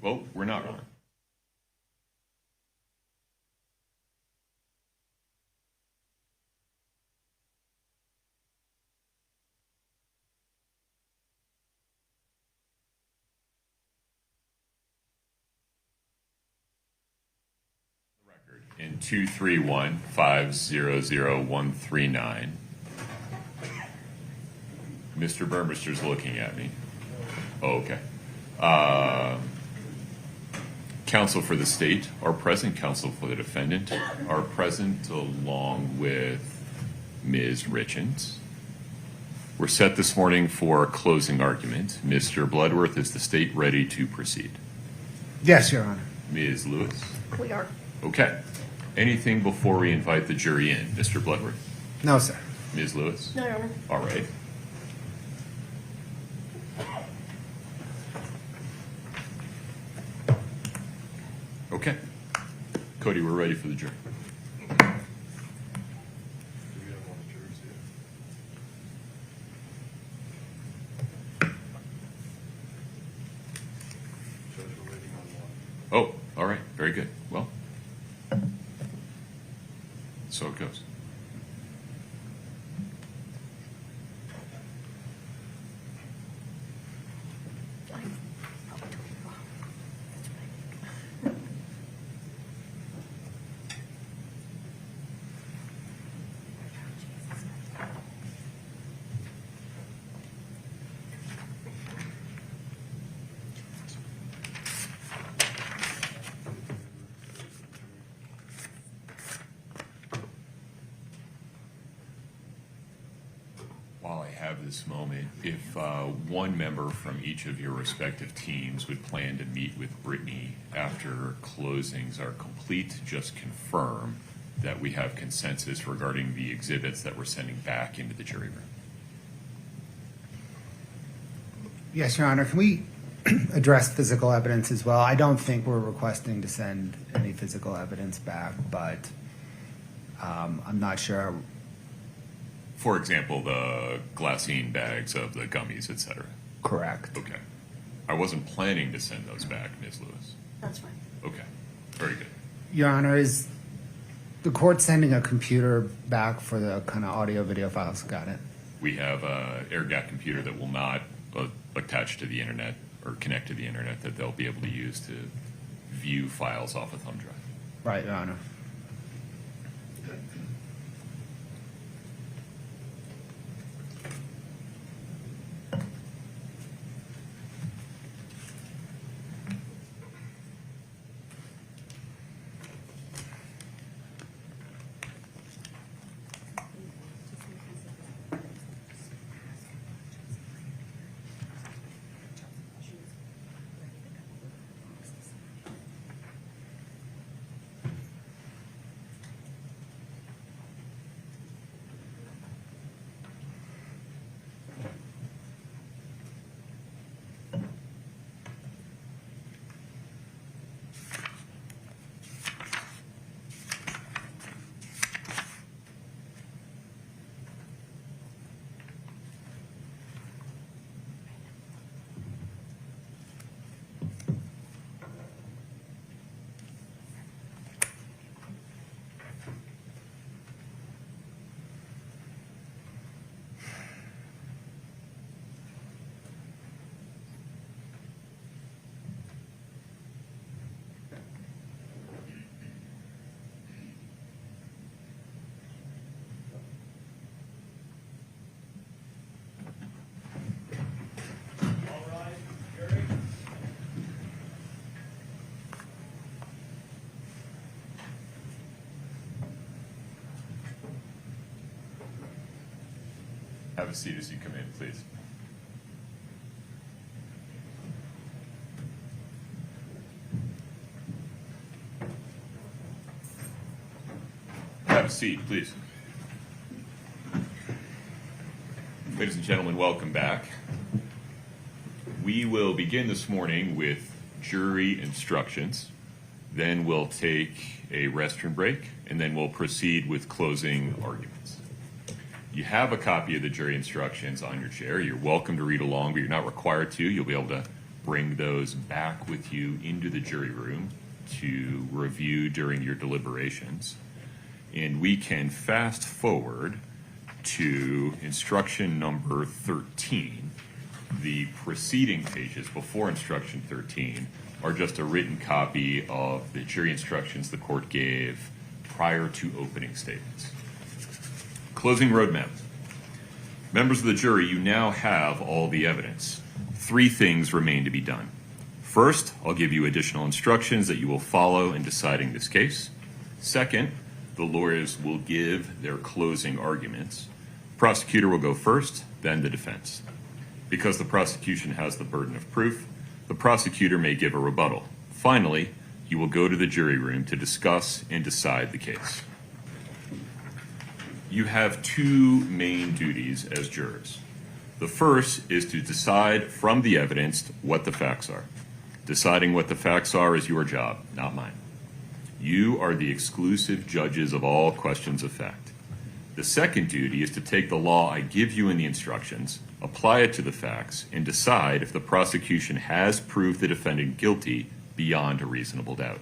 Well, we're not wrong. In 231-500-139. Mr. Burmister's looking at me. Oh, okay. Counsel for the state are present. Counsel for the defendant are present, along with Ms. Richins. We're set this morning for a closing argument. Mr. Bloodworth, is the state ready to proceed? Yes, Your Honor. Ms. Lewis? We are. Okay. Anything before we invite the jury in? Mr. Bloodworth? No, sir. Ms. Lewis? No, Your Honor. All right. Okay. Cody, we're ready for the jury. Oh, all right. Very good. Well, so it goes. While I have this moment, if one member from each of your respective teams would plan to meet with Brittany after closings are complete, just confirm that we have consensus regarding the exhibits that we're sending back into the jury room. Yes, Your Honor. Can we address physical evidence as well? I don't think we're requesting to send any physical evidence back, but I'm not sure. For example, the glassine bags of the gummies, etc. Correct. Okay. I wasn't planning to send those back, Ms. Lewis. That's fine. Okay. Very good. Your Honor, is the court sending a computer back for the kind of audio video files? Got it. We have an air-gap computer that will not attach to the internet or connect to the internet, that they'll be able to use to view files off a thumb drive. Right, Your Honor. Have a seat as you come in, please. Have a seat, please. Ladies and gentlemen, welcome back. We will begin this morning with jury instructions. Then we'll take a restroom break, and then we'll proceed with closing arguments. You have a copy of the jury instructions on your chair. You're welcome to read along, but you're not required to. You'll be able to bring those back with you into the jury room to review during your deliberations. And we can fast forward to instruction number 13. The preceding pages before instruction 13 are just a written copy of the jury instructions the court gave prior to opening statements. Closing roadmap. Members of the jury, you now have all the evidence. 3 things remain to be done. First, I'll give you additional instructions that you will follow in deciding this case. Second, the lawyers will give their closing arguments. Prosecutor will go first, then the defense. Because the prosecution has the burden of proof, the prosecutor may give a rebuttal. Finally, you will go to the jury room to discuss and decide the case. You have 2 main duties as jurors. The first is to decide from the evidence what the facts are. Deciding what the facts are is your job, not mine. You are the exclusive judges of all questions of fact. The second duty is to take the law I give you in the instructions, apply it to the facts, and decide if the prosecution has proved the defendant guilty beyond a reasonable doubt.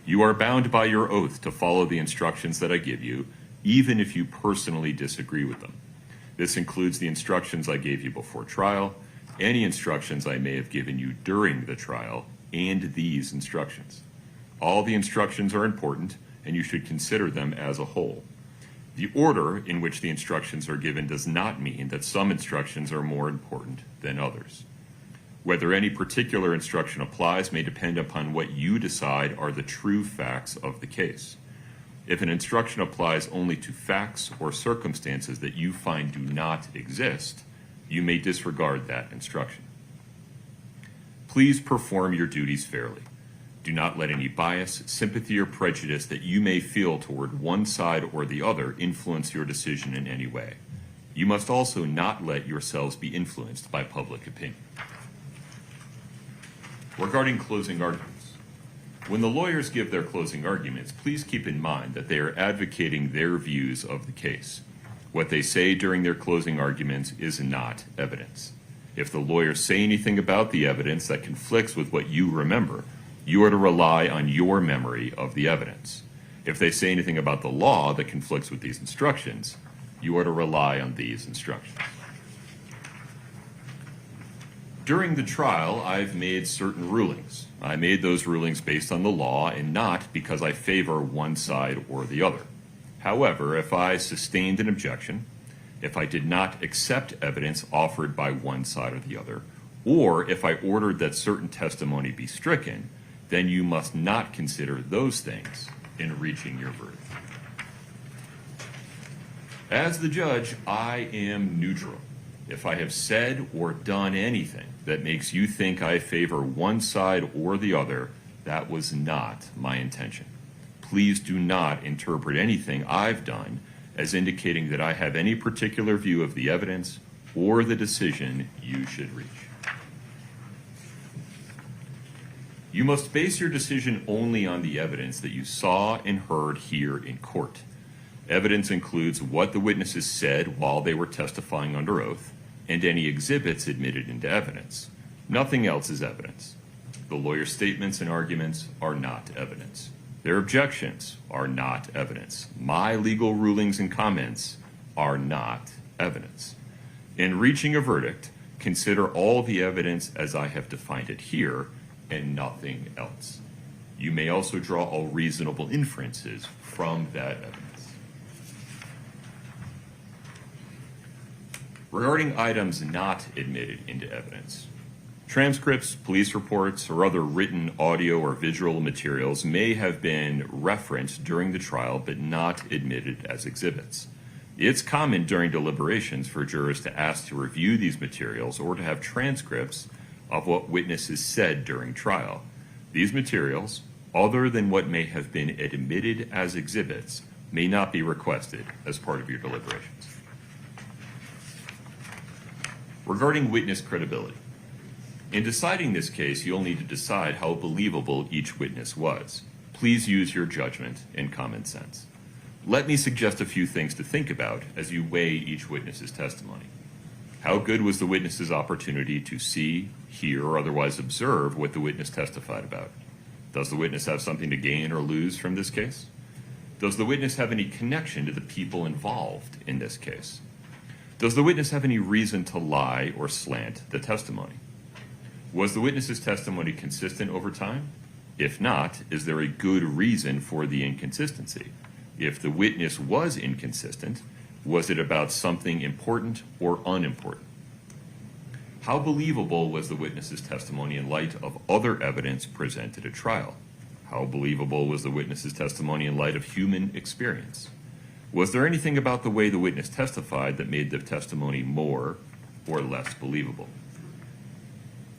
You are bound by your oath to follow the instructions that I give you, even if you personally disagree with them. This includes the instructions I gave you before trial, any instructions I may have given you during the trial, and these instructions. All the instructions are important, and you should consider them as a whole. The order in which the instructions are given does not mean that some instructions are more important than others. Whether any particular instruction applies may depend upon what you decide are the true facts of the case. If an instruction applies only to facts or circumstances that you find do not exist, you may disregard that instruction. Please perform your duties fairly. Do not let any bias, sympathy, or prejudice that you may feel toward one side or the other influence your decision in any way. You must also not let yourselves be influenced by public opinion. Regarding closing arguments, when the lawyers give their closing arguments, please keep in mind that they are advocating their views of the case. What they say during their closing arguments is not evidence. If the lawyers say anything about the evidence that conflicts with what you remember, you are to rely on your memory of the evidence. If they say anything about the law that conflicts with these instructions, you are to rely on these instructions. During the trial, I've made certain rulings. I made those rulings based on the law and not because I favor one side or the other. However, if I sustained an objection, if I did not accept evidence offered by one side or the other, or if I ordered that certain testimony be stricken, then you must not consider those things in reaching your verdict. As the judge, I am neutral. If I have said or done anything that makes you think I favor one side or the other, that was not my intention. Please do not interpret anything I've done as indicating that I have any particular view of the evidence or the decision you should reach. You must base your decision only on the evidence that you saw and heard here in court. Evidence includes what the witnesses said while they were testifying under oath and any exhibits admitted into evidence. Nothing else is evidence. The lawyer's statements and arguments are not evidence. Their objections are not evidence. My legal rulings and comments are not evidence. In reaching a verdict, consider all the evidence as I have defined it here and nothing else. You may also draw all reasonable inferences from that evidence. Regarding items not admitted into evidence, transcripts, police reports, or other written audio or visual materials may have been referenced during the trial but not admitted as exhibits. It's common during deliberations for jurors to ask to review these materials or to have transcripts of what witnesses said during trial. These materials, other than what may have been admitted as exhibits, may not be requested as part of your deliberations. Regarding witness credibility, in deciding this case, you'll need to decide how believable each witness was. Please use your judgment and common sense. Let me suggest a few things to think about as you weigh each witness's testimony. How good was the witness's opportunity to see, hear, or otherwise observe what the witness testified about? Does the witness have something to gain or lose from this case? Does the witness have any connection to the people involved in this case? Does the witness have any reason to lie or slant the testimony? Was the witness's testimony consistent over time? If not, is there a good reason for the inconsistency? If the witness was inconsistent, was it about something important or unimportant? How believable was the witness's testimony in light of other evidence presented at trial? How believable was the witness's testimony in light of human experience? Was there anything about the way the witness testified that made the testimony more or less believable?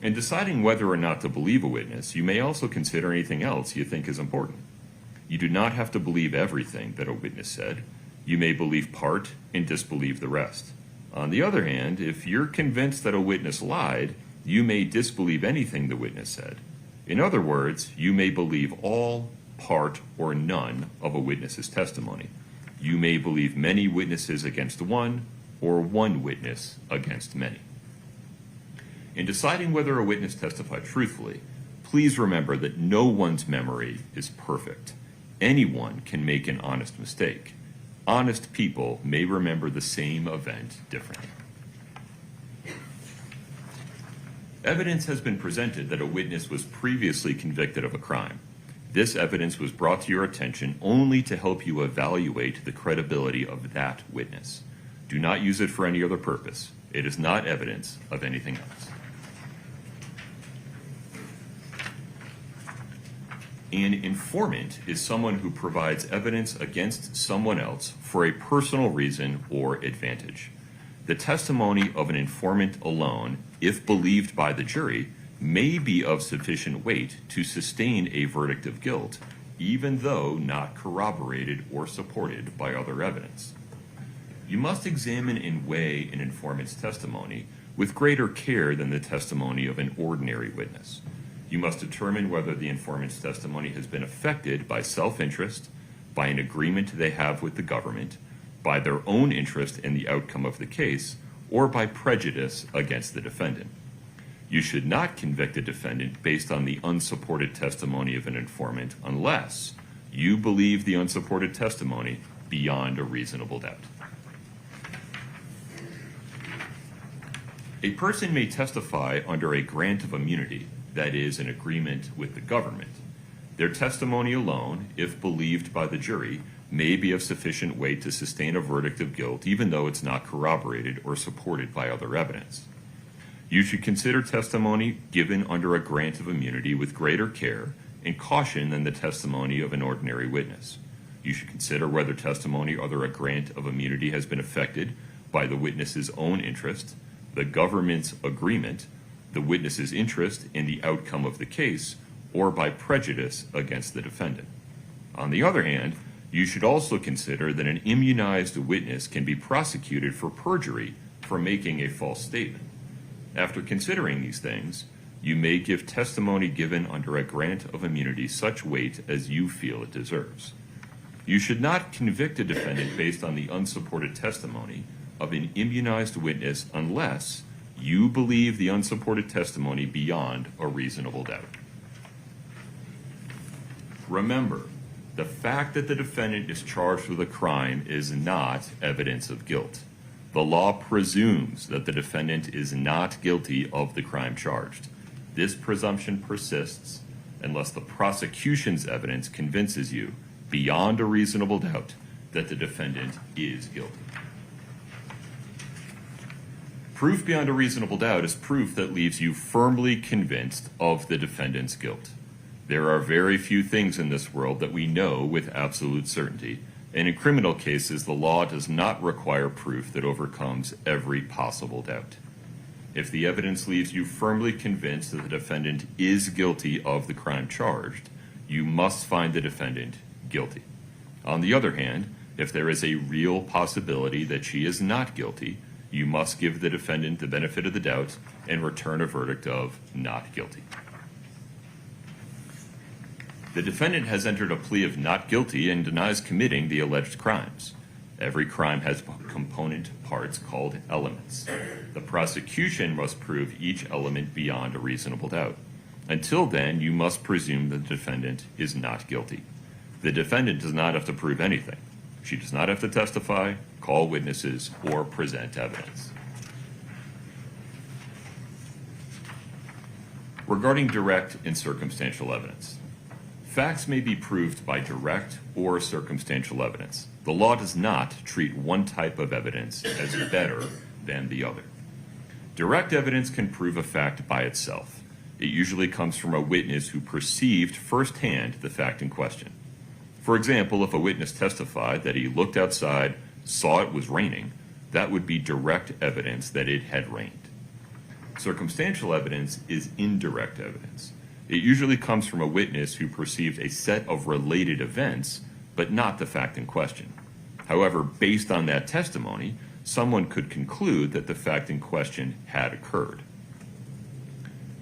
In deciding whether or not to believe a witness, you may also consider anything else you think is important. You do not have to believe everything that a witness said. You may believe part and disbelieve the rest. On the other hand, if you're convinced that a witness lied, you may disbelieve anything the witness said. In other words, you may believe all, part, or none of a witness's testimony. You may believe many witnesses against one, or one witness against many. In deciding whether a witness testified truthfully, please remember that no one's memory is perfect. Anyone can make an honest mistake. Honest people may remember the same event differently. Evidence has been presented that a witness was previously convicted of a crime. This evidence was brought to your attention only to help you evaluate the credibility of that witness. Do not use it for any other purpose. It is not evidence of anything else. An informant is someone who provides evidence against someone else for a personal reason or advantage. The testimony of an informant alone, if believed by the jury, may be of sufficient weight to sustain a verdict of guilt, even though not corroborated or supported by other evidence. You must examine and weigh an informant's testimony with greater care than the testimony of an ordinary witness. You must determine whether the informant's testimony has been affected by self-interest, by an agreement they have with the government, by their own interest in the outcome of the case, or by prejudice against the defendant. You should not convict a defendant based on the unsupported testimony of an informant unless you believe the unsupported testimony beyond a reasonable doubt. A person may testify under a grant of immunity, that is, an agreement with the government. Their testimony alone, if believed by the jury, may be of sufficient weight to sustain a verdict of guilt, even though it's not corroborated or supported by other evidence. You should consider testimony given under a grant of immunity with greater care and caution than the testimony of an ordinary witness. You should consider whether testimony under a grant of immunity has been affected by the witness's own interest, the government's agreement, the witness's interest in the outcome of the case, or by prejudice against the defendant. On the other hand, you should also consider that an immunized witness can be prosecuted for perjury for making a false statement. After considering these things, you may give testimony given under a grant of immunity such weight as you feel it deserves. You should not convict a defendant based on the unsupported testimony of an immunized witness unless you believe the unsupported testimony beyond a reasonable doubt. Remember, the fact that the defendant is charged with a crime is not evidence of guilt. The law presumes that the defendant is not guilty of the crime charged. This presumption persists unless the prosecution's evidence convinces you, beyond a reasonable doubt, that the defendant is guilty. Proof beyond a reasonable doubt is proof that leaves you firmly convinced of the defendant's guilt. There are very few things in this world that we know with absolute certainty, and in criminal cases, the law does not require proof that overcomes every possible doubt. If the evidence leaves you firmly convinced that the defendant is guilty of the crime charged, you must find the defendant guilty. On the other hand, if there is a real possibility that she is not guilty, you must give the defendant the benefit of the doubt and return a verdict of not guilty. The defendant has entered a plea of not guilty and denies committing the alleged crimes. Every crime has component parts called elements. The prosecution must prove each element beyond a reasonable doubt. Until then, you must presume the defendant is not guilty. The defendant does not have to prove anything. She does not have to testify, call witnesses, or present evidence. Regarding direct and circumstantial evidence, facts may be proved by direct or circumstantial evidence. The law does not treat one type of evidence as better than the other. Direct evidence can prove a fact by itself. It usually comes from a witness who perceived firsthand the fact in question. For example, if a witness testified that he looked outside, saw it was raining, that would be direct evidence that it had rained. Circumstantial evidence is indirect evidence. It usually comes from a witness who perceived a set of related events, but not the fact in question. However, based on that testimony, someone could conclude that the fact in question had occurred.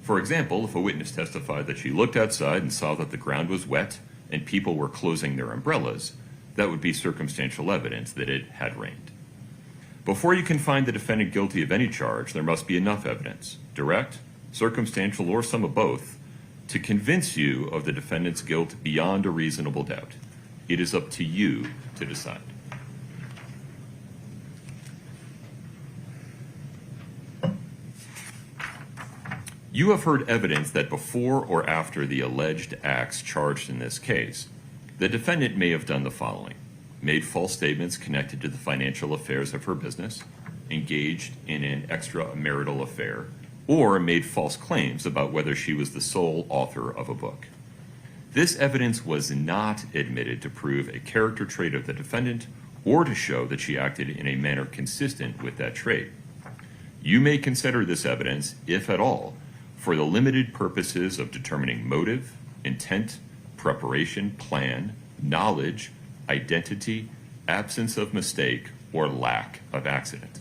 For example, if a witness testified that she looked outside and saw that the ground was wet and people were closing their umbrellas, that would be circumstantial evidence that it had rained. Before you can find the defendant guilty of any charge, there must be enough evidence, direct, circumstantial, or some of both, to convince you of the defendant's guilt beyond a reasonable doubt. It is up to you to decide. You have heard evidence that before or after the alleged acts charged in this case, the defendant may have done the following: made false statements connected to the financial affairs of her business, engaged in an extramarital affair, or made false claims about whether she was the sole author of a book. This evidence was not admitted to prove a character trait of the defendant or to show that she acted in a manner consistent with that trait. You may consider this evidence, if at all, for the limited purposes of determining motive, intent, preparation, plan, knowledge, identity, absence of mistake, or lack of accident.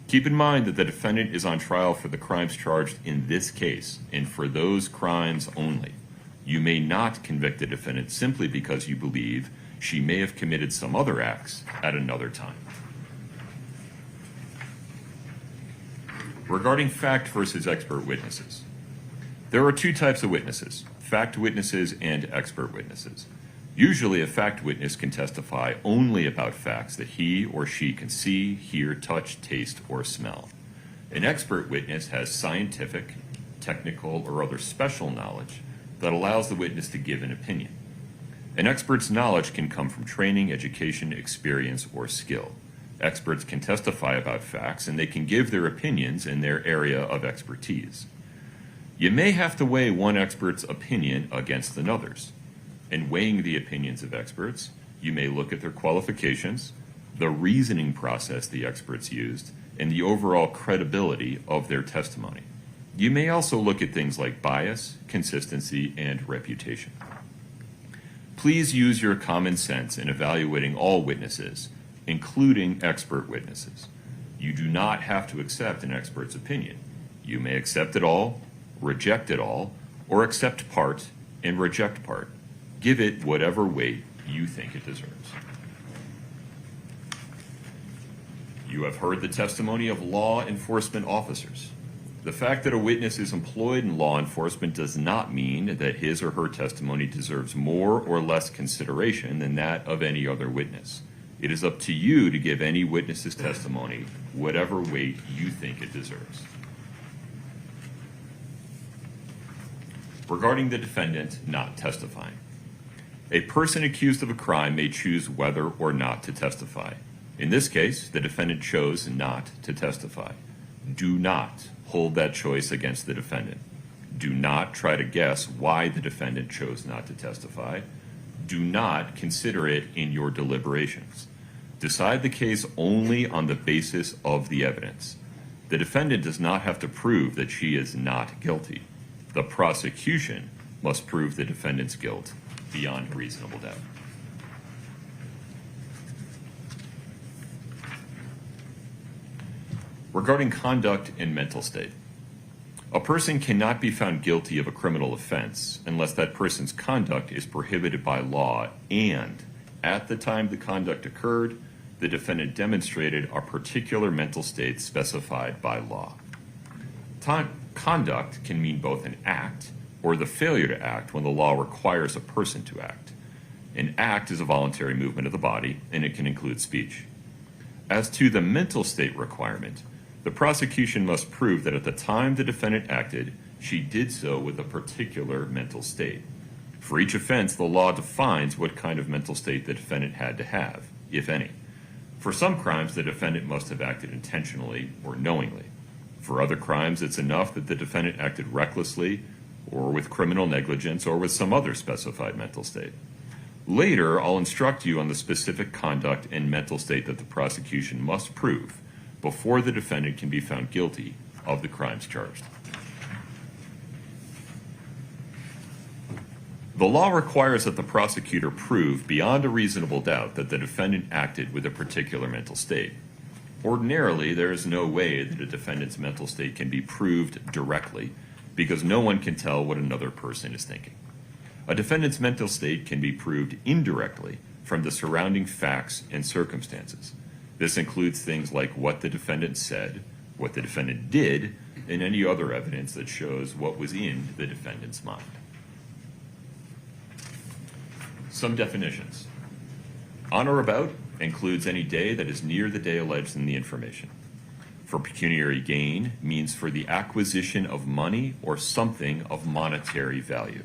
Keep in mind that the defendant is on trial for the crimes charged in this case, and for those crimes only. You may not convict the defendant simply because you believe she may have committed some other acts at another time. Regarding fact versus expert witnesses, there are two types of witnesses: fact witnesses and expert witnesses. Usually, a fact witness can testify only about facts that he or she can see, hear, touch, taste, or smell. An expert witness has scientific, technical, or other special knowledge that allows the witness to give an opinion. An expert's knowledge can come from training, education, experience, or skill. Experts can testify about facts, and they can give their opinions in their area of expertise. You may have to weigh one expert's opinion against another's. In weighing the opinions of experts, you may look at their qualifications, the reasoning process the experts used, and the overall credibility of their testimony. You may also look at things like bias, consistency, and reputation. Please use your common sense in evaluating all witnesses, including expert witnesses. You do not have to accept an expert's opinion. You may accept it all, reject it all, or accept part and reject part. Give it whatever weight you think it deserves. You have heard the testimony of law enforcement officers. The fact that a witness is employed in law enforcement does not mean that his or her testimony deserves more or less consideration than that of any other witness. It is up to you to give any witness's testimony whatever weight you think it deserves. Regarding the defendant not testifying, a person accused of a crime may choose whether or not to testify. In this case, the defendant chose not to testify. Do not hold that choice against the defendant. Do not try to guess why the defendant chose not to testify. Do not consider it in your deliberations. Decide the case only on the basis of the evidence. The defendant does not have to prove that she is not guilty. The prosecution must prove the defendant's guilt beyond reasonable doubt. Regarding conduct and mental state, a person cannot be found guilty of a criminal offense unless that person's conduct is prohibited by law and, at the time the conduct occurred, the defendant demonstrated a particular mental state specified by law. Conduct can mean both an act or the failure to act when the law requires a person to act. An act is a voluntary movement of the body, and it can include speech. As to the mental state requirement, the prosecution must prove that at the time the defendant acted, she did so with a particular mental state. For each offense, the law defines what kind of mental state the defendant had to have, if any. For some crimes, the defendant must have acted intentionally or knowingly. For other crimes, it's enough that the defendant acted recklessly or with criminal negligence or with some other specified mental state. Later, I'll instruct you on the specific conduct and mental state that the prosecution must prove before the defendant can be found guilty of the crimes charged. The law requires that the prosecutor prove beyond a reasonable doubt that the defendant acted with a particular mental state. Ordinarily, there is no way that a defendant's mental state can be proved directly because no one can tell what another person is thinking. A defendant's mental state can be proved indirectly from the surrounding facts and circumstances. This includes things like what the defendant said, what the defendant did, and any other evidence that shows what was in the defendant's mind. Some definitions. On or about includes any day that is near the day alleged in the information. For pecuniary gain means for the acquisition of money or something of monetary value.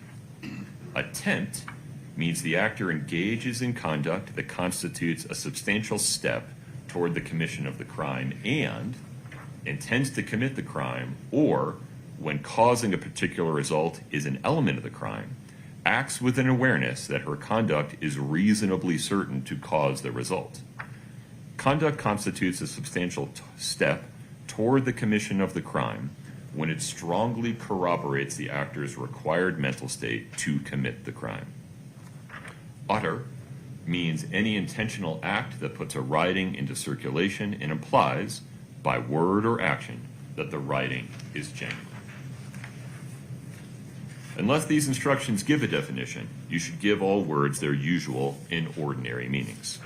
Attempt means the actor engages in conduct that constitutes a substantial step toward the commission of the crime and intends to commit the crime, or when causing a particular result is an element of the crime, acts with an awareness that her conduct is reasonably certain to cause the result. Conduct constitutes a substantial step toward the commission of the crime when it strongly corroborates the actor's required mental state to commit the crime. Utter means any intentional act that puts a writing into circulation and implies, by word or action, that the writing is genuine. Unless these instructions give a definition, you should give all words their usual and ordinary meanings.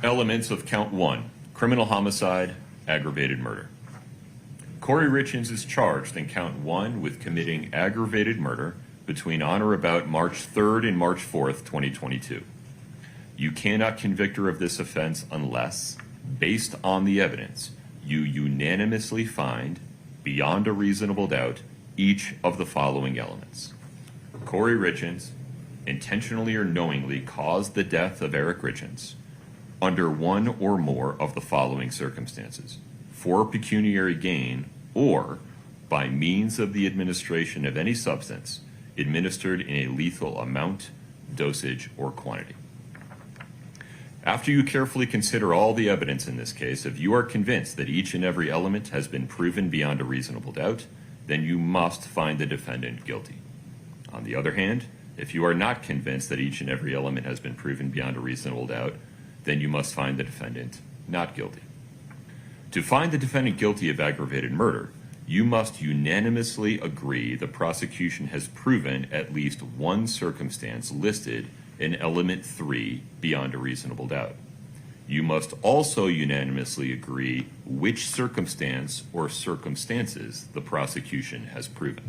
Elements of count 1, criminal homicide, aggravated murder. Kouri Richins is charged in count 1 with committing aggravated murder between on or about March 3rd and March 4th, 2022. You cannot convict her of this offense unless, based on the evidence, you unanimously find, beyond a reasonable doubt, each of the following elements. Kouri Richins intentionally or knowingly caused the death of Eric Richins under one or more of the following circumstances: for pecuniary gain or by means of the administration of any substance administered in a lethal amount, dosage, or quantity. After you carefully consider all the evidence in this case, if you are convinced that each and every element has been proven beyond a reasonable doubt, then you must find the defendant guilty. On the other hand, if you are not convinced that each and every element has been proven beyond a reasonable doubt, then you must find the defendant not guilty. To find the defendant guilty of aggravated murder, you must unanimously agree the prosecution has proven at least one circumstance listed in element 3 beyond a reasonable doubt. You must also unanimously agree which circumstance or circumstances the prosecution has proven.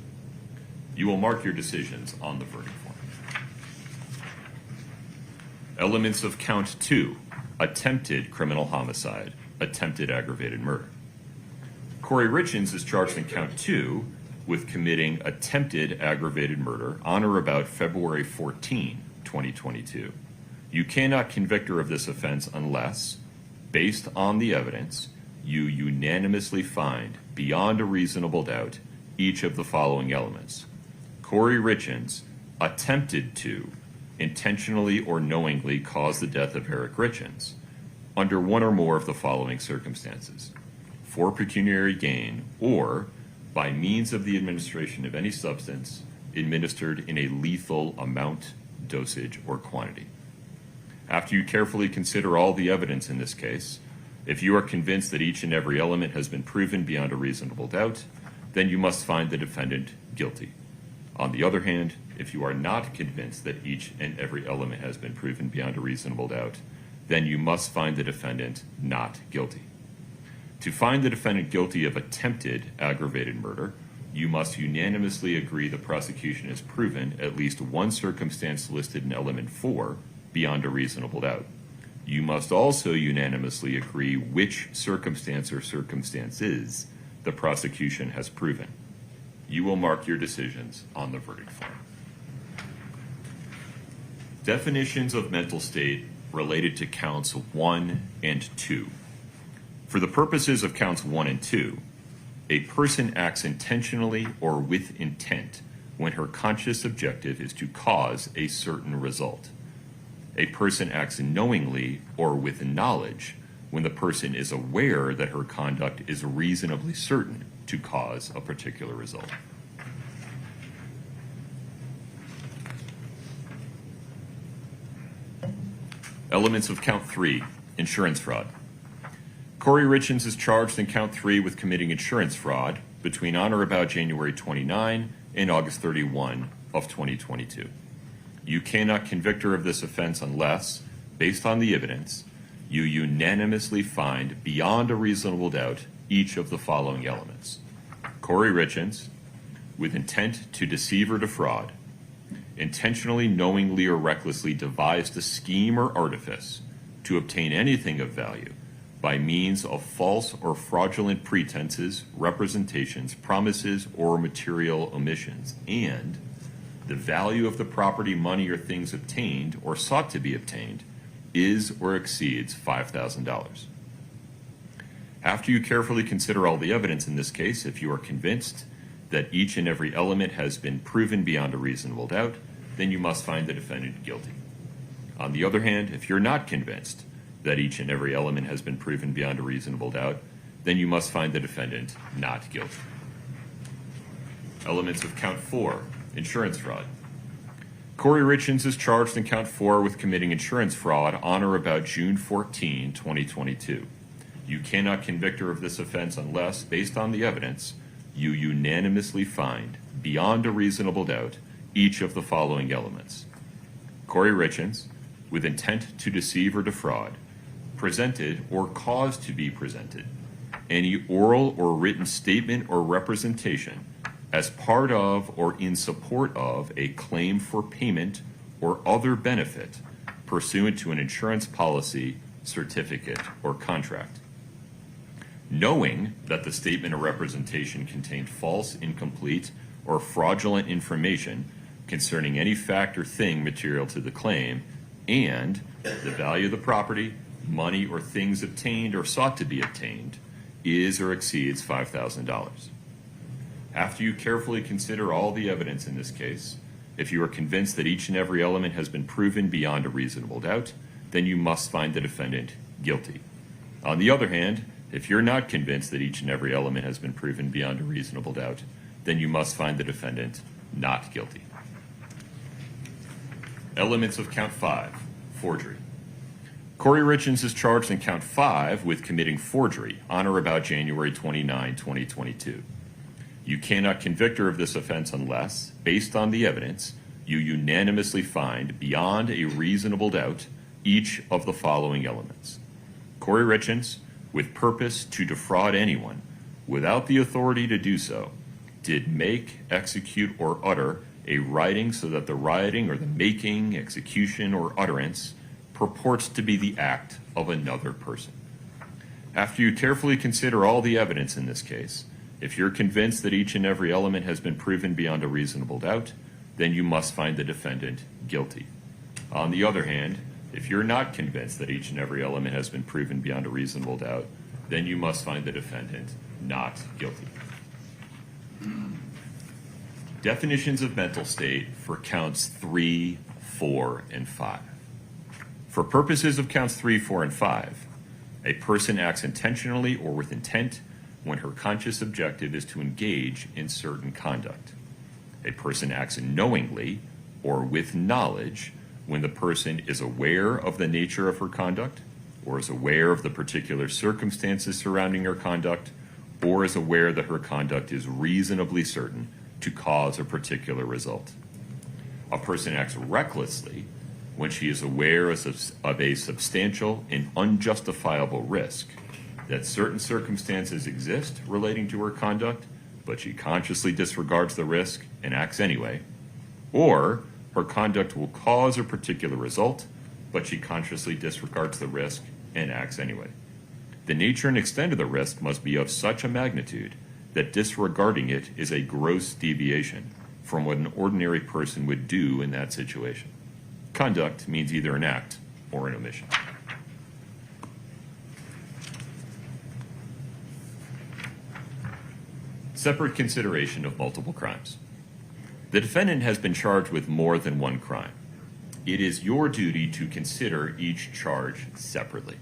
You will mark your decisions on the verdict form. Elements of count 2, attempted criminal homicide, attempted aggravated murder. Kouri Richins is charged in count 2 with committing attempted aggravated murder on or about February 14, 2022. You cannot convict her of this offense unless, based on the evidence, you unanimously find, beyond a reasonable doubt, each of the following elements. Kouri Richins attempted to intentionally or knowingly cause the death of Eric Richins under one or more of the following circumstances: for pecuniary gain or by means of the administration of any substance administered in a lethal amount, dosage, or quantity. After you carefully consider all the evidence in this case, if you are convinced that each and every element has been proven beyond a reasonable doubt, then you must find the defendant guilty. On the other hand, if you are not convinced that each and every element has been proven beyond a reasonable doubt, then you must find the defendant not guilty. To find the defendant guilty of attempted aggravated murder, you must unanimously agree the prosecution has proven at least one circumstance listed in element 4 beyond a reasonable doubt. You must also unanimously agree which circumstance or circumstances the prosecution has proven. You will mark your decisions on the verdict form. Definitions of mental state related to counts 1 and 2. For the purposes of counts 1 and 2, a person acts intentionally or with intent when her conscious objective is to cause a certain result. A person acts knowingly or with knowledge when the person is aware that her conduct is reasonably certain to cause a particular result. Elements of count 3, insurance fraud. Kouri Richins is charged in count 3 with committing insurance fraud between on or about January 29 and August 31 of 2022. You cannot convict her of this offense unless, based on the evidence, you unanimously find beyond a reasonable doubt each of the following elements. Kouri Richins, with intent to deceive or defraud, intentionally, knowingly, or recklessly devised a scheme or artifice to obtain anything of value by means of false or fraudulent pretenses, representations, promises, or material omissions, and the value of the property, money, or things obtained or sought to be obtained is or exceeds $5,000. After you carefully consider all the evidence in this case, if you are convinced that each and every element has been proven beyond a reasonable doubt, then you must find the defendant guilty. On the other hand, if you're not convinced that each and every element has been proven beyond a reasonable doubt, then you must find the defendant not guilty. Elements of count 4, insurance fraud. Kouri Richins is charged in count 4 with committing insurance fraud on or about June 14, 2022. You cannot convict her of this offense unless, based on the evidence, you unanimously find, beyond a reasonable doubt, each of the following elements. Kouri Richins, with intent to deceive or defraud, presented or caused to be presented any oral or written statement or representation as part of or in support of a claim for payment or other benefit pursuant to an insurance policy, certificate, or contract. Knowing that the statement or representation contained false, incomplete, or fraudulent information concerning any fact or thing material to the claim, and the value of the property, money, or things obtained or sought to be obtained is or exceeds $5,000. After you carefully consider all the evidence in this case, if you are convinced that each and every element has been proven beyond a reasonable doubt, then you must find the defendant guilty. On the other hand, if you're not convinced that each and every element has been proven beyond a reasonable doubt, then you must find the defendant not guilty. Elements of count 5, forgery. Kouri Richins is charged in count 5 with committing forgery on or about January 29, 2022. You cannot convict her of this offense unless, based on the evidence, you unanimously find beyond a reasonable doubt each of the following elements. Kouri Richins, with purpose to defraud anyone without the authority to do so, did make, execute, or utter a writing so that the writing or the making, execution, or utterance purports to be the act of another person. After you carefully consider all the evidence in this case, if you're convinced that each and every element has been proven beyond a reasonable doubt, then you must find the defendant guilty. On the other hand, if you're not convinced that each and every element has been proven beyond a reasonable doubt, then you must find the defendant not guilty. Definitions of mental state for counts 3, 4, and 5. For purposes of counts 3, 4, and 5, a person acts intentionally or with intent when her conscious objective is to engage in certain conduct. A person acts knowingly or with knowledge when the person is aware of the nature of her conduct, or is aware of the particular circumstances surrounding her conduct, or is aware that her conduct is reasonably certain to cause a particular result. A person acts recklessly when she is aware of a substantial and unjustifiable risk that certain circumstances exist relating to her conduct, but she consciously disregards the risk and acts anyway, or her conduct will cause a particular result, but she consciously disregards the risk and acts anyway. The nature and extent of the risk must be of such a magnitude that disregarding it is a gross deviation from what an ordinary person would do in that situation. Conduct means either an act or an omission. Separate consideration of multiple crimes. The defendant has been charged with more than one crime. It is your duty to consider each charge separately.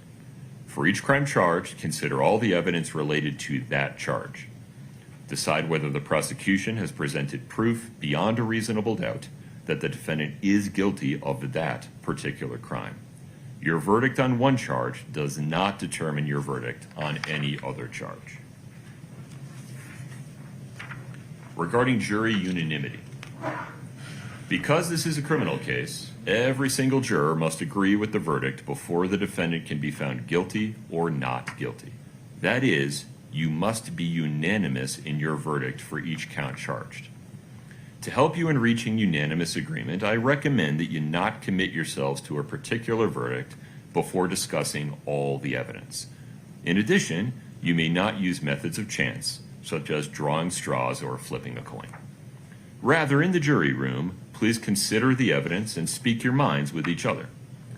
For each crime charged, consider all the evidence related to that charge. Decide whether the prosecution has presented proof beyond a reasonable doubt that the defendant is guilty of that particular crime. Your verdict on one charge does not determine your verdict on any other charge. Regarding jury unanimity. Because this is a criminal case, every single juror must agree with the verdict before the defendant can be found guilty or not guilty. That is, you must be unanimous in your verdict for each count charged. To help you in reaching unanimous agreement, I recommend that you not commit yourselves to a particular verdict before discussing all the evidence. In addition, you may not use methods of chance, such as drawing straws or flipping a coin. Rather, in the jury room, please consider the evidence and speak your minds with each other.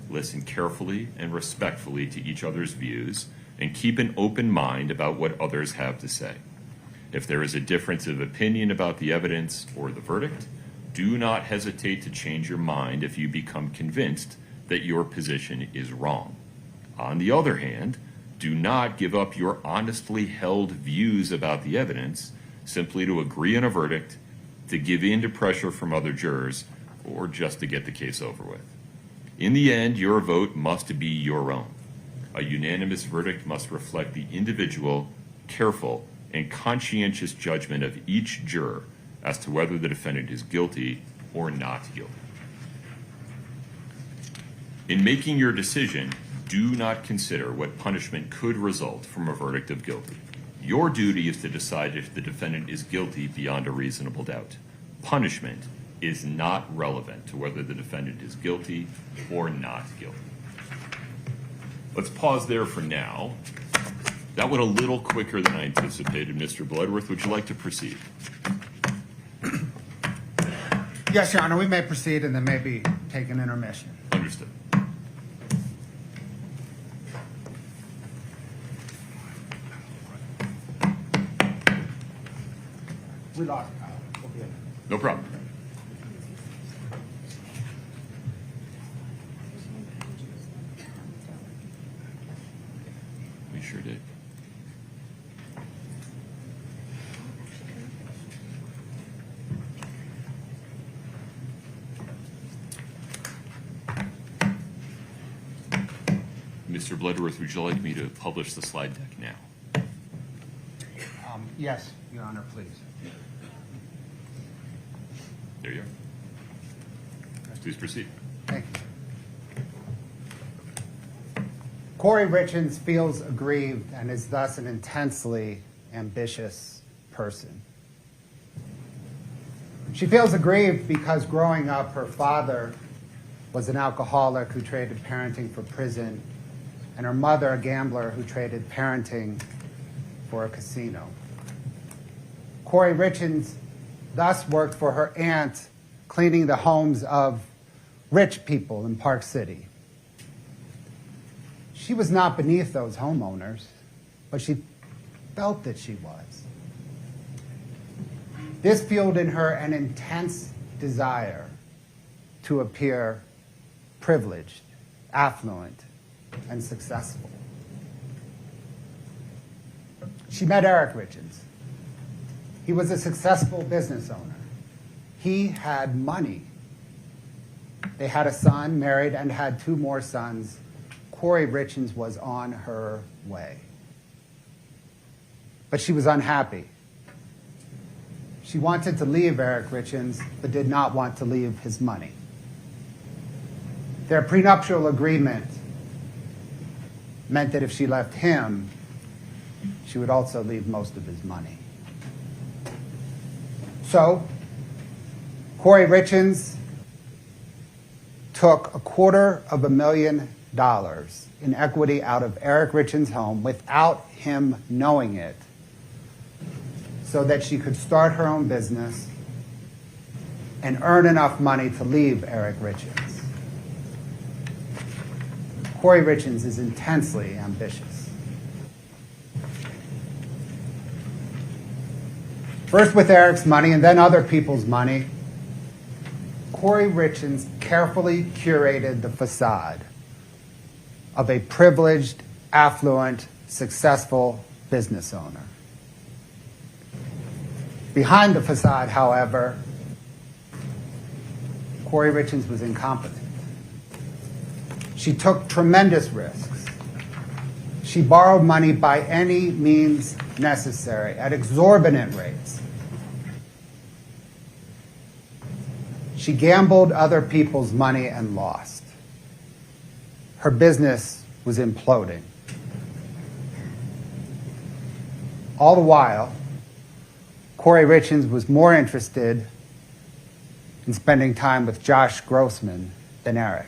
Listen carefully and respectfully to each other's views, and keep an open mind about what others have to say. If there is a difference of opinion about the evidence or the verdict, do not hesitate to change your mind if you become convinced that your position is wrong. On the other hand, do not give up your honestly held views about the evidence simply to agree on a verdict, to give in to pressure from other jurors, or just to get the case over with. In the end, your vote must be your own. A unanimous verdict must reflect the individual, careful, and conscientious judgment of each juror as to whether the defendant is guilty or not guilty. In making your decision, do not consider what punishment could result from a verdict of guilty. Your duty is to decide if the defendant is guilty beyond a reasonable doubt. Punishment is not relevant to whether the defendant is guilty or not guilty. Let's pause there for now. That went a little quicker than I anticipated. Mr. Bloodworth, would you like to proceed? Yes, Your Honor, we may proceed and then maybe take an intermission. Understood. We lost. No problem. We sure did. Mr. Bloodworth, would you like me to publish the slide deck now? Yes, Your Honor, please. There you are. Please proceed. Thank you. Kouri Richins feels aggrieved and is thus an intensely ambitious person. She feels aggrieved because growing up, her father was an alcoholic who traded parenting for prison, and her mother a gambler who traded parenting for a casino. Kouri Richins thus worked for her aunt, cleaning the homes of rich people in Park City. She was not beneath those homeowners, but she felt that she was. This fueled in her an intense desire to appear privileged, affluent, and successful. She met Eric Richins. He was a successful business owner. He had money. They had a son, married, and had 2 more sons. Kouri Richins was on her way. But she was unhappy. She wanted to leave Eric Richins, but did not want to leave his money. Their prenuptial agreement meant that if she left him, she would also leave most of his money. So, Kouri Richins took $250,000 in equity out of Eric Richins' home without him knowing it, so that she could start her own business and earn enough money to leave Eric Richins. Kouri Richins is intensely ambitious. First with Eric's money and then other people's money, Kouri Richins carefully curated the facade of a privileged, affluent, successful business owner. Behind the facade, however, Kouri Richins was incompetent. She took tremendous risks. She borrowed money by any means necessary at exorbitant rates. She gambled other people's money and lost. Her business was imploding. All the while, Kouri Richins was more interested in spending time with Josh Grossman than Eric.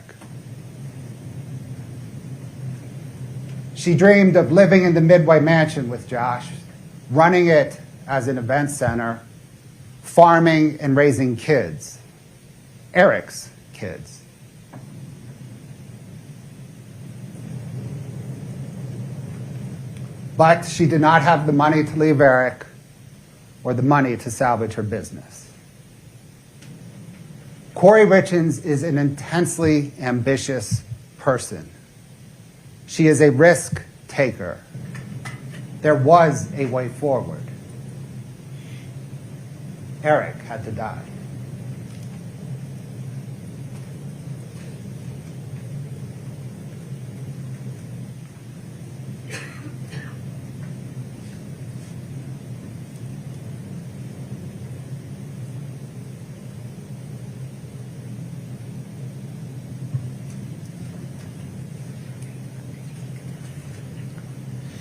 She dreamed of living in the Midway Mansion with Josh, running it as an event center, farming and raising kids, Eric's kids. But she did not have the money to leave Eric or the money to salvage her business. Kouri Richins is an intensely ambitious person. She is a risk taker. There was a way forward. Eric had to die.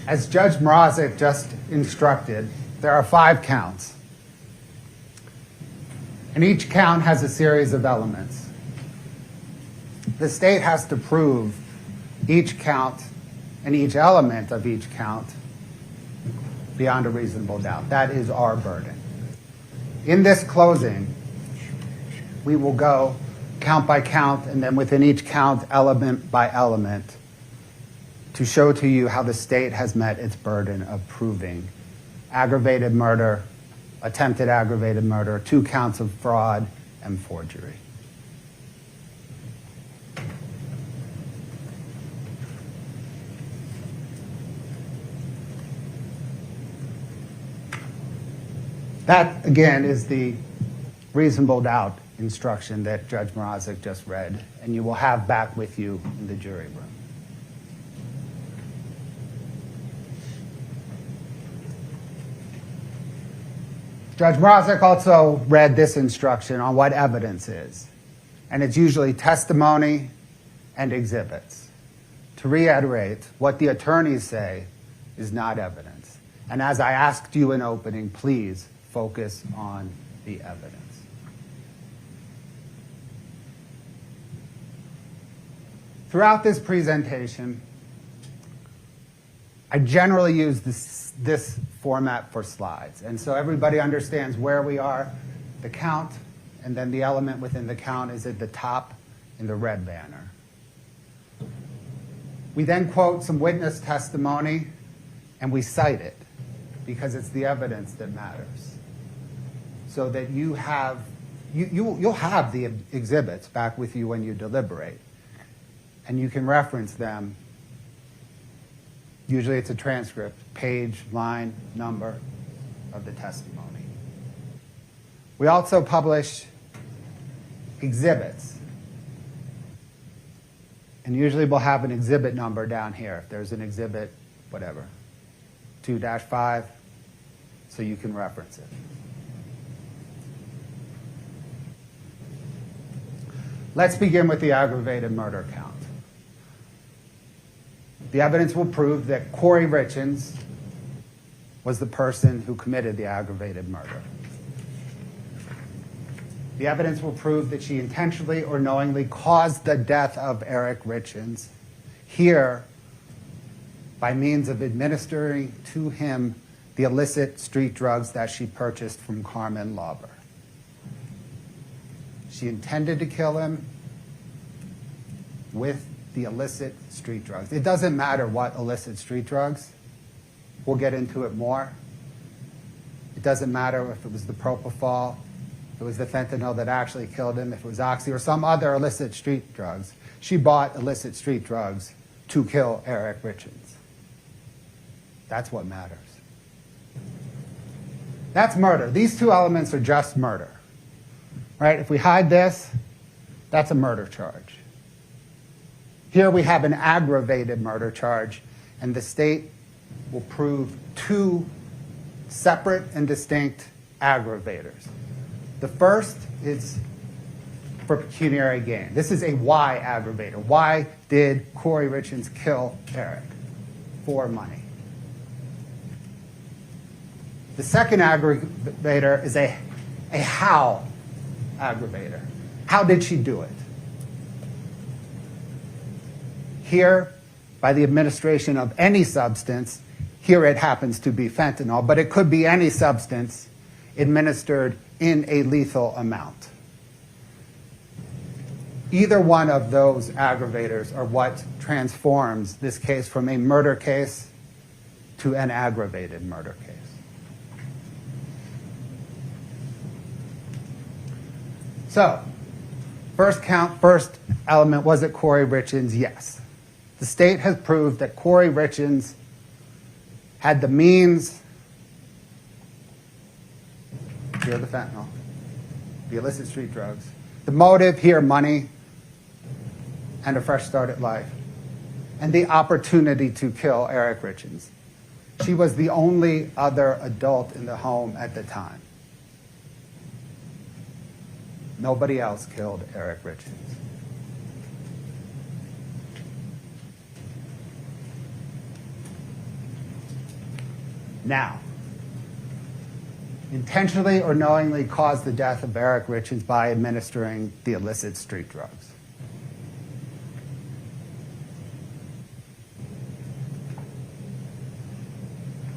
As Judge Mrazek just instructed, there are 5 counts. And each count has a series of elements. The state has to prove each count and each element of each count beyond a reasonable doubt. That is our burden. In this closing, we will go count by count, and then within each count, element by element, to show to you how the state has met its burden of proving aggravated murder, attempted aggravated murder, 2 counts of fraud, and forgery. That, again, is the reasonable doubt instruction that Judge Mrazek just read, and you will have back with you in the jury room. Judge Mrazek also read this instruction on what evidence is, and it's usually testimony and exhibits. To reiterate, what the attorneys say is not evidence. And as I asked you in opening, please focus on the evidence. Throughout this presentation, I generally use this format for slides. And so everybody understands where we are, the count, and then the element within the count is at the top in the red banner. We then quote some witness testimony, and we cite it because it's the evidence that matters. So that you'll have the exhibits back with you when you deliberate, and you can reference them. Usually it's a transcript, page, line, number of the testimony. We also publish exhibits. And usually we'll have an exhibit number down here. If there's an exhibit, whatever, 2-5, so you can reference it. Let's begin with the aggravated murder count. The evidence will prove that Kouri Richins was the person who committed the aggravated murder. The evidence will prove that she intentionally or knowingly caused the death of Eric Richins, here by means of administering to him the illicit street drugs that she purchased from Carmen Lauber. She intended to kill him with the illicit street drugs. It doesn't matter what illicit street drugs. We'll get into it more. It doesn't matter if it was the propofol, if it was the fentanyl that actually killed him, if it was oxy or some other illicit street drugs. She bought illicit street drugs to kill Eric Richins. That's what matters. That's murder. These two elements are just murder. Right? If we hide this, that's a murder charge. Here we have an aggravated murder charge, and the state will prove two separate and distinct aggravators. The first is for pecuniary gain. This is a why aggravator. Why did Kouri Richins kill Eric? For money. The second aggravator is a how aggravator. How did she do it? Here, by the administration of any substance, here it happens to be fentanyl, but it could be any substance administered in a lethal amount. Either one of those aggravators are what transforms this case from a murder case to an aggravated murder case. So, first count, first element, was it Kouri Richins? Yes. The state has proved that Kouri Richins had the means, here the fentanyl, the illicit street drugs, the motive, here money, and a fresh start at life, and the opportunity to kill Eric Richins. She was the only other adult in the home at the time. Nobody else killed Eric Richins. Now, intentionally or knowingly caused the death of Eric Richins by administering the illicit street drugs.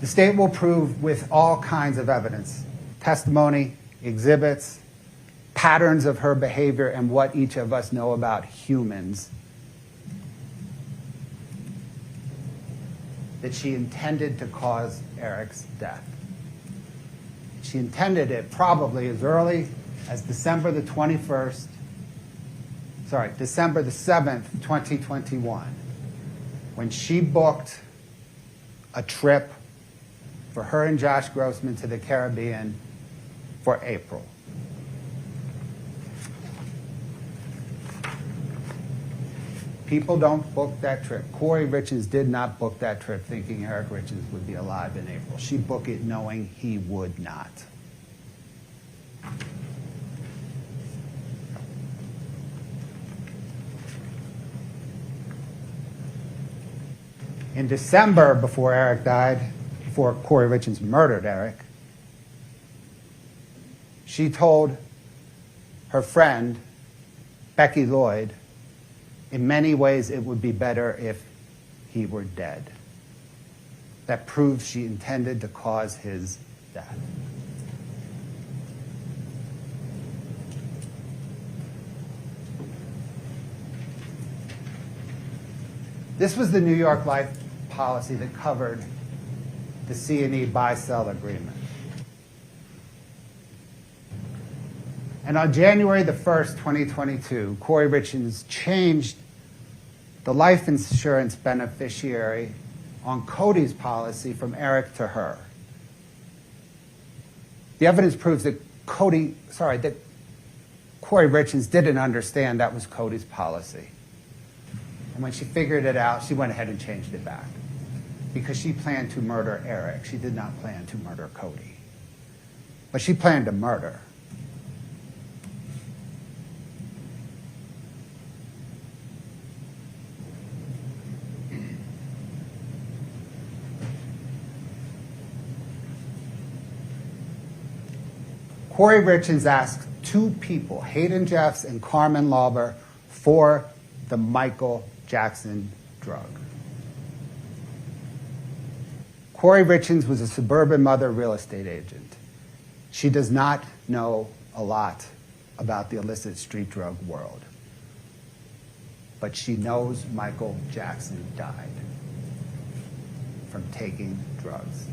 The state will prove with all kinds of evidence, testimony, exhibits, patterns of her behavior, and what each of us know about humans, that she intended to cause Eric's death. She intended it probably as early as December the 7th, 2021, when she booked a trip for her and Josh Grossman to the Caribbean for April. People don't book that trip. Kouri Richins did not book that trip thinking Eric Richins would be alive in April. She booked it knowing he would not. In December, before Eric died, before Kouri Richins murdered Eric, she told her friend, Becky Lloyd, in many ways it would be better if he were dead. That proves she intended to cause his death. This was the New York Life policy that covered the C&E buy-sell agreement. And on January the 1st, 2022, Kouri Richins changed the life insurance beneficiary on Cody's policy from Eric to her. The evidence proves that Kouri Richins didn't understand that was Cody's policy. And when she figured it out, she went ahead and changed it back, because she planned to murder Eric. She did not plan to murder Cody. But she planned to murder. Kouri Richins asked two people, Hayden Jeffs and Carmen Lauber, for the Michael Jackson drug. Kouri Richins was a suburban mother real estate agent. She does not know a lot about the illicit street drug world, but she knows Michael Jackson died from taking drugs.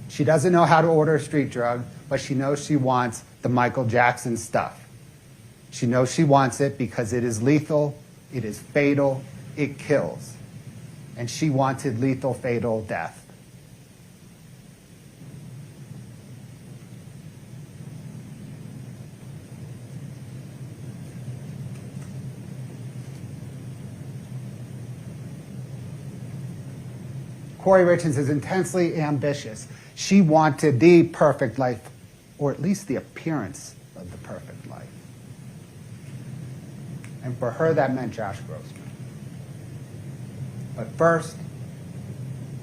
She doesn't know how to order a street drug, but she knows she wants the Michael Jackson stuff. She knows she wants it because it is lethal, it is fatal, it kills. And she wanted lethal, fatal death. Kouri Richins is intensely ambitious. She wanted the perfect life, or at least the appearance of the perfect life. And for her, that meant Josh Grossman. But first,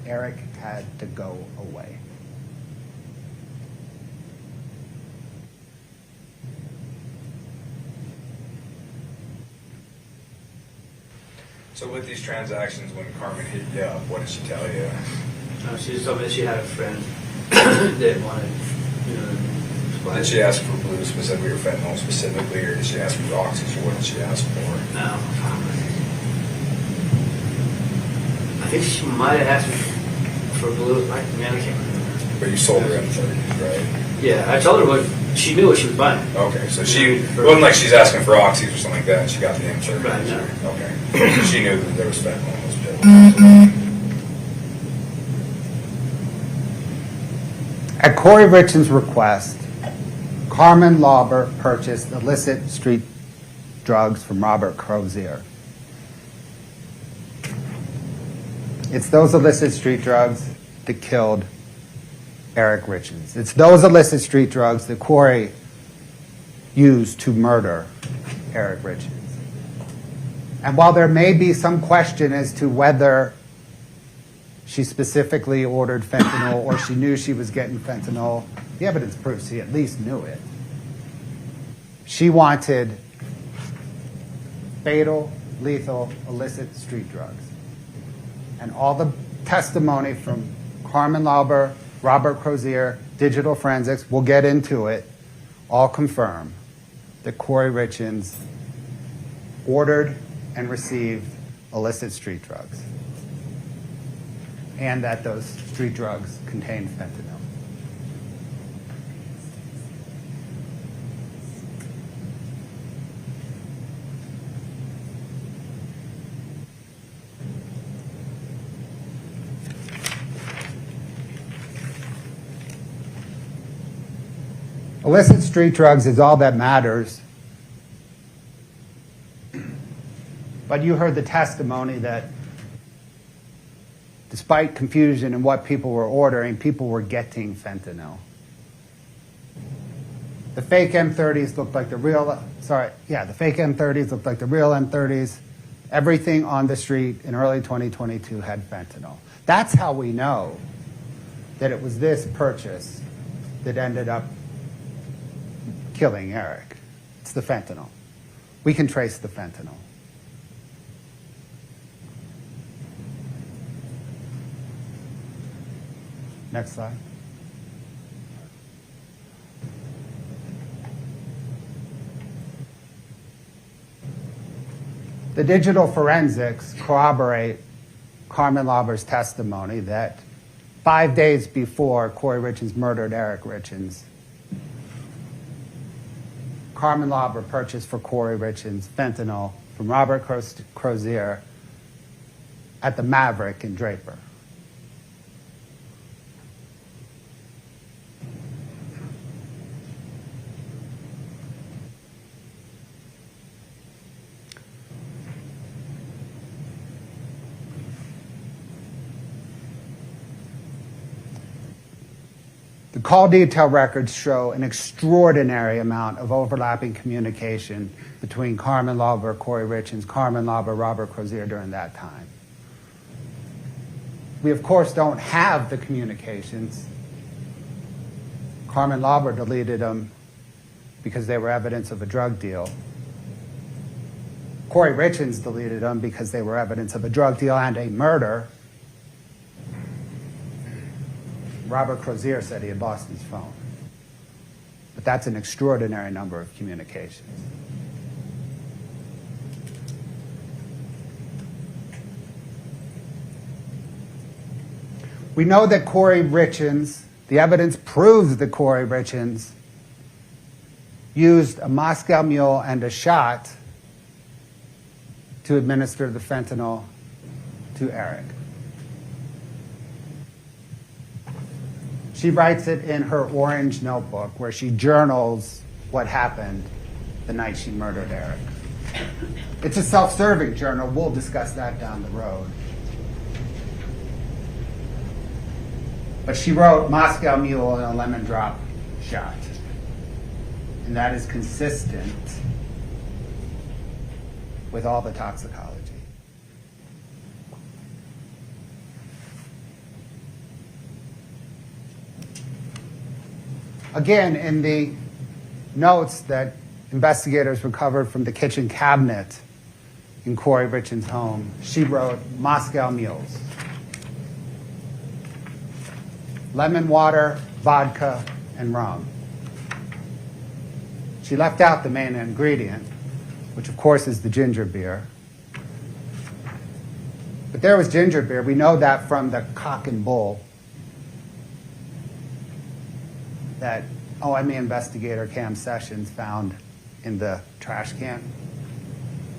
Eric had to go away. So with these transactions, when Carmen hit you up, what did she tell you? She just told me that she had a friend that wanted, Did she ask for blue specifically or fentanyl specifically, or did she ask for oxys, or what did she ask for? No. I think she might have asked for blue. I can't remember. But you sold her M30s, right? Yeah, I told her what she knew what she was buying. Okay, so it wasn't like she's asking for oxys or something like that, and she got the M30s. Right, no. Okay. She knew that there was fentanyl in those pills. At Kouri Richins' request, Carmen Lauber purchased illicit street drugs from Robert Crozier. It's those illicit street drugs that killed Eric Richins. It's those illicit street drugs that Kouri used to murder Eric Richins. And while there may be some question as to whether she specifically ordered fentanyl or she knew she was getting fentanyl, the evidence proves she at least knew it. She wanted fatal, lethal, illicit street drugs. And all the testimony from Carmen Lauber, Robert Crozier, digital forensics, we'll get into it, all confirm that Kouri Richins ordered and received illicit street drugs, and that those street drugs contained fentanyl. Illicit street drugs is all that matters. But you heard the testimony that despite confusion in what people were ordering, people were getting fentanyl. The fake M30s looked like the real, the fake M30s looked like the real M30s. Everything on the street in early 2022 had fentanyl. That's how we know that it was this purchase that ended up killing Eric. It's the fentanyl. We can trace the fentanyl. Next slide. The digital forensics corroborate Carmen Lauber's testimony that 5 days before Kouri Richins murdered Eric Richins, Carmen Lauber purchased for Kouri Richins fentanyl from Robert Crozier at the Maverick in Draper. The call detail records show an extraordinary amount of overlapping communication between Carmen Lauber, Kouri Richins, Carmen Lauber, Robert Crozier during that time. We, of course, don't have the communications Carmen Lauber deleted them because they were evidence of a drug deal. Kouri Richins deleted them because they were evidence of a drug deal and a murder. Robert Crozier said he had lost his phone. But that's an extraordinary number of communications. We know that Kouri Richins, the evidence proves that Kouri Richins used a Moscow Mule and a shot to administer the fentanyl to Eric. She writes it in her orange notebook where she journals what happened the night she murdered Eric. It's a self-serving journal. We'll discuss that down the road. But she wrote Moscow Mule and a lemon drop shot. And that is consistent with all the toxicology. Again, in the notes that investigators recovered from the kitchen cabinet in Kouri Richins' home, she wrote Moscow Mules. Lemon water, vodka, and rum. She left out the main ingredient, which of course is the ginger beer. But there was ginger beer. We know that from the Cock and Bull that OME investigator Cam Sessions found in the trash can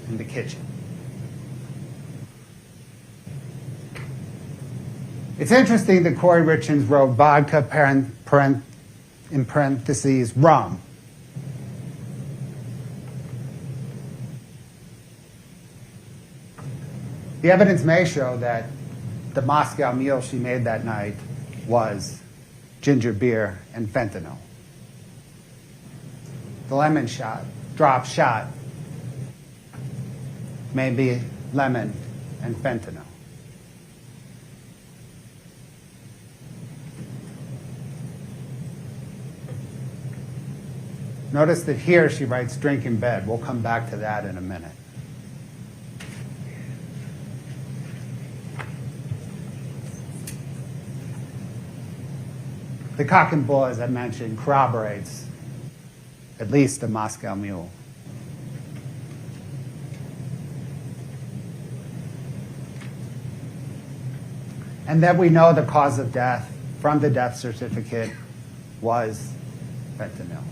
in the kitchen. It's interesting that Kouri Richins wrote vodka, in parentheses, rum. The evidence may show that the Moscow Mule she made that night was ginger beer and fentanyl. The lemon drop shot may be lemon and fentanyl. Notice that here she writes drink in bed. We'll come back to that in a minute. The Cock and Bull, as I mentioned, corroborates at least a Moscow Mule. And then we know the cause of death from the death certificate was fentanyl.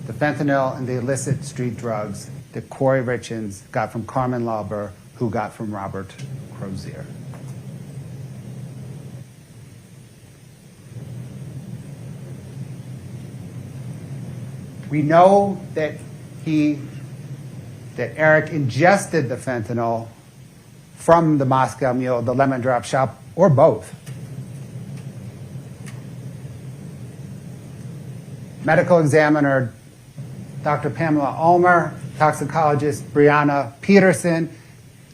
The fentanyl and the illicit street drugs that Kouri Richins got from Carmen Lauber, who got from Robert Crozier. We know that Eric ingested the fentanyl from the Moscow Mule, the lemon drop shop, or both. Medical examiner Dr. Pamela Ulmer, toxicologist Brianna Peterson,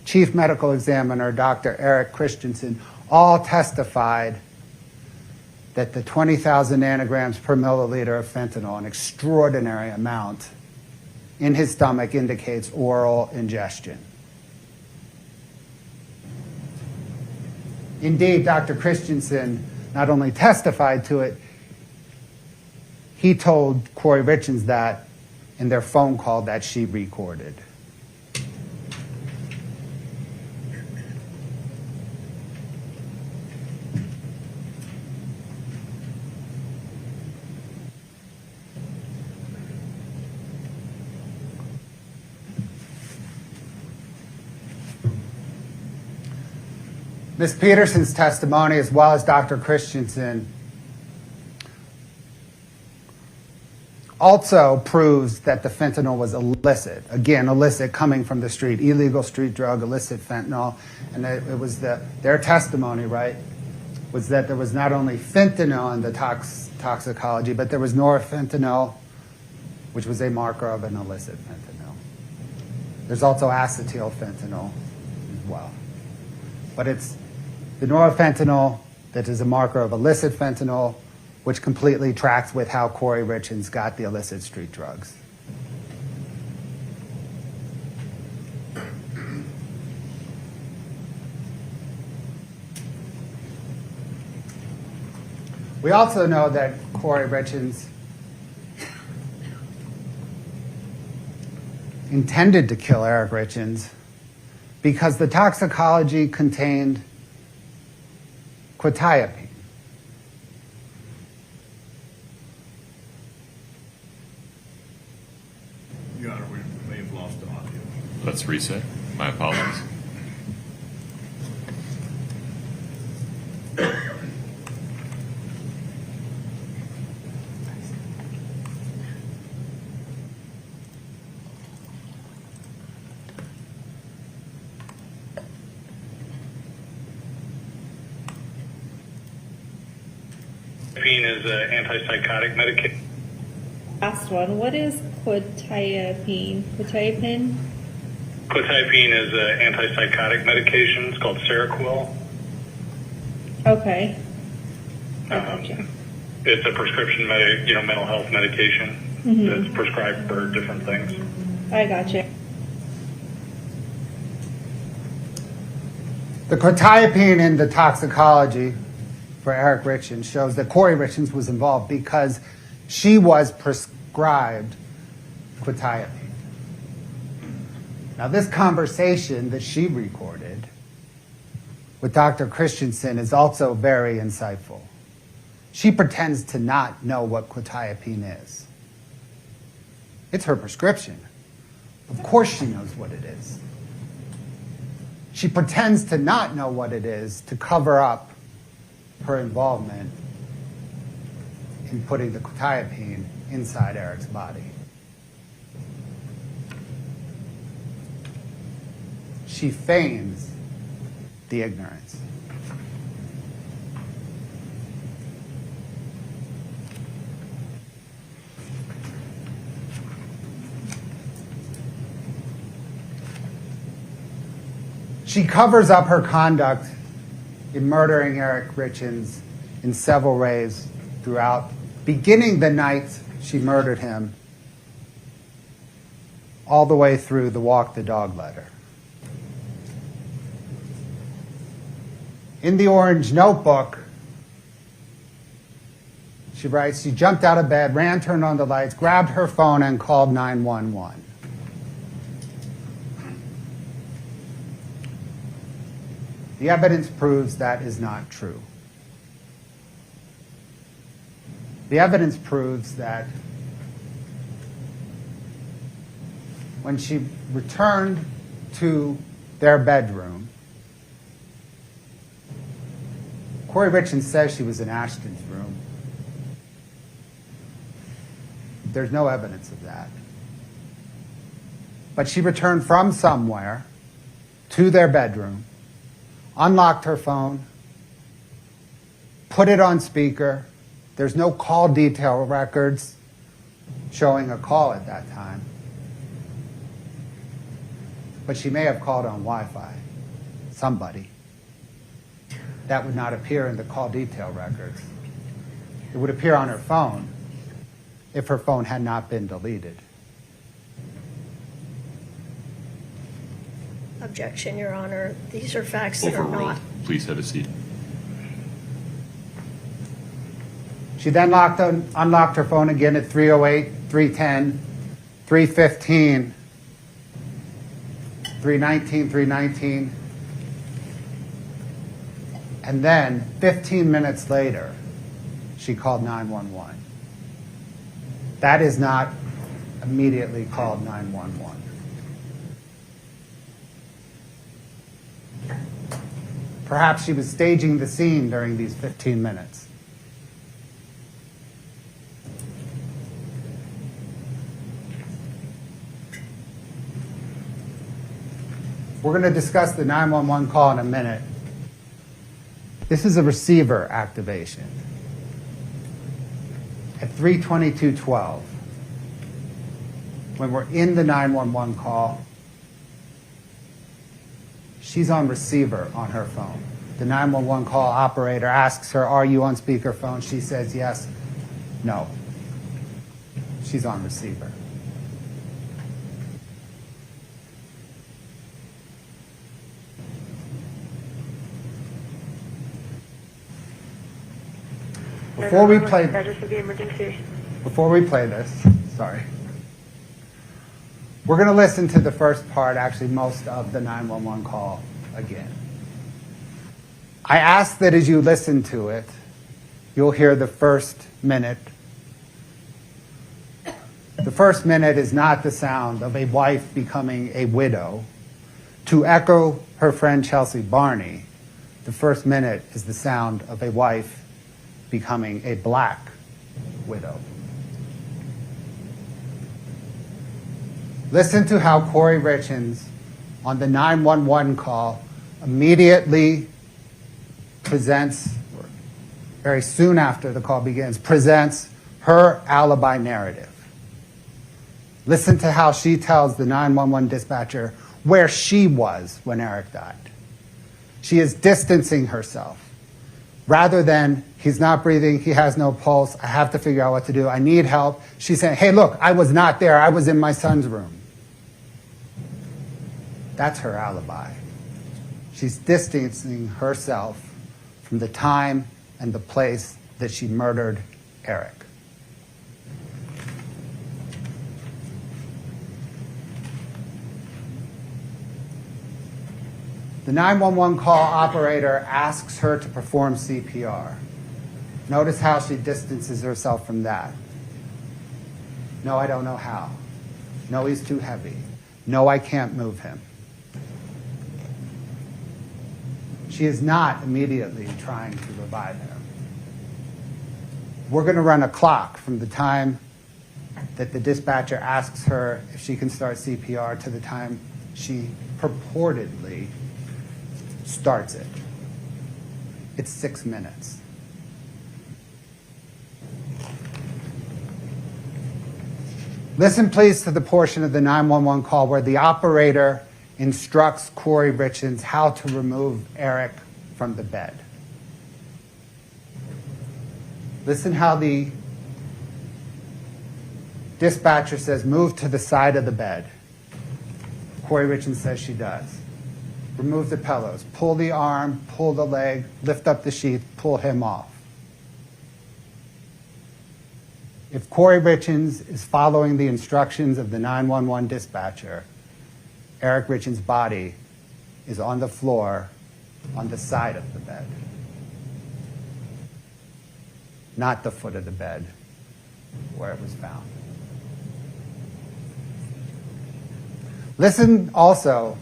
chief medical examiner Dr. Eric Christensen, all testified that the 20,000 nanograms per milliliter of fentanyl, an extraordinary amount, in his stomach indicates oral ingestion. Indeed, Dr. Christensen not only testified to it, he told Kouri Richins that in their phone call that she recorded. Ms. Peterson's testimony, as well as Dr. Christensen, also proves that the fentanyl was illicit. Again, illicit coming from the street, illegal street drug, illicit fentanyl. And it was their testimony, right, was that there was not only fentanyl in the toxicology, but there was norfentanyl, which was a marker of an illicit fentanyl. There's also acetylfentanyl as well. But it's the norfentanyl that is a marker of illicit fentanyl, which completely tracks with how Kouri Richins got the illicit street drugs. We also know that Kouri Richins intended to kill Eric Richins because the toxicology contained quetiapine. Your Honor, we may have lost the audio. Let's reset. My apologies. Is an antipsychotic medication. Last one. What is quetiapine? Quetiapine? Quetiapine is an antipsychotic medication. It's called Seroquel. Okay. I gotcha. It's a prescription, mental health medication that's prescribed for different things. I gotcha. The quetiapine in the toxicology for Eric Richins shows that Kouri Richins was involved because she was prescribed quetiapine. Now, this conversation that she recorded with Dr. Christensen is also very insightful. She pretends to not know what quetiapine is. It's her prescription. Of course she knows what it is. She pretends to not know what it is to cover up her involvement in putting the quetiapine inside Eric's body. She feigns the ignorance. She covers up her conduct in murdering Eric Richins in several ways throughout, beginning the night she murdered him, all the way through the walk the dog letter. In the orange notebook, she writes, she jumped out of bed, ran, turned on the lights, grabbed her phone, and called 911. The evidence proves that is not true. The evidence proves that when she returned to their bedroom, Kouri Richins says she was in Ashton's room. There's no evidence of that. But she returned from somewhere to their bedroom, unlocked her phone, put it on speaker. There's no call detail records showing a call at that time. But she may have called on Wi-Fi, somebody. That would not appear in the call detail records. It would appear on her phone if her phone had not been deleted. Objection, Your Honor. These are facts that are Overruled. not. Please have a seat. She then unlocked her phone again at 3:08, 3:10, 3:15, 3:19, 3:19. And then 15 minutes later, she called 911. That is not immediately called 911. Perhaps she was staging the scene during these 15 minutes. We're going to discuss the 911 call in a minute. This is a receiver activation. At 3:22:12, when we're in the 911 call, she's on receiver on her phone. The 911 call operator asks her, "Are you on speakerphone?" She says yes. No. She's on receiver. Before we play this, sorry, we're going to listen to the first part, actually most of the 911 call again. I ask that as you listen to it, you'll hear the first minute. The first minute is not the sound of a wife becoming a widow. To echo her friend Chelsea Barney, the first minute is the sound of a wife becoming a black widow. Listen to how Kouri Richins on the 911 call immediately presents, or very soon after the call begins, presents her alibi narrative. Listen to how she tells the 911 dispatcher where she was when Eric died. She is distancing herself. Rather than, he's not breathing, he has no pulse, I have to figure out what to do, I need help, she's saying, hey, look, I was not there, I was in my son's room. That's her alibi. She's distancing herself from the time and the place that she murdered Eric. The 911 call operator asks her to perform CPR. Notice how she distances herself from that. No, I don't know how. No, he's too heavy. No, I can't move him. She is not immediately trying to revive him. We're going to run a clock from the time that the dispatcher asks her if she can start CPR to the time she purportedly starts it. It's 6 minutes. Listen, please, to the portion of the 911 call where the operator instructs Kouri Richins how to remove Eric from the bed. Listen how the dispatcher says, move to the side of the bed. Kouri Richins says she does. Remove the pillows, pull the arm, pull the leg, lift up the sheath, pull him off. If Kouri Richins is following the instructions of the 911 dispatcher, Eric Richins' body is on the floor on the side of the bed, not the foot of the bed where it was found. Listen also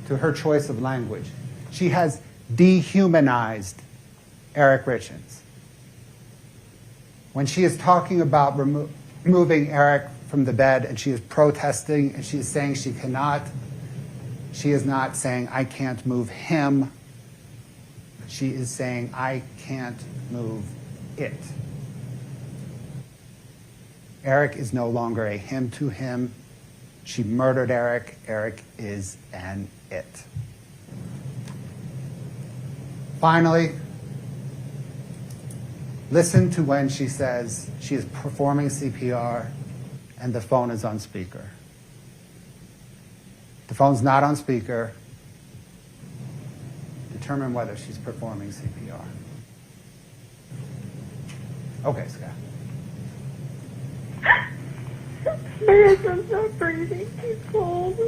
to her choice of language. She has dehumanized Eric Richins. When she is talking about removing Eric from the bed and she is protesting and she is saying she cannot, she is not saying, I can't move him. She is saying, I can't move it. Eric is no longer a him to him. She murdered Eric. Eric is an it. Finally, listen to when she says she is performing CPR and the phone is on speaker. The phone's not on speaker. Determine whether she's performing CPR. Okay, Scott. My husband's not breathing. He's cold.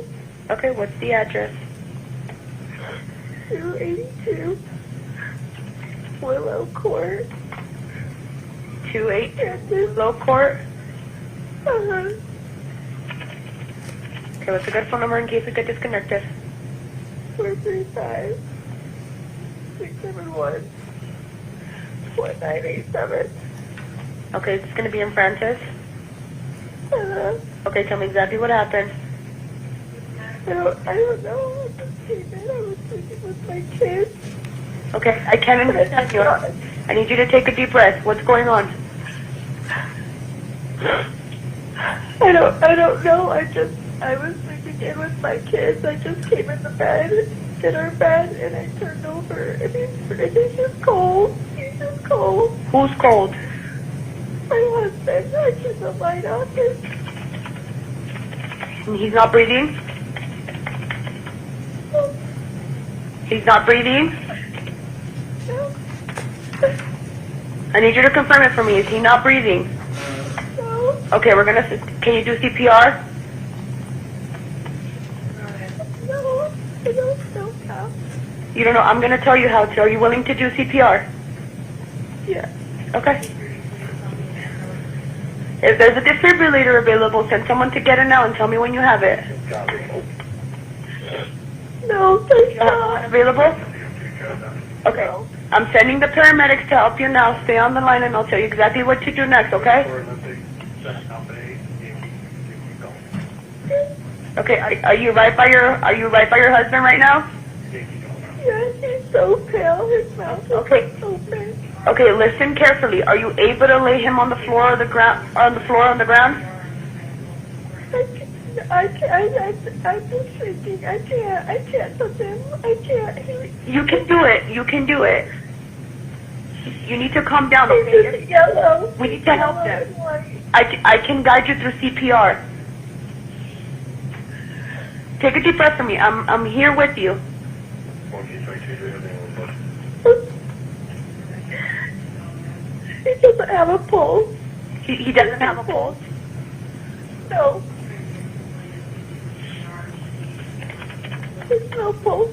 Okay, what's the address? 282 Willow Court. 282 Willow Court. Uh-huh. Okay, what's a good phone number in case we get disconnected? 435 671 4987. Okay, it's going to be in Francis. Uh-huh. Okay, tell me exactly what happened. I don't know. I just came in. I was sleeping with my kids. Okay, I can't understand you. I need you to take a deep breath. What's going on? I don't know. I was sleeping in with my kids. I just came in the bed in our bed, and I turned over, and he's just cold. He's just cold. Who's cold? My husband, I turned the light on. And he's not breathing? He's not breathing? No, I need you to confirm it for me. Is he not breathing? no, Okay, can you do CPR? no, I don't know how. You don't know, I'm gonna tell you how to. Are you willing to do CPR? Yeah. Okay. If there's a defibrillator available, send someone to get it now and tell me when you have it. No, there's You have one not. available? Okay. I'm sending the paramedics to help you now. Stay on the line and I'll tell you exactly what to do next, okay? Okay, are you right by your husband right now? Yeah, he's so pale. His mouth is Okay. open. Okay, listen carefully. Are you able to lay him on the floor or the ground on the ground? I'm just thinking, I can't touch him. I can't. You can do it. You can do it. You need to calm down, He's okay? just yellow. We need to help Yellow him. and white. I can guide you through CPR. Take a deep breath for me. I'm here with you. He doesn't have a pulse. He doesn't have a pulse. No. There's no pulse.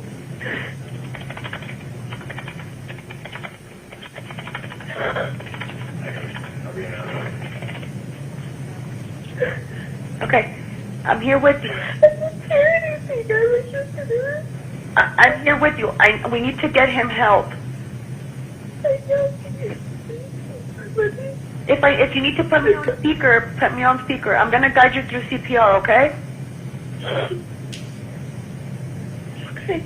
Okay, I'm here with you. I didn't hear anything. I was just there. I'm here with you. We need to get him help. I can't hear. If you need to put me on speaker, put me on speaker. I'm gonna guide you through CPR, okay? Okay.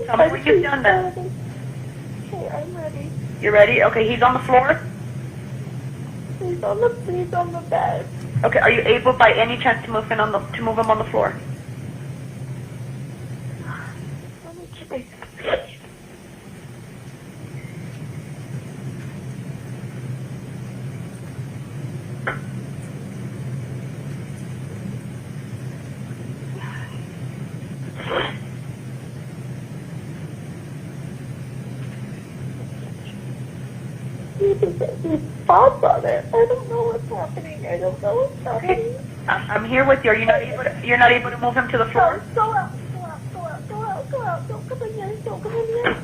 Tell me when you've done that. Okay, I'm ready. You ready? Okay, he's on the floor. He's on the bed. Okay, are you able by any chance to move him on the floor? Let me try. These spots on it. I don't know what's happening. I don't know what's happening. I'm here with you. Are you not able to, you're not able to move him to the floor? Go out. Go out. Go out. Go out. Go out. Don't come in here. Don't come in here.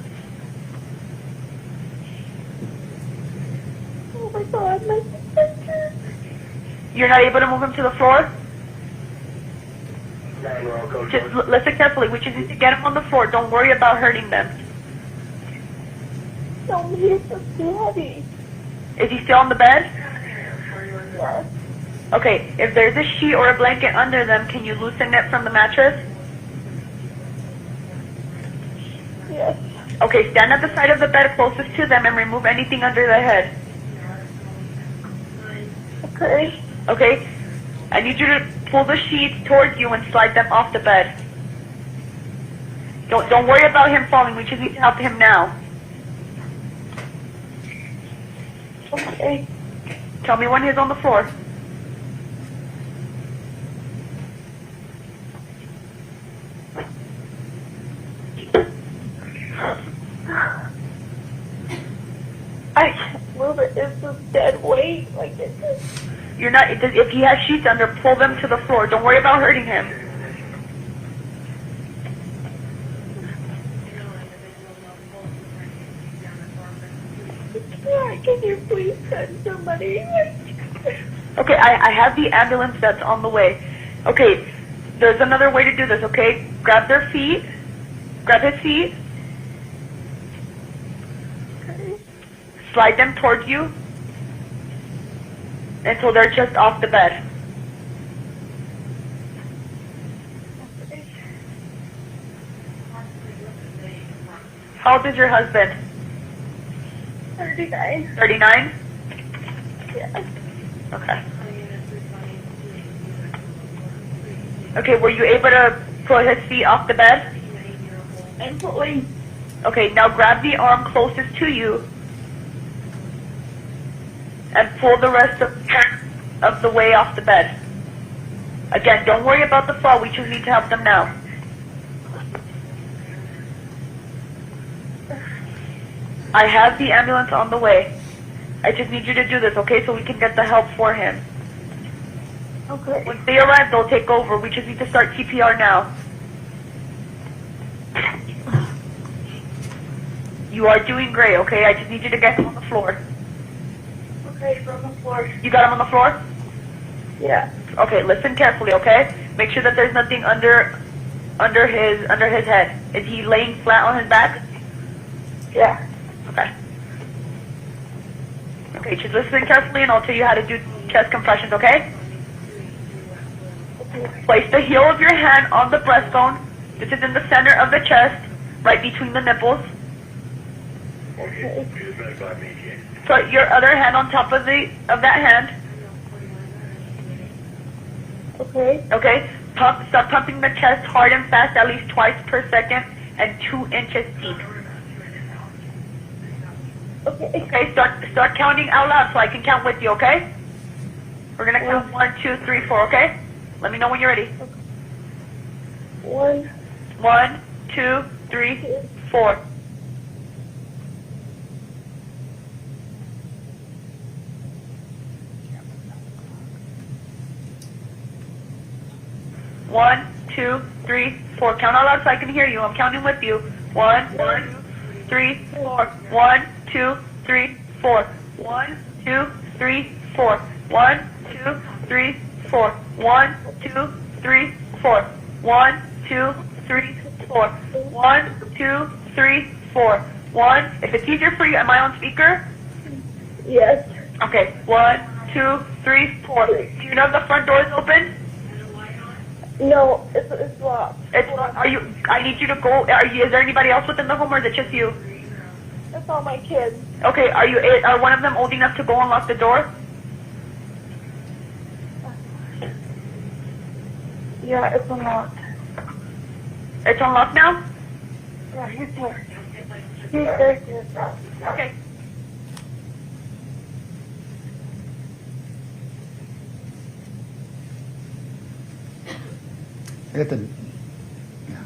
Oh my God, my sister. You're not able to move him to the floor? Just listen carefully. We just need to get him on the floor. Don't worry about hurting them. No, he's just too heavy. Is he still on the bed? Yes. Okay, if there's a sheet or a blanket under them, can you loosen it from the mattress? Yes. Okay, stand at the side of the bed closest to them and remove anything under their head. Okay. Okay? I need you to pull the sheets towards you and slide them off the bed. Don't worry about him falling. We just need to help him now. Okay. Tell me when he's on the floor. I can't move it. It's just dead weight. Like it's just... You're not. If he has sheets under, pull them to the floor. Don't worry about hurting him. Yeah, can you please send somebody? Okay, I have the ambulance that's on the way. Okay, there's another way to do this, okay? Grab their feet. Grab his feet. Okay. Slide them towards you until they're just off the bed. How old is your husband? 39. 39? Yeah. Okay. Okay, were you able to pull his feet off the bed? I'm pulling. Okay, now grab the arm closest to you and pull the rest of the way off the bed. Again, don't worry about the fall. We just need to help them now. I have the ambulance on the way. I just need you to do this, okay, so we can get the help for him. Okay. Once they arrive, they'll take over. We just need to start CPR now. You are doing great, okay? I just need you to get him on the floor. Okay, from the floor. You got him on the floor? Yeah. Okay, listen carefully, okay? Make sure that there's nothing under his head. Is he laying flat on his back? Yeah. Okay. Okay, just listen carefully and I'll tell you how to do chest compressions, okay? Okay. Place the heel of your hand on the breastbone. This is in the center of the chest, right between the nipples. Okay. Put your other hand on top of that hand. Okay. Okay? Start pumping the chest hard and fast, at least twice per second, and 2 inches deep. Okay. Okay, start counting out loud so I can count with you, okay? We're gonna count 1, 2, 3, 4, okay? Let me know when you're ready. 1, 1, 2, 3, 4. One, 2, 3, 4. Count out loud so I can hear you. I'm counting with you. 1, 2, 3, 4. 1, 2, 3, 4. 1, 2, 3, 4. 1, 2, 3, 4. 1, 2, 3, 4. 1, 2, 3, 4. 1, 2, 3, 4. 1. If it's easier for you, am I on speaker? yes. Okay. 1, 2, 3, 4. Do you know if the front door is open? No, it's locked. It's not. Are you? I need you to go. Is there anybody else within the home, or is it just you? It's all my kids. Okay. Are one of them old enough to go unlock the door? Yeah, it's unlocked. It's unlocked now. Yeah, he's here. He's there. Okay. Hit the, yeah.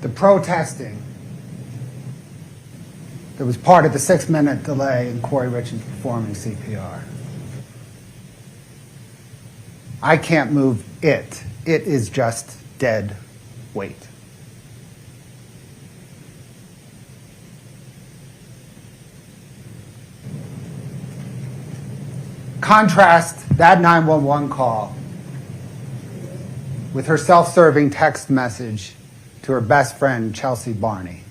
The protesting that was part of the 6-minute delay in Kouri Richins performing CPR. I can't move it. It is just dead weight. Contrast that 911 call with her self-serving text message to her best friend, Chelsea Barney.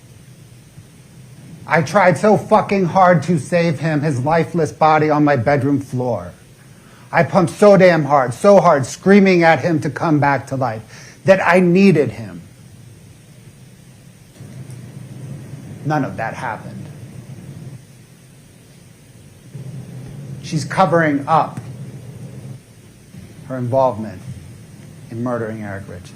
I tried so fucking hard to save him, his lifeless body on my bedroom floor. I pumped so damn hard, so hard, screaming at him to come back to life, that I needed him. None of that happened. She's covering up her involvement in murdering Eric Richins.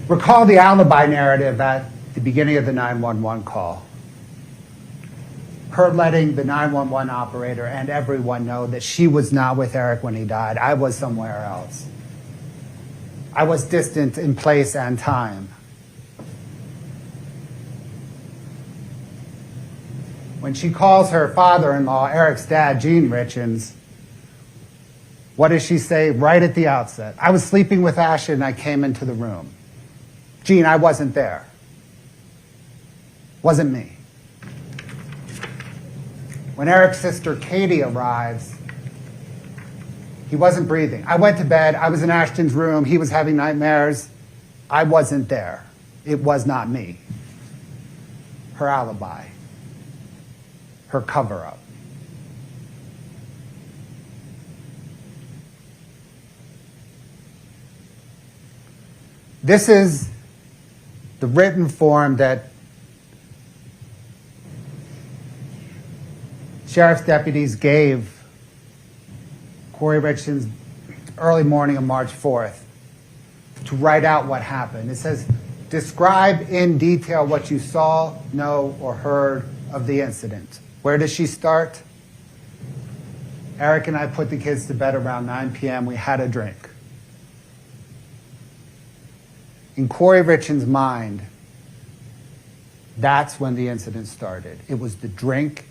Recall the alibi narrative at the beginning of the 911 call. Her letting the 911 operator and everyone know that she was not with Eric when he died. I was somewhere else. I was distant in place and time. When she calls her father-in-law, Eric's dad, Gene Richins, what does she say right at the outset? I was sleeping with Asha and I came into the room. Gene, I wasn't there. Wasn't me. When Eric's sister Katie arrives, he wasn't breathing. I went to bed. I was in Ashton's room. He was having nightmares. I wasn't there. It was not me. Her alibi. Her cover-up. This is the written form that sheriff's deputies gave Kouri Richins early morning of March 4th to write out what happened. It says, describe in detail what you saw, know, or heard of the incident. Where does she start? Eric and I put the kids to bed around 9 p.m. We had a drink. In Kouri Richins' mind, that's when the incident started. It was the drink,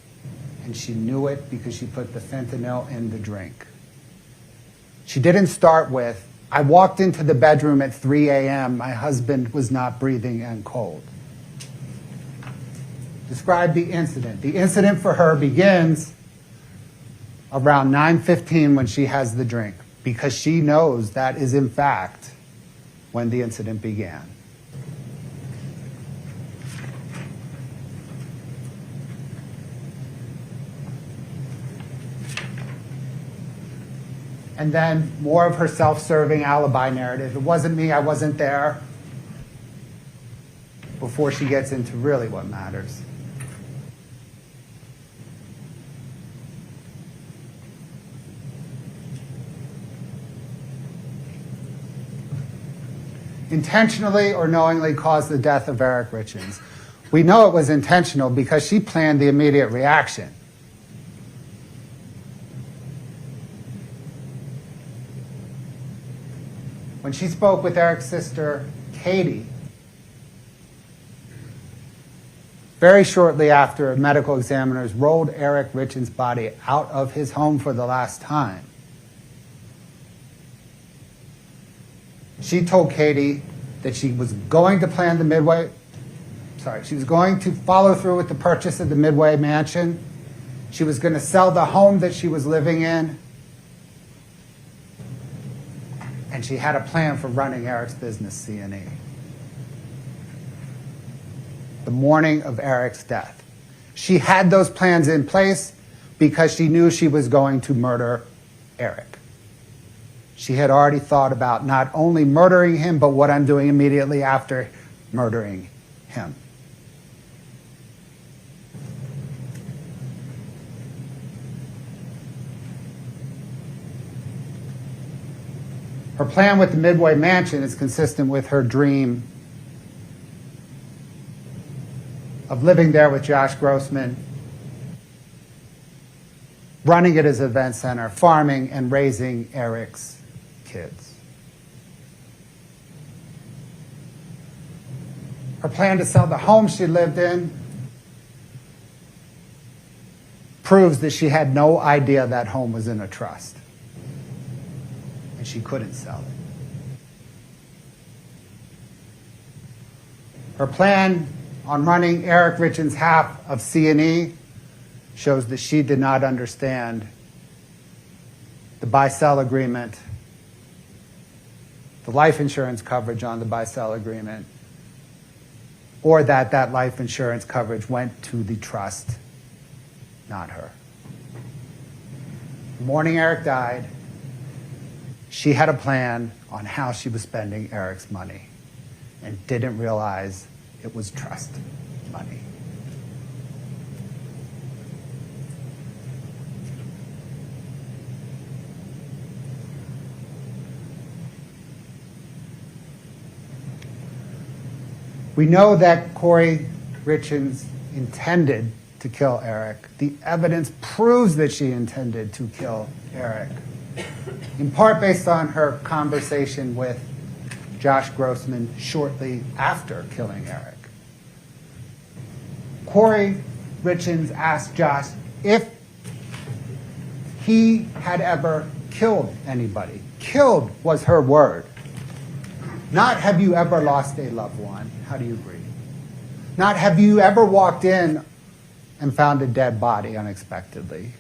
and she knew it because she put the fentanyl in the drink. She didn't start with, I walked into the bedroom at 3 a.m. My husband was not breathing and cold. Describe the incident. The incident for her begins around 9:15 when she has the drink, because she knows that is in fact when the incident began. And then more of her self-serving alibi narrative. It wasn't me, I wasn't there. Before she gets into really what matters. Intentionally or knowingly caused the death of Eric Richins. We know it was intentional because she planned the immediate reaction. When she spoke with Eric's sister, Katie, very shortly after medical examiners rolled Eric Richins' body out of his home for the last time, she told Katie that she was going to plan the Midway, she was going to follow through with the purchase of the Midway mansion. She was going to sell the home that she was living in. And she had a plan for running Eric's business, C&E. The morning of Eric's death. She had those plans in place because she knew she was going to murder Eric. She had already thought about not only murdering him, but what I'm doing immediately after murdering him. Her plan with the Midway mansion is consistent with her dream of living there with Josh Grossman, running it as an event center, farming, and raising Eric's kids. Her plan to sell the home she lived in proves that she had no idea that home was in a trust. And she couldn't sell it. Her plan on running Eric Richins' half of C&E shows that she did not understand the buy-sell agreement, the life insurance coverage on the buy-sell agreement, or that that life insurance coverage went to the trust, not her. The morning Eric died, she had a plan on how she was spending Eric's money and didn't realize it was trust money. We know that Kouri Richins intended to kill Eric. The evidence proves that she intended to kill Eric, in part based on her conversation with Josh Grossman shortly after killing Eric. Kouri Richins asked Josh if he had ever killed anybody. Killed was her word. Not have you ever lost a loved one. How do you agree? Not have you ever walked in and found a dead body unexpectedly.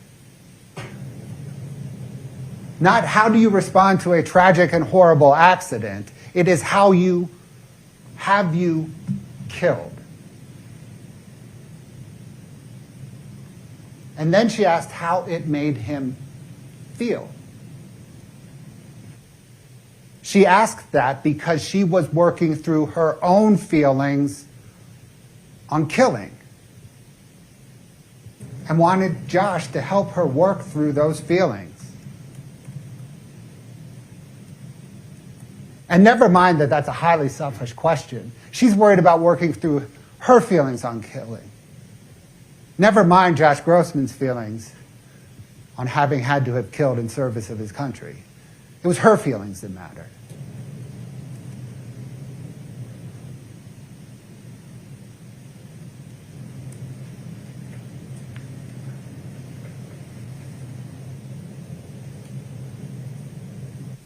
Not how do you respond to a tragic and horrible accident. It is how you have you killed. And then she asked how it made him feel. She asked that because she was working through her own feelings on killing and wanted Josh to help her work through those feelings. And never mind that that's a highly selfish question. She's worried about working through her feelings on killing. Never mind Josh Grossman's feelings on having had to have killed in service of his country. It was her feelings that mattered.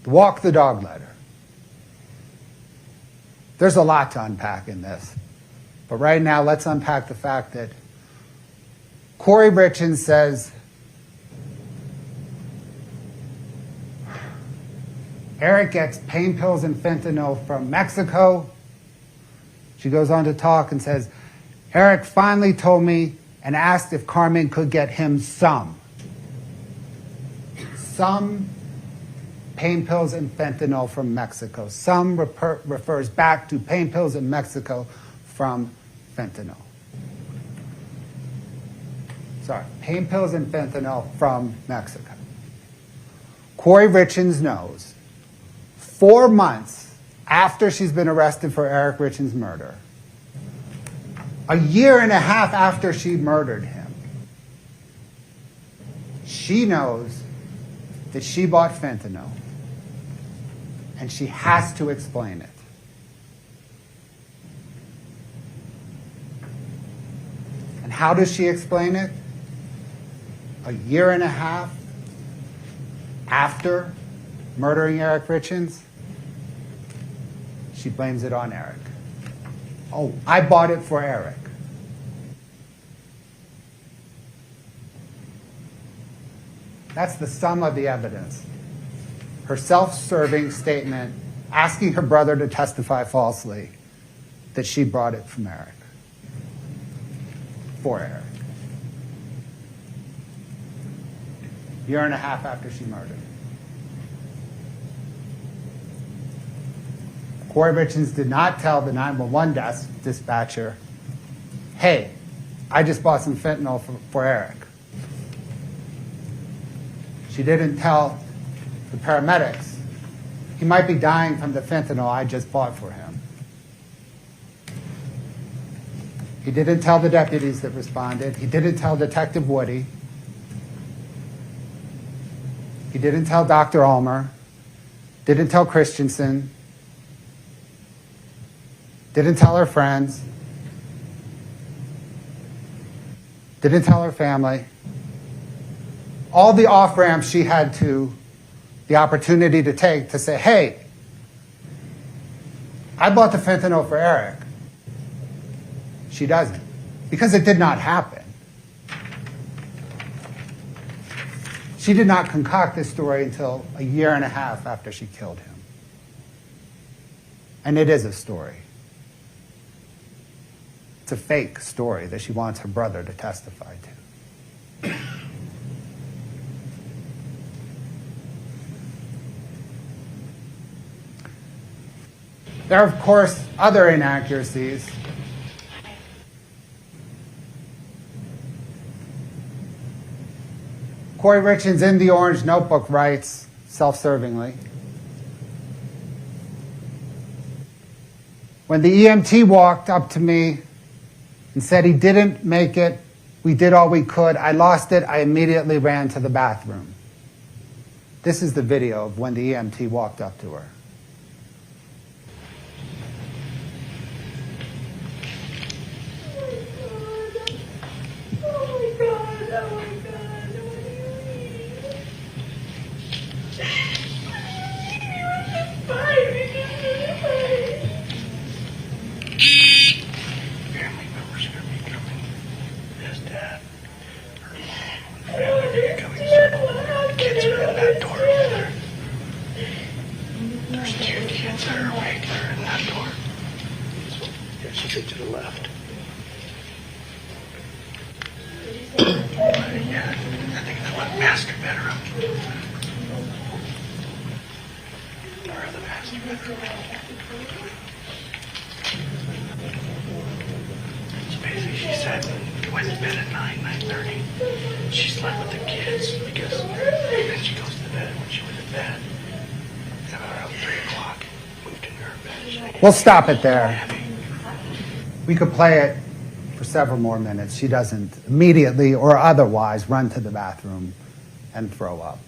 The walk the dog letter. There's a lot to unpack in this. But right now, let's unpack the fact that Kouri Richins says Eric gets pain pills and fentanyl from Mexico. She goes on to talk and says, Eric finally told me and asked if Carmen could get him some pain pills and fentanyl from Mexico. Some refers back to pain pills in Mexico from fentanyl. Sorry, pain pills and fentanyl from Mexico. Kouri Richins knows 4 months after she's been arrested for Eric Richins' murder, a year and a half after she murdered him, she knows that she bought fentanyl, and she has to explain it. And how does she explain it? A year and a half after murdering Eric Richins, she blames it on Eric. Oh, I bought it for Eric. That's the sum of the evidence. Her self-serving statement asking her brother to testify falsely that she brought it from Eric. For Eric. Year and a half after she murdered. Kouri Richins did not tell the 911 dispatcher, hey, I just bought some fentanyl for Eric. She didn't tell the paramedics, he might be dying from the fentanyl I just bought for him. He didn't tell the deputies that responded. He didn't tell Detective Woody. He didn't tell Dr. Ulmer. Didn't tell Christensen. Didn't tell her friends. Didn't tell her family. All the off-ramps she had the opportunity to take to say, hey, I bought the fentanyl for Eric. She doesn't, because it did not happen. She did not concoct this story until a year and a half after she killed him. And it is a story. It's a fake story that she wants her brother to testify to. There are, of course, other inaccuracies. Kouri Richins in the Orange Notebook writes, self-servingly, when the EMT walked up to me and said he didn't make it, we did all we could, I lost it, I immediately ran to the bathroom. This is the video of when the EMT walked up to her. her the master bedroom. So basically she said he went to bed at 9:30. She slept with the kids because then she goes to bed. When she went to bed, at around 3 o'clock, moved into her bed. We'll stop it there. We could play it for several more minutes. She doesn't immediately or otherwise run to the bathroom and throw up.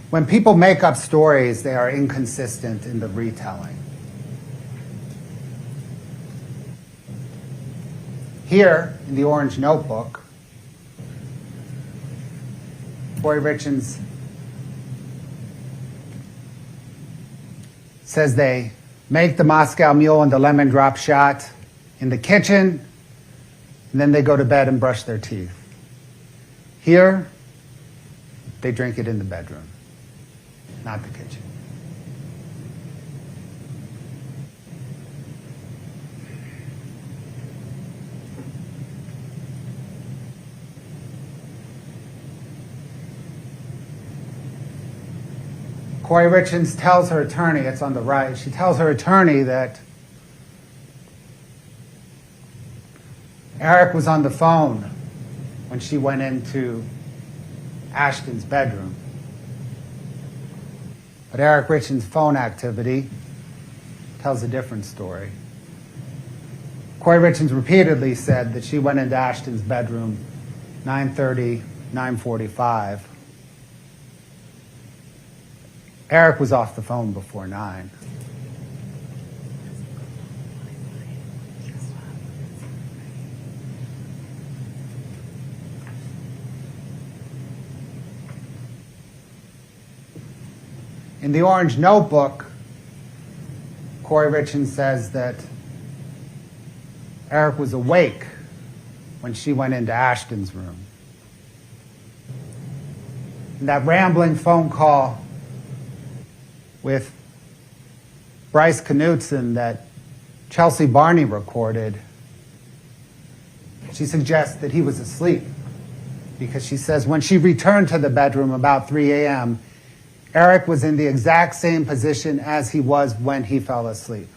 When people make up stories, they are inconsistent in the retelling. Here, in the orange notebook, Kouri Richins says they make the Moscow Mule and the lemon drop shot in the kitchen, and then they go to bed and brush their teeth. Here, they drink it in the bedroom, not the kitchen. Kouri Richins tells her attorney, it's on the right, she tells her attorney that Eric was on the phone when she went into Ashton's bedroom. But Eric Richins' phone activity tells a different story. Kouri Richins repeatedly said that she went into Ashton's bedroom 9:30, 9:45. Eric was off the phone before 9. In the orange notebook, Kouri Richins says that Eric was awake when she went into Ashton's room. And that rambling phone call with Bryce Knutson that Chelsea Barney recorded, she suggests that he was asleep because she says when she returned to the bedroom about 3 a.m., Eric was in the exact same position as he was when he fell asleep.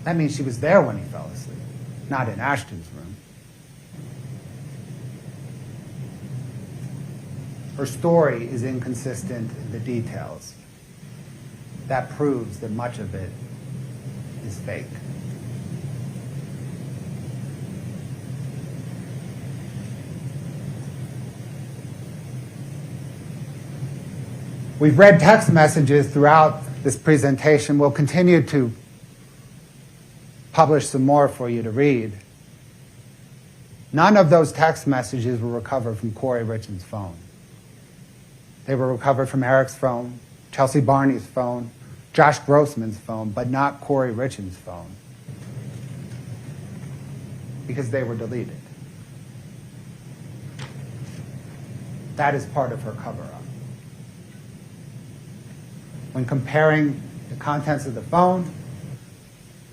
That means she was there when he fell asleep, not in Ashton's room. Her story is inconsistent in the details. That proves that much of it is fake. We've read text messages throughout this presentation. We'll continue to publish some more for you to read. None of those text messages were recovered from Kouri Richins' phone. They were recovered from Eric's phone, Chelsea Barney's phone, Josh Grossman's phone, but not Kouri Richins' phone, because they were deleted. That is part of her cover-up. When comparing the contents of the phone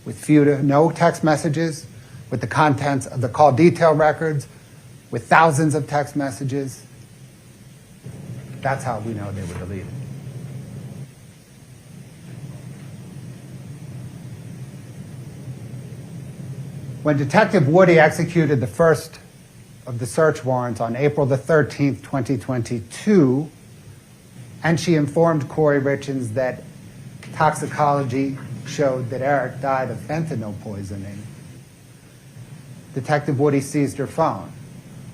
with few to no text messages, with the contents of the call detail records, with thousands of text messages, that's how we know they were deleted. When Detective Woody executed the first of the search warrants on April the 13th, 2022, and she informed Kouri Richins that toxicology showed that Eric died of fentanyl poisoning, Detective Woody seized her phone.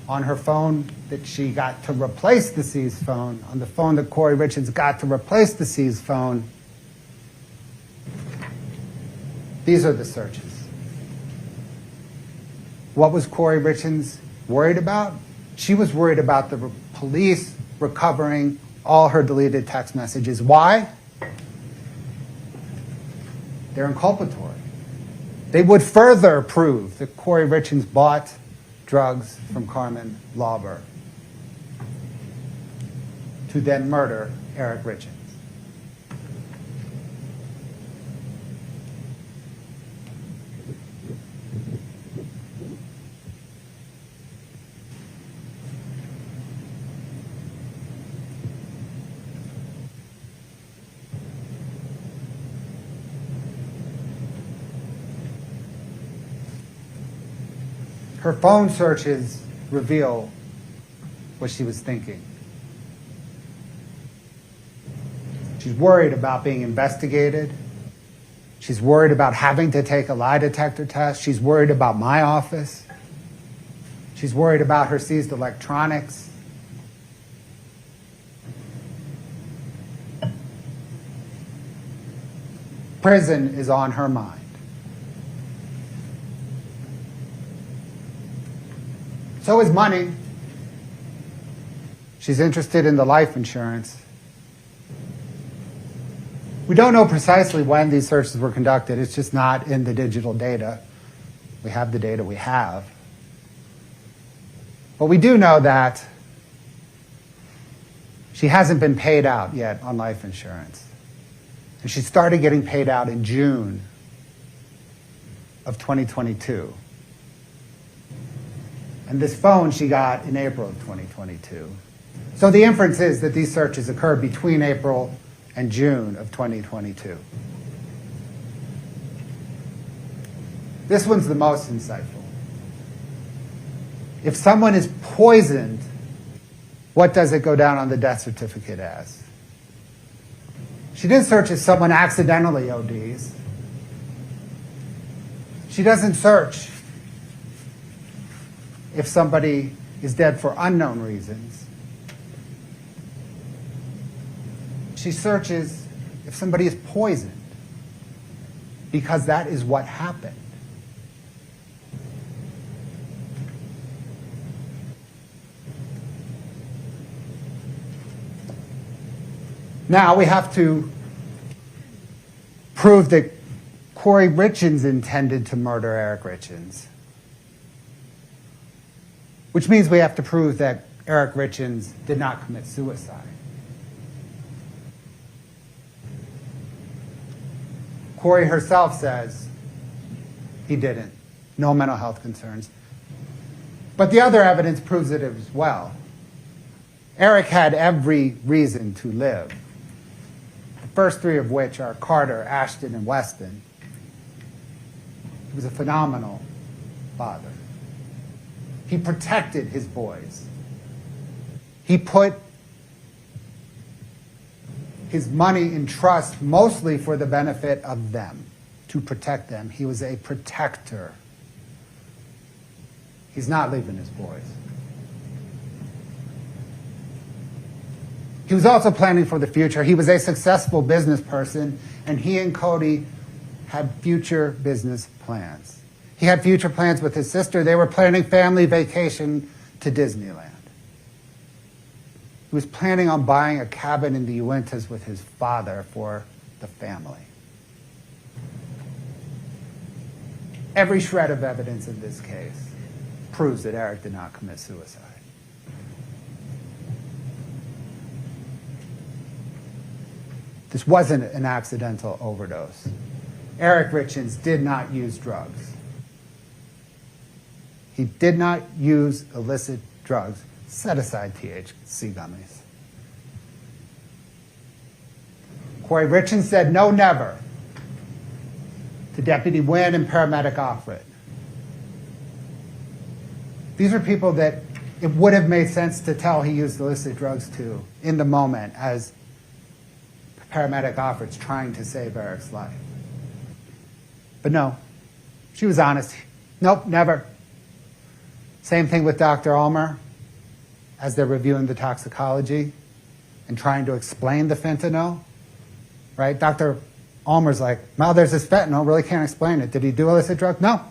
On her phone that she got to replace the seized phone, on the phone that Kouri Richins got to replace the seized phone, these are the searches. What was Kouri Richins worried about? She was worried about the police recovering all her deleted text messages. Why? They're inculpatory. They would further prove that Kouri Richins bought drugs from Carmen Lauber to then murder Eric Richins. Her phone searches reveal what she was thinking. She's worried about being investigated. She's worried about having to take a lie detector test. She's worried about my office. She's worried about her seized electronics. Prison is on her mind. So is money. She's interested in the life insurance. We don't know precisely when these searches were conducted. It's just not in the digital data. We have the data we have. But we do know that she hasn't been paid out yet on life insurance. And she started getting paid out in June of 2022. And this phone she got in April of 2022. So the inference is that these searches occurred between April and June of 2022. This one's the most insightful. If someone is poisoned, what does it go down on the death certificate as? She didn't search if someone accidentally ODs. She doesn't search if somebody is dead for unknown reasons. She searches if somebody is poisoned, because that is what happened. Now we have to prove that Kouri Richins intended to murder Eric Richins, which means we have to prove that Eric Richins did not commit suicide. Kouri herself says he didn't. No mental health concerns. But the other evidence proves it as well. Eric had every reason to live. The first three of which are Carter, Ashton, and Weston. He was a phenomenal father. He protected his boys. He put his money in trust mostly for the benefit of them, to protect them. He was a protector. He's not leaving his boys. He was also planning for the future. He was a successful business person, and he and Cody had future business plans. He had future plans with his sister. They were planning family vacation to Disneyland. He was planning on buying a cabin in the Uintas with his father for the family. Every shred of evidence in this case proves that Eric did not commit suicide. This wasn't an accidental overdose. Eric Richins did not use drugs. He did not use illicit drugs. Set aside THC gummies. Kouri Richins said no, never to Deputy Wynn and Paramedic Offred. These are people that it would have made sense to tell he used illicit drugs to in the moment as Paramedic Offred's trying to save Eric's life. But no, she was honest. Nope, never. Same thing with Dr. Ulmer as they're reviewing the toxicology and trying to explain the fentanyl, right? Dr. Ulmer's like, well, there's this fentanyl, really can't explain it. Did he do illicit drugs? No,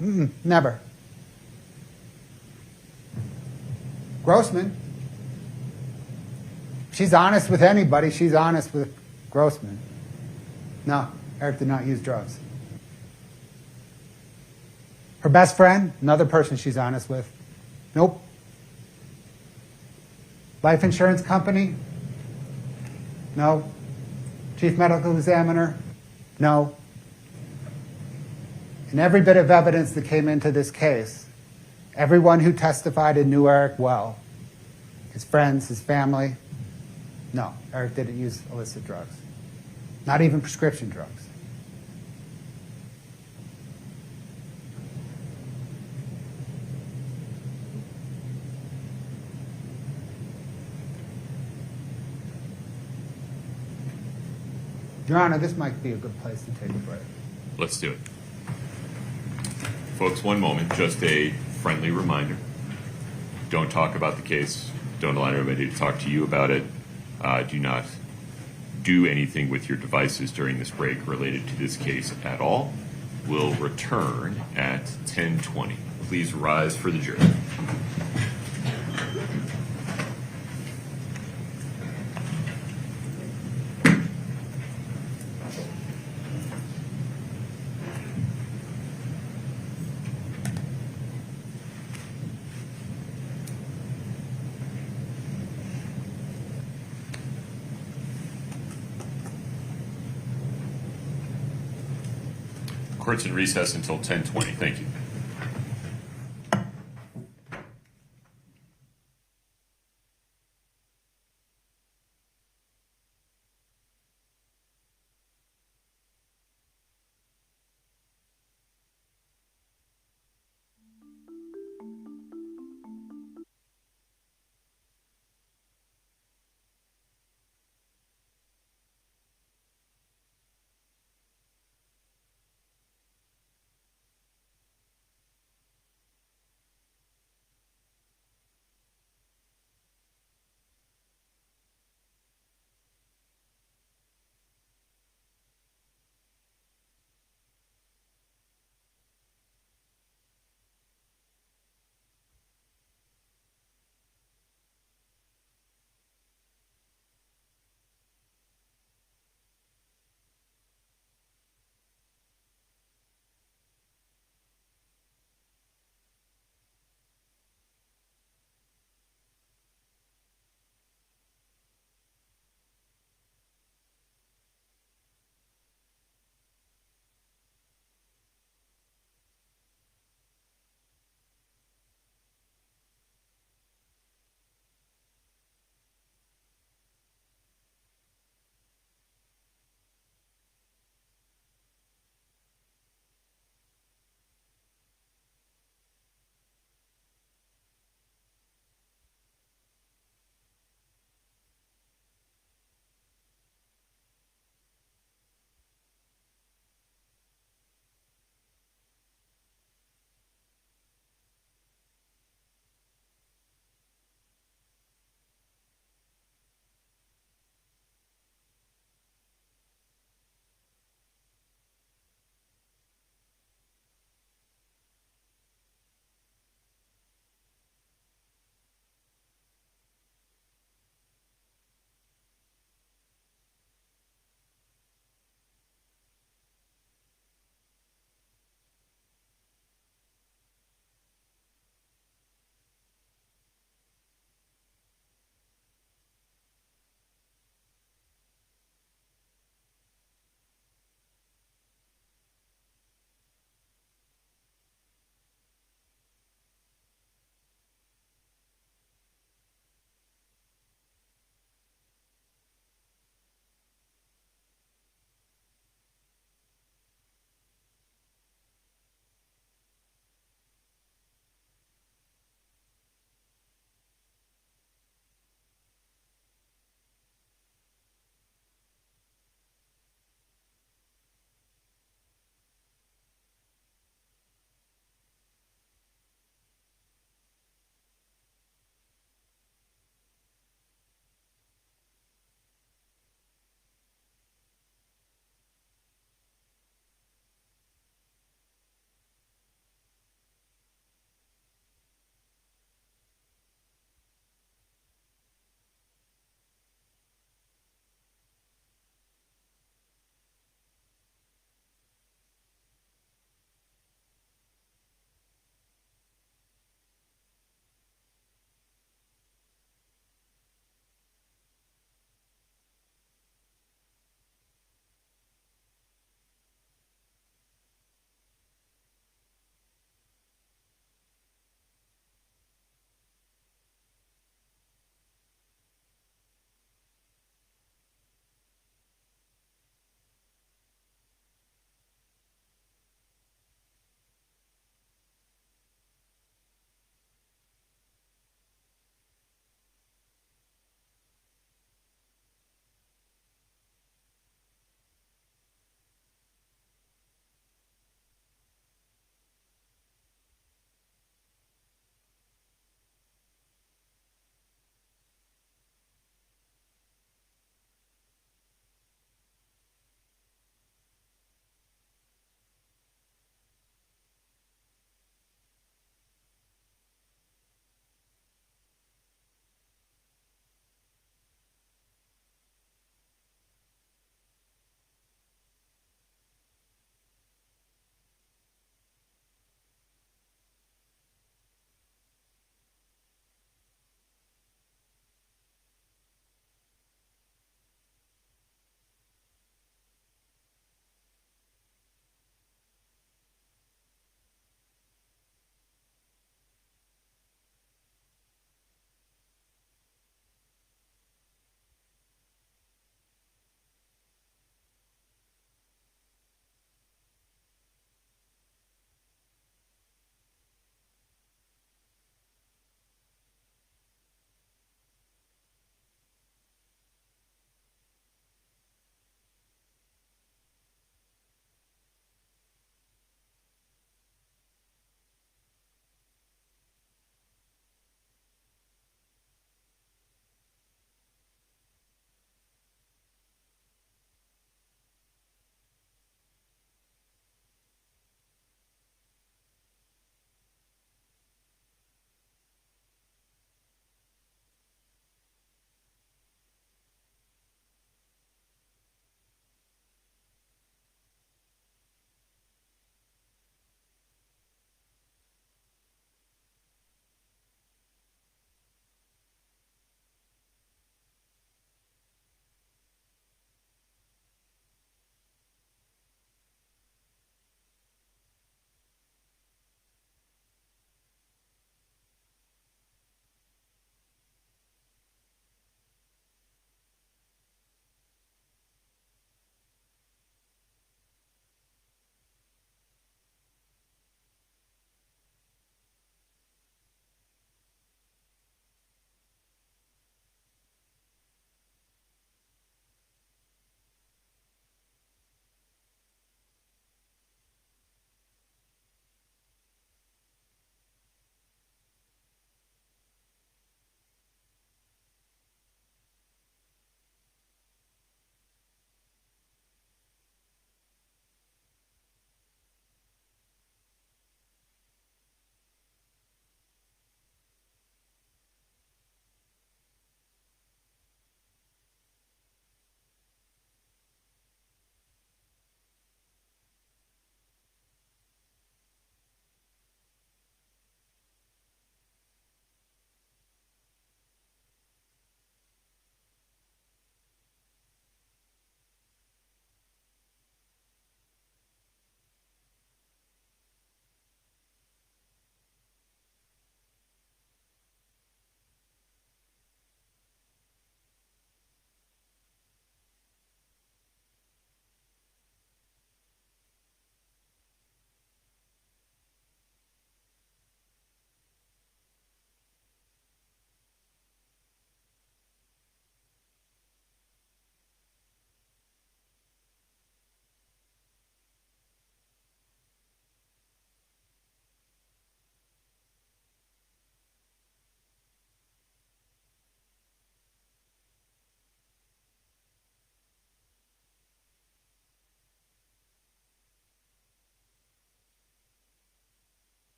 never. Grossman, she's honest with anybody. She's honest with Grossman. No, Eric did not use drugs. Her best friend, another person she's honest with. Nope. Life insurance company? No. Chief medical examiner? No. And every bit of evidence that came into this case, everyone who testified and knew Eric well, his friends, his family, no, Eric didn't use illicit drugs. Not even prescription drugs. Your Honor, this might be a good place to take a break. Let's do it. Folks, one moment, just a friendly reminder. Don't talk about the case. Don't allow anybody to talk to you about it. Do not do anything with your devices during this break related to this case at all. We'll return at 10:20. Please rise for the jury. Court's in recess until 10:20. Thank you.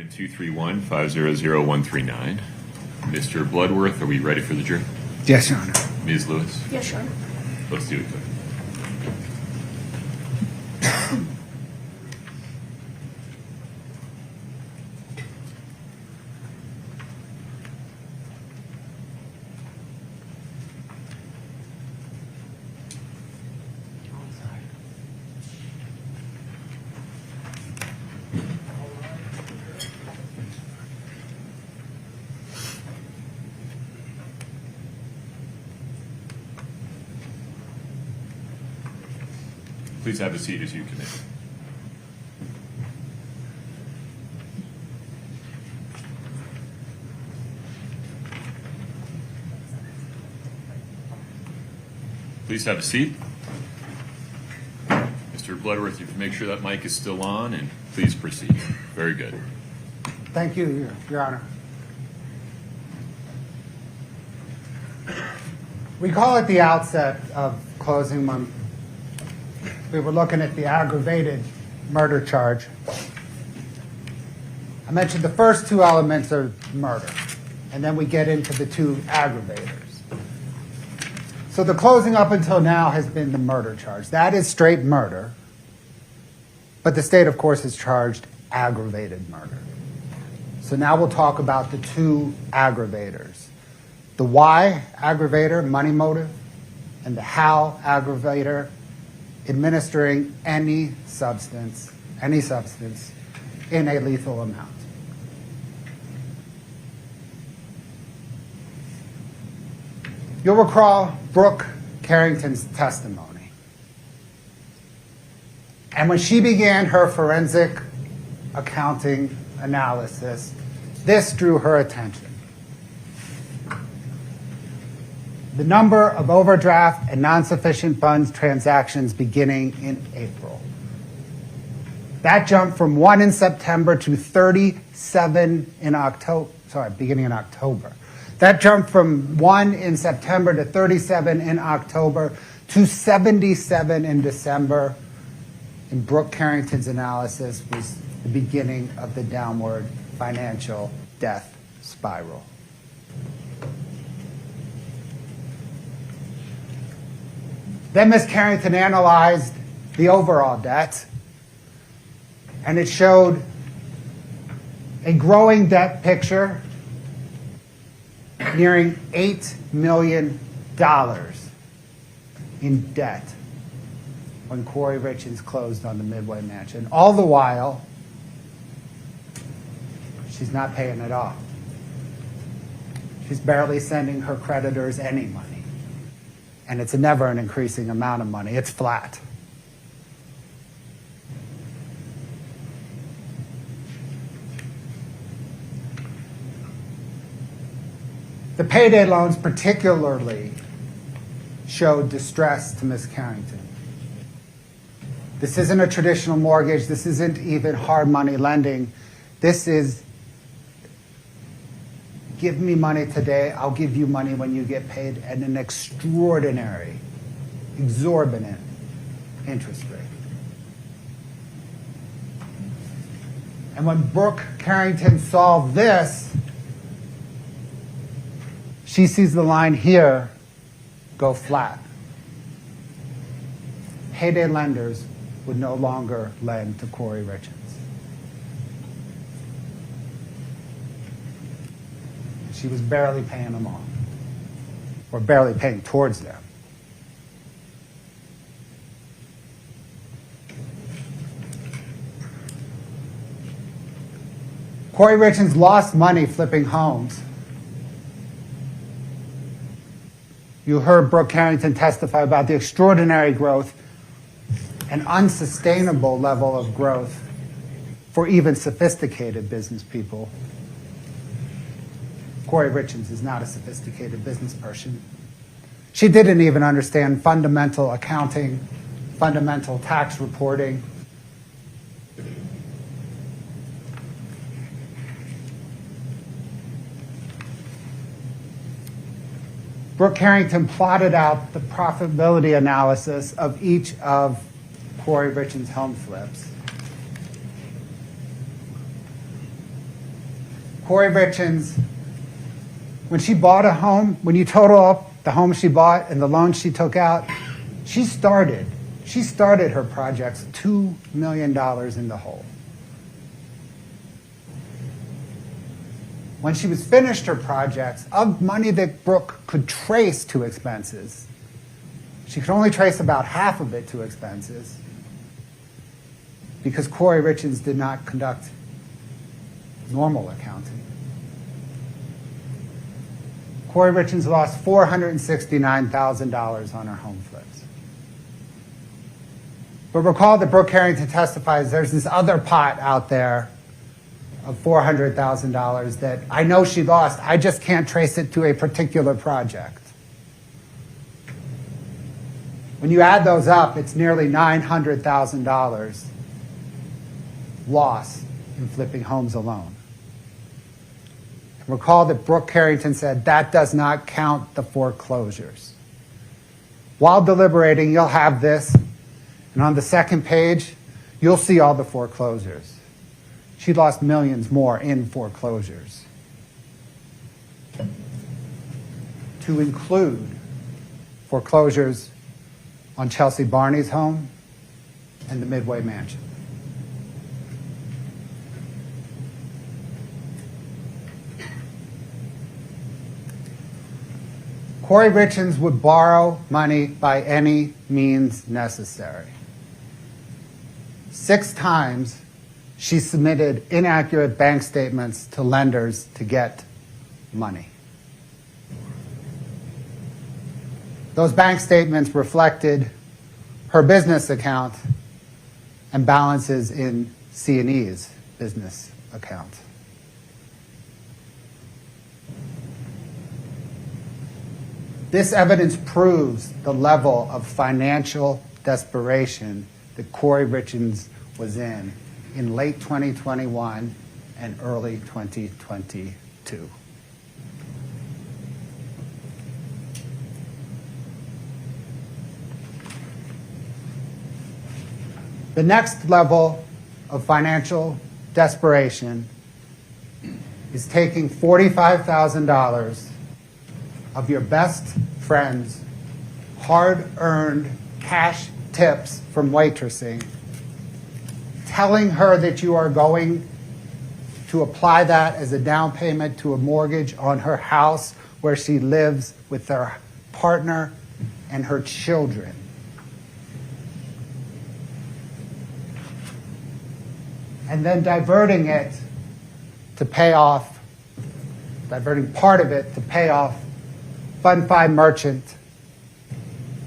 Document 231-500-139. Mr. Bloodworth, are we ready for the jury? Yes, Your Honor. Ms. Lewis? Yes, Your Honor. Let's do it. Please have a seat as you commit. Please have a seat. Mr. Bloodworth, you can make sure that mic is still on, and please proceed. Very good. Thank you, Your Honor. Recall at the outset of closing when we were looking at the aggravated murder charge. I mentioned the first two elements are murder, and then we get into the two aggravators. So the closing up until now has been the murder charge. That is straight murder, but the state, of course, has charged aggravated murder. So now we'll talk about the two aggravators. The why aggravator, money motive, and the how aggravator, administering any substance in a lethal amount. You'll recall Brooke Carrington's testimony. And when she began her forensic accounting analysis, this drew her attention. The number of overdraft and non-sufficient funds transactions beginning in April. That jumped from 1 in September to 37 in October, beginning in October. That jumped from 1 in September to 37 in October to 77 in December. And Brooke Carrington's analysis was the beginning of the downward financial death spiral. Then Ms. Carrington analyzed the overall debt, and it showed a growing debt picture nearing $8 million in debt when Kouri Richins closed on the Midway Mansion. All the while, she's not paying it off. She's barely sending her creditors any money. And it's never an increasing amount of money. It's flat. The payday loans particularly showed distress to Ms. Carrington. This isn't a traditional mortgage. This isn't even hard money lending. This is, give me money today, I'll give you money when you get paid at an extraordinary, exorbitant interest rate. And when Brooke Carrington saw this, she sees the line here go flat. Payday lenders would no longer lend to Kouri Richins. She was barely paying them off, or barely paying towards them. Kouri Richins lost money flipping homes. You heard Brooke Carrington testify about the extraordinary growth and unsustainable level of growth for even sophisticated business people. Kouri Richins is not a sophisticated business person. She didn't even understand fundamental accounting, fundamental tax reporting. Brooke Carrington plotted out the profitability analysis of each of Kouri Richins' home flips. Kouri Richins, when she bought a home, when you total up the home she bought and the loan she took out, she started her projects $2 million in the hole. When she was finished her projects, of money that Brooke could trace to expenses, she could only trace about half of it to expenses because Kouri Richins did not conduct normal accounting. Kouri Richins lost $469,000 on her home flips. But recall that Brooke Harrington testifies there's this other pot out there of $400,000 that I know she lost. I just can't trace it to a particular project. When you add those up, it's nearly $900,000 loss in flipping homes alone. And recall that Brooke Harrington said that does not count the foreclosures. While deliberating, you'll have this, and on the second page, you'll see all the foreclosures. She lost millions more in foreclosures. To include foreclosures on Chelsea Barney's home and the Midway Mansion. Kouri Richins would borrow money by any means necessary. 6 times she submitted inaccurate bank statements to lenders to get money. Those bank statements reflected her business account and balances in C&E's business account. This evidence proves the level of financial desperation that Kouri Richins was in late 2021 and early 2022. The next level of financial desperation is taking $45,000 of your best friend's hard-earned cash tips from waitressing, telling her that you are going to apply that as a down payment to a mortgage on her house where she lives with her partner and her children. And then diverting part of it to pay off Fund 5 Merchant,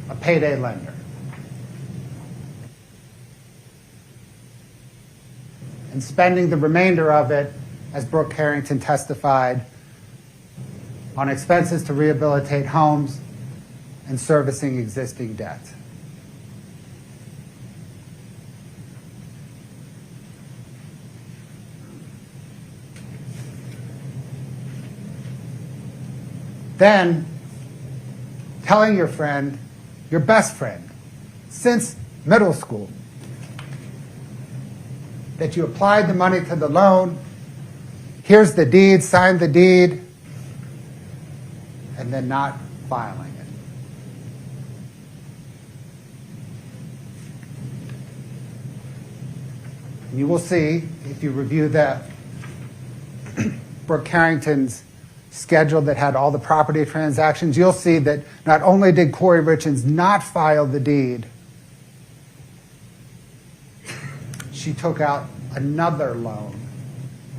a payday lender. And spending the remainder of it, as Brooke Harrington testified, on expenses to rehabilitate homes and servicing existing debt. Then, telling your friend, your best friend, since middle school, that you applied the money to the loan, here's the deed, sign the deed, and then not filing it. And you will see, if you review the Brooke Harrington's schedule that had all the property transactions, you'll see that not only did Kouri Richins not file the deed, she took out another loan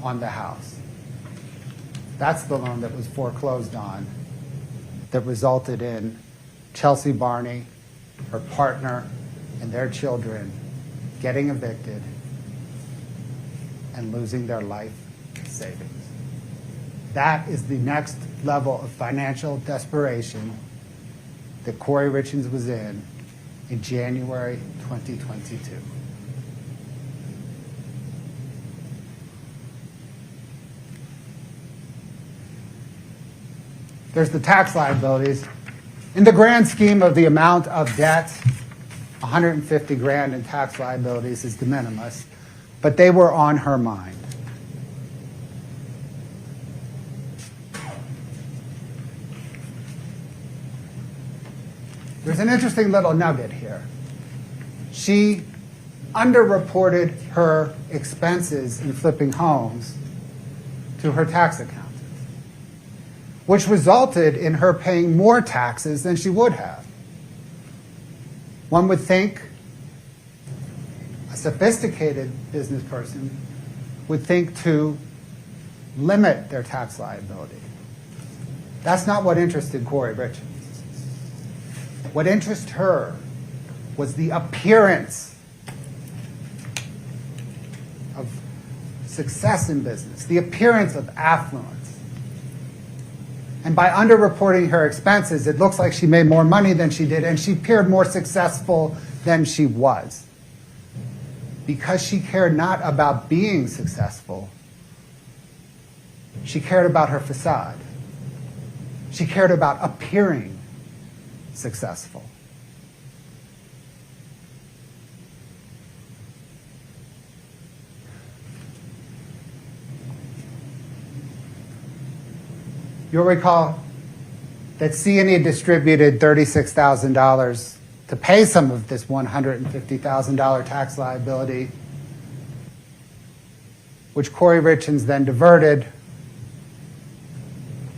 on the house. That's the loan that was foreclosed on, that resulted in Chelsea Barney, her partner, and their children getting evicted and losing their life savings. That is the next level of financial desperation that Kouri Richins was in January 2022. There's the tax liabilities. In the grand scheme of the amount of debt, $150,000 in tax liabilities is de minimis, but they were on her mind. There's an interesting little nugget here. She underreported her expenses in flipping homes to her tax accountant, which resulted in her paying more taxes than she would have. One would think a sophisticated business person would think to limit their tax liability. That's not what interested Kouri Richins. What interested her was the appearance of success in business, the appearance of affluence. And by underreporting her expenses, it looks like she made more money than she did, and she appeared more successful than she was. Because she cared not about being successful, she cared about her facade. She cared about appearing successful. You'll recall that C&E distributed $36,000 to pay some of this $150,000 tax liability, which Kouri Richins then diverted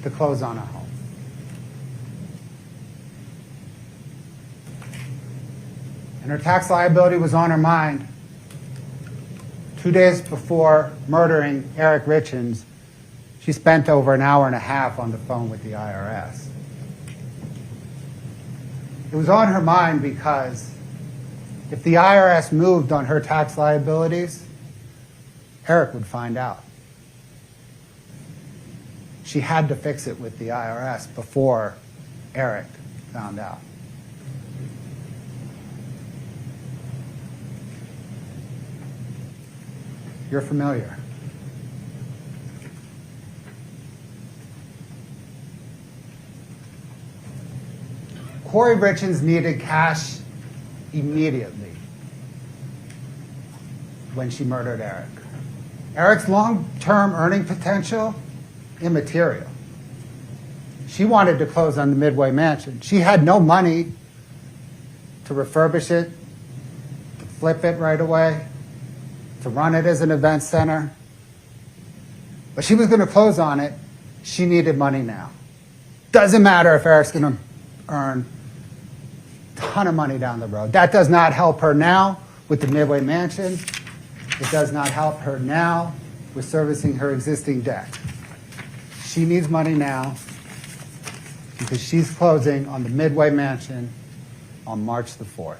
to close on a home. And her tax liability was on her mind. 2 days before murdering Eric Richins, she spent over an hour and a half on the phone with the IRS. It was on her mind because if the IRS moved on her tax liabilities, Eric would find out. She had to fix it with the IRS before Eric found out. You're familiar. Kouri Richins needed cash immediately when she murdered Eric. Eric's long-term earning potential, immaterial. She wanted to close on the Midway Mansion. She had no money to refurbish it, to flip it right away, to run it as an event center. But she was going to close on it. She needed money now. Doesn't matter if Eric's going to earn a ton of money down the road. That does not help her now with the Midway Mansion. It does not help her now with servicing her existing debt. She needs money now because she's closing on the Midway Mansion on March the 4th.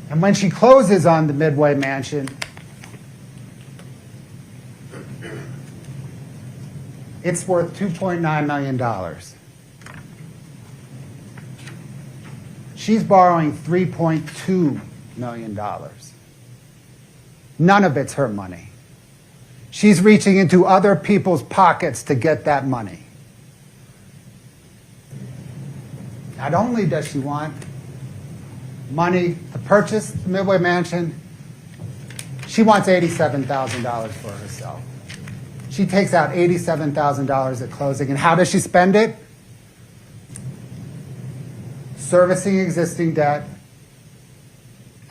And when she closes on the Midway Mansion, it's worth $2.9 million. She's borrowing $3.2 million. None of it's her money. She's reaching into other people's pockets to get that money. Not only does she want money to purchase the Midway Mansion, she wants $87,000 for herself. She takes out $87,000 at closing, and how does she spend it? Servicing existing debt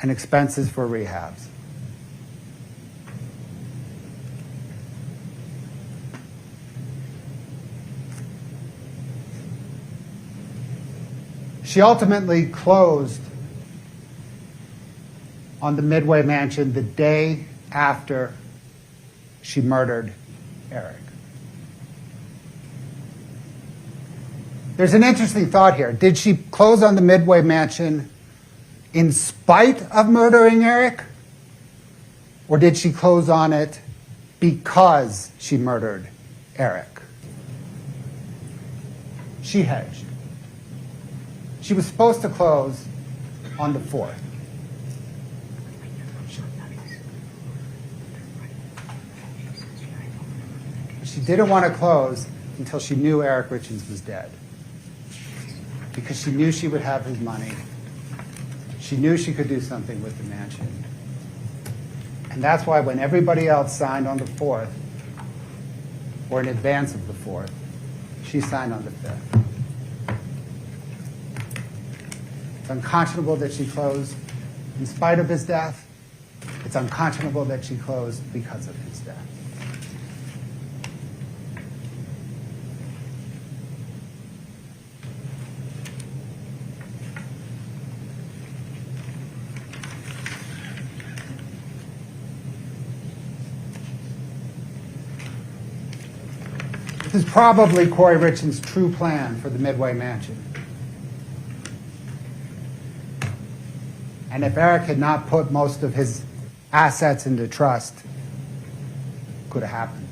and expenses for rehabs. She ultimately closed on the Midway Mansion the day after she murdered Eric. There's an interesting thought here. Did she close on the Midway Mansion in spite of murdering Eric? Or did she close on it because she murdered Eric? She hedged. She was supposed to close on the 4th. She didn't want to close until she knew Eric Richins was dead, because she knew she would have his money. She knew she could do something with the mansion. And that's why when everybody else signed on the 4th, or in advance of the 4th, She signed on the 5th. It's unconscionable that she closed in spite of his death. It's unconscionable that she closed because of his death. This is probably Kouri Richins' true plan for the Midway Mansion. And if Eric had not put most of his assets into trust, could have happened.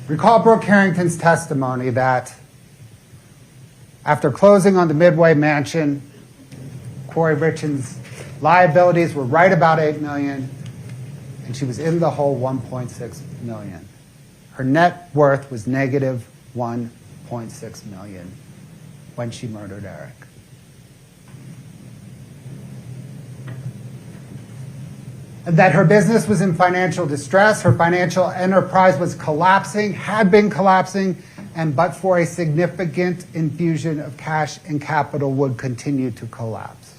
Recall Brooke Harrington's testimony that after closing on the Midway Mansion, Kouri Richins' liabilities were right about $8 million, and she was in the hole $1.6 million. Her net worth was negative $1.6 million when she murdered Eric. And that her business was in financial distress, her financial enterprise was collapsing, had been collapsing, and but for a significant infusion of cash and capital would continue to collapse.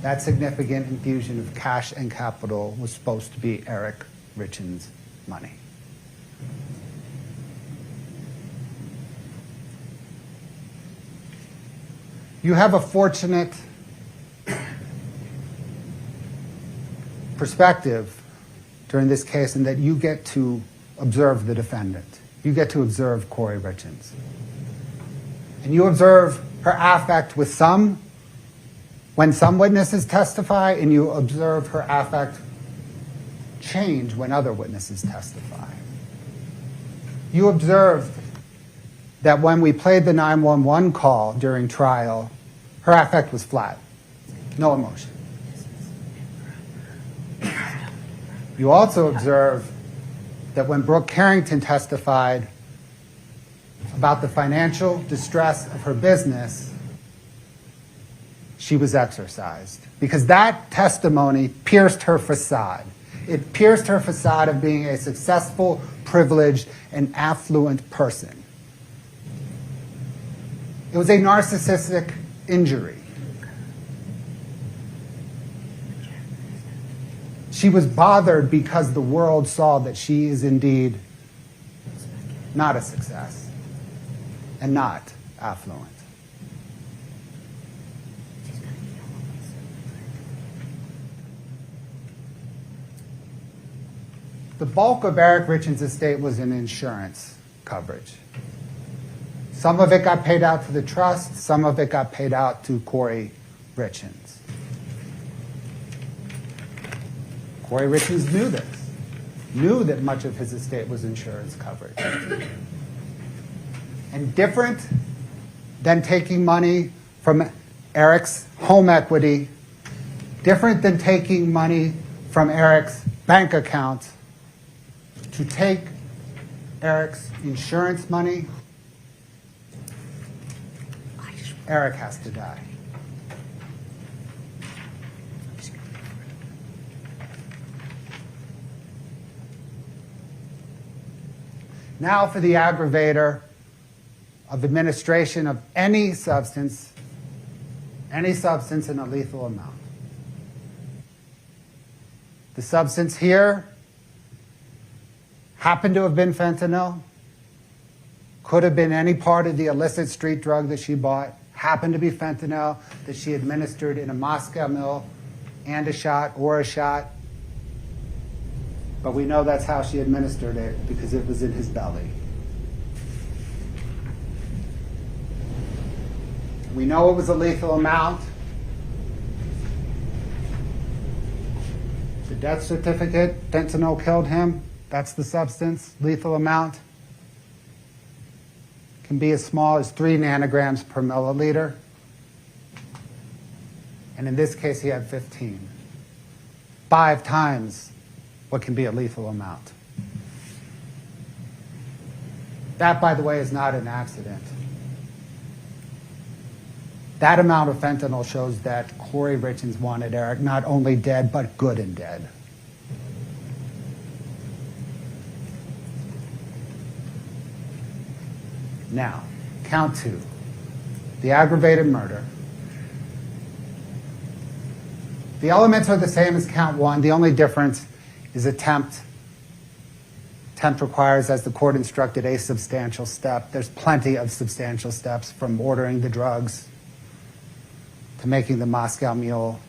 That significant infusion of cash and capital was supposed to be Eric Richins' money. You have a fortunate perspective during this case in that you get to observe the defendant. You get to observe Kouri Richins. And you observe her affect with some when some witnesses testify, and you observe her affect change when other witnesses testify. You observe that when we played the 911 call during trial, her affect was flat, no emotion. You also observe that when Brooke Harrington testified about the financial distress of her business, she was exercised. Because that testimony pierced her facade. It pierced her facade of being a successful, privileged, and affluent person. It was a narcissistic injury. She was bothered because the world saw that she is indeed not a success and not affluent. The bulk of Eric Richins' estate was in insurance coverage. Some of it got paid out to the trust, some of it got paid out to Kouri Richins. Kouri Richins knew this, knew that much of his estate was insurance coverage. And different than taking money from Eric's home equity, different than taking money from Eric's bank account, to take Eric's insurance money, Eric has to die. Now for the aggravator of administration of any substance in a lethal amount. The substance here happened to have been fentanyl, could have been any part of the illicit street drug that she bought, happened to be fentanyl that she administered in a Moscow Mule and a shot or a shot. But we know that's how she administered it because it was in his belly. We know it was a lethal amount. The death certificate, fentanyl killed him. That's the substance, lethal amount. Can be as small as 3 nanograms per milliliter. And in this case, he had 15. 5 times what can be a lethal amount. That, by the way, is not an accident. That amount of fentanyl shows that Kouri Richins wanted Eric not only dead, but good and dead. Now, count 2, the aggravated murder. The elements are the same as count 1. The only difference is attempt. Attempt requires, as the court instructed, a substantial step. There's plenty of substantial steps, from ordering the drugs to making the Moscow Mule.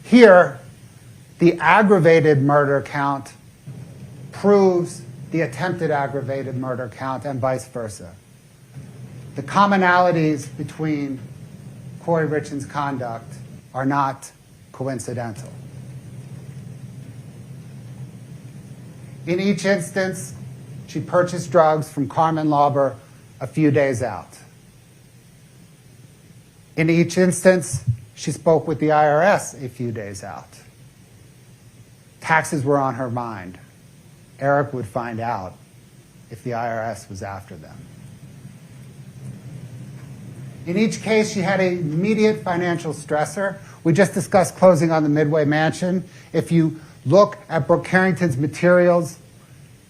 Here, the aggravated murder count proves the attempted aggravated murder count, and vice versa. The commonalities between Kouri Richins' conduct are not coincidental. In each instance, she purchased drugs from Carmen Lauber a few days out. In each instance, she spoke with the IRS a few days out. Taxes were on her mind. Eric would find out if the IRS was after them. In each case, she had an immediate financial stressor. We just discussed closing on the Midway Mansion. If you look at Brooke Carrington's materials,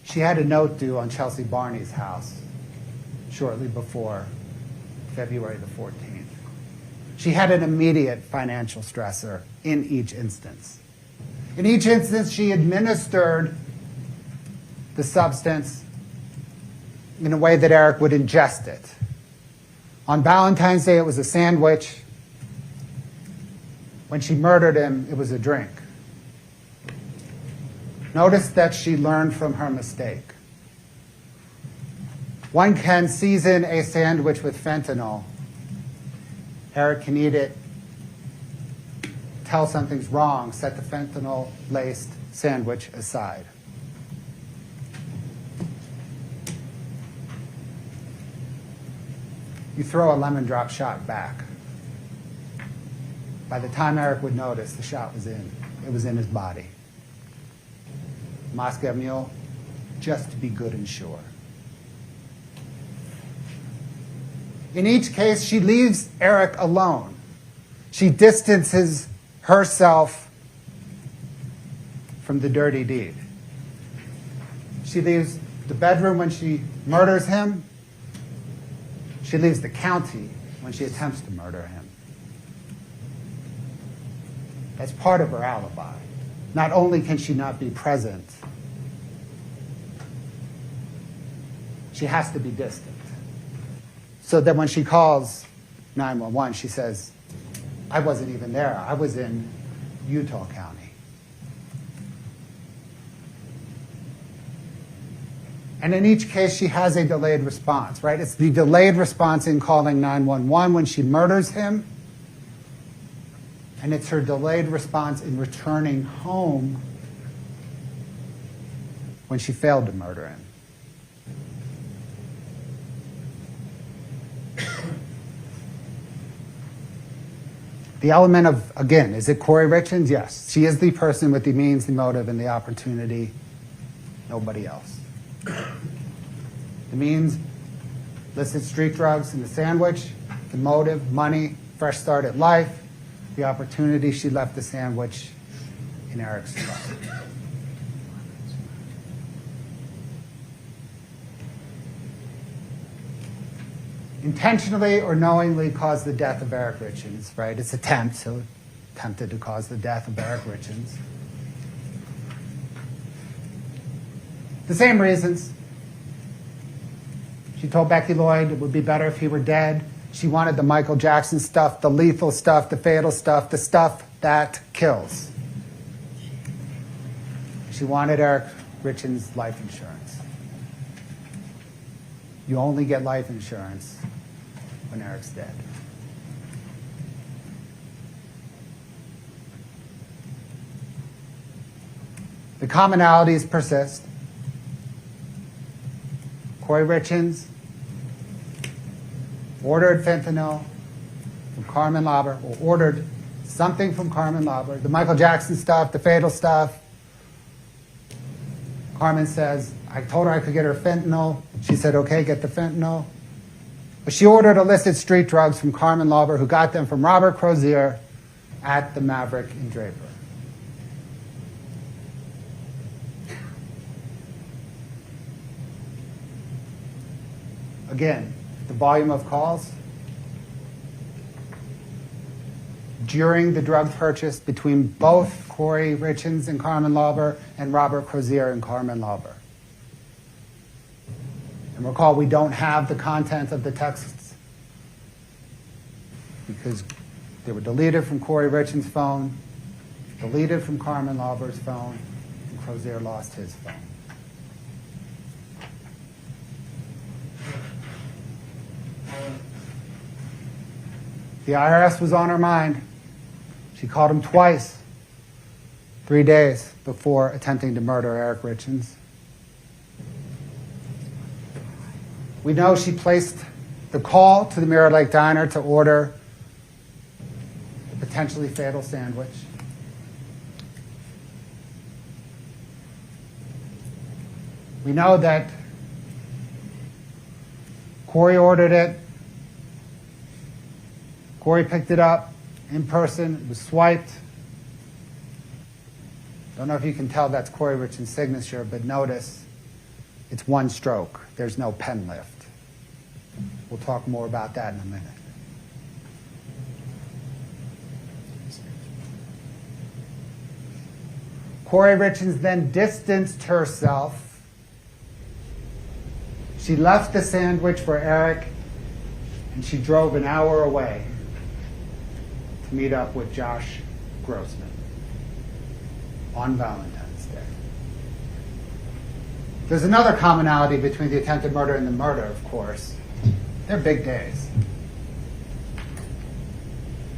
she had a note due on Chelsea Barney's house shortly before February the 14th. She had an immediate financial stressor in each instance. In each instance, she administered the substance in a way that Eric would ingest it. On Valentine's Day, it was a sandwich. When she murdered him, it was a drink. Notice that she learned from her mistake. One can season a sandwich with fentanyl. Eric can eat it, tell something's wrong, set the fentanyl-laced sandwich aside. You throw a lemon drop shot back. By the time Eric would notice, the shot was in. It was in his body. Moscow Mule, just to be good and sure. In each case, she leaves Eric alone. She distances herself from the dirty deed. She leaves the bedroom when she murders him. She leaves the county when she attempts to murder him. That's part of her alibi. Not only can she not be present, she has to be distant. So that when she calls 911, she says, I wasn't even there. I was in Utah County. And in each case, she has a delayed response, right? It's the delayed response in calling 911 when she murders him, and it's her delayed response in returning home when she failed to murder him. The element of, again, is it Kouri Richins? Yes. She is the person with the means, the motive, and the opportunity. Nobody else. The means, illicit street drugs in the sandwich. The motive, money, fresh start at life. The opportunity, she left the sandwich in Eric's truck. Intentionally or knowingly cause the death of Eric Richins, right? It's attempt, so attempted to cause the death of Eric Richins. The same reasons. She told Becky Lloyd it would be better if he were dead. She wanted the Michael Jackson stuff, the lethal stuff, the fatal stuff, the stuff that kills. She wanted Eric Richins' life insurance. You only get life insurance when Eric's dead. The commonalities persist. Kouri Richins ordered fentanyl from Carmen Lauber, or ordered something from Carmen Lauber, the Michael Jackson stuff, the fatal stuff. Carmen says, I told her I could get her fentanyl. She said, okay, get the fentanyl. But she ordered illicit street drugs from Carmen Lauber, who got them from Robert Crozier at the Maverick in Draper. Again, the volume of calls during the drug purchase between both Kouri Richins and Carmen Lauber and Robert Crozier and Carmen Lauber. And recall, we don't have the content of the texts because they were deleted from Kouri Richins' phone, deleted from Carmen Lauber's phone, and Crozier lost his phone. The IRS was on her mind. She called him twice, 3 days before attempting to murder Eric Richins. We know she placed the call to the Mirror Lake Diner to order a potentially fatal sandwich. We know that Kouri ordered it. Kouri picked it up in person. It was swiped. Don't know if you can tell that's Kouri Richins' signature, but notice it's one stroke. There's no pen lift. We'll talk more about that in a minute. Kouri Richins then distanced herself. She left the sandwich for Eric, and she drove an hour away to meet up with Josh Grossman on Valentine's Day. There's another commonality between the attempted murder and the murder, of course. They're big days.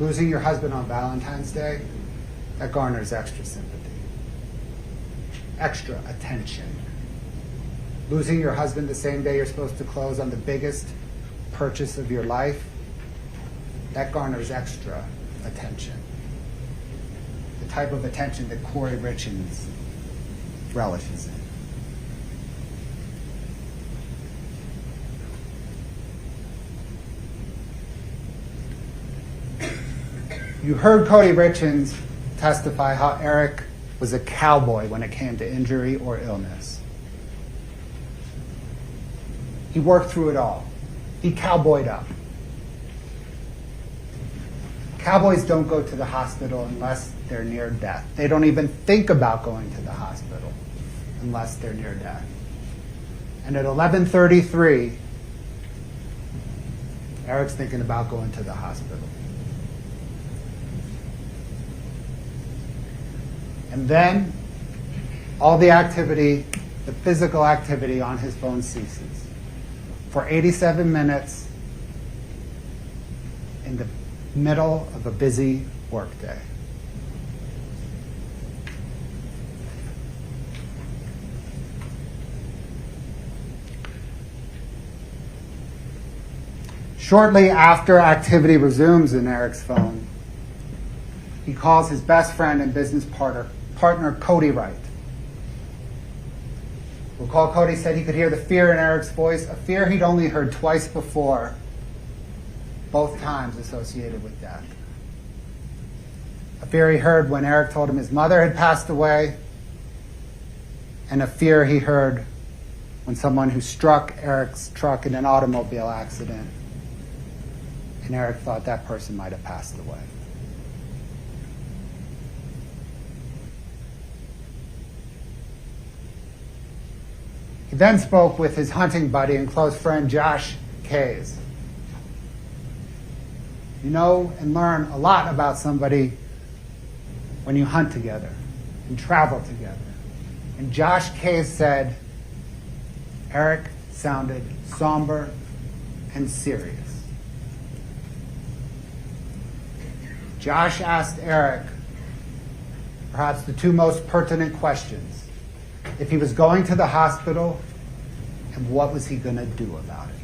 Losing your husband on Valentine's Day, that garners extra sympathy, extra attention. Losing your husband the same day you're supposed to close on the biggest purchase of your life, that garners extra attention. The type of attention that Kouri Richins relishes in. You heard Kouri Richins testify how Eric was a cowboy when it came to injury or illness. He worked through it all. He cowboyed up. Cowboys don't go to the hospital unless they're near death. They don't even think about going to the hospital unless they're near death. And at 11:33, Eric's thinking about going to the hospital. And then all the activity, the physical activity on his phone ceases. For 87 minutes in the middle of a busy workday. Shortly after activity resumes in Eric's phone, he calls his best friend and business partner Kouri Wright. Recall Cody said he could hear the fear in Eric's voice, a fear he'd only heard twice before, both times associated with death. A fear he heard when Eric told him his mother had passed away, and a fear he heard when someone who struck Eric's truck in an automobile accident, and Eric thought that person might have passed away. He then spoke with his hunting buddy and close friend, Josh Kays. You know and learn a lot about somebody when you hunt together and travel together. And Josh Kays said Eric sounded somber and serious. Josh asked Eric perhaps the two most pertinent questions. If he was going to the hospital, and what was he going to do about it?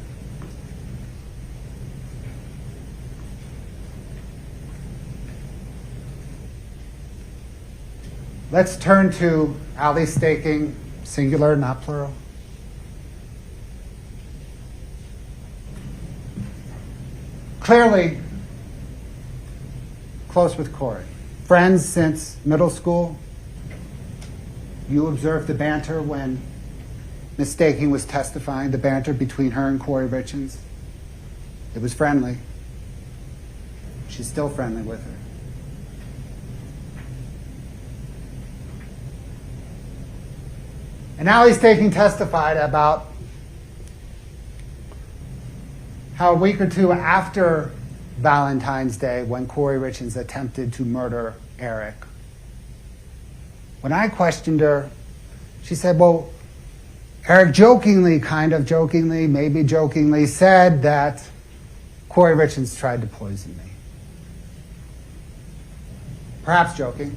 Let's turn to alley staking, singular, not plural. Clearly close with Kouri. Friends since middle school. You observed the banter when Ms. Staking was testifying, the banter between her and Kouri Richins. It was friendly. She's still friendly with her. And Allie Staking testified about how a week or two after Valentine's Day, when Kouri Richins attempted to murder Eric, when I questioned her, she said, well, Eric jokingly, kind of jokingly, maybe jokingly, said that Kouri Richins tried to poison me. Perhaps joking.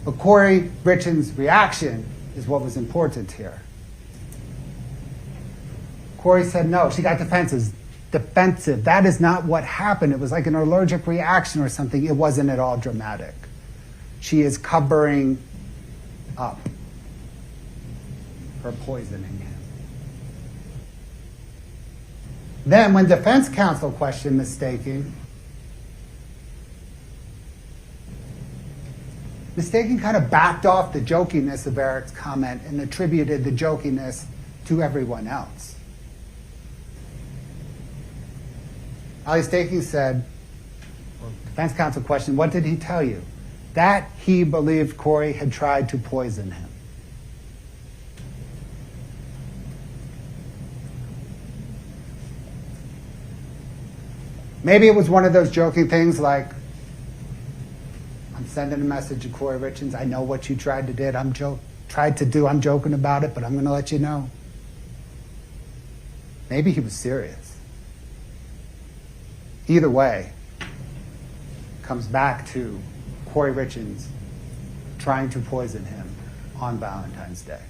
But Kouri Richins' reaction is what was important here. Kouri said no. She got defensive. That is not what happened. It was like an allergic reaction or something. It wasn't at all dramatic. She is covering up her poisoning him. Then when defense counsel questioned Ms. Staking, Ms. Staking kind of backed off the jokiness of Eric's comment and attributed the jokiness to everyone else. Allie Staking said, well, defense counsel questioned, what did he tell you? That he believed Kouri had tried to poison him. Maybe it was one of those joking things like, I'm sending a message to Kouri Richins. I know what you tried to do. I'm joking about it, but I'm going to let you know. Maybe he was serious. Either way, comes back to Kouri Richins trying to poison him on Valentine's Day.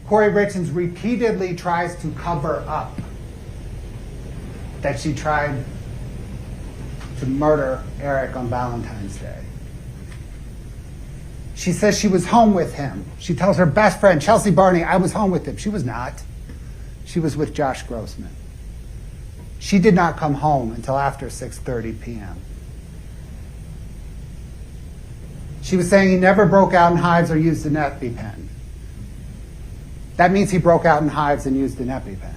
Kouri Richins repeatedly tries to cover up that she tried to murder Eric on Valentine's Day. She says she was home with him. She tells her best friend, Chelsea Barney, I was home with him. She was not. She was with Josh Grossman. She did not come home until after 6:30 p.m. She was saying he never broke out in hives or used an EpiPen. That means he broke out in hives and used an EpiPen.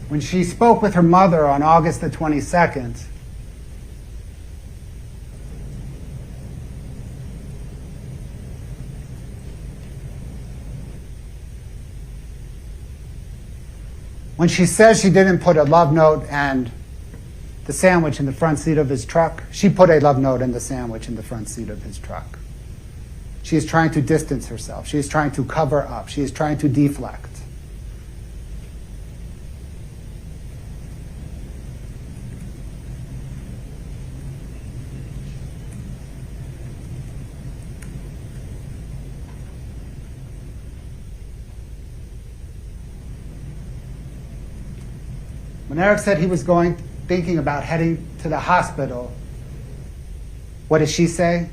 When she spoke with her mother on August the 22nd, when she says she didn't put a love note and the sandwich in the front seat of his truck, she put a love note and the sandwich in the front seat of his truck. She is trying to distance herself. She is trying to cover up. She is trying to deflect. When Eric said he was thinking about heading to the hospital, what did she say?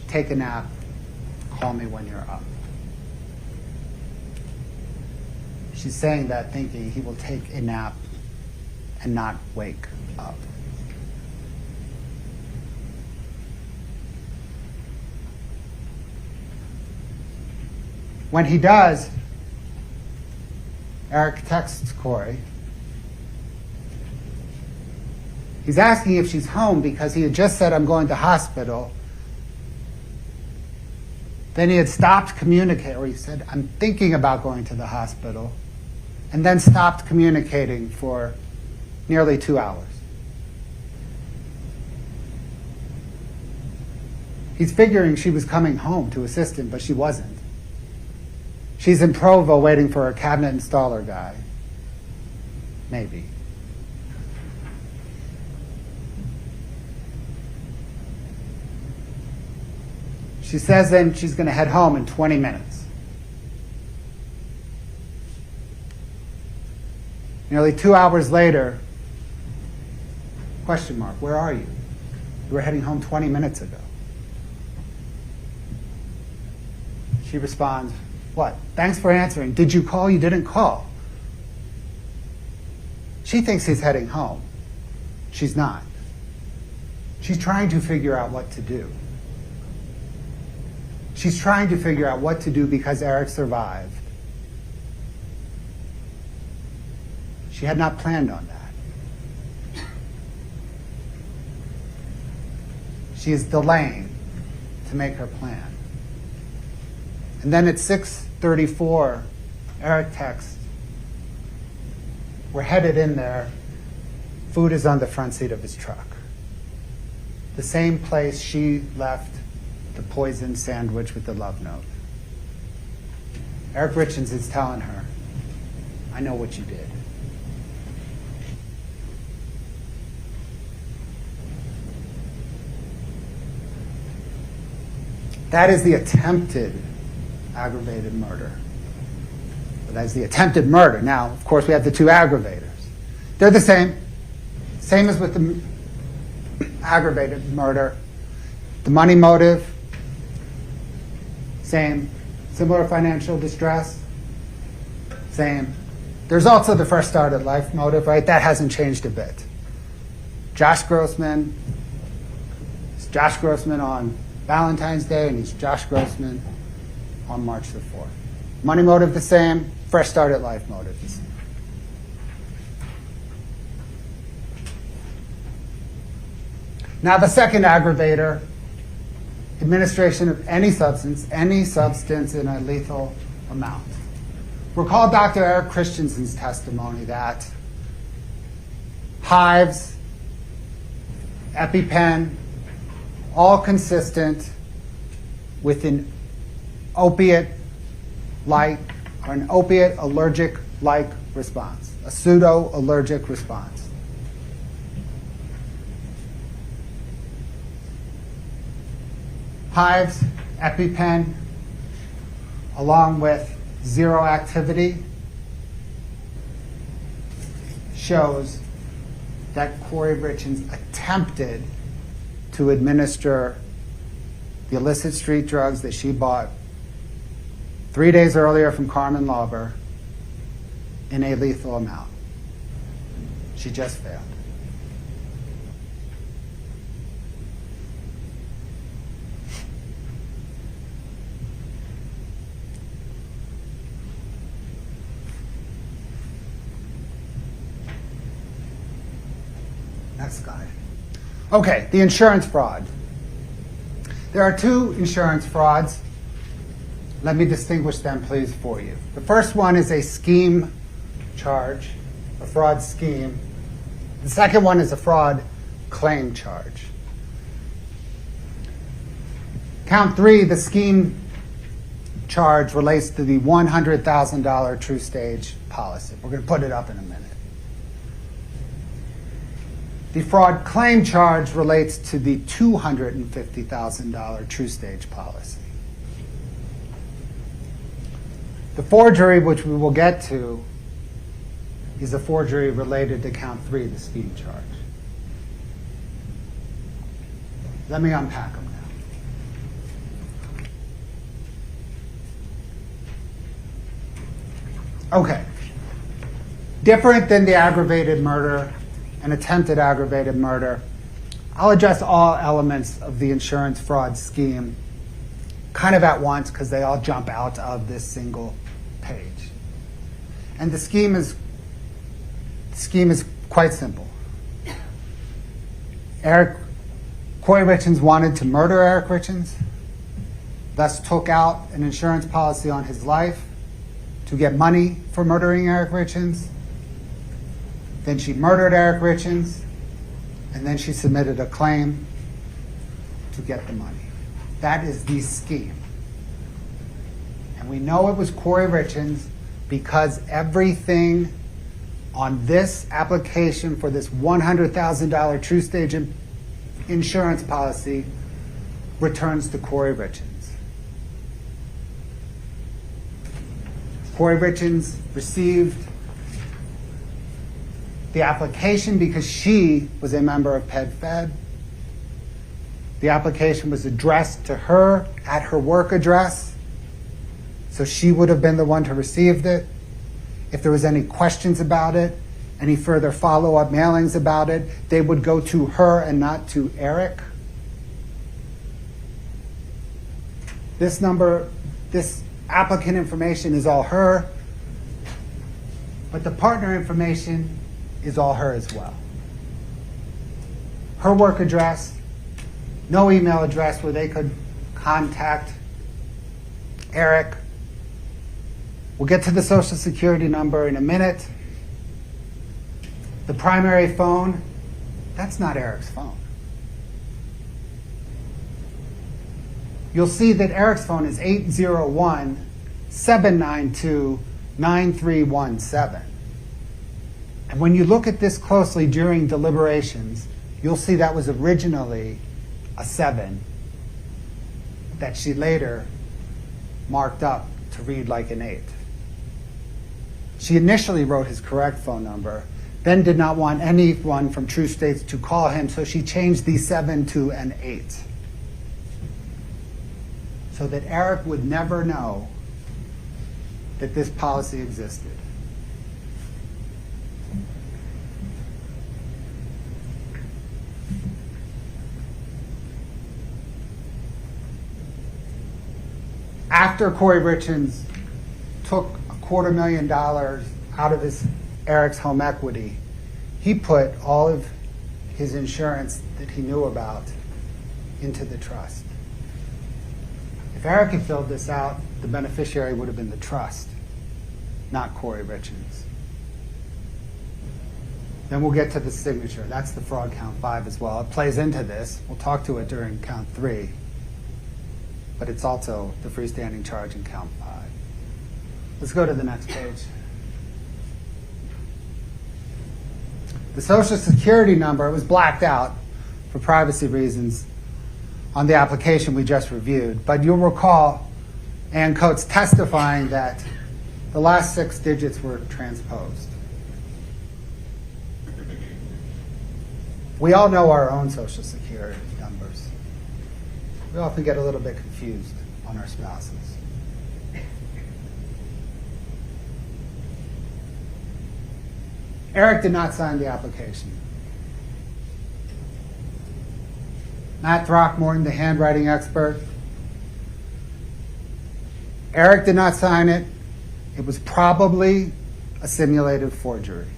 Take a nap. Call me when you're up. She's saying that thinking he will take a nap and not wake up. When he does, Eric texts Kouri. He's asking if she's home because he had just said, I'm going to hospital. Then he had stopped communicating, or he said, I'm thinking about going to the hospital, and then stopped communicating for nearly 2 hours. He's figuring she was coming home to assist him, but she wasn't. She's in Provo waiting for her cabinet installer guy. Maybe. She says then she's going to head home in 20 minutes. Nearly 2 hours later, question mark, where are you? You were heading home 20 minutes ago. She responds, what? Thanks for answering. Did you call? You didn't call. She thinks he's heading home. She's not. She's trying to figure out what to do. She's trying to figure out what to do because Eric survived. She had not planned on that. She is delaying to make her plan. And then at 6:34, Eric texts, we're headed in there. Food is on the front seat of his truck. The same place she left the poisoned sandwich with the love note. Eric Richins is telling her, I know what you did. That is the attempted aggravated murder. But that is the attempted murder. Now, of course, we have the two aggravators. They're the same. Same as with the aggravated murder. The money motive, same. Similar financial distress, same. There's also the first start at life motive, right? That hasn't changed a bit. Josh Grossman is Josh Grossman on Valentine's Day, and he's Josh Grossman on March the 4th. Money motive the same, fresh start at life motive the same. Now the second aggravator, administration of any substance in a lethal amount. Recall Dr. Eric Christensen's testimony that hives, EpiPen, all consistent with an opiate-like or an opiate allergic-like response, a pseudo-allergic response. Hives, EpiPen, along with zero activity, shows that Kouri Richins attempted to administer the illicit street drugs that she bought 3 days earlier from Carmen Lauber in a lethal amount. She just failed. Next slide. Okay, the insurance fraud. There are two insurance frauds. Let me distinguish them, please, for you. The first one is a scheme charge, a fraud scheme. The second one is a fraud claim charge. Count 3, the scheme charge relates to the $100,000 True Stage policy. We're going to put it up in a minute. The fraud claim charge relates to the $250,000 True Stage policy. The forgery, which we will get to, is a forgery related to count 3, the scheme charge. Let me unpack them now. Okay. Different than the aggravated murder and attempted aggravated murder, I'll address all elements of the insurance fraud scheme kind of at once because they all jump out of this single page. And the scheme is quite simple. Kouri Richins wanted to murder Eric Richins, thus took out an insurance policy on his life to get money for murdering Eric Richins. Then she murdered Eric Richins, and then she submitted a claim to get the money. That is the scheme. And we know it was Kouri Richins because everything on this application for this $100,000 True Stage insurance policy returns to Kouri Richins. Kouri Richins received the application because she was a member of PED-FED. The application was addressed to her at her work address, so she would have been the one to receive it. If there was any questions about it, any further follow-up mailings about it, they would go to her and not to Eric. This number, this applicant information is all her, but the partner information is all her as well. Her work address, no email address where they could contact Eric. We'll get to the Social Security number in a minute. The primary phone, that's not Eric's phone. You'll see that Eric's phone is 801-792-9317. And when you look at this closely during deliberations, you'll see that was originally a 7 that she later marked up to read like an 8. She initially wrote his correct phone number, then did not want anyone from True States to call him, so she changed the 7 to an 8. So that Eric would never know that this policy existed. After Kouri Richins took $250,000 out of Eric's home equity, he put all of his insurance that he knew about into the trust. If Eric had filled this out, the beneficiary would have been the trust, not Kouri Richins. Then we'll get to the signature. That's the fraud count 5 as well. It plays into this. We'll talk to it during count 3. But it's also the freestanding charge in count 5. Let's go to the next page. The Social Security number was blacked out for privacy reasons on the application we just reviewed. But you'll recall Ann Coates testifying that the last 6 digits were transposed. We all know our own Social Security numbers. We often get a little bit confused on our spouses. Eric did not sign the application. Matt Throckmorton, the handwriting expert. Eric did not sign it. It was probably a simulated forgery.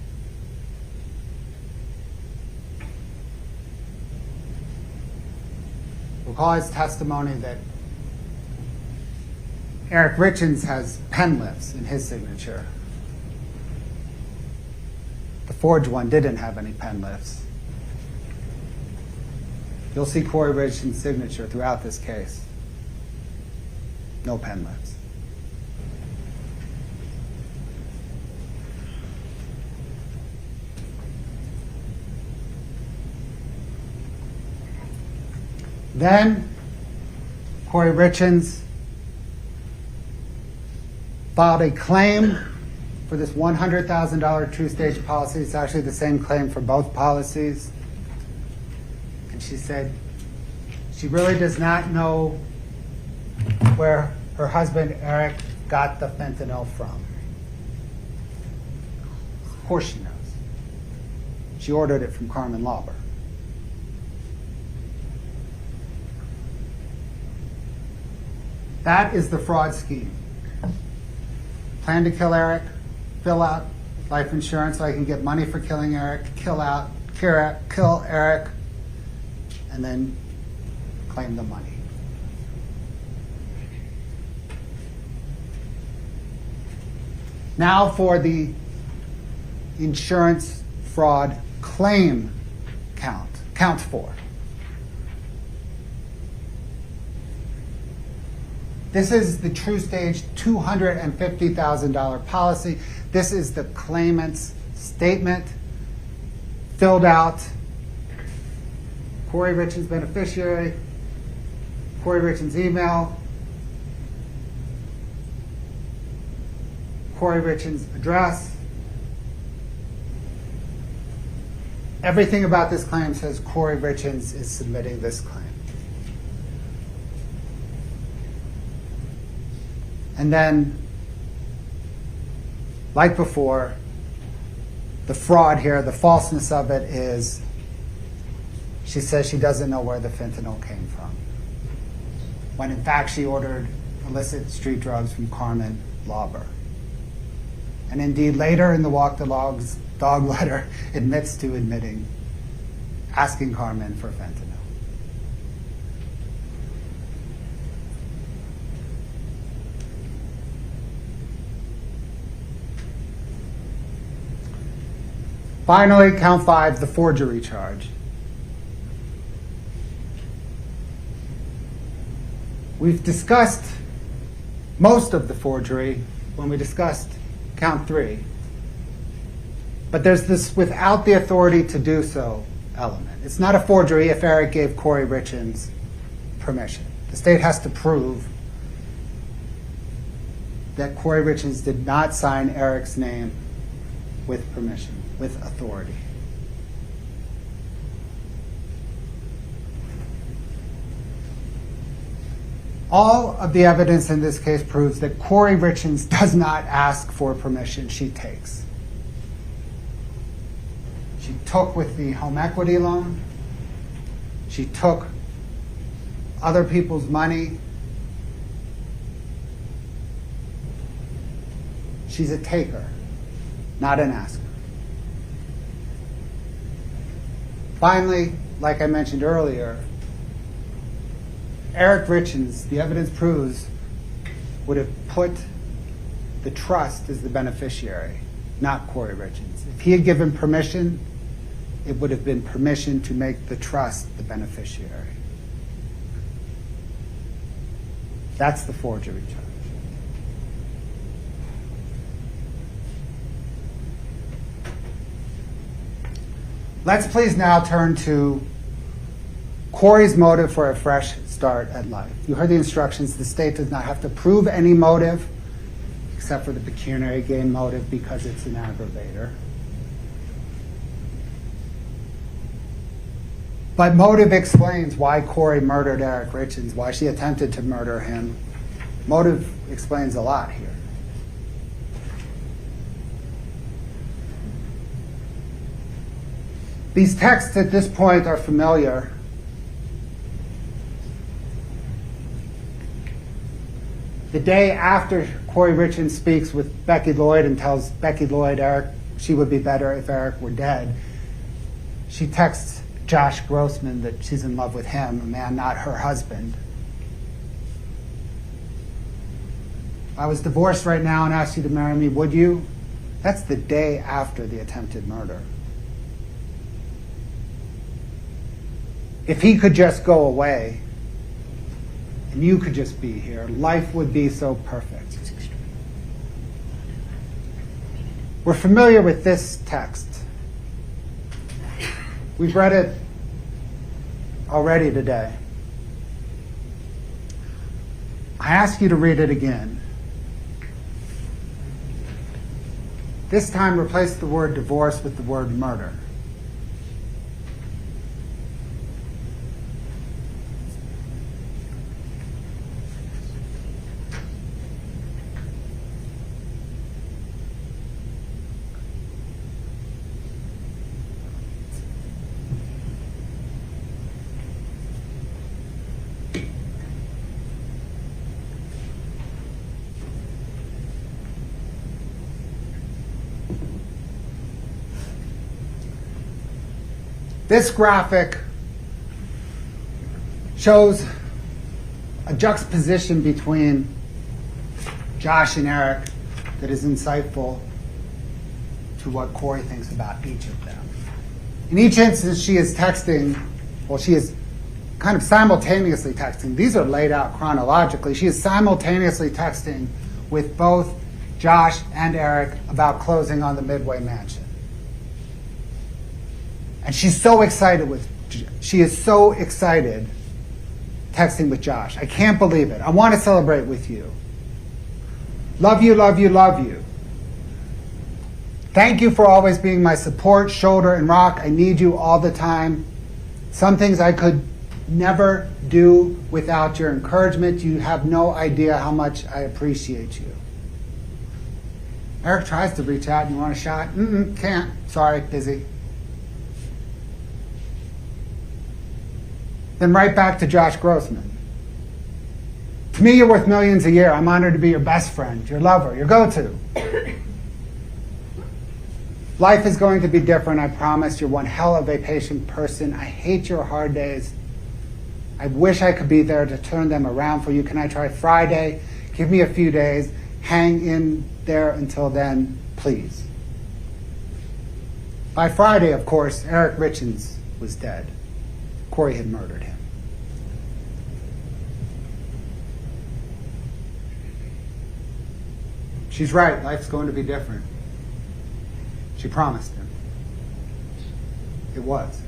Recall his testimony that Eric Richins has pen lifts in his signature. The forged one didn't have any pen lifts. You'll see Kouri Richins' signature throughout this case. No pen lifts. Then Kouri Richins filed a claim for this $100,000 True Stage policy. It's actually the same claim for both policies. And she said she really does not know where her husband Eric got the fentanyl from. Of course she knows. She ordered it from Carmen Lauber. That is the fraud scheme. Plan to kill Eric, fill out life insurance so I can get money for killing Eric, kill Eric, and then claim the money. Now for the insurance fraud claim count 4. This is the True Stage $250,000 policy. This is the claimant's statement filled out. Kouri Richins beneficiary, Kouri Richins email, Kouri Richins' address. Everything about this claim says Kouri Richins is submitting this claim. And then, like before, the fraud here, the falseness of it is she says she doesn't know where the fentanyl came from, when in fact she ordered illicit street drugs from Carmen Lauber. And indeed, later in the Walk the Dog letter, admits to asking Carmen for fentanyl. Finally, count 5, the forgery charge. We've discussed most of the forgery when we discussed count 3. But there's this without the authority to do so element. It's not a forgery if Eric gave Kouri Richins permission. The state has to prove that Kouri Richins did not sign Eric's name with permission, with authority. All of the evidence in this case proves that Kouri Richins does not ask for permission, she takes. She took with the home equity loan. She took other people's money. She's a taker, not an asker. Finally, like I mentioned earlier, Eric Richins, the evidence proves, would have put the trust as the beneficiary, not Kouri Richins. If he had given permission, it would have been permission to make the trust the beneficiary. That's the forgery charge. Let's please now turn to Kouri's motive for a fresh start at life. You heard the instructions. The state does not have to prove any motive except for the pecuniary gain motive because it's an aggravator. But motive explains why Kouri murdered Eric Richins, why she attempted to murder him. Motive explains a lot here. These texts at this point are familiar. The day after Kouri Richins speaks with Becky Lloyd and tells Becky Lloyd she would be better if Eric were dead, she texts Josh Grossman that she's in love with him, a man not her husband. If I was divorced right now and asked you to marry me, would you? That's the day after the attempted murder. If he could just go away and you could just be here, life would be so perfect. We're familiar with this text. We've read it already today. I ask you to read it again. This time, replace the word divorce with the word murder. This graphic shows a juxtaposition between Josh and Eric that is insightful to what Kouri thinks about each of them. In each instance, she is texting, well, she is kind of simultaneously texting. These are laid out chronologically. She is simultaneously texting with both Josh and Eric about closing on the Midway mansion. And she's so excited she is so excited texting with Josh. I can't believe it. I want to celebrate with you. Love you, love you, love you. Thank you for always being my support, shoulder, and rock. I need you all the time. Some things I could never do without your encouragement. You have no idea how much I appreciate you. Eric tries to reach out. You want a shot? Can't. Sorry, busy. Then right back to Josh Grossman. To me, you're worth millions a year. I'm honored to be your best friend, your lover, your go-to. Life is going to be different, I promise. You're one hell of a patient person. I hate your hard days. I wish I could be there to turn them around for you. Can I try Friday? Give me a few days. Hang in there until then, please. By Friday, of course, Kouri Richins was dead. Kouri had murdered him. She's right. Life's going to be different. She promised him. It was.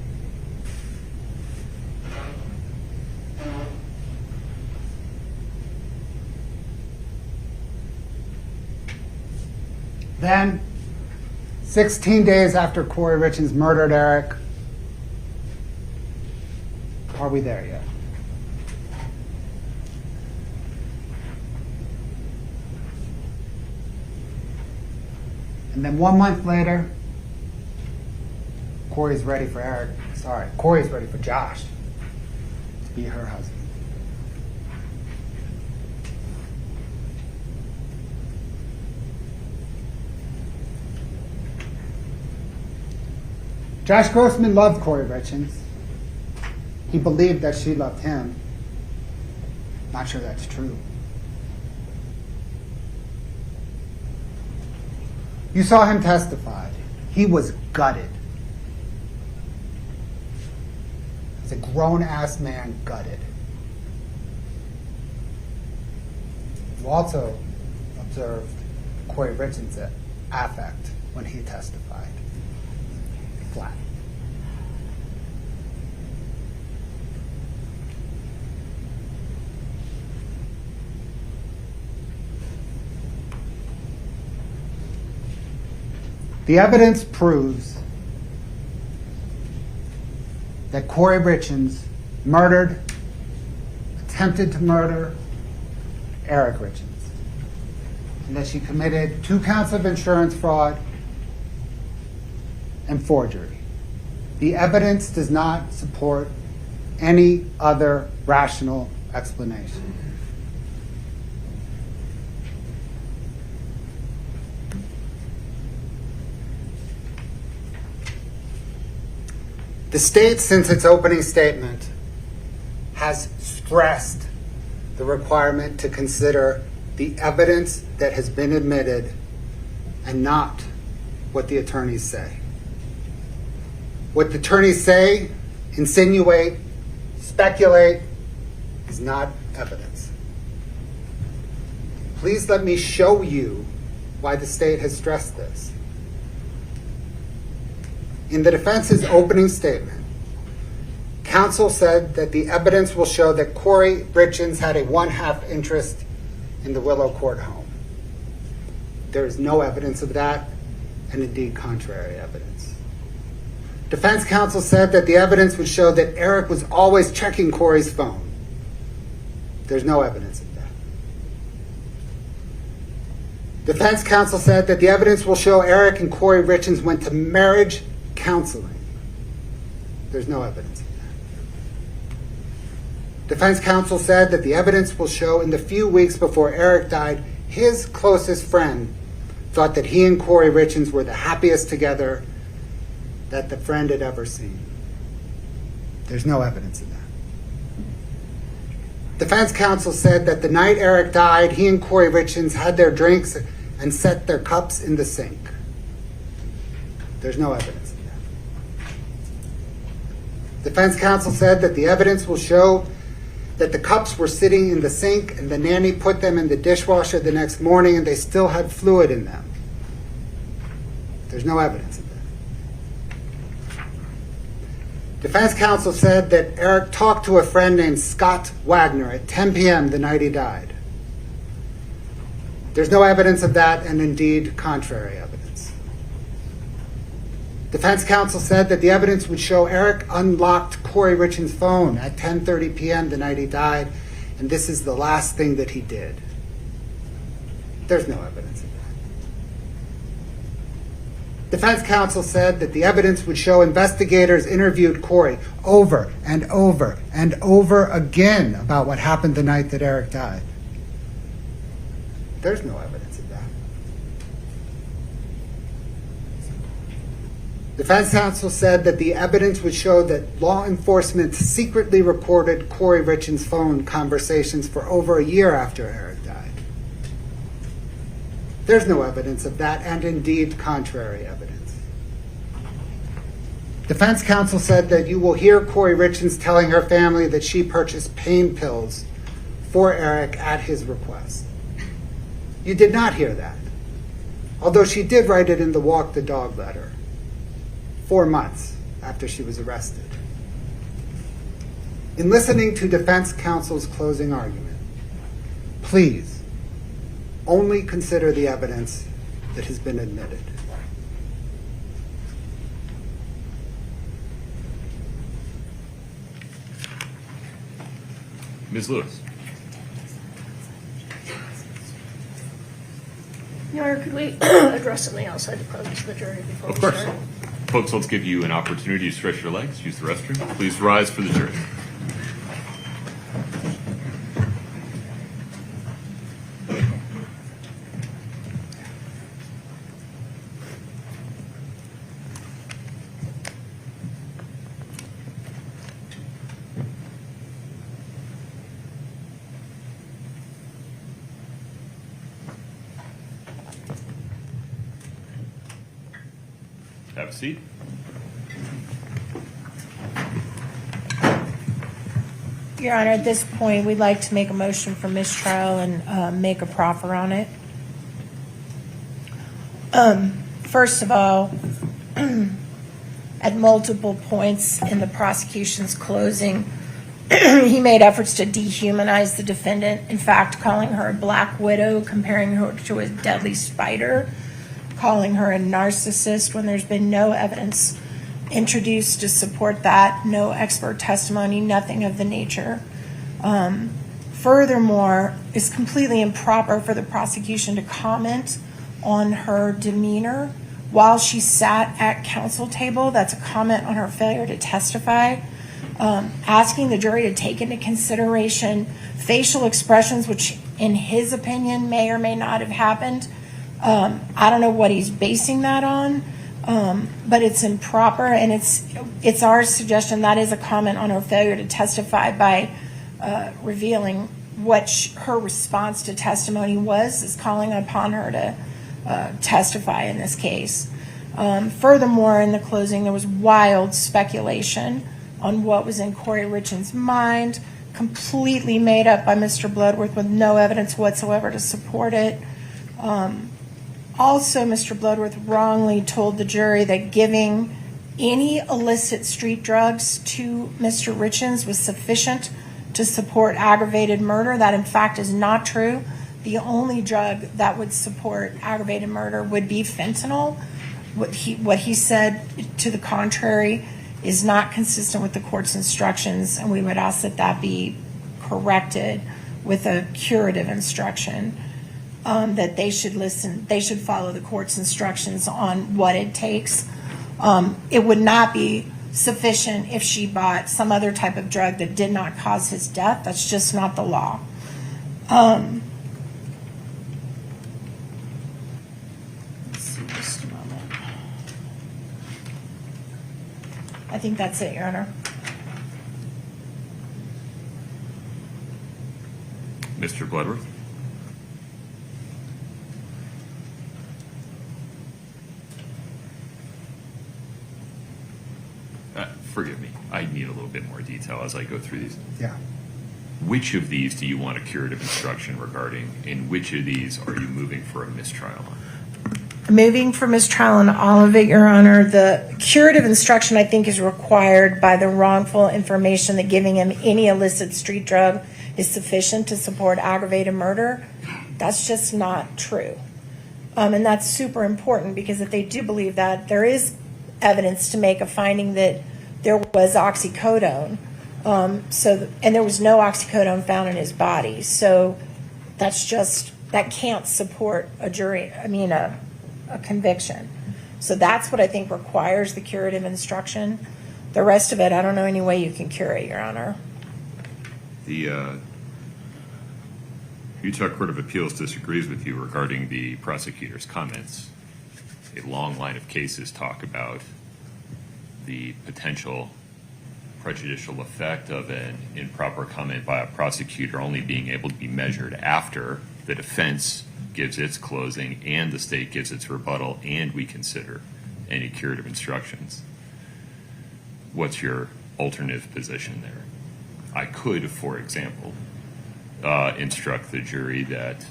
Then, 16 days after Kouri Richins murdered Eric, are we there yet? And then 1 month later, Kouri's ready for Eric. Sorry, Kouri's ready for Josh to be her husband. Josh Grossman loved Kouri Richins. He believed that she loved him. Not sure that's true. You saw him testify. He was gutted. As a grown-ass man, gutted. You also observed Kouri Richins' affect when he testified. Flat. The evidence proves that Kouri Richins murdered, attempted to murder Kouri Richins, and that she committed 2 counts of insurance fraud and forgery. The evidence does not support any other rational explanation. The state, since its opening statement, has stressed the requirement to consider the evidence that has been admitted and not what the attorneys say. What the attorneys say, insinuate, speculate, is not evidence. Please let me show you why the state has stressed this. In the defense's opening statement, counsel said that the evidence will show that Kouri Richins had a 1/2 interest in the Willow Court home. There is no evidence of that, and indeed contrary evidence. Defense counsel said that the evidence would show that Eric was always checking Kouri's phone. There's no evidence of that. Defense counsel said that the evidence will show Eric and Kouri Richins went to marriage counseling. There's no evidence of that. Defense counsel said that the evidence will show in the few weeks before Eric died, his closest friend thought that he and Kouri Richins were the happiest together that the friend had ever seen. There's no evidence of that. Defense counsel said that the night Eric died, he and Kouri Richins had their drinks and set their cups in the sink. There's no evidence of that. Defense counsel said that the evidence will show that the cups were sitting in the sink and the nanny put them in the dishwasher the next morning and they still had fluid in them. There's no evidence of that. Defense counsel said that Eric talked to a friend named Scott Wagner at 10 p.m. the night he died. There's no evidence of that, and indeed contrary evidence. Defense counsel said that the evidence would show Eric unlocked Kouri Richins' phone at 10:30 p.m. the night he died, and this is the last thing that he did. There's no evidence of that. Defense counsel said that the evidence would show investigators interviewed Kouri over and over and over again about what happened the night that Eric died. There's no evidence of that. Defense counsel said that the evidence would show that law enforcement secretly recorded Kouri Richins' phone conversations for over a year after Eric died. There's no evidence of that, and indeed contrary evidence. Defense counsel said that you will hear Kouri Richins telling her family that she purchased pain pills for Eric at his request. You did not hear that, although she did write it in the Walk the Dog letter 4 months after she was arrested. In listening to defense counsel's closing argument, please only consider the evidence that has been admitted. Ms. Lewis. Your Honor, could we address something outside the presence of the jury before Of we course. start? Folks, let's give you an opportunity to stretch your legs, use the restroom. Please rise for the jury. Have a seat. Your Honor, at this point, we'd like to make a motion for mistrial and make a proffer on it. First of all, at multiple points in the prosecution's closing, he made efforts to dehumanize the defendant, in fact, calling her a black widow, comparing her to a deadly spider, calling her a narcissist when there's been no evidence introduced to support that, no expert testimony, nothing of the nature. Furthermore, it's completely improper for the prosecution to comment on her demeanor while she sat at counsel table. That's a comment on her failure to testify. Asking the jury to take into consideration facial expressions, which in his opinion may or may not have happened. I don't know what he's basing that on, but it's improper, and it's our suggestion that is a comment on her failure to testify by revealing what her response to testimony was, is calling upon her to testify in this case. Furthermore, in the closing, there was wild speculation on what was in Kouri Richins' mind, completely made up by Mr. Bloodworth with no evidence whatsoever to support it. Also, Mr. Bloodworth wrongly told the jury that giving any illicit street drugs to Mr. Richins was sufficient to support aggravated murder. That, in fact, is not true. The only drug that would support aggravated murder would be fentanyl. What he said to the contrary is not consistent with the court's instructions, and we would ask that that be corrected with a curative instruction. That they should follow the court's instructions on what it takes. It would not be sufficient if she bought some other type of drug that did not cause his death. That's just not the law. Let's see, just a moment. I think that's it, Your Honor. Mr. Bloodworth. Forgive me, I need a little bit more detail as I go through these. Yeah. Which of these do you want a curative instruction regarding, and which of these are you moving for a mistrial on? Moving for mistrial on all of it, Your Honor. The curative instruction, I think, is required by the wrongful information that giving him any illicit street drug is sufficient to support aggravated murder. That's just not true. And that's super important, because if they do believe that, there is evidence to make a finding that there was oxycodone. And there was no oxycodone found in his body. So that can't support a conviction. So that's what I think requires the curative instruction. The rest of it, I don't know any way you can cure it, Your Honor. The Utah Court of Appeals disagrees with you regarding the prosecutor's comments. A long line of cases talk about the potential prejudicial effect of an improper comment by a prosecutor only being able to be measured after the defense gives its closing and the state gives its rebuttal and we consider any curative instructions. What's your alternative position there? I could, for example, instruct the jury that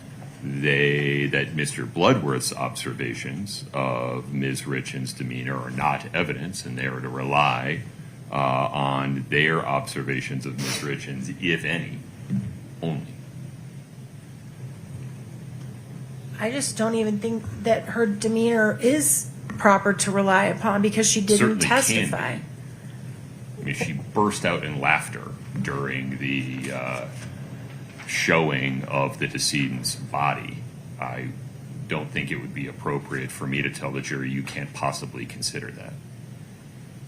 Mr. Bloodworth's observations of Ms. Richins' demeanor are not evidence and they are to rely on their observations of Ms. Richins, if any, only. I just don't even think that her demeanor is proper to rely upon because she didn't Certainly testify. Can be. I mean, she burst out in laughter during the showing of the decedent's body. I don't think it would be appropriate for me to tell the jury you can't possibly consider that.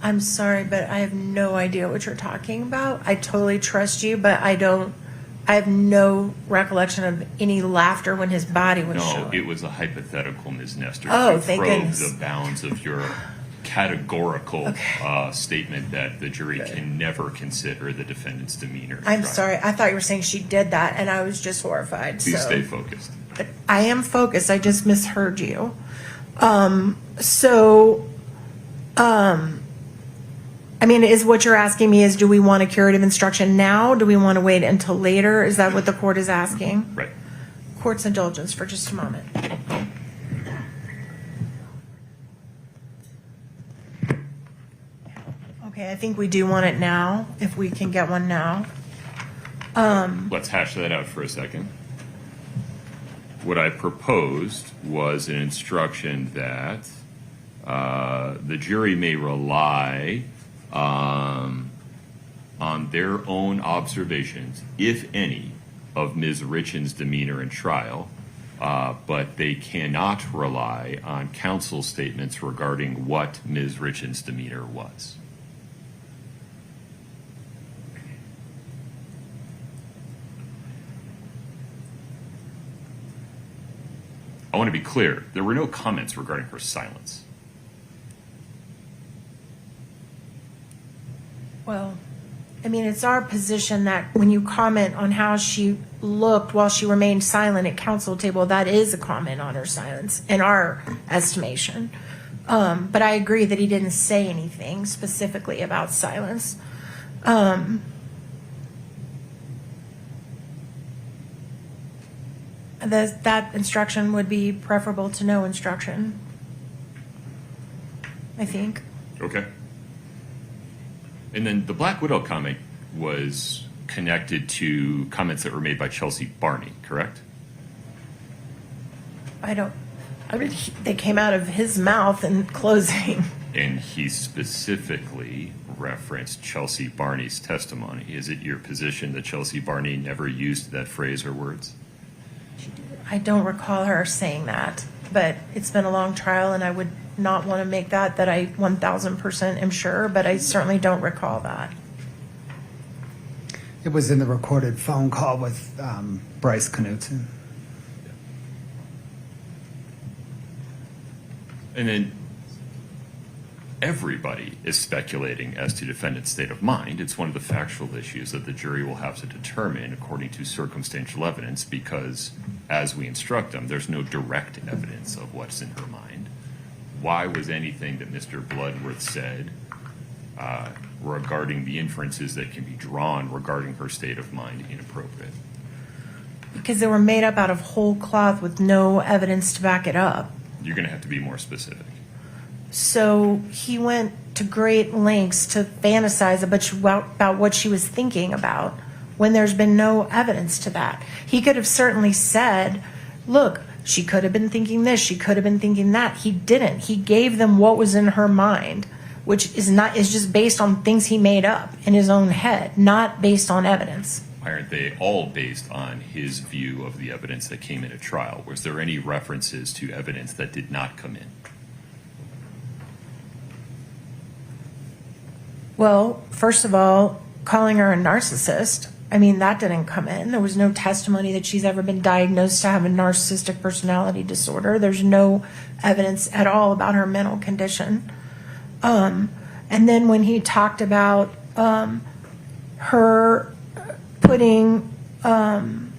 I'm sorry, but I have no idea what you're talking about. I totally trust you, but I have no recollection of any laughter when his body was shown. No, it was a hypothetical, Ms. Nestor. Oh, to thank probe goodness. the bounds of your categorical statement that the jury can never consider the defendant's demeanor. I'm sorry. I thought you were saying she did that, and I was just horrified. Please so. stay focused. But I am focused. I just misheard you. I mean, is what you're asking me is, do we want a curative instruction now? Do we want to wait until later? Is that what the court is asking? Right. Court's indulgence for just a moment. Okay, I think we do want it now, if we can get one now. Let's hash that out for a second. What I proposed was an instruction that the jury may rely on their own observations, if any, of Ms. Richins' demeanor in trial, but they cannot rely on counsel's statements regarding what Ms. Richins' demeanor was. I want to be clear, there were no comments regarding her silence. Well, I mean, it's our position that when you comment on how she looked while she remained silent at counsel table, that is a comment on her silence in our estimation. But I agree that he didn't say anything specifically about silence. That instruction would be preferable to no instruction, I think. Okay. And then the Black Widow comment was connected to comments that were made by Chelsea Barney, correct? They came out of his mouth in closing. And he specifically referenced Chelsea Barney's testimony. Is it your position that Chelsea Barney never used that phrase or words? I don't recall her saying that, but it's been a long trial and I would not want to make that I 1000% am sure, but I certainly don't recall that. It was in the recorded phone call with Bryce Knutson. And then everybody is speculating as to defendant's state of mind. It's one of the factual issues that the jury will have to determine according to circumstantial evidence because as we instruct them, there's no direct evidence of what's in her mind. Why was anything that Mr. Bloodworth said regarding the inferences that can be drawn regarding her state of mind inappropriate? Because they were made up out of whole cloth with no evidence to back it up. You're going to have to be more specific. So he went to great lengths to fantasize about what she was thinking about when there's been no evidence to that. He could have certainly said, look, She could have been thinking this. She could have been thinking that. He didn't. He gave them what was in her mind, which is just based on things he made up in his own head, not based on evidence. Why aren't they all based on his view of the evidence that came in at trial? Was there any references to evidence that did not come in? Well, first of all, calling her a narcissist, I mean, that didn't come in. There was no testimony that she's ever been diagnosed to have a narcissistic personality disorder. There's no evidence at all about her mental condition. And then when he talked about her putting the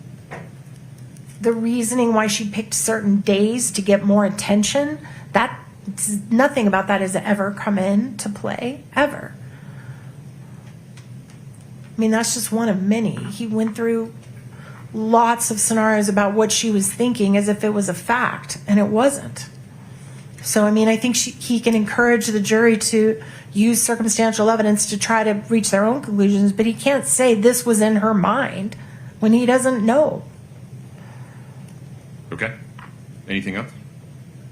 reasoning why she picked certain days to get more attention, nothing about that has ever come in to play, ever. I mean, that's just one of many. He went through lots of scenarios about what she was thinking as if it was a fact, and it wasn't. So, I mean, I think he can encourage the jury to use circumstantial evidence to try to reach their own conclusions, but he can't say this was in her mind when he doesn't know. Okay. Anything else?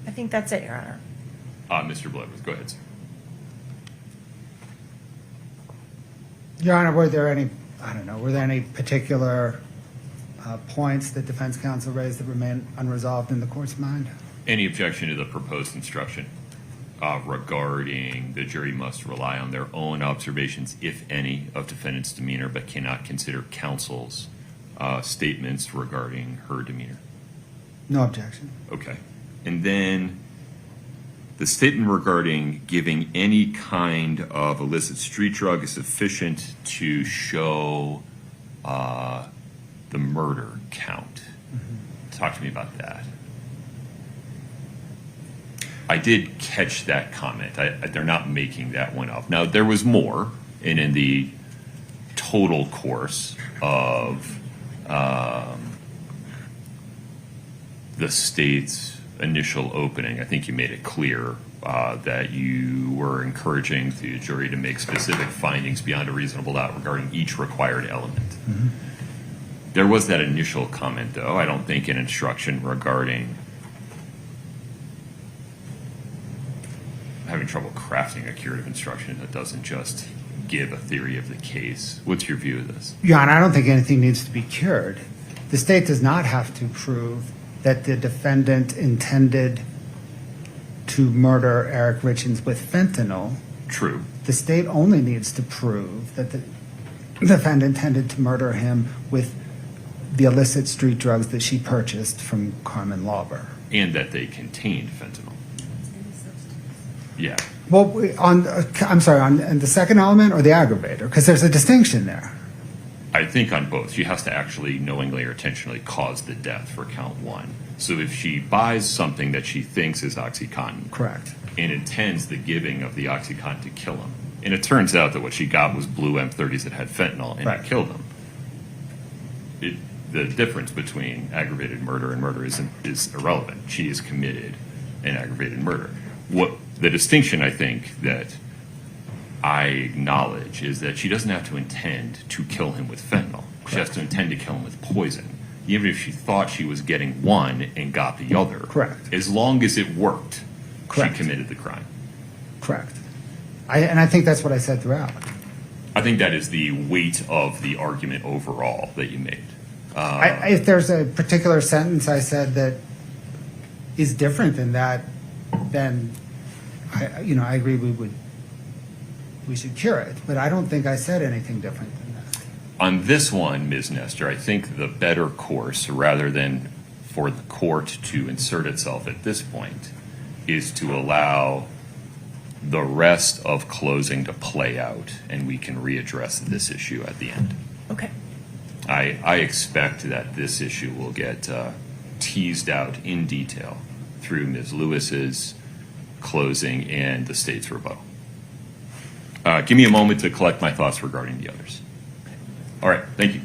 I think that's it, Your Honor. Mr. Blevins, go ahead, sir. Your Honor, were there any particular points that defense counsel raised that remain unresolved in the court's mind? Any objection to the proposed instruction regarding the jury must rely on their own observations, if any, of defendant's demeanor, but cannot consider counsel's statements regarding her demeanor? No objection. Okay. And then the statement regarding giving any kind of illicit street drug is sufficient to show the murder count. Mm-hmm. Talk to me about that. I did catch that comment. They're not making that one up. Now, there was more, and in the total course of the state's initial opening, I think you made it clear that you were encouraging the jury to make specific findings beyond a reasonable doubt regarding each required element. Mm-hmm. There was that initial comment, though. I don't think an instruction regarding having trouble crafting a curative instruction that doesn't just give a theory of the case. What's your view of this? Your Honor, I don't think anything needs to be cured. The state does not have to prove that the defendant intended to murder Eric Richins with fentanyl. True. The state only needs to prove that the defendant intended to murder him with the illicit street drugs that she purchased from Carmen Lauber. And that they contained fentanyl. Yeah. Well, on the second element or the aggravator? Because there's a distinction there. I think on both. She has to actually knowingly or intentionally cause the death for count one. So if she buys something that she thinks is OxyContin. Correct. And intends the giving of the OxyContin to kill him. And it turns out that what she got was blue M30s that had fentanyl and right. It killed him. The difference between aggravated murder and murder is irrelevant. She has committed an aggravated murder. What the distinction I think that I acknowledge is that she doesn't have to intend to kill him with fentanyl. Correct. She has to intend to kill him with poison. Even if she thought she was getting one and got the other. Correct. As long as it worked, correct. She committed the crime. Correct. And I think that's what I said throughout. I think that is the weight of the argument overall that you made. If there's a particular sentence I said that is different than that, then I agree we should cure it. But I don't think I said anything different than that. On this one, Ms. Nestor, I think the better course, rather than for the court to insert itself at this point, is to allow the rest of closing to play out, and we can readdress this issue at the end. Okay. I expect that this issue will get teased out in detail through Ms. Lewis's closing and the state's rebuttal. Give me a moment to collect my thoughts regarding the others. All right, thank you.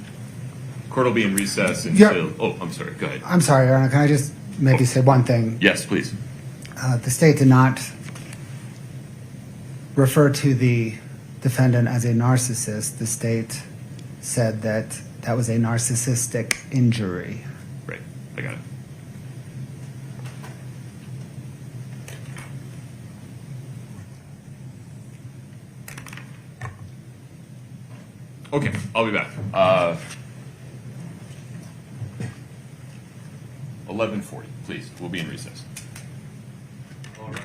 Court will be in recess until... Yeah. Oh, I'm sorry, go ahead. I'm sorry, Your Honor, can I just maybe say one thing? Yes, please. The state did not refer to the defendant as a narcissist. The state said that that was a narcissistic injury. Right, I got it. Okay, I'll be back. 11:40, please. We'll be in recess. All right.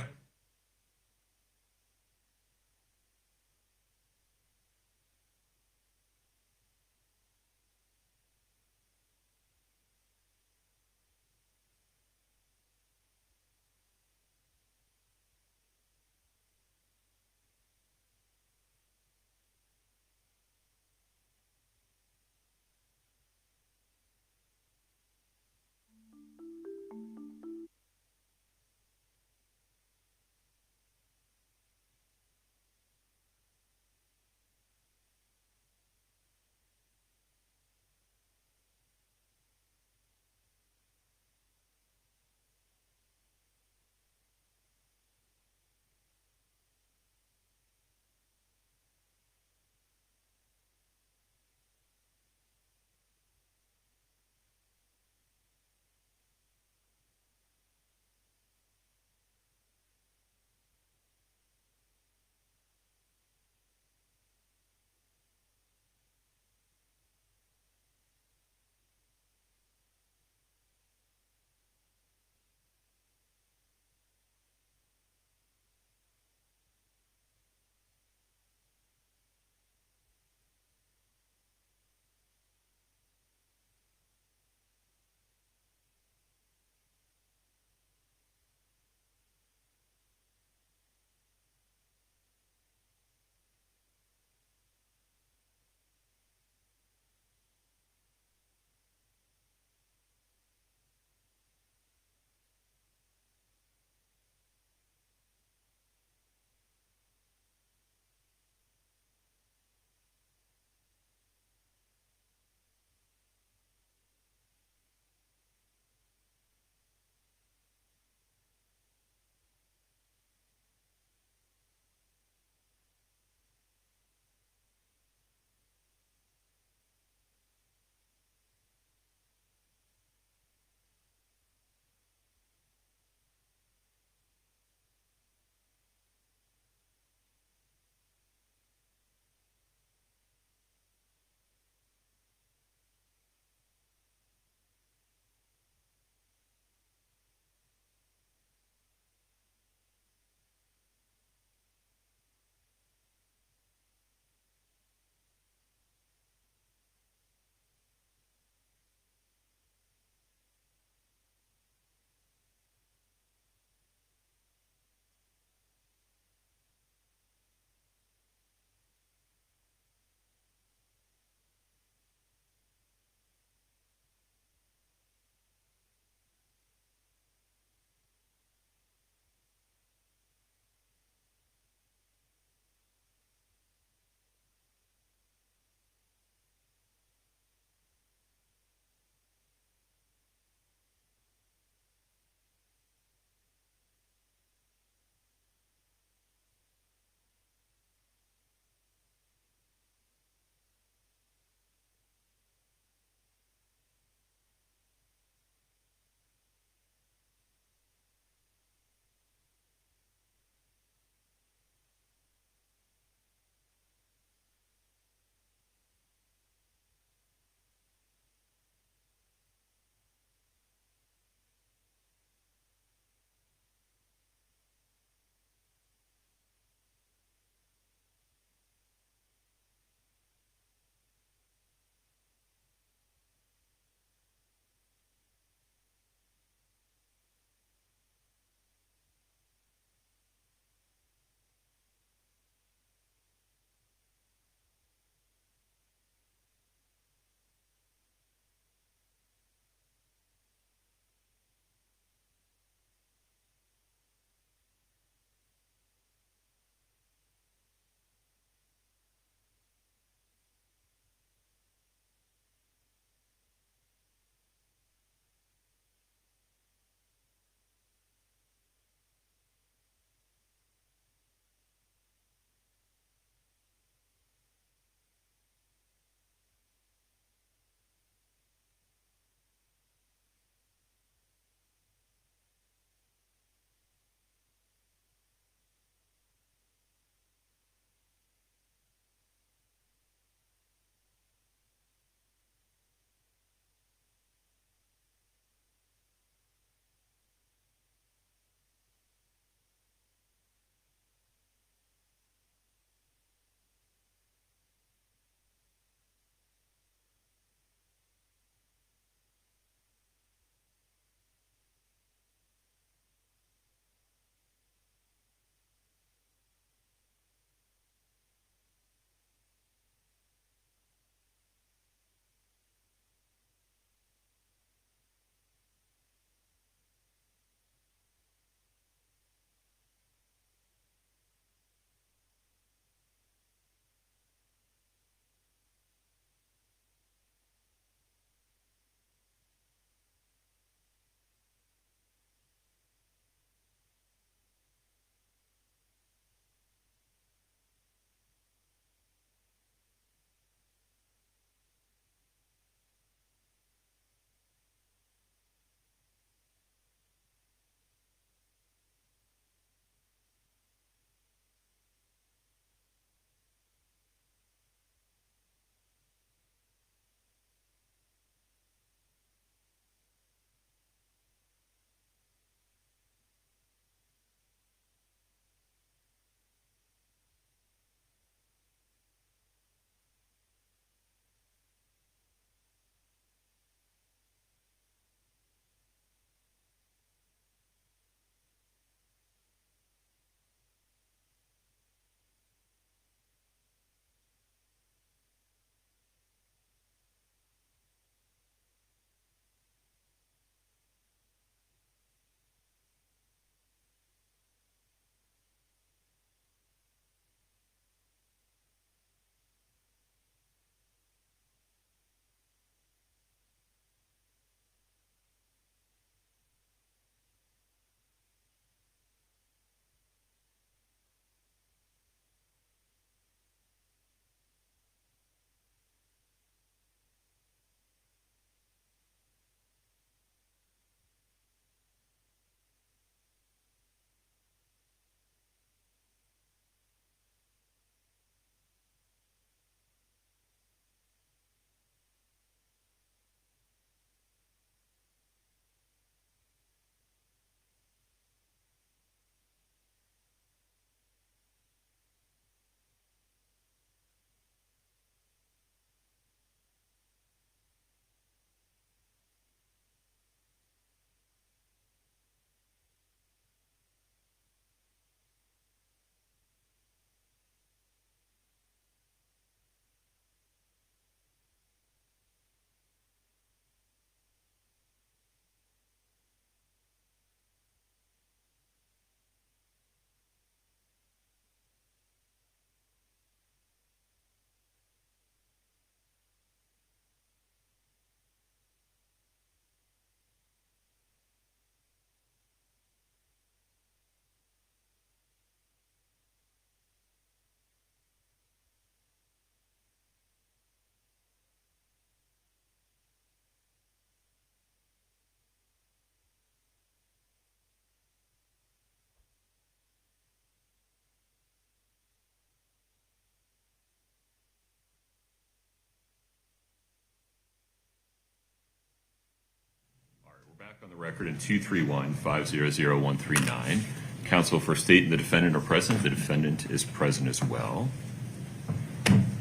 back on the record in 231-500-139. Counsel for state and the defendant are present. The defendant is present as well.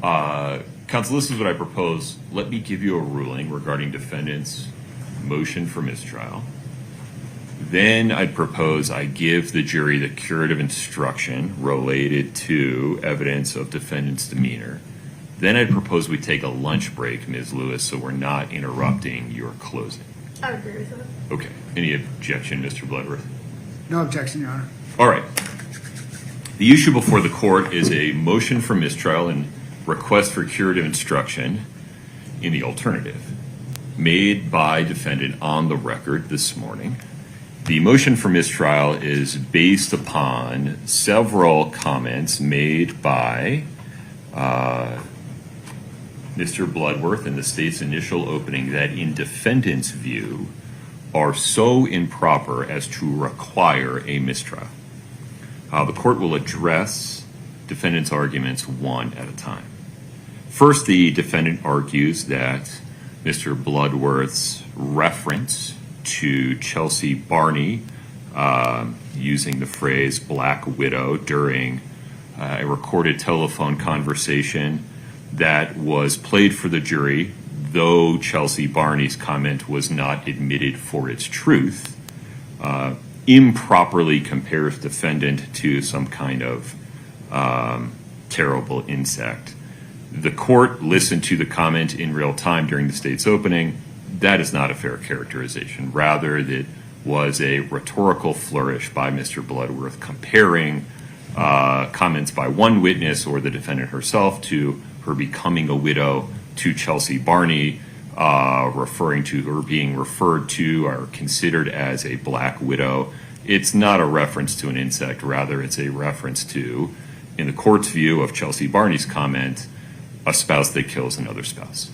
Counsel, this is what I propose. Let me give you a ruling regarding defendant's motion for mistrial. Then I'd propose I give the jury the curative instruction related to evidence of defendant's demeanor. Then I'd propose we take a lunch break, Ms. Lewis, so we're not interrupting your closing. I agree with that. Okay. Any objection, Mr. Bloodworth? No objection, Your Honor. All right. The issue before the court is a motion for mistrial and request for curative instruction in the alternative made by defendant on the record this morning. The motion for mistrial is based upon several comments made by Mr. Bloodworth in the state's initial opening that, in defendant's view, are so improper as to require a mistrial. The court will address defendant's arguments one at a time. First, the defendant argues that Mr. Bloodworth's reference to Chelsea Barney using the phrase black widow during a recorded telephone conversation that was played for the jury, though Chelsea Barney's comment was not admitted for its truth, improperly compares defendant to some kind of terrible insect. The court listened to the comment in real time during the state's opening. That is not a fair characterization. Rather, that was a rhetorical flourish by Mr. Bloodworth comparing comments by one witness or the defendant herself to her becoming a widow to Chelsea Barney, referring to her being referred to or considered as a black widow. It's not a reference to an insect. Rather, it's a reference to, in the court's view of Chelsea Barney's comment, a spouse that kills another spouse.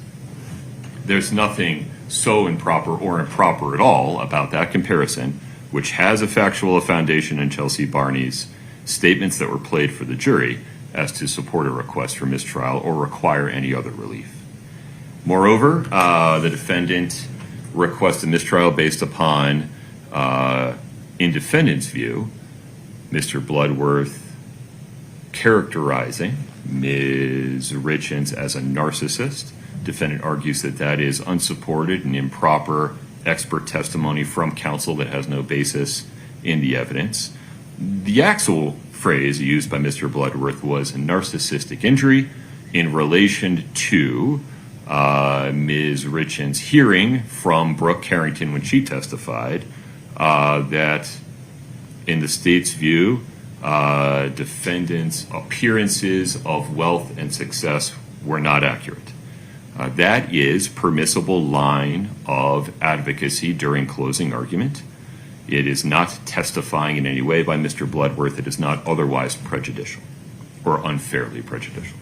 There's nothing so improper or improper at all about that comparison, which has a factual foundation in Chelsea Barney's statements that were played for the jury as to support a request for mistrial or require any other relief. Moreover, the defendant requests a mistrial based upon, in defendant's view, Mr. Bloodworth characterizing Ms. Richins as a narcissist. Defendant argues that that is unsupported and improper expert testimony from counsel that has no basis in the evidence. The actual phrase used by Mr. Bloodworth was narcissistic injury in relation to Ms. Richins' hearing from Brooke Carrington when she testified that, in the state's view, defendant's appearances of wealth and success were not accurate. That is permissible line of advocacy during closing argument. It is not testifying in any way by Mr. Bloodworth. It is not otherwise prejudicial or unfairly prejudicial.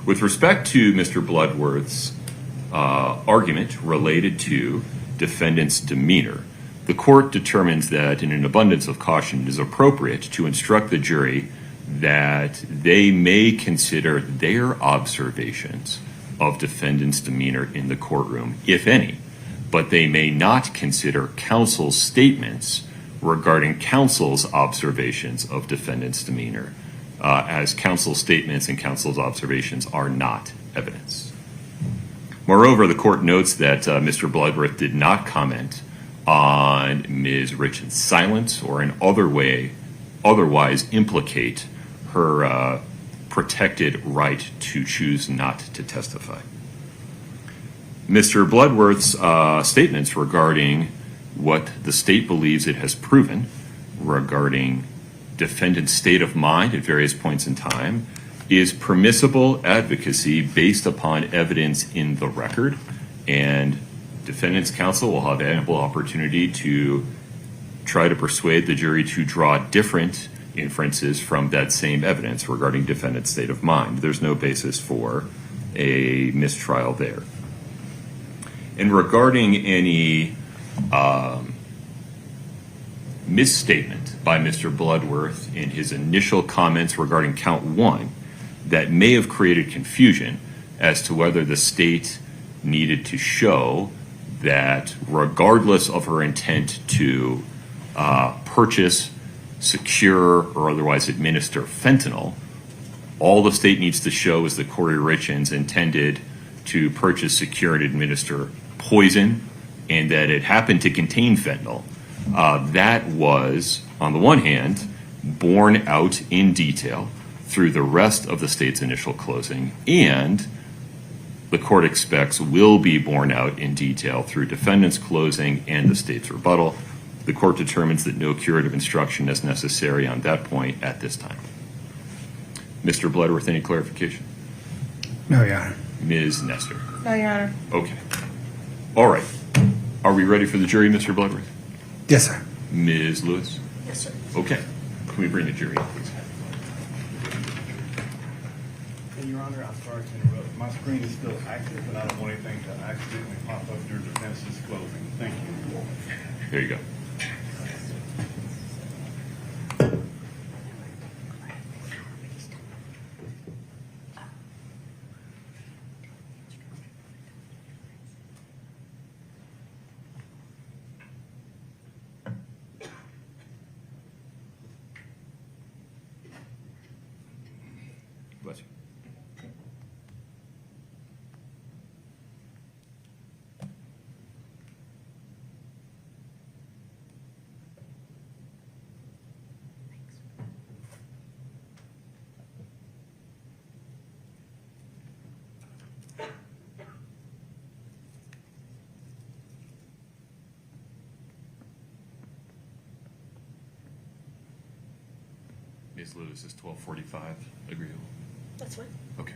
With respect to Mr. Bloodworth's argument related to defendant's demeanor, the court determines that in an abundance of caution it is appropriate to instruct the jury that they may consider their observations of defendant's demeanor in the courtroom, if any, but they may not consider counsel's statements regarding counsel's observations of defendant's demeanor, as counsel's statements and counsel's observations are not evidence. Moreover, the court notes that Mr. Bloodworth did not comment on Ms. Richins' silence or in other way otherwise implicate her protected right to choose not to testify. Mr. Bloodworth's statements regarding what the state believes it has proven regarding defendant's state of mind at various points in time is permissible advocacy based upon evidence in the record, and defendant's counsel will have ample opportunity to try to persuade the jury to draw different inferences from that same evidence regarding defendant's state of mind. There's no basis for a mistrial there. And regarding any misstatement by Mr. Bloodworth in his initial comments regarding count one that may have created confusion as to whether the state needed to show that regardless of her intent to purchase, secure, or otherwise administer fentanyl, all the state needs to show is that Kouri Richins intended to purchase, secure, and administer poison, and that it happened to contain fentanyl. That was, on the one hand, borne out in detail through the rest of the state's initial closing, and the court expects will be borne out in detail through defendant's closing and the state's rebuttal. The court determines that no curative instruction is necessary on that point at this time. Mr. Bloodworth, any clarification? No, Your Honor. Ms. Nestor? No, Your Honor. Okay. All right. Are we ready for the jury, Mr. Bloodworth? Yes, sir. Ms. Lewis? Yes, sir. Okay. Can we bring the jury in, please? And Your Honor, I'm sorry to interrupt. My screen is still active, and I don't want anything to accidentally pop up during defense's closing. Thank you. There you go. Bless you. Ms. Lewis, is 12:45 agreeable? That's fine. Okay.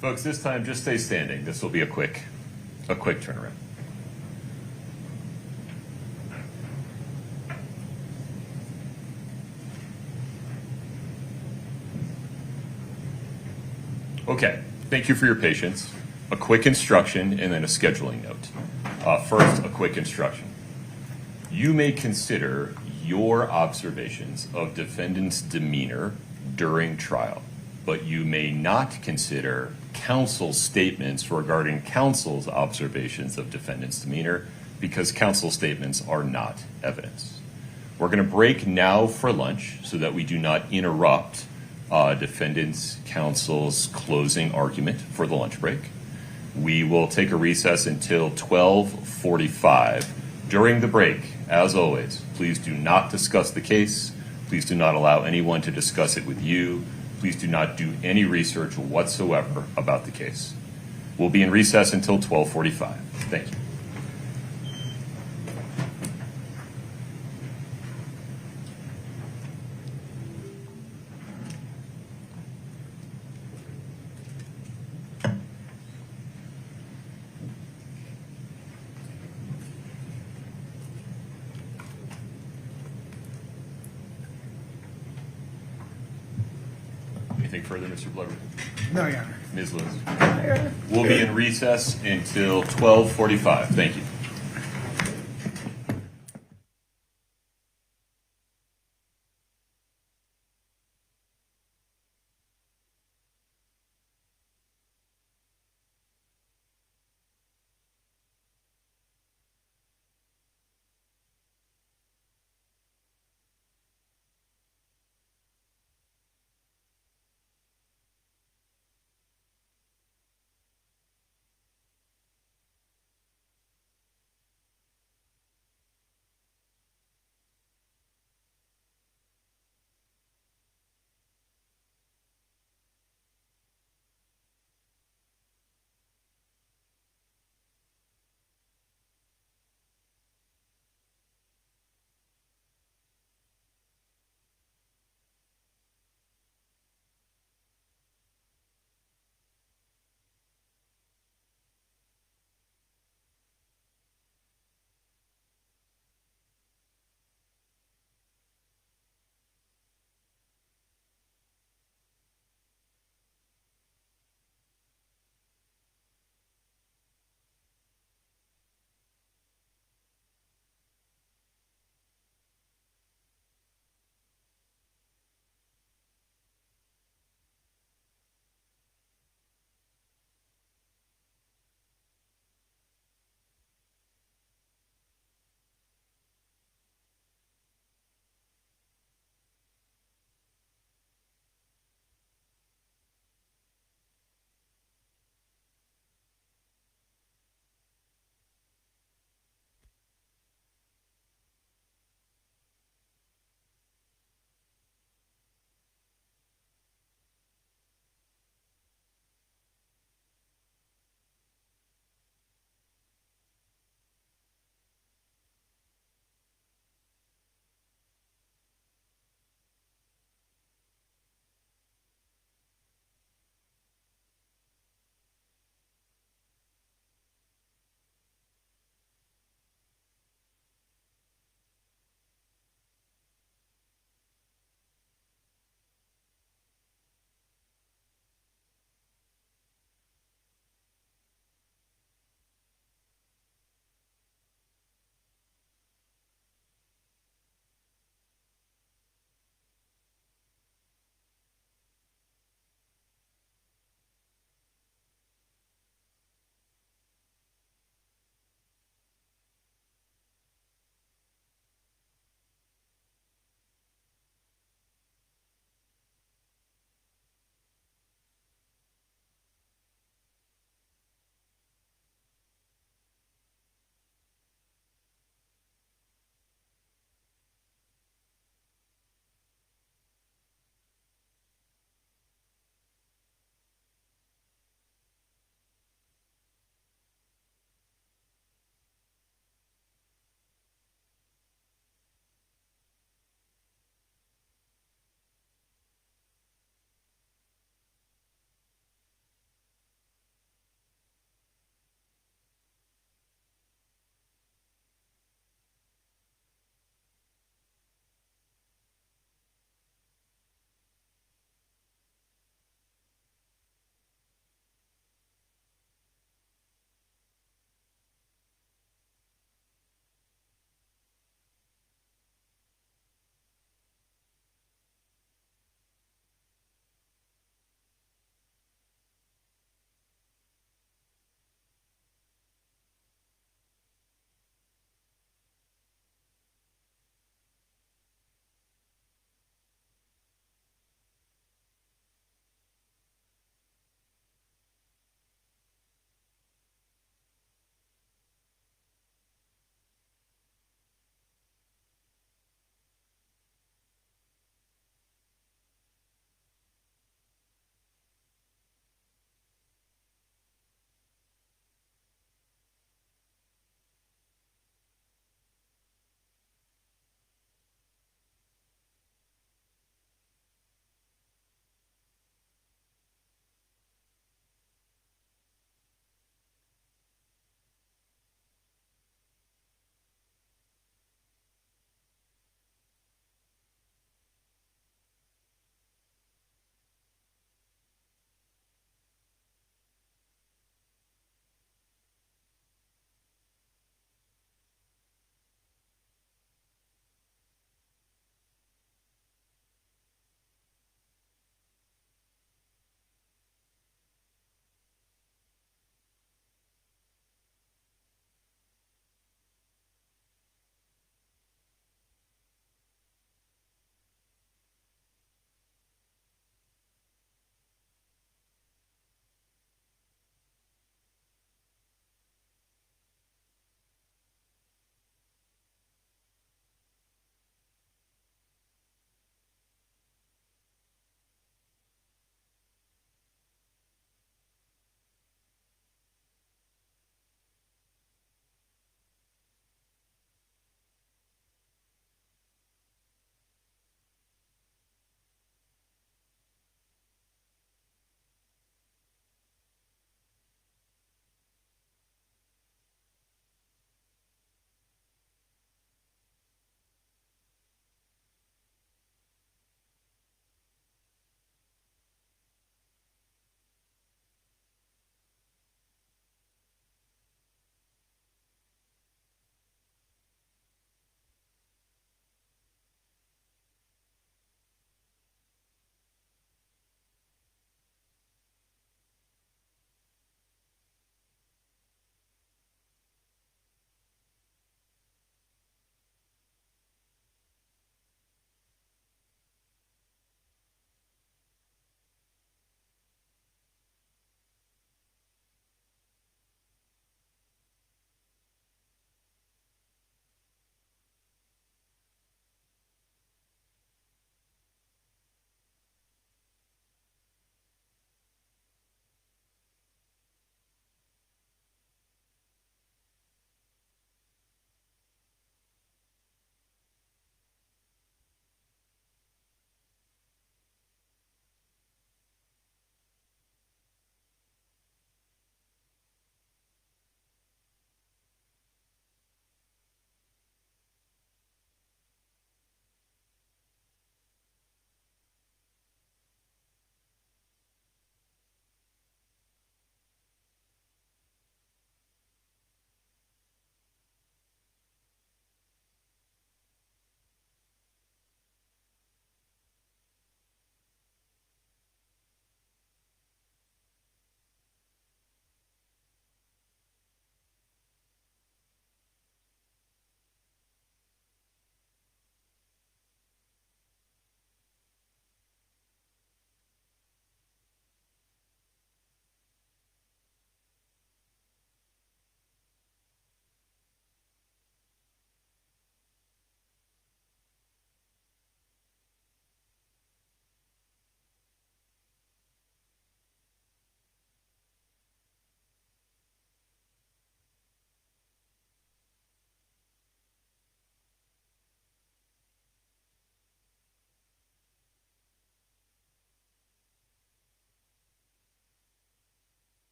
Folks, this time just stay standing. This will be a quick turnaround. Okay, thank you for your patience. A quick instruction and then a scheduling note. First, a quick instruction. You may consider your observations of defendant's demeanor during trial, but you may not consider counsel's statements regarding counsel's observations of defendant's demeanor because counsel's statements are not evidence. We're going to break now for lunch so that we do not interrupt defendant's counsel's closing argument for the lunch break. We will take a recess until 12:45. During the break, as always, please do not discuss the case. Please do not allow anyone to discuss it with you. Please do not do any research whatsoever about the case. We'll be in recess until 12:45. Thank you. Anything further, Mr. Bloodworth? No, Your Honor. Ms. Lewis? We'll be in recess until 12:45. Thank you.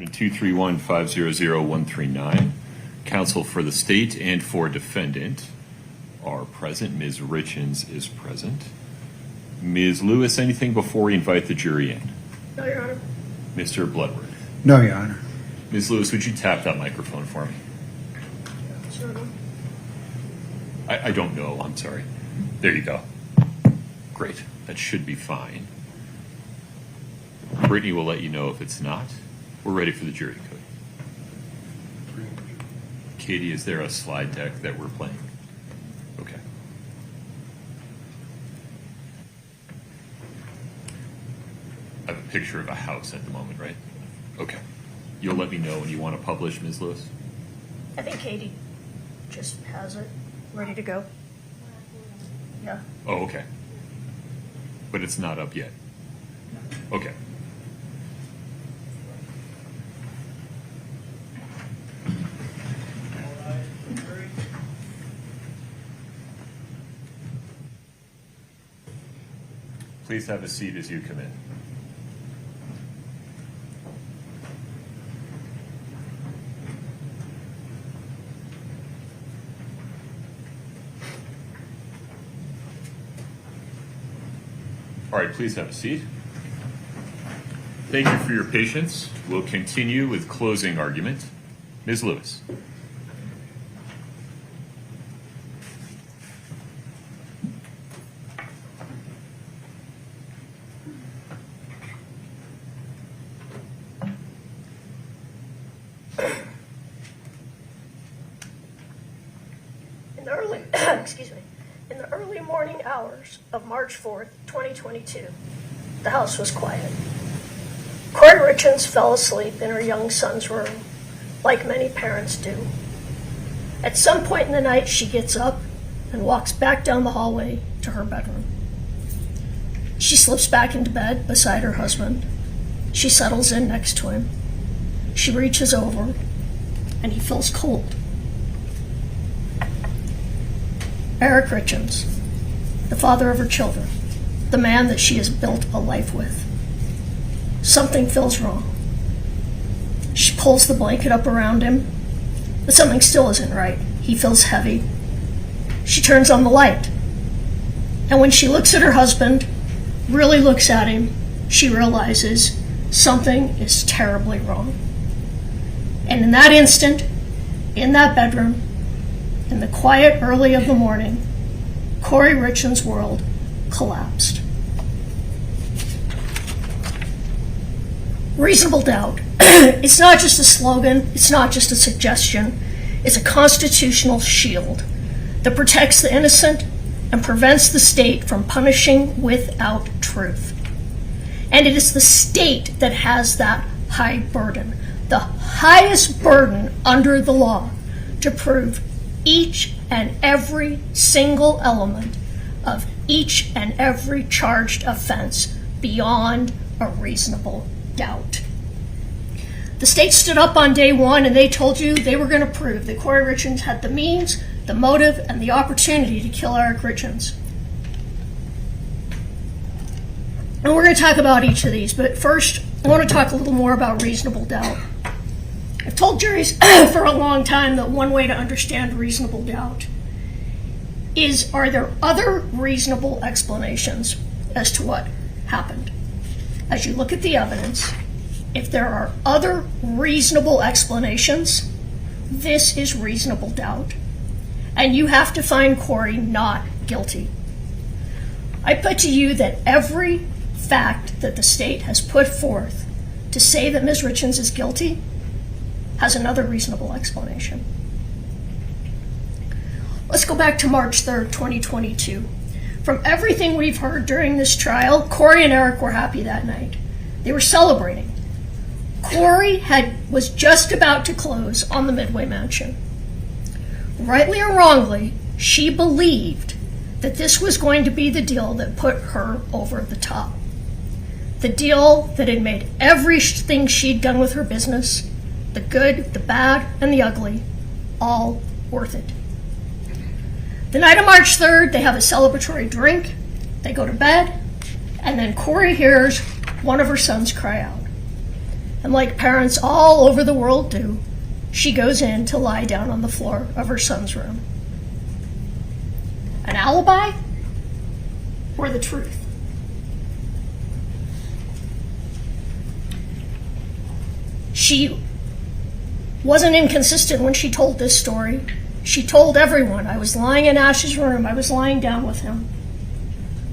231-500-139. Counsel for the state and for defendant are present. Ms. Richins is present. Ms. Lewis, anything before we invite the jury in? No, Your Honor. Mr. Bloodworth. No, Your Honor. Ms. Lewis, would you tap that microphone for me? Sure. I don't know. I'm sorry. There you go. Great. That should be fine. Brittany will let you know if it's not. We're ready for the jury code. Katie, is there a slide deck that we're playing? Okay. I have a picture of a house at the moment, right? Okay. You'll let me know when you want to publish, Ms. Lewis? I think Katie just has it ready to go. Yeah. Oh, okay. But it's not up yet? Okay. Please have a seat as you come in. All right, please have a seat. Thank you for your patience. We'll continue with closing argument. Ms. Lewis. In the early morning hours of March 4th, 2022, the house was quiet. Kouri Richins fell asleep in her young son's room, like many parents do. At some point in the night, she gets up and walks back down the hallway to her bedroom. She slips back into bed beside her husband. She settles in next to him. She reaches over, and he feels cold. Eric Richins, the father of her children, the man that she has built a life with. Something feels wrong. She pulls the blanket up around him, but something still isn't right. He feels heavy. She turns on the light. And when she looks at her husband, really looks at him, she realizes something is terribly wrong. And in that instant, in that bedroom, in the quiet early of the morning, Kouri Richins' world collapsed. Reasonable doubt. It's not just a slogan, it's not just a suggestion, it's a constitutional shield that protects the innocent and prevents the state from punishing without truth. And it is the state that has that high burden, the highest burden under the law, to prove each and every single element of each and every charged offense beyond a reasonable doubt. The state stood up on day one and they told you they were going to prove that Kouri Richins had the means, the motive, and the opportunity to kill Eric Richins. And we're going to talk about each of these, but first I want to talk a little more about reasonable doubt. I've told juries for a long time that one way to understand reasonable doubt is, are there other reasonable explanations as to what happened? As you look at the evidence, if there are other reasonable explanations, this is reasonable doubt. And you have to find Kouri not guilty. I put to you that every fact that the state has put forth to say that Ms. Richins is guilty has another reasonable explanation. Let's go back to March 3rd, 2022. From everything we've heard during this trial, Kouri and Eric were happy that night. They were celebrating. Kouri was just about to close on the Midway Mansion. Rightly or wrongly, she believed that this was going to be the deal that put her over the top. The deal that had made everything she'd done with her business, the good, the bad, and the ugly, all worth it. The night of March 3rd, they have a celebratory drink, they go to bed, and then Kouri hears one of her sons cry out. And like parents all over the world do, she goes in to lie down on the floor of her son's room. An alibi or the truth? She wasn't inconsistent when she told this story. She told everyone, I was lying in Ash's room, I was lying down with him.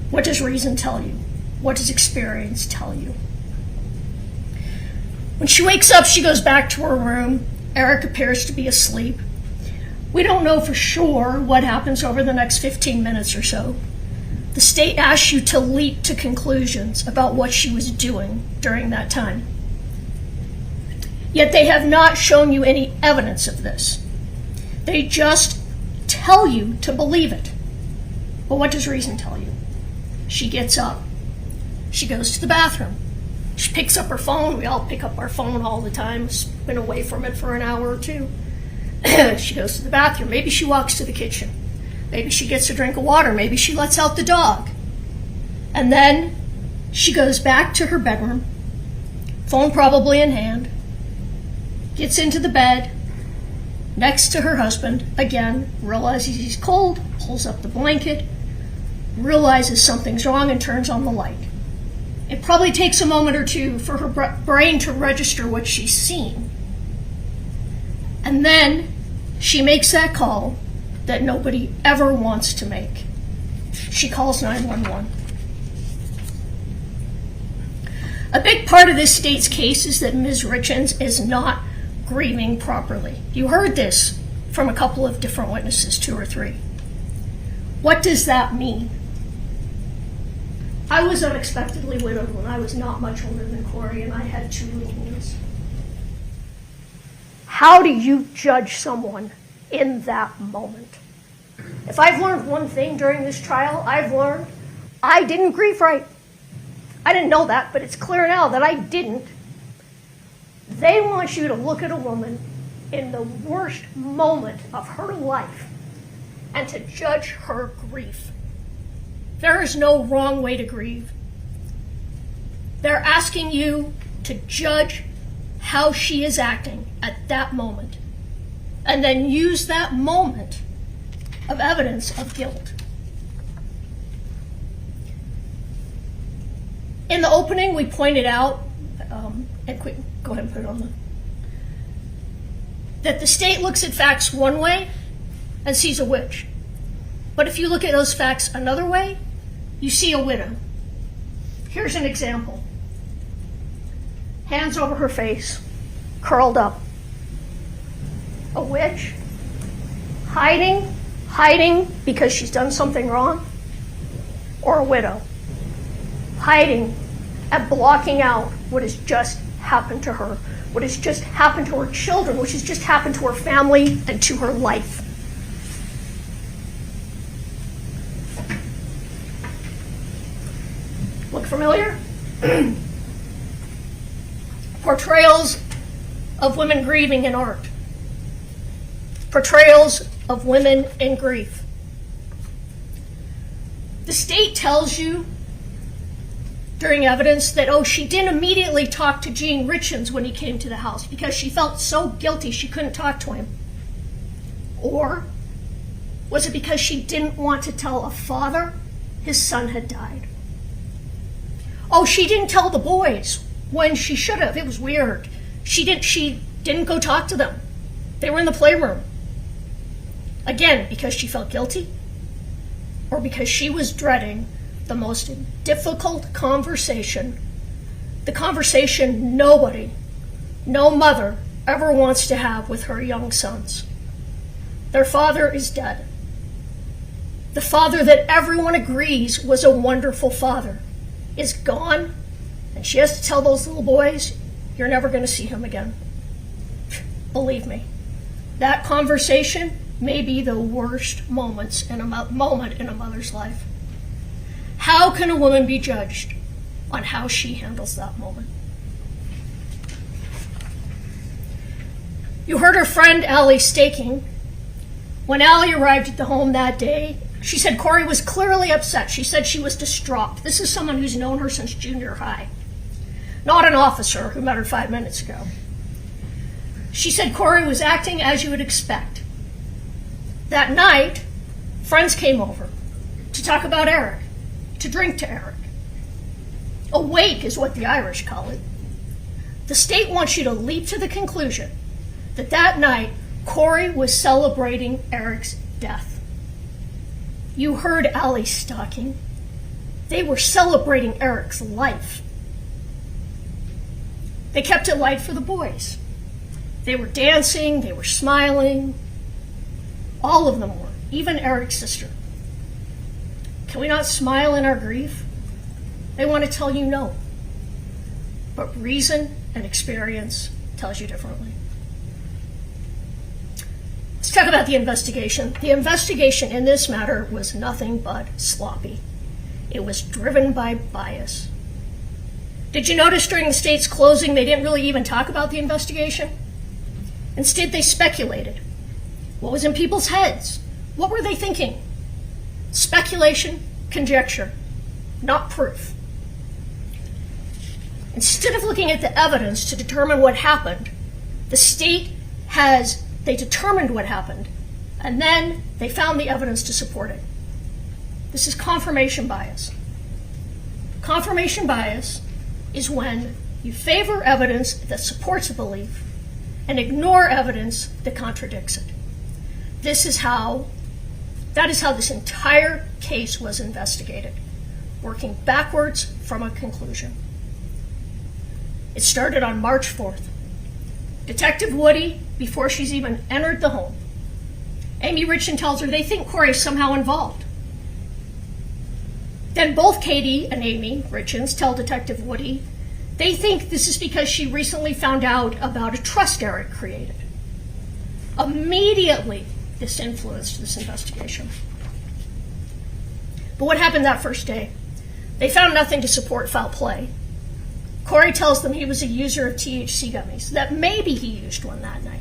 What does reason tell you? What does experience tell you? When she wakes up, she goes back to her room. Eric appears to be asleep. We don't know for sure what happens over the next 15 minutes or so. The state asks you to leap to conclusions about what she was doing during that time. Yet they have not shown you any evidence of this. They just tell you to believe it. But what does reason tell you? She gets up. She goes to the bathroom. She picks up her phone. We all pick up our phone all the time. Been away from it for an hour or two. She goes to the bathroom. Maybe she walks to the kitchen. Maybe she gets a drink of water. Maybe she lets out the dog. And then she goes back to her bedroom, phone probably in hand, gets into the bed next to her husband, again, realizes he's cold, pulls up the blanket, realizes something's wrong and turns on the light. It probably takes a moment or two for her brain to register what she's seen. And then she makes that call that nobody ever wants to make. She calls 911. A big part of this state's case is that Ms. Richins is not grieving properly. You heard this from a couple of different witnesses, 2 or 3. What does that mean? I was unexpectedly widowed when I was not much older than Kouri, and I had 2 little boys. How do you judge someone in that moment? If I've learned one thing during this trial, I've learned I didn't grieve right. I didn't know that, but it's clear now that I didn't. They want you to look at a woman in the worst moment of her life and to judge her grief. There is no wrong way to grieve. They're asking you to judge how she is acting at that moment and then use that moment of evidence of guilt. In the opening, we pointed out, go ahead and put it on that the state looks at facts one way and sees a witch. But if you look at those facts another way, you see a widow. Here's an example. Hands over her face, curled up. A witch, hiding because she's done something wrong, or a widow, hiding and blocking out what has just happened to her, what has just happened to her children, which has just happened to her family and to her life. Look familiar? Portrayals of women grieving in art. Portrayals of women in grief. The state tells you during evidence that, she didn't immediately talk to Kouri Richins when he came to the house because she felt so guilty she couldn't talk to him. Or was it because she didn't want to tell a father his son had died? She didn't tell the boys when she should have. It was weird. She didn't go talk to them. They were in the playroom. Again, because she felt guilty or because she was dreading the most difficult conversation, the conversation no mother ever wants to have with her young sons. Their father is dead. The father that everyone agrees was a wonderful father is gone, and she has to tell those little boys, you're never going to see him again. Believe me, that conversation may be the worst moment in a mother's life. How can a woman be judged on how she handles that moment? You heard her friend Allie staking. When Allie arrived at the home that day, she said Kouri was clearly upset. She said she was distraught. This is someone who's known her since junior high. not an officer who met her 5 minutes ago. She said Kouri was acting as you would expect. That night, friends came over to talk about Eric, to drink to Eric. A wake is what the Irish call it. The state wants you to leap to the conclusion that that night, Kouri was celebrating Eric's death. You heard Allie's stalking. They were celebrating Eric's life. They kept it light for the boys. They were dancing, they were smiling. All of them were, even Eric's sister. Can we not smile in our grief? They want to tell you no. But reason and experience tells you differently. Let's talk about the investigation. The investigation in this matter was nothing but sloppy. It was driven by bias. Did you notice during the state's closing they didn't really even talk about the investigation? Instead, they speculated. What was in people's heads? What were they thinking? Speculation, conjecture, not proof. Instead of looking at the evidence to determine what happened, the state they determined what happened, and then they found the evidence to support it. This is confirmation bias. Confirmation bias is when you favor evidence that supports a belief and ignore evidence that contradicts it. That is how this entire case was investigated, working backwards from a conclusion. It started on March 4th. Detective Woody, before she's even entered the home, Amy Richins tells her they think Kouri is somehow involved. Then both Katie and Amy Richins tell Detective Woody they think this is because she recently found out about a trust Eric created. Immediately, this influenced this investigation. But what happened that first day? They found nothing to support foul play. Kouri tells them he was a user of THC gummies, that maybe he used one that night.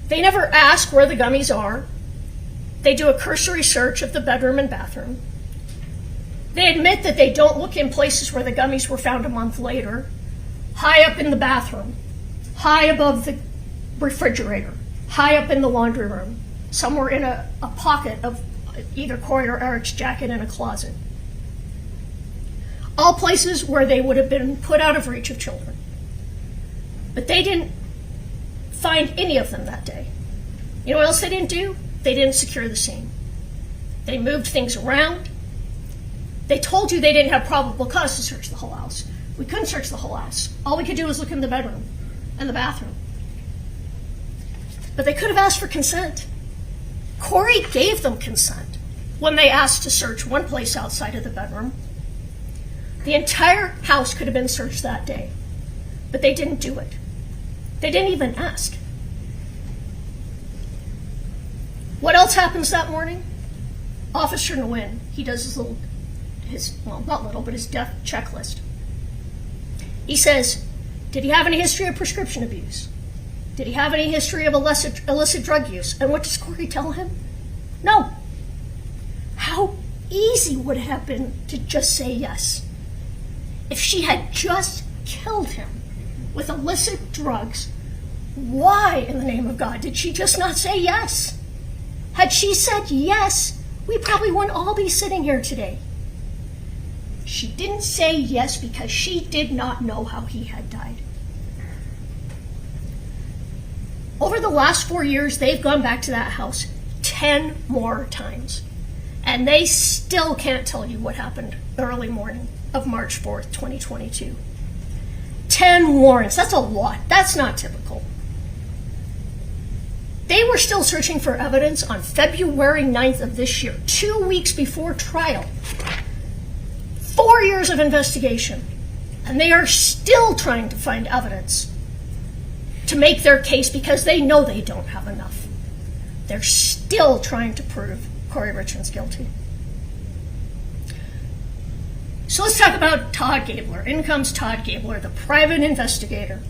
They never ask where the gummies are. They do a cursory search of the bedroom and bathroom. They admit that they don't look in places where the gummies were found a month later, high up in the bathroom, high above the refrigerator, high up in the laundry room, somewhere in a pocket of either Kouri or Eric's jacket in a closet. All places where they would have been put out of reach of children. But they didn't find any of them that day. You know what else they didn't do? They didn't secure the scene. They moved things around. They told you they didn't have probable cause to search the whole house. We couldn't search the whole house. All we could do was look in the bedroom and the bathroom. But they could have asked for consent. Kouri gave them consent when they asked to search one place outside of the bedroom. The entire house could have been searched that day, but they didn't do it. They didn't even ask. What else happens that morning? Officer Nguyen, he does his death checklist. He says, did he have any history of prescription abuse? Did he have any history of illicit drug use? And what does Kouri tell him? No. How easy would it have been to just say yes? If she had just killed him with illicit drugs, why in the name of God did she just not say yes? Had she said yes, we probably wouldn't all be sitting here today. She didn't say yes because she did not know how he had died. Over the last 4 years, they've gone back to that house 10 more times. And they still can't tell you what happened the early morning of March 4th, 2022. 10 warrants, that's a lot. That's not typical. They were still searching for evidence on February 9th of this year, 2 weeks before trial. 4 years of investigation, and they are still trying to find evidence to make their case because they know they don't have enough. They're still trying to prove Kouri Richins guilty. So let's talk about Todd Gabler. In comes Todd Gabler, the private investigator.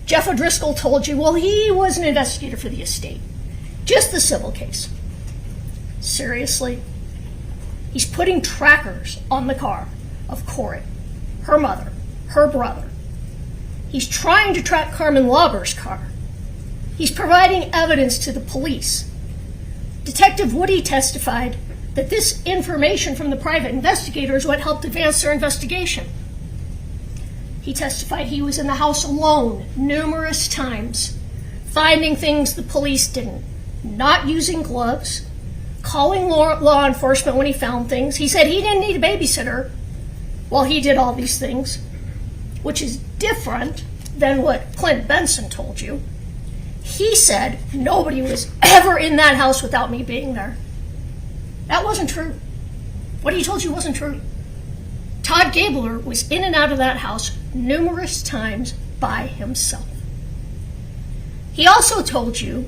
Jeff O'Driscoll told you, well, he was an investigator for the estate. Just the civil case. Seriously? He's putting trackers on the car of Kouri, her mother, her brother. He's trying to track Carmen Lauber's car. He's providing evidence to the police. Detective Woody testified that this information from the private investigator is what helped advance their investigation. He testified he was in the house alone numerous times, finding things the police didn't, not using gloves, calling law enforcement when he found things. He said he didn't need a babysitter while he did all these things, which is different than what Clint Benson told you. He said nobody was ever in that house without me being there. That wasn't true. What he told you wasn't true. Todd Gabler was in and out of that house numerous times by himself. He also told you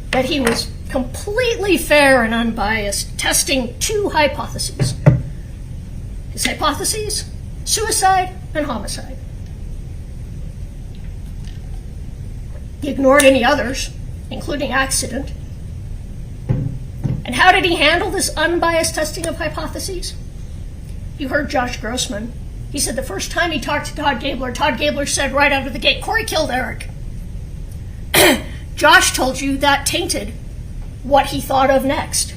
that he was completely fair and unbiased, testing two hypotheses. His hypotheses: suicide and homicide. He ignored any others, including accident. And how did he handle this unbiased testing of hypotheses? You heard Josh Grossman. He said the first time he talked to Todd Gabler said right out of the gate, Kouri killed Eric. Josh told you that tainted what he thought of next.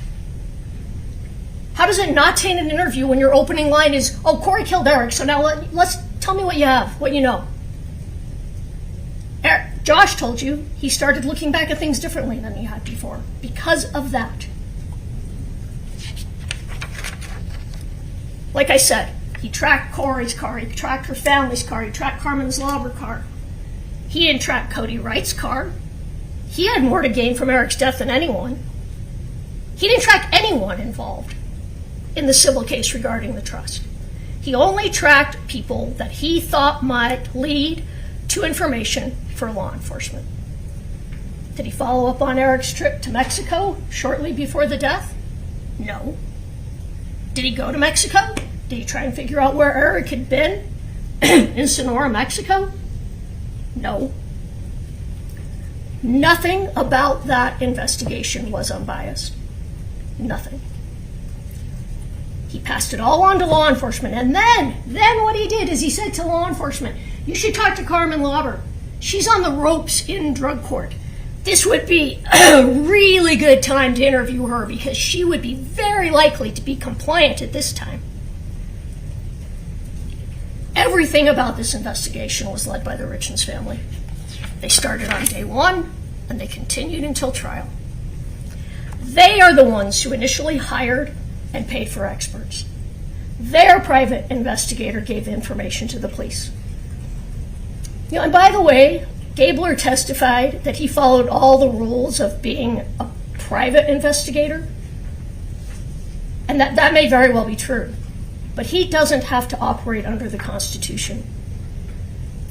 How does it not taint an interview when your opening line is, oh, Kouri killed Eric, so now let's tell me what you have, what you know. Josh told you he started looking back at things differently than he had before because of that. Like I said, he tracked Kouri's car, he tracked her family's car, he tracked Carmen's Lauber car. He didn't track Cody Wright's car. He had more to gain from Eric's death than anyone. He didn't track anyone involved in the civil case regarding the trust. He only tracked people that he thought might lead to information for law enforcement. Did he follow up on Eric's trip to Mexico shortly before the death? No. Did he go to Mexico? Did he try and figure out where Eric had been in Sonora, Mexico? No. Nothing about that investigation was unbiased. Nothing. He passed it all on to law enforcement. And then what he did is he said to law enforcement, you should talk to Carmen Lauber. She's on the ropes in drug court. This would be a really good time to interview her because she would be very likely to be compliant at this time. Everything about this investigation was led by the Richins family. They started on day one and they continued until trial. They are the ones who initially hired and paid for experts. Their private investigator gave information to the police. You know, and by the way, Gabler testified that he followed all the rules of being a private investigator, and that may very well be true, but he doesn't have to operate under the Constitution.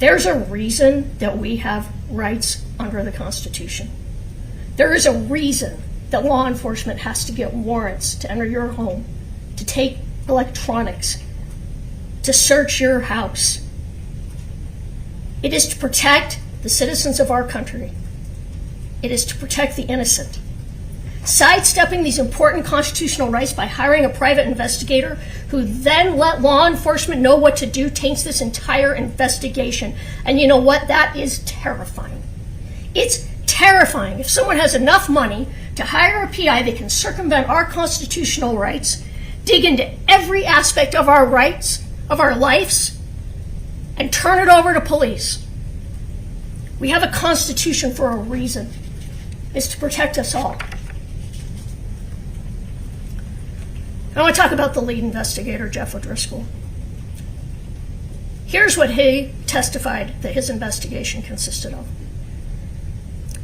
There's a reason that we have rights under the Constitution. There is a reason that law enforcement has to get warrants to enter your home, to take electronics, to search your house. It is to protect the citizens of our country. It is to protect the innocent. Sidestepping these important constitutional rights by hiring a private investigator who then let law enforcement know what to do taints this entire investigation. And you know what? That is terrifying. It's terrifying. If someone has enough money to hire a PI, they can circumvent our constitutional rights, dig into every aspect of our rights, of our lives, and turn it over to police. We have a constitution for a reason. It's to protect us all. I want to talk about the lead investigator, Jeff O'Driscoll. Here's what he testified that his investigation consisted of.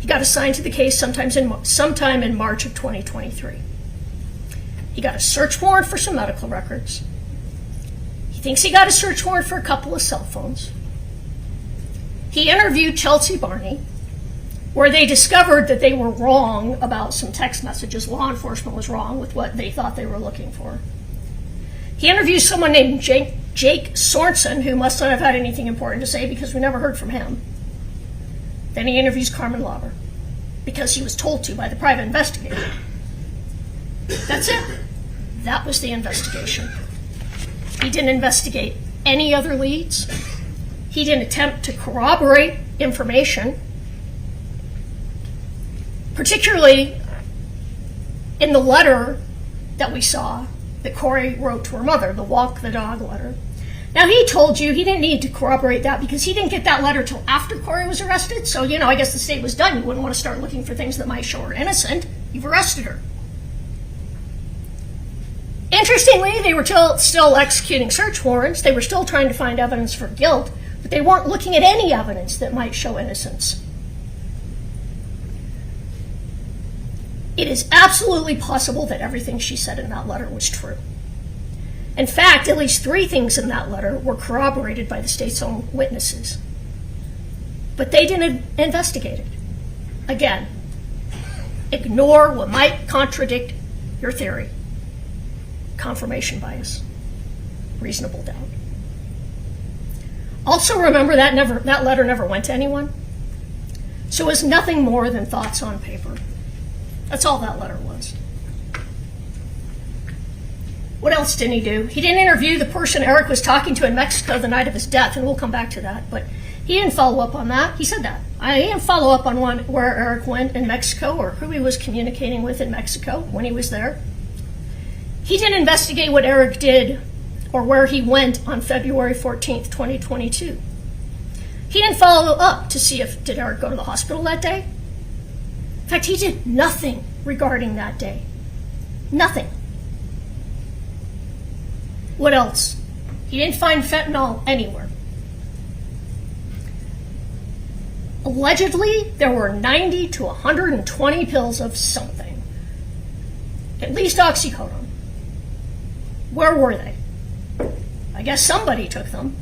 He got assigned to the case sometime in March of 2023. He got a search warrant for some medical records. He thinks he got a search warrant for a couple of cell phones. He interviewed Chelsea Barney, where they discovered that they were wrong about some text messages. Law enforcement was wrong with what they thought they were looking for. He interviewed someone named Jake Sorensen, who must not have had anything important to say because we never heard from him. Then he interviews Carmen Lauber because he was told to by the private investigator. That's it. That was the investigation. He didn't investigate any other leads. He didn't attempt to corroborate information, particularly in the letter that we saw that Kouri wrote to her mother, the walk the dog letter. Now, he told you he didn't need to corroborate that because he didn't get that letter till after Kouri was arrested. So, I guess the state was done. You wouldn't want to start looking for things that might show her innocent. You've arrested her. Interestingly, they were still executing search warrants. They were still trying to find evidence for guilt, but they weren't looking at any evidence that might show innocence. It is absolutely possible that everything she said in that letter was true. In fact, at least 3 things in that letter were corroborated by the state's own witnesses. But they didn't investigate it. Again, ignore what might contradict your theory. Confirmation bias, reasonable doubt. Also remember that letter never went to anyone. So it was nothing more than thoughts on paper. That's all that letter was. What else didn't he do? He didn't interview the person Eric was talking to in Mexico the night of his death, and we'll come back to that, but he didn't follow up on that. He said that. He didn't follow up on where Eric went in Mexico or who he was communicating with in Mexico when he was there. He didn't investigate what Eric did or where he went on February 14th, 2022. He didn't follow up to see did Eric go to the hospital that day. In fact, he did nothing regarding that day. Nothing. What else? He didn't find fentanyl anywhere. Allegedly, there were 90 to 120 pills of something. At least oxycodone. Where were they? I guess somebody took them,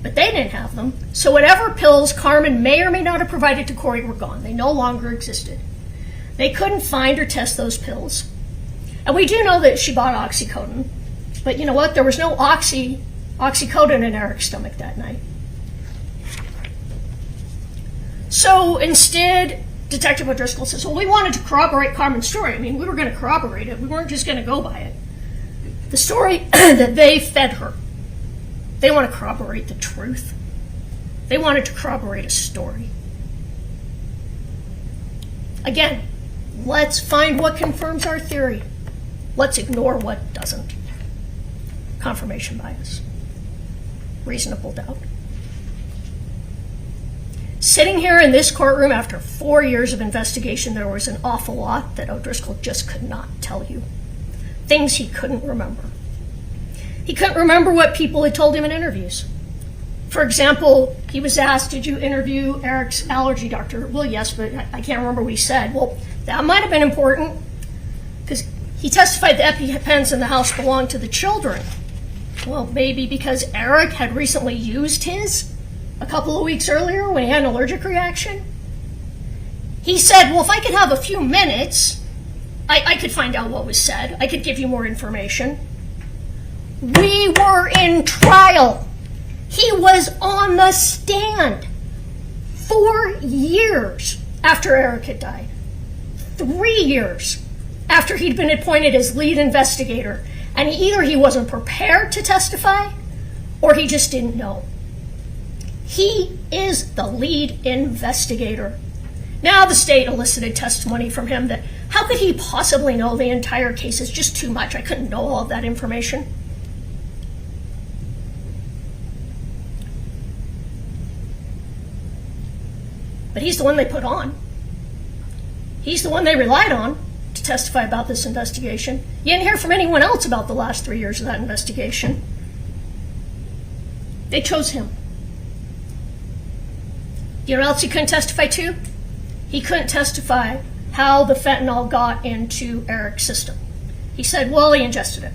but they didn't have them. So whatever pills Carmen may or may not have provided to Kouri were gone. They no longer existed. They couldn't find or test those pills. And we do know that she bought oxycodone, but you know what? There was no oxycodone in Eric's stomach that night. So instead, Detective O'Driscoll says, well, we wanted to corroborate Carmen's story. I mean, we were going to corroborate it. We weren't just going to go by it. The story that they fed her. They want to corroborate the truth. They wanted to corroborate a story. Again, let's find what confirms our theory. Let's ignore what doesn't. Confirmation bias. Reasonable doubt. Sitting here in this courtroom after 4 years of investigation, there was an awful lot that O'Driscoll just could not tell you. Things he couldn't remember. He couldn't remember what people had told him in interviews. For example, he was asked, did you interview Eric's allergy doctor? Well, yes, but I can't remember what he said. Well, that might have been important because he testified the EpiPens in the house belonged to the children. Well, maybe because Eric had recently used his a couple of weeks earlier when he had an allergic reaction. He said, well, if I could have a few minutes, I could find out what was said. I could give you more information. We were in trial. He was on the stand 4 years after Eric had died. 3 years after he'd been appointed as lead investigator. And either he wasn't prepared to testify or he just didn't know. He is the lead investigator. Now the state elicited testimony from him that how could he possibly know the entire case is just too much? I couldn't know all of that information. But he's the one they put on. He's the one they relied on to testify about this investigation. You didn't hear from anyone else about the last 3 years of that investigation. They chose him. You know what else he couldn't testify to? He couldn't testify how the fentanyl got into Eric's system. He said, well, he ingested it.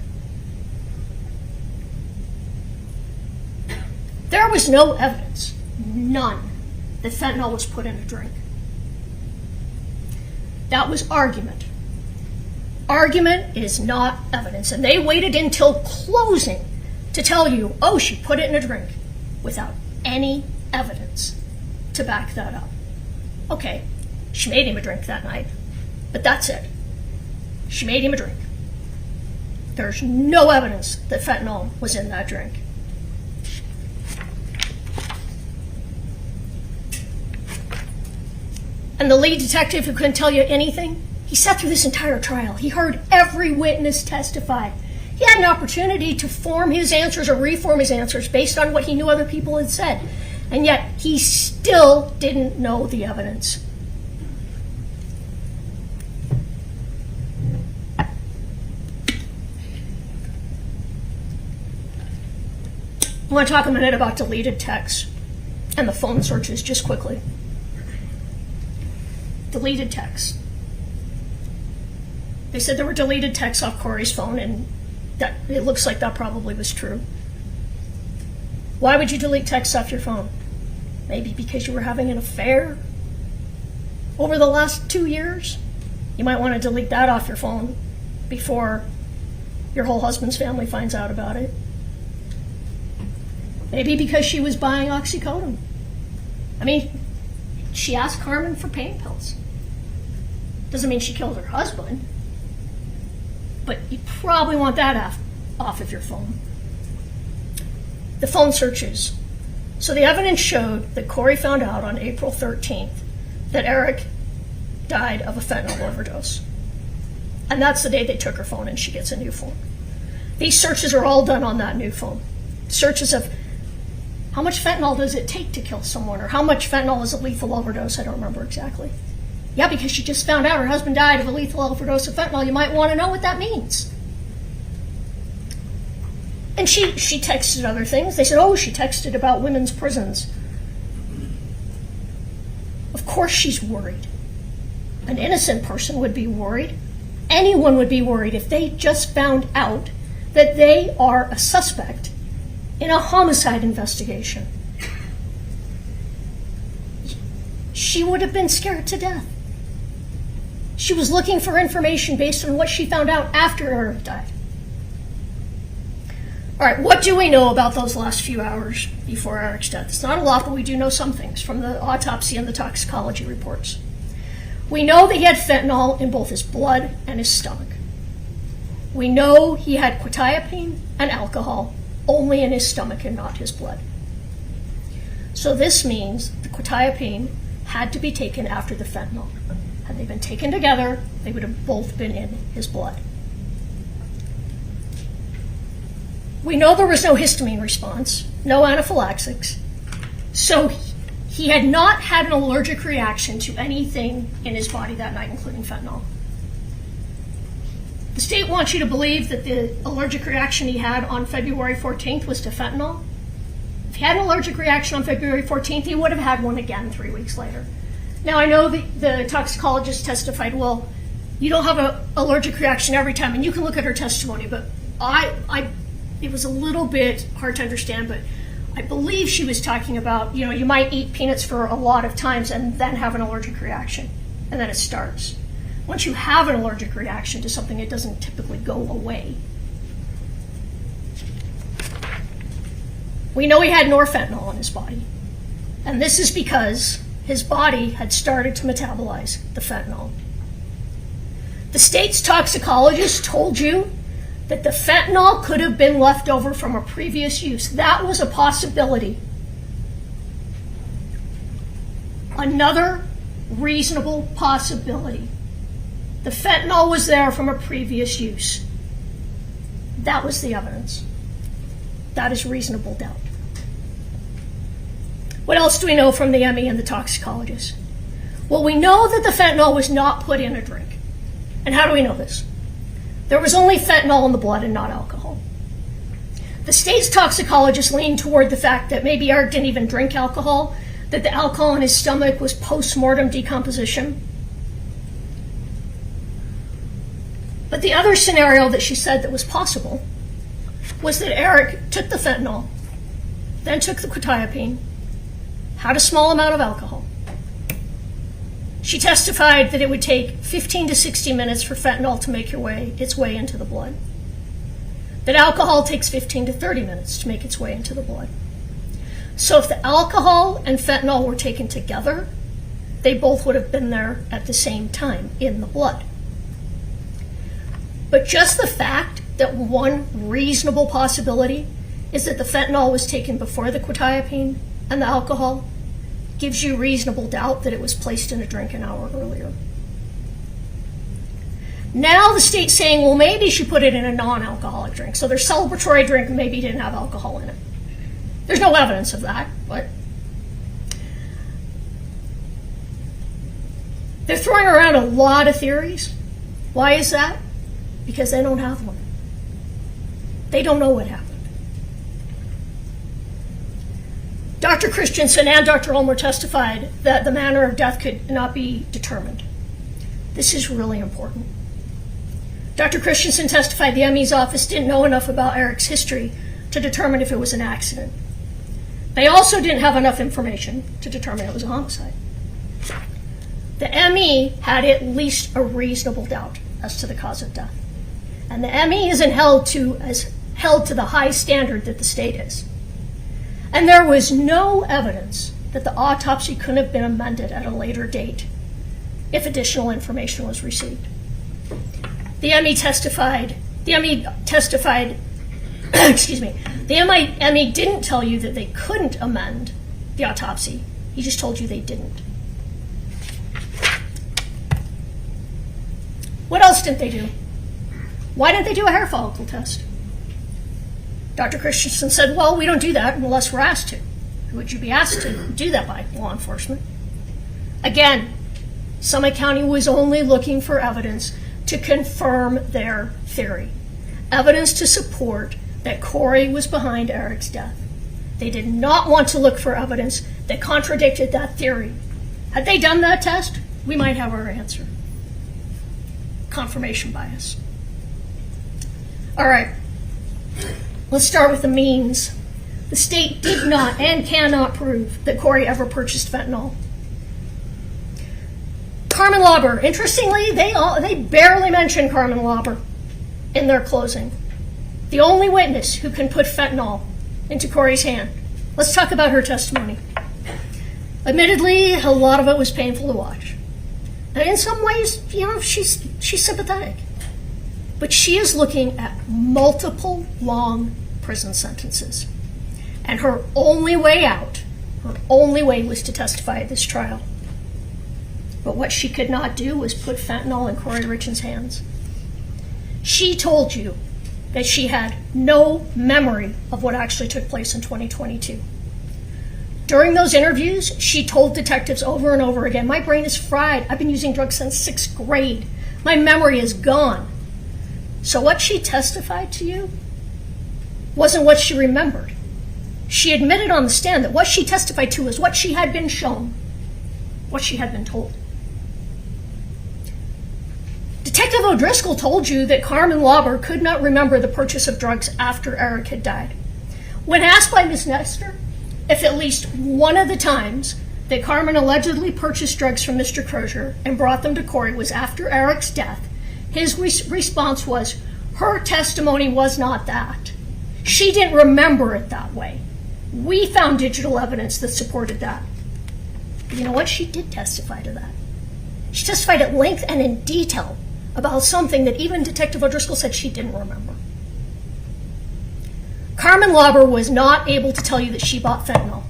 There was no evidence, none, that fentanyl was put in a drink. That was argument. Argument is not evidence. And they waited until closing to tell you, oh, she put it in a drink, without any evidence to back that up. Okay, she made him a drink that night, but that's it. She made him a drink. There's no evidence that fentanyl was in that drink. And the lead detective who couldn't tell you anything, he sat through this entire trial. He heard every witness testify. He had an opportunity to form his answers or reform his answers based on what he knew other people had said. And yet he still didn't know the evidence. I want to talk a minute about deleted texts and the phone searches just quickly. Deleted texts. They said there were deleted texts off Kouri's phone, and that it looks like that probably was true. Why would you delete texts off your phone? Maybe because you were having an affair over the last 2 years? You might want to delete that off your phone before your whole husband's family finds out about it. Maybe because she was buying oxycodone. I mean, she asked Carmen for pain pills. Doesn't mean she killed her husband, but you probably want that off of your phone. The phone searches. So the evidence showed that Kouri found out on April 13th that Eric died of a fentanyl overdose. And that's the day they took her phone and she gets a new phone. These searches are all done on that new phone. Searches of how much fentanyl does it take to kill someone, or how much fentanyl is a lethal overdose? I don't remember exactly. Yeah, because she just found out her husband died of a lethal overdose of fentanyl. You might want to know what that means. And she texted other things. They said, oh, she texted about women's prisons. Of course she's worried. An innocent person would be worried. Anyone would be worried if they just found out that they are a suspect in a homicide investigation. She would have been scared to death. She was looking for information based on what she found out after Eric died. All right, what do we know about those last few hours before Eric's death? It's not a lot, but we do know some things from the autopsy and the toxicology reports. We know that he had fentanyl in both his blood and his stomach. We know he had quetiapine and alcohol only in his stomach and not his blood. So this means the quetiapine had to be taken after the fentanyl. Had they been taken together, they would have both been in his blood. We know there was no histamine response, no anaphylaxis, so he had not had an allergic reaction to anything in his body that night, including fentanyl. The state wants you to believe that the allergic reaction he had on February 14th was to fentanyl. If he had an allergic reaction on February 14th, he would have had one again 3 weeks later. Now, I know the toxicologist testified, well, you don't have an allergic reaction every time, and you can look at her testimony, but it was a little bit hard to understand, but I believe she was talking about, you might eat peanuts for a lot of times and then have an allergic reaction, and then it starts. Once you have an allergic reaction to something, it doesn't typically go away. We know he had norfentanyl in his body, and this is because his body had started to metabolize the fentanyl. The state's toxicologist told you that the fentanyl could have been left over from a previous use. That was a possibility. Another reasonable possibility. The fentanyl was there from a previous use. That was the evidence. That is reasonable doubt. What else do we know from the ME and the toxicologist? Well, we know that the fentanyl was not put in a drink. And how do we know this? There was only fentanyl in the blood and not alcohol. The state's toxicologist leaned toward the fact that maybe Eric didn't even drink alcohol, that the alcohol in his stomach was post-mortem decomposition. But the other scenario that she said that was possible was that Eric took the fentanyl, then took the quetiapine, had a small amount of alcohol. She testified that it would take 15 to 60 minutes for fentanyl to make its way into the blood. That alcohol takes 15 to 30 minutes to make its way into the blood. So if the alcohol and fentanyl were taken together, they both would have been there at the same time in the blood. But just the fact that one reasonable possibility is that the fentanyl was taken before the quetiapine and the alcohol gives you reasonable doubt that it was placed in a drink an hour earlier. Now the state's saying, well, maybe she put it in a non-alcoholic drink. So their celebratory drink maybe didn't have alcohol in it. There's no evidence of that, but they're throwing around a lot of theories. Why is that? Because they don't have one. They don't know what happened. Dr. Christensen and Dr. Ulmer testified that the manner of death could not be determined. This is really important. Dr. Christensen testified the ME's office didn't know enough about Eric's history to determine if it was an accident. They also didn't have enough information to determine it was a homicide. The ME had at least a reasonable doubt as to the cause of death. And the ME isn't held to the high standard that the state is. And there was no evidence that the autopsy couldn't have been amended at a later date if additional information was received. The ME testified, excuse me, the ME didn't tell you that they couldn't amend the autopsy. He just told you they didn't. What else didn't they do? Why didn't they do a hair follicle test? Dr. Christensen said, well, we don't do that unless we're asked to. Who would you be asked to do that by? Law enforcement. Again, Summit County was only looking for evidence to confirm their theory. Evidence to support that Kouri was behind Eric's death. They did not want to look for evidence that contradicted that theory. Had they done that test, we might have our answer. Confirmation bias. All right. Let's start with the means. The state did not and cannot prove that Kouri ever purchased fentanyl. Carmen Lauber, interestingly, they barely mention Carmen Lauber in their closing. The only witness who can put fentanyl into Kouri's hand. Let's talk about her testimony. Admittedly, a lot of it was painful to watch. And in some ways, she's sympathetic. But she is looking at multiple long prison sentences. And her only way out, her only way was to testify at this trial. But what she could not do was put fentanyl in Kouri Richins' hands. She told you that she had no memory of what actually took place in 2022. During those interviews, she told detectives over and over again, my brain is fried. I've been using drugs since 6th grade. My memory is gone. So what she testified to you wasn't what she remembered. She admitted on the stand that what she testified to was what she had been shown, what she had been told. Detective O'Driscoll told you that Carmen Lauber could not remember the purchase of drugs after Eric had died. When asked by Ms. Nestor if at least one of the times that Carmen allegedly purchased drugs from Mr. Crozier and brought them to Kouri was after Eric's death, his response was, her testimony was not that. She didn't remember it that way. We found digital evidence that supported that. But you know what? She did testify to that. She testified at length and in detail about something that even Detective O'Driscoll said she didn't remember. Carmen Lauber was not able to tell you that she bought fentanyl.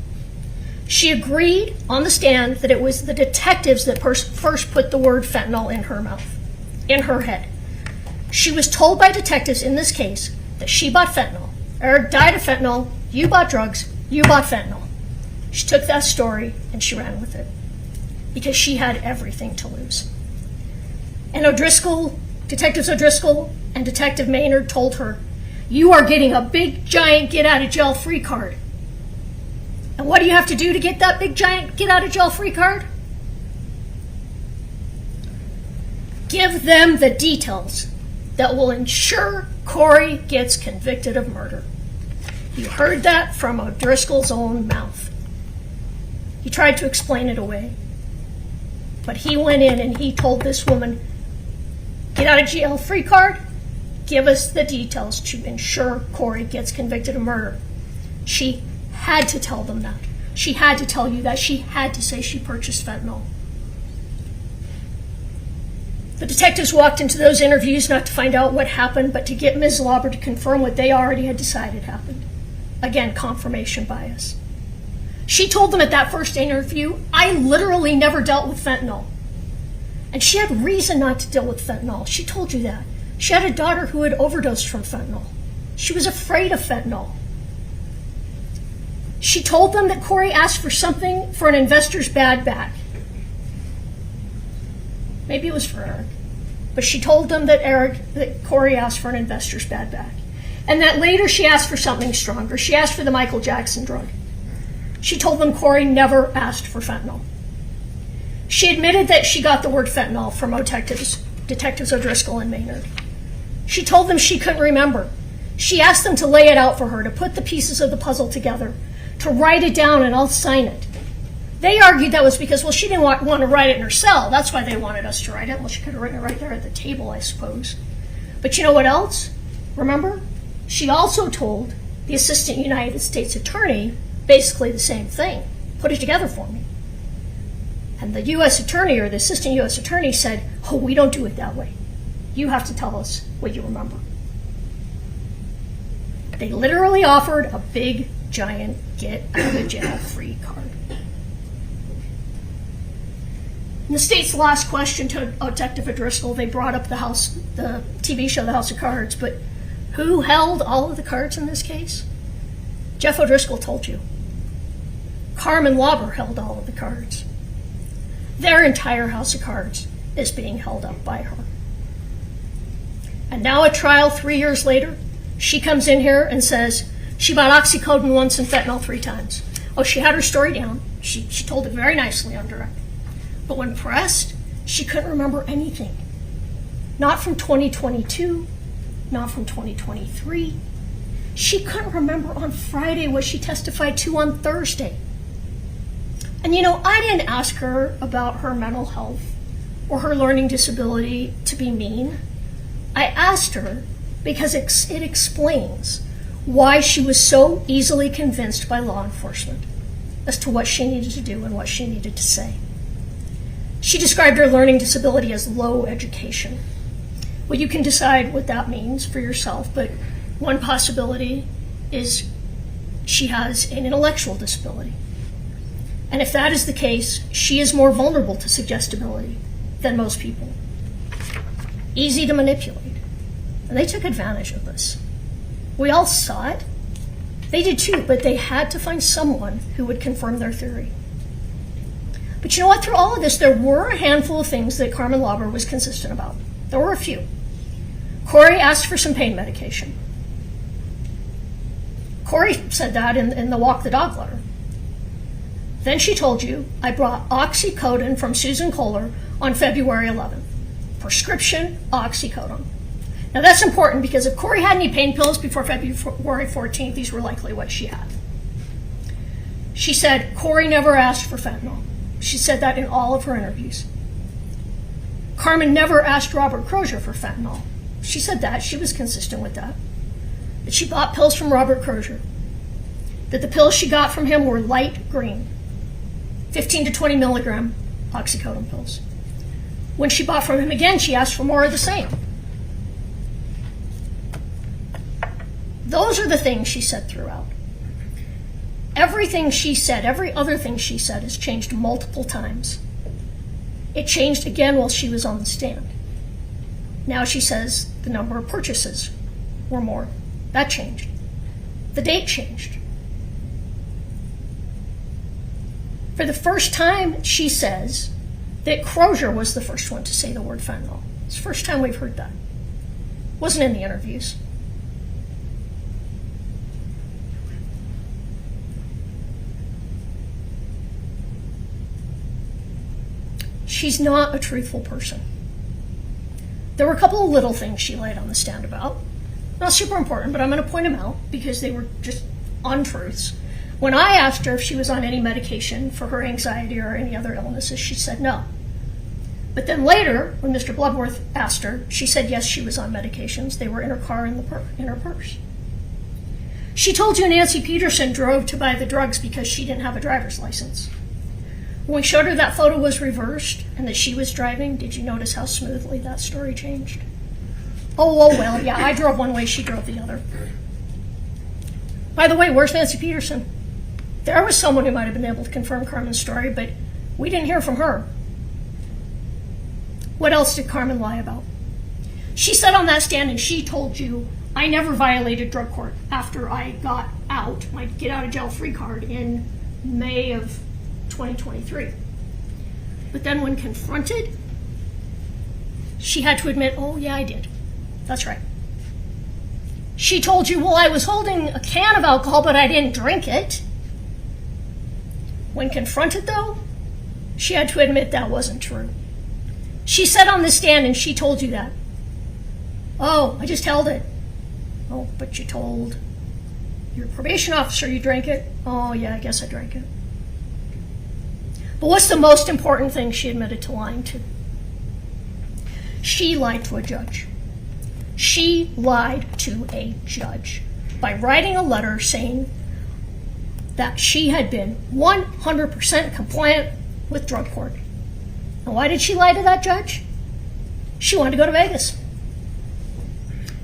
She agreed on the stand that it was the detectives that first put the word fentanyl in her mouth, in her head. She was told by detectives in this case that she bought fentanyl. Eric died of fentanyl, you bought drugs, you bought fentanyl. She took that story and she ran with it because she had everything to lose. And Detectives O'Driscoll and Detective Maynard told her, you are getting a big, giant get-out-of-jail-free card. And what do you have to do to get that big, giant get-out-of-jail-free card? Give them the details that will ensure Kouri gets convicted of murder. You heard that from O'Driscoll's own mouth. He tried to explain it away. But he went in and he told this woman, get out of jail free card, give us the details to ensure Kouri gets convicted of murder. She had to tell them that. She had to tell you that. She had to say she purchased fentanyl. The detectives walked into those interviews not to find out what happened, but to get Ms. Lauber to confirm what they already had decided happened. Again, confirmation bias. She told them at that first interview, I literally never dealt with fentanyl. And she had reason not to deal with fentanyl. She told you that. She had a daughter who had overdosed from fentanyl. She was afraid of fentanyl. She told them that Kouri asked for something for an investor's bad bag. Maybe it was for Eric. But she told them that Kouri asked for an investor's bad bag. And that later she asked for something stronger. She asked for the Michael Jackson drug. She told them Kouri never asked for fentanyl. She admitted that she got the word fentanyl from Detectives O'Driscoll and Maynard. She told them she couldn't remember. She asked them to lay it out for her, to put the pieces of the puzzle together, to write it down and I'll sign it. They argued that was because, well, she didn't want to write it in her cell. That's why they wanted us to write it. Well, she could have written it right there at the table, I suppose. But you know what else? Remember? She also told the Assistant United States Attorney basically the same thing. Put it together for me. And the U.S. Attorney or the Assistant U.S. Attorney said, oh, we don't do it that way. You have to tell us what you remember. They literally offered a big, giant get-out-of-jail-free card. In the state's last question to Detective O'Driscoll, they brought up the TV show The House of Cards, but who held all of the cards in this case? Jeff O'Driscoll told you. Carmen Lauber held all of the cards. Their entire house of cards is being held up by her. And now at trial 3 years later, she comes in here and says she bought oxycodone once and fentanyl 3 times. Oh, she had her story down. She told it very nicely on direct. But when pressed, she couldn't remember anything. Not from 2022, not from 2023. She couldn't remember on Friday what she testified to on Thursday. And you know, I didn't ask her about her mental health or her learning disability to be mean. I asked her because it explains why she was so easily convinced by law enforcement as to what she needed to do and what she needed to say. She described her learning disability as low education. Well, you can decide what that means for yourself, but one possibility is she has an intellectual disability. And if that is the case, she is more vulnerable to suggestibility than most people. Easy to manipulate. And they took advantage of this. We all saw it. They did too, but they had to find someone who would confirm their theory. But you know what? Through all of this, there were a handful of things that Carmen Lauber was consistent about. There were a few. Kouri asked for some pain medication. Kouri said that in the walk the dog letter. Then she told you, I brought oxycodone from Susan Kohler on February 11th. Prescription oxycodone. Now that's important because if Kouri had any pain pills before February 14th, these were likely what she had. She said Kouri never asked for fentanyl. She said that in all of her interviews. Carmen never asked Robert Crozier for fentanyl. She said that. She was consistent with that. That she bought pills from Robert Crozier. That the pills she got from him were light green. 15 to 20 milligram oxycodone pills. When she bought from him again, she asked for more of the same. Those are the things she said throughout. Everything she said, every other thing she said has changed multiple times. It changed again while she was on the stand. Now she says the number of purchases were more. That changed. The date changed. For the first time, she says that Crozier was the first one to say the word fentanyl. It's the first time we've heard that. Wasn't in the interviews. She's not a truthful person. There were a couple of little things she lied on the stand about. Not super important, but I'm going to point them out because they were just untruths. When I asked her if she was on any medication for her anxiety or any other illnesses, she said no. But then later, when Mr. Bloodworth asked her, she said yes, she was on medications. They were in her car in her purse. She told you Nancy Peterson drove to buy the drugs because she didn't have a driver's license. When we showed her that photo was reversed and that she was driving, did you notice how smoothly that story changed? Oh, well, yeah, I drove one way, she drove the other. By the way, where's Nancy Peterson? There was someone who might have been able to confirm Carmen's story, but we didn't hear from her. What else did Carmen lie about? She said on that stand, and she told you, I never violated drug court after I got out, my get out of jail free card in May of 2023. But then when confronted, she had to admit, oh yeah, I did. That's right. She told you, well, I was holding a can of alcohol, but I didn't drink it. When confronted, though, she had to admit that wasn't true. She said on the stand, and she told you that. Oh, I just held it. Oh, but you told your probation officer you drank it. Oh, yeah, I guess I drank it. But what's the most important thing she admitted to lying to? She lied to a judge. She lied to a judge by writing a letter saying that she had been 100% compliant with drug court. And why did she lie to that judge? She wanted to go to Vegas.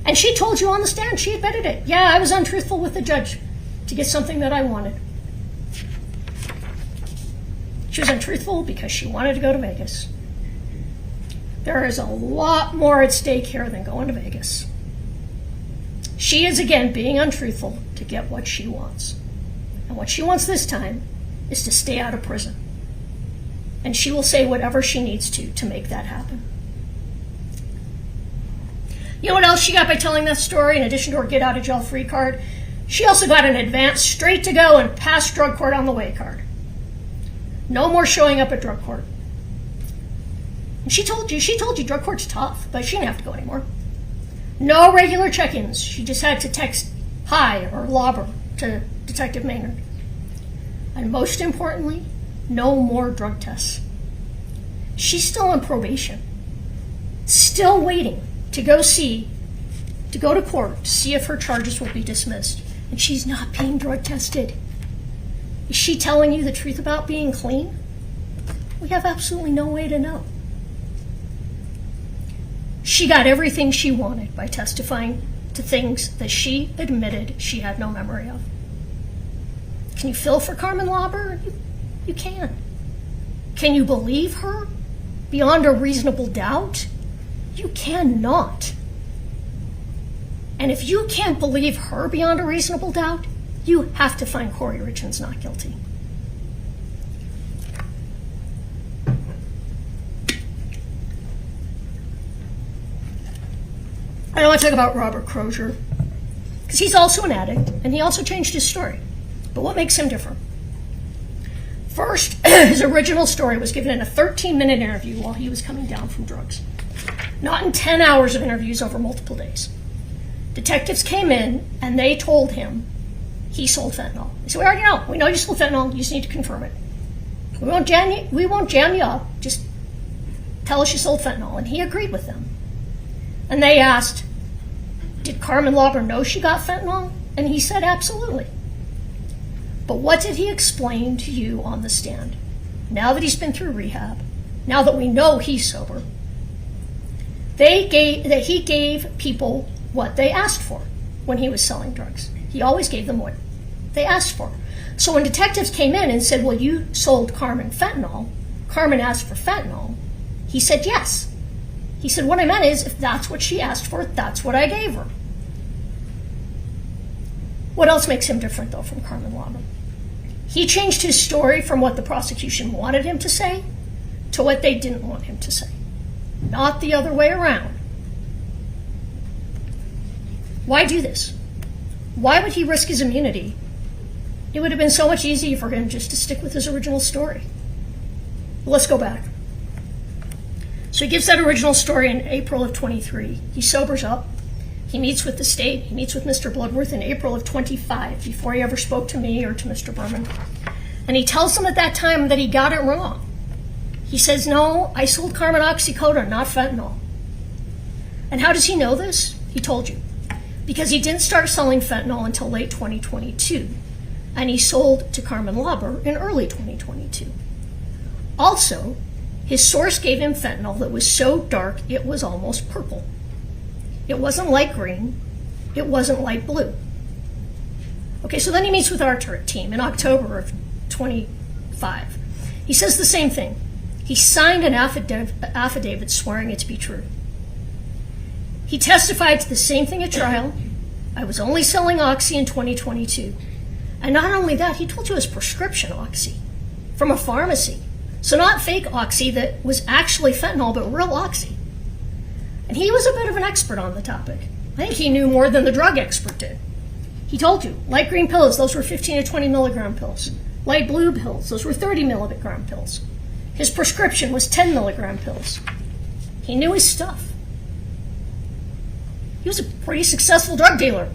And she told you on the stand, she admitted it. Yeah, I was untruthful with the judge to get something that I wanted. She was untruthful because she wanted to go to Vegas. There is a lot more at stake here than going to Vegas. She is again being untruthful to get what she wants. And what she wants this time is to stay out of prison. And she will say whatever she needs to make that happen. You know what else she got by telling that story? In addition to her get out of jail free card, she also got an advance straight to go and pass drug court on the way card. No more showing up at drug court. And she told you drug court's tough, but she didn't have to go anymore. No regular check-ins. She just had to text hi or lobber to Detective Maynard. And most importantly, no more drug tests. She's still on probation, still waiting to go to court to see if her charges will be dismissed. And she's not being drug tested. Is she telling you the truth about being clean? We have absolutely no way to know. She got everything she wanted by testifying to things that she admitted she had no memory of. Can you feel for Carmen Lauber? You can. Can you believe her beyond a reasonable doubt? You cannot. And if you can't believe her beyond a reasonable doubt, you have to find Kouri Richins not guilty. I don't want to talk about Robert Crozier, because he's also an addict, and he also changed his story. But what makes him different? First, his original story was given in a 13-minute interview while he was coming down from drugs. Not in 10 hours of interviews over multiple days. Detectives came in, and they told him he sold fentanyl. They said, we already know. We know you sold fentanyl. You just need to confirm it. We won't jam you up. Just tell us you sold fentanyl. And he agreed with them. And they asked, did Carmen Lauber know she got fentanyl? And he said, absolutely. But what did he explain to you on the stand? Now that he's been through rehab, now that we know he's sober, he gave people what they asked for when he was selling drugs. He always gave them what they asked for. So when detectives came in and said, well, you sold Carmen fentanyl, Carmen asked for fentanyl, he said yes. He said, what I meant is, if that's what she asked for, that's what I gave her. What else makes him different, though, from Carmen Lauber? He changed his story from what the prosecution wanted him to say to what they didn't want him to say. Not the other way around. Why do this? Why would he risk his immunity? It would have been so much easier for him just to stick with his original story. But let's go back. So he gives that original story in April of 23. He sobers up. He meets with the state. He meets with Mr. Bloodworth in April of 25, before he ever spoke to me or to Mr. Berman. And he tells them at that time that he got it wrong. He says, no, I sold Carmen oxycodone, not fentanyl. And how does he know this? He told you. Because he didn't start selling fentanyl until late 2022. And he sold to Carmen Lauber in early 2022. Also, his source gave him fentanyl that was so dark it was almost purple. It wasn't light green. It wasn't light blue. Okay, so then he meets with our team in October of 25. He says the same thing. He signed an affidavit swearing it to be true. He testified to the same thing at trial. I was only selling Oxy in 2022. And not only that, he told you it was prescription Oxy from a pharmacy. So not fake Oxy that was actually fentanyl, but real Oxy. And he was a bit of an expert on the topic. I think he knew more than the drug expert did. He told you, light green pills, those were 15 to 20 milligram pills. Light blue pills, those were 30 milligram pills. His prescription was 10 milligram pills. He knew his stuff. He was a pretty successful drug dealer.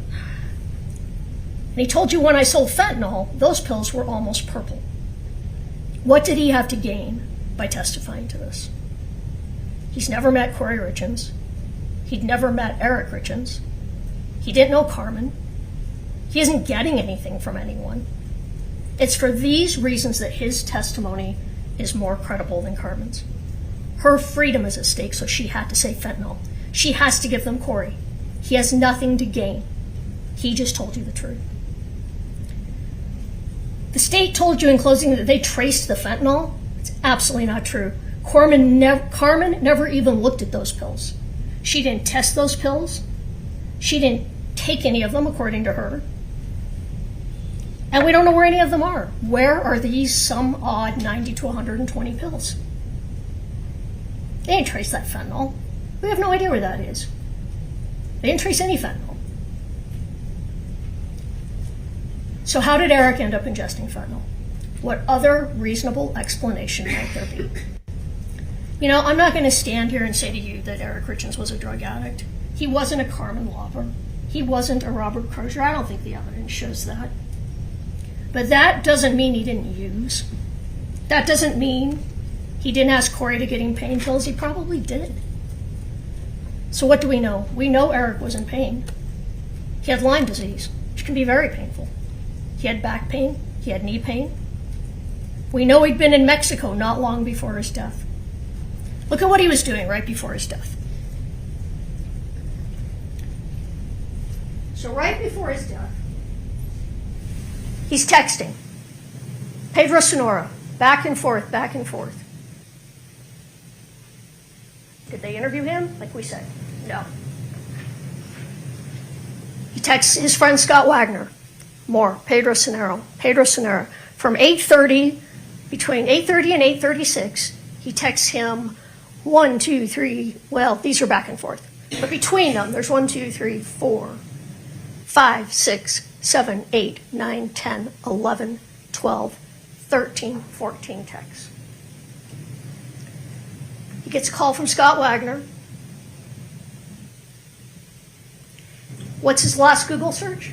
And he told you when I sold fentanyl, those pills were almost purple. What did he have to gain by testifying to this? He's never met Kouri Richins. He'd never met Eric Richins. He didn't know Carmen. He isn't getting anything from anyone. It's for these reasons that his testimony is more credible than Carmen's. Her freedom is at stake, so she had to say fentanyl. She has to give them Kouri. He has nothing to gain. He just told you the truth. The state told you in closing that they traced the fentanyl. It's absolutely not true. Carmen never even looked at those pills. She didn't test those pills. She didn't take any of them, according to her. And we don't know where any of them are. Where are these some odd 90 to 120 pills? They didn't trace that fentanyl. We have no idea where that is. They didn't trace any fentanyl. So how did Eric end up ingesting fentanyl? What other reasonable explanation might there be? You know, I'm not going to stand here and say to you that Eric Richins was a drug addict. He wasn't a Carmen Lauber. He wasn't a Robert Crozier. I don't think the evidence shows that. But that doesn't mean he didn't use. That doesn't mean he didn't ask Kouri to get him pain pills. He probably did. So what do we know? We know Eric was in pain. He had Lyme disease, which can be very painful. He had back pain. He had knee pain. We know he'd been in Mexico not long before his death. Look at what he was doing right before his death. So right before his death, he's texting Pedro Sonora, back and forth, back and forth. Did they interview him? Like we said, no. He texts his friend Scott Wagner, more, Pedro Sonora, from 8:30, between 8:30 and 8:36, he texts him 1, 2, 3, well, these are back and forth. But between them, there's 1, 2, 3, 4, 5, 6, 7, 8, 9, 10, 11, 12, 13, 14 texts. He gets a call from Scott Wagner. What's his last Google search?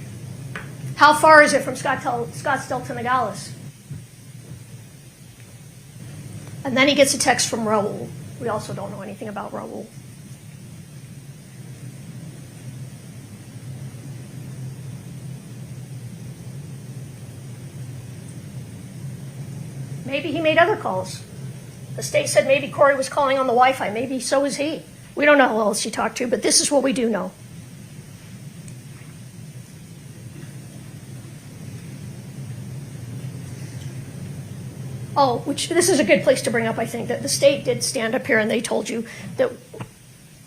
How far is it from Scottsdale to Nogales? And then he gets a text from Raul. We also don't know anything about Raul. Maybe he made other calls. The state said maybe Kouri was calling on the Wi-Fi. Maybe so was he. We don't know who else he talked to, but this is what we do know. Oh, which this is a good place to bring up, I think, that the state did stand up here and they told you that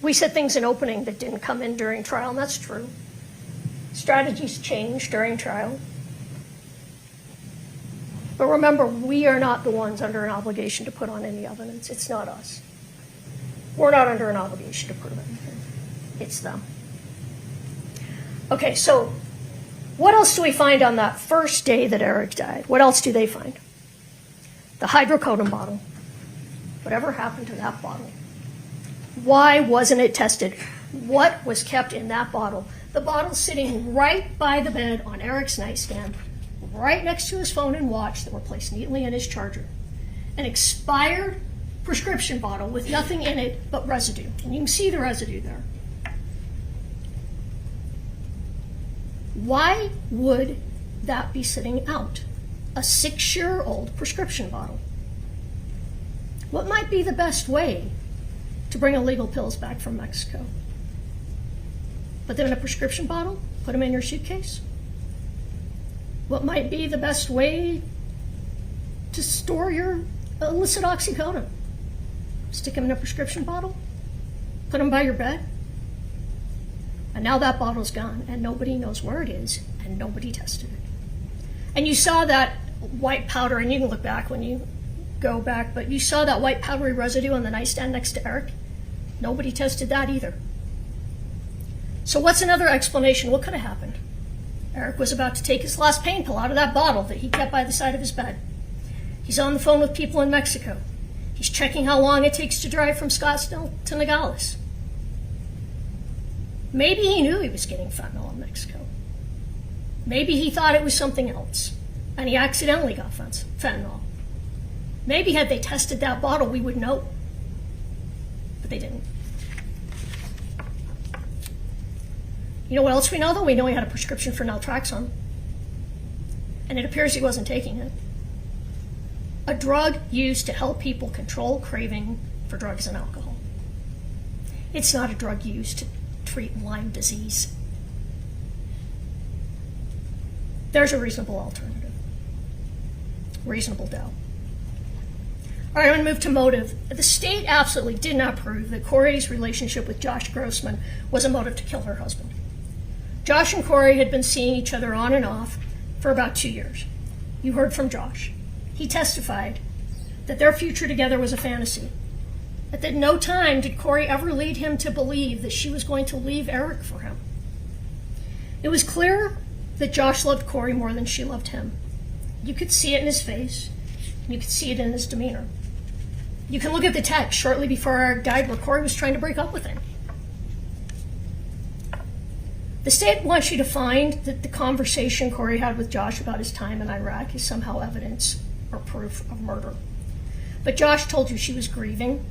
we said things in opening that didn't come in during trial, and that's true. Strategies change during trial. But remember, we are not the ones under an obligation to put on any evidence. It's not us. We're not under an obligation to prove anything. It's them. Okay, so what else do we find on that first day that Eric died? What else do they find? The hydrocodone bottle. Whatever happened to that bottle? Why wasn't it tested? What was kept in that bottle? The bottle's sitting right by the bed on Eric's nightstand, right next to his phone and watch that were placed neatly in his charger. An expired prescription bottle with nothing in it but residue. And you can see the residue there. Why would that be sitting out? A 6-year-old prescription bottle. What might be the best way to bring illegal pills back from Mexico? Put them in a prescription bottle? Put them in your suitcase? what might be the best way to store your illicit oxycodone. Stick them in a prescription bottle, put them by your bed, and now that bottle's gone, and nobody knows where it is, and nobody tested it. And you saw that white powder, and you can look back when you go back, but you saw that white powdery residue on the nightstand next to Eric. Nobody tested that either. So what's another explanation? What could have happened? Eric was about to take his last pain pill out of that bottle that he kept by the side of his bed. He's on the phone with people in Mexico. He's checking how long it takes to drive from Scottsdale to Nogales. Maybe he knew he was getting fentanyl in Mexico. Maybe he thought it was something else, and he accidentally got fentanyl. Maybe had they tested that bottle, we would know. But they didn't. You know what else we know, though? We know he had a prescription for naltrexone. And it appears he wasn't taking it. A drug used to help people control craving for drugs and alcohol. It's not a drug used to treat Lyme disease. There's a reasonable alternative. Reasonable doubt. All right, I'm going to move to motive. The state absolutely did not prove that Kouri's relationship with Josh Grossman was a motive to kill her husband. Josh and Kouri had been seeing each other on and off for about 2 years. You heard from Josh. He testified that their future together was a fantasy. That at no time did Kouri ever lead him to believe that she was going to leave Eric for him. It was clear that Josh loved Kouri more than she loved him. You could see it in his face. You could see it in his demeanor. You can look at the text shortly before Eric died where Kouri was trying to break up with him. The state wants you to find that the conversation Kouri had with Josh about his time in Iraq is somehow evidence or proof of murder. But Josh told you she was grieving,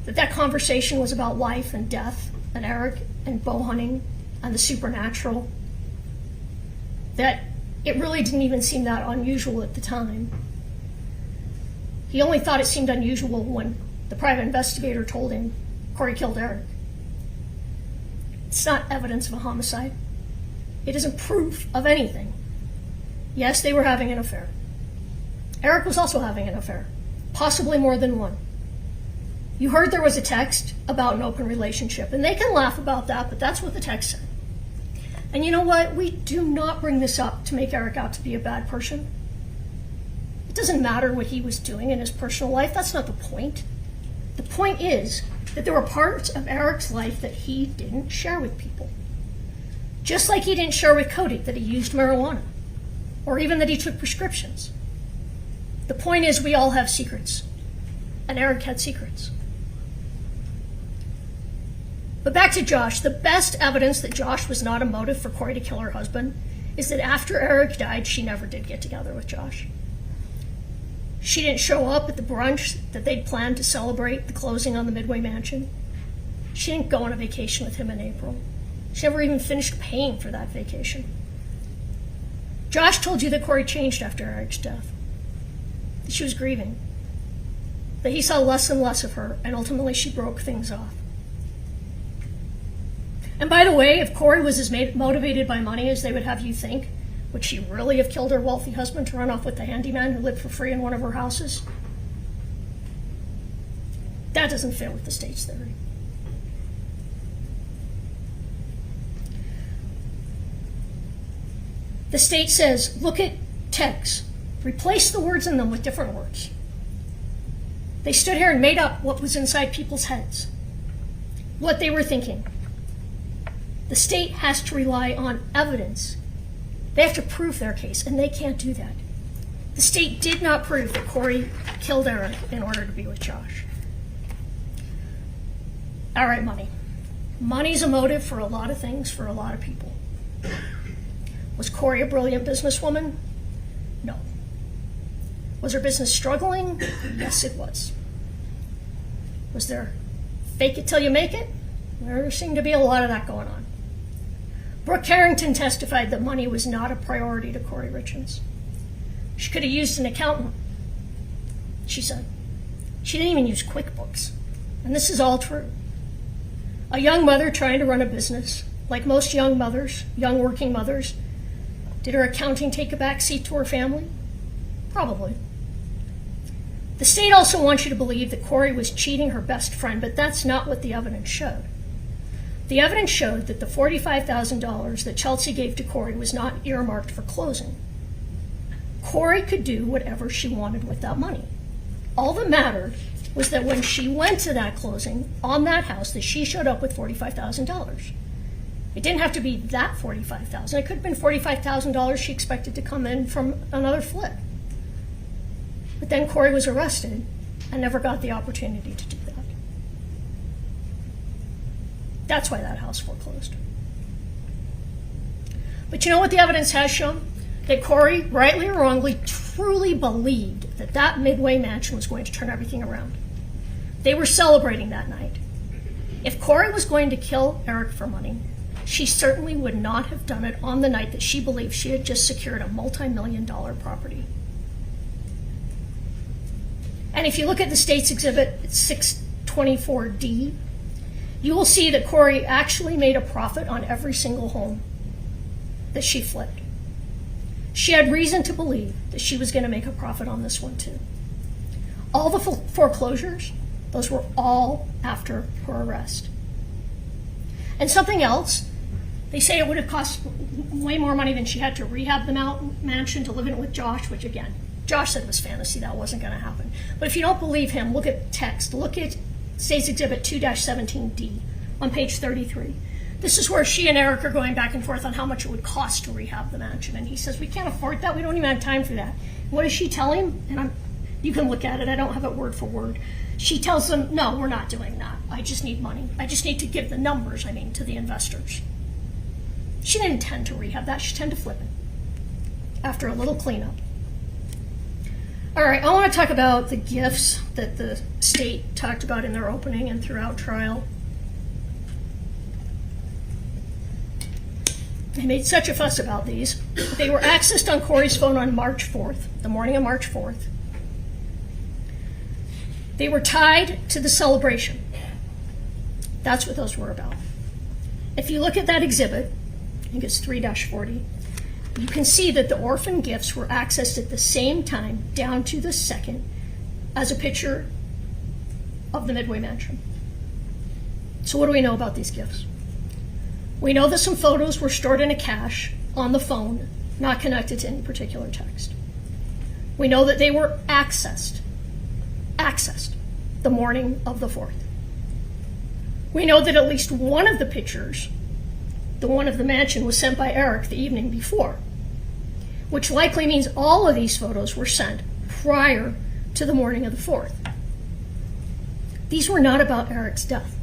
that conversation was about life and death, and Eric and bow hunting and the supernatural, that it really didn't even seem that unusual at the time. He only thought it seemed unusual when the private investigator told him Kouri killed Eric. It's not evidence of a homicide. It isn't proof of anything. Yes, they were having an affair. Eric was also having an affair, possibly more than one. You heard there was a text about an open relationship, and they can laugh about that, but that's what the text said. And you know what? We do not bring this up to make Eric out to be a bad person. It doesn't matter what he was doing in his personal life. That's not the point. The point is that there were parts of Eric's life that he didn't share with people. Just like he didn't share with Cody that he used marijuana, or even that he took prescriptions. The point is we all have secrets, and Eric had secrets. But back to Josh. The best evidence that Josh was not a motive for Kouri to kill her husband is that after Eric died, she never did get together with Josh. She didn't show up at the brunch that they'd planned to celebrate the closing on the Midway Mansion. She didn't go on a vacation with him in April. She never even finished paying for that vacation. Josh told you that Kouri changed after Eric's death, that she was grieving, that he saw less and less of her, and ultimately she broke things off. And by the way, if Kouri was as motivated by money as they would have you think, would she really have killed her wealthy husband to run off with the handyman who lived for free in one of her houses? That doesn't fit with the state's theory. The state says, look at texts, replace the words in them with different words. They stood here and made up what was inside people's heads, what they were thinking. The state has to rely on evidence. They have to prove their case, and they can't do that. The state did not prove that Kouri killed Eric in order to be with Josh. All right, money. Money's a motive for a lot of things for a lot of people. Was Kouri a brilliant businesswoman? No. Was her business struggling? Yes, it was. Was there fake it till you make it? There seemed to be a lot of that going on. Brooke Carrington testified that money was not a priority to Kouri Richins. She could have used an accountant, she said. She didn't even use QuickBooks. And this is all true. A young mother trying to run a business, like most young mothers, young working mothers, Did her accounting take a back seat to her family? Probably. The state also wants you to believe that Kouri was cheating her best friend, but that's not what the evidence showed. The evidence showed that the $45,000 that Chelsea gave to Kouri was not earmarked for closing. Kouri could do whatever she wanted with that money. All that mattered was that when she went to that closing on that house, that she showed up with $45,000. It didn't have to be that $45,000. It could have been $45,000 she expected to come in from another flip. But then Kouri was arrested and never got the opportunity to do that. That's why that house foreclosed. But you know what the evidence has shown? That Kouri, rightly or wrongly, truly believed that that Midway mansion was going to turn everything around. They were celebrating that night. If Kouri was going to kill Eric for money, she certainly would not have done it on the night that she believed she had just secured a multi-million-dollar property. And if you look at the state's exhibit 624D, you will see that Kouri actually made a profit on every single home that she flipped. She had reason to believe that she was going to make a profit on this one too. All the foreclosures, those were all after her arrest. And something else, they say it would have cost way more money than she had to rehab the mansion, to live in it with Josh, which again, Josh said it was fantasy, that wasn't going to happen. But if you don't believe him, look at text, look at State's Exhibit 2-17D on page 33. This is where she and Eric are going back and forth on how much it would cost to rehab the mansion. And he says, we can't afford that. We don't even have time for that. What does she tell him? And you can look at it. I don't have it word for word. She tells him, no, we're not doing that. I just need money. I just need to give the numbers, to the investors. She didn't intend to rehab that. She intended to flip it after a little cleanup. All right, I want to talk about the gifts that the state talked about in their opening and throughout trial. They made such a fuss about these. They were accessed on Kouri's phone on March 4th, the morning of March 4th. They were tied to the celebration. That's what those were about. If you look at that exhibit, I think it's 3-40, you can see that the orphan gifts were accessed at the same time, down to the second, as a picture of the Midway mansion. So what do we know about these gifts? We know that some photos were stored in a cache on the phone, not connected to any particular text. We know that they were accessed the morning of the 4th. We know that at least one of the pictures, the one of the mansion, was sent by Eric the evening before, which likely means all of these photos were sent prior to the morning of the 4th. These were not about Eric's death.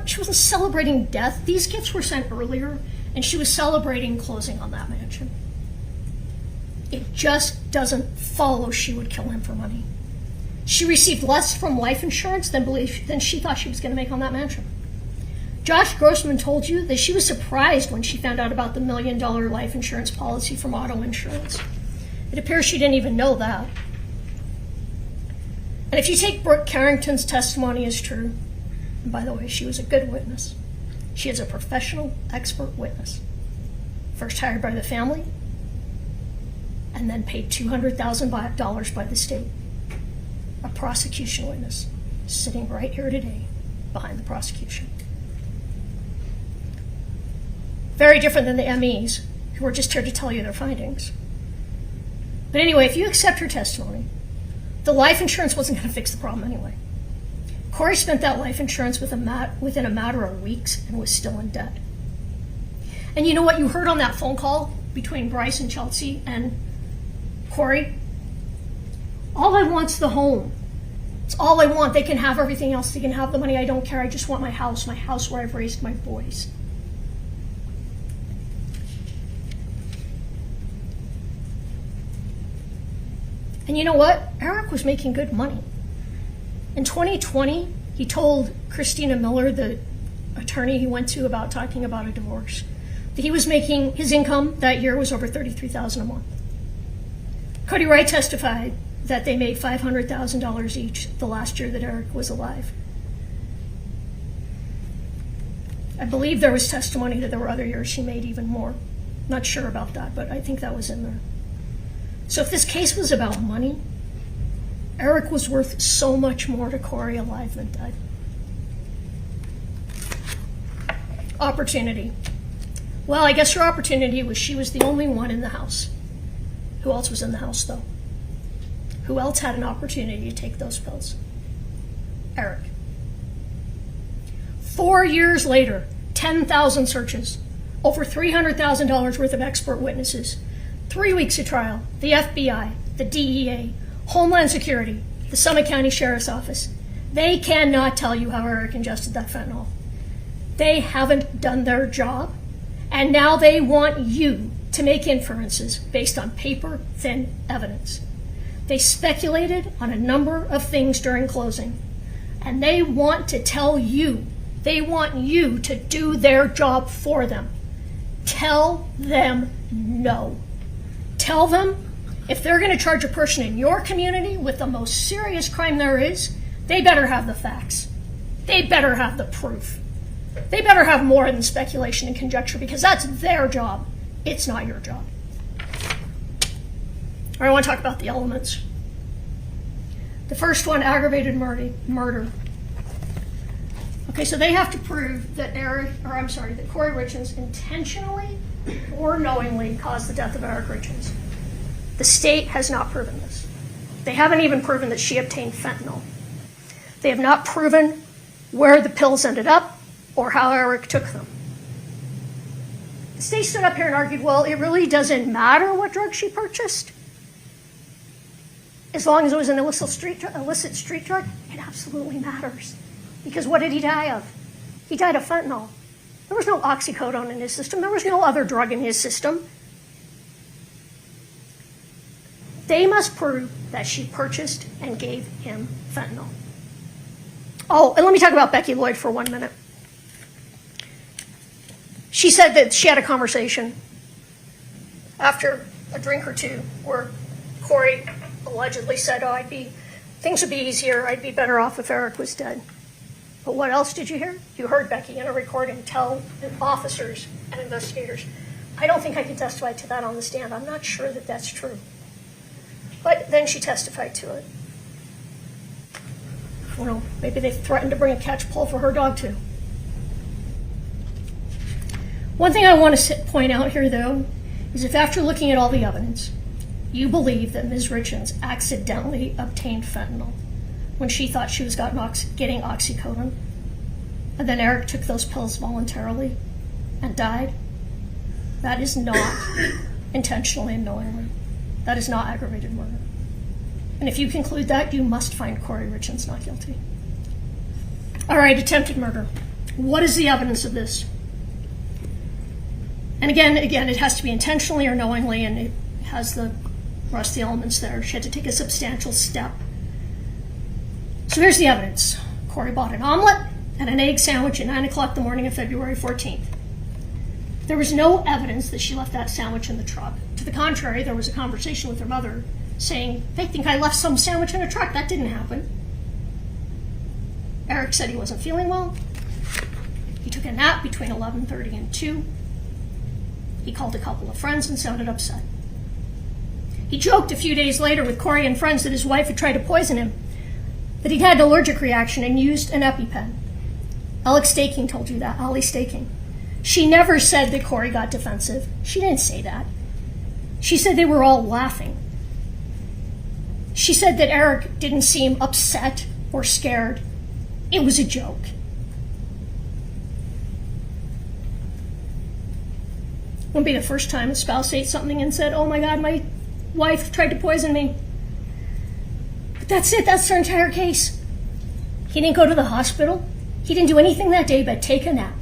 She wasn't celebrating death. These gifts were sent earlier, and she was celebrating closing on that mansion. It just doesn't follow she would kill him for money. She received less from life insurance than she thought she was going to make on that mansion. Josh Grossman told you that she was surprised when she found out about the $1 million life insurance policy from auto insurance. It appears she didn't even know that. And if you take Brooke Carrington's testimony as true, and by the way, she was a good witness. She is a professional, expert witness. First hired by the family, and then paid $200,000 by the state. A prosecution witness, sitting right here today behind the prosecution. Very different than the MEs, who were just here to tell you their findings. But anyway, if you accept her testimony, the life insurance wasn't going to fix the problem anyway. Kouri spent that life insurance within a matter of weeks and was still in debt. And you know what you heard on that phone call between Bryce and Chelsea and Kouri? All I want's the home. It's all I want. They can have everything else. They can have the money. I don't care. I just want my house where I've raised my boys. And you know what? Eric was making good money. In 2020, he told Christina Miller, the attorney he went to about talking about a divorce, that he was making, his income that year was over $33,000 a month. Cody Wright testified that they made $500,000 each the last year that Eric was alive. I believe there was testimony that there were other years she made even more. Not sure about that, but I think that was in there. So if this case was about money, Eric was worth so much more to Kouri alive than dead. Opportunity. Well, I guess her opportunity was she was the only one in the house. Who else was in the house, though? Who else had an opportunity to take those pills? Eric. 4 years later, 10,000 searches, over $300,000 worth of expert witnesses, 3 weeks of trial, the FBI, the DEA, Homeland Security, the Summit County Sheriff's Office. They cannot tell you how Eric ingested that fentanyl. They haven't done their job, and now they want you to make inferences based on paper-thin evidence. They speculated on a number of things during closing, and they want to tell you, they want you to do their job for them. Tell them no. Tell them if they're going to charge a person in your community with the most serious crime there is, they better have the facts. They better have the proof. They better have more than speculation and conjecture, because that's their job. It's not your job. All right, I want to talk about the elements. The first one, aggravated murder. Okay, so they have to prove that that Kouri Richins intentionally or knowingly caused the death of Eric Richins. The state has not proven this. They haven't even proven that she obtained fentanyl. They have not proven where the pills ended up or how Eric took them. The state stood up here and argued, well, it really doesn't matter what drug she purchased. As long as it was an illicit street drug, it absolutely matters. Because what did he die of? He died of fentanyl. There was no oxycodone in his system. There was no other drug in his system. They must prove that she purchased and gave him fentanyl. Oh, and let me talk about Becky Lloyd for 1 minute. She said that she had a conversation after a drink or two where Kouri allegedly said, things would be easier, I'd be better off if Eric was dead. But what else did you hear? You heard Becky in a recording tell officers and investigators, I don't think I can testify to that on the stand. I'm not sure that that's true. But then she testified to it. Well, maybe they threatened to bring a catch pole for her dog too. One thing I want to point out here, though, is if after looking at all the evidence, you believe that Ms. Richins accidentally obtained fentanyl when she thought she was getting oxycodone, and then Eric took those pills voluntarily and died, that is not intentionally and knowingly. That is not aggravated murder. And if you conclude that, you must find Kouri Richins not guilty. All right, attempted murder. What is the evidence of this? And again, it has to be intentionally or knowingly, and it has the rest of the elements there. She had to take a substantial step. So here's the evidence. Kouri bought an omelet and an egg sandwich at 9 o'clock the morning of February 14th. There was no evidence that she left that sandwich in the truck. To the contrary, there was a conversation with her mother saying, they think I left some sandwich in a truck. That didn't happen. Eric said he wasn't feeling well. He took a nap between 11:30 and 2. He called a couple of friends and sounded upset. He joked a few days later with Kouri and friends that his wife had tried to poison him, that he'd had an allergic reaction and used an EpiPen. Alex Staking told you that, Ollie Staking. She never said that Kouri got defensive. She didn't say that. She said they were all laughing. She said that Eric didn't seem upset or scared. It was a joke. Wouldn't be the first time a spouse ate something and said, oh my God, my wife tried to poison me. But that's it, that's their entire case. He didn't go to the hospital. He didn't do anything that day but take a nap.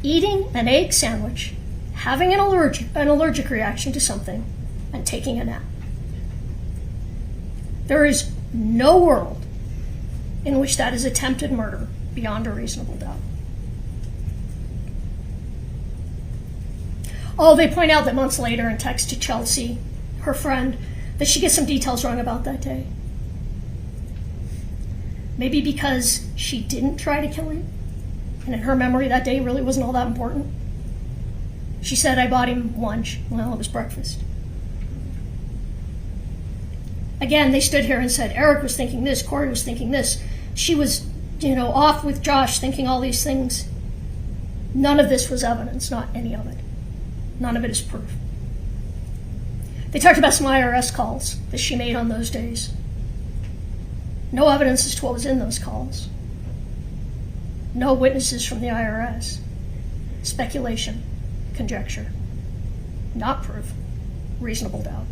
Eating an egg sandwich, having an allergic reaction to something, and taking a nap. There is no world in which that is attempted murder beyond a reasonable doubt. Oh, they point out that months later in text to Chelsea, her friend, that she gets some details wrong about that day. Maybe because she didn't try to kill him. And in her memory, that day really wasn't all that important. She said, I bought him lunch. Well, it was breakfast. Again, they stood here and said, Eric was thinking this, Kouri was thinking this. She was, off with Josh thinking all these things. None of this was evidence, not any of it. None of it is proof. They talked about some IRS calls that she made on those days. No evidence as to what was in those calls. No witnesses from the IRS. Speculation, conjecture, not proof, reasonable doubt.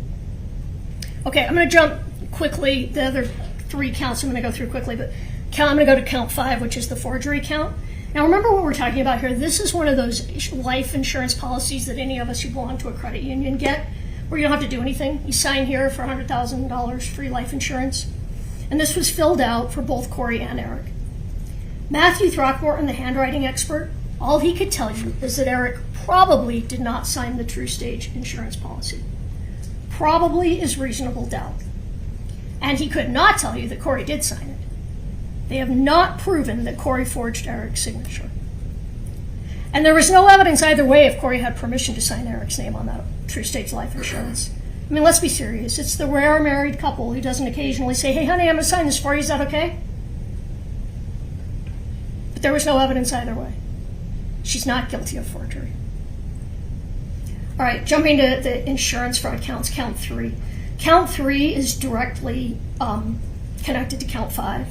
Okay, I'm going to jump quickly. The other 3 counts I'm going to go through quickly, but I'm going to go to count 5, which is the forgery count. Now remember what we're talking about here. This is one of those life insurance policies that any of us who belong to a credit union get, where you don't have to do anything. You sign here for $100,000 free life insurance. And this was filled out for both Kouri and Eric. Matthew Throckmorton, the handwriting expert, all he could tell you is that Eric probably did not sign the True Stage insurance policy. Probably is reasonable doubt. And he could not tell you that Kouri did sign it. They have not proven that Kouri forged Eric's signature. And there was no evidence either way if Kouri had permission to sign Eric's name on that True Stage life insurance. I mean, let's be serious. It's the rare married couple who doesn't occasionally say, hey, honey, I'm going to sign this for you. Is that okay? But there was no evidence either way. She's not guilty of forgery. All right, jumping to the insurance fraud counts, count 3. Count 3 is directly connected to count 5,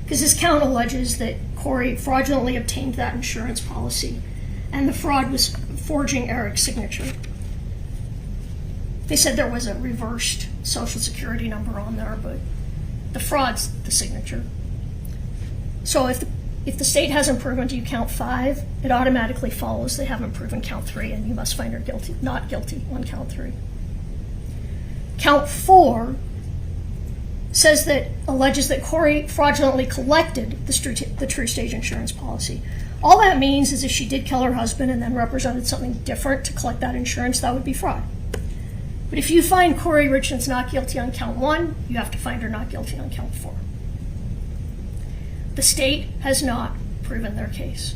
because this count alleges that Kouri fraudulently obtained that insurance policy, and the fraud was forging Eric's signature. They said there was a reversed Social Security number on there, but the fraud's the signature. So if the state hasn't proven to you count 5, it automatically follows they haven't proven count 3, and you must find her guilty, not guilty on count 3. Count 4 says that alleges that Kouri fraudulently collected the True Stage insurance policy. All that means is if she did kill her husband and then represented something different to collect that insurance, that would be fraud. But if you find Kouri Richins not guilty on count 1, you have to find her not guilty on count 4. The state has not proven their case.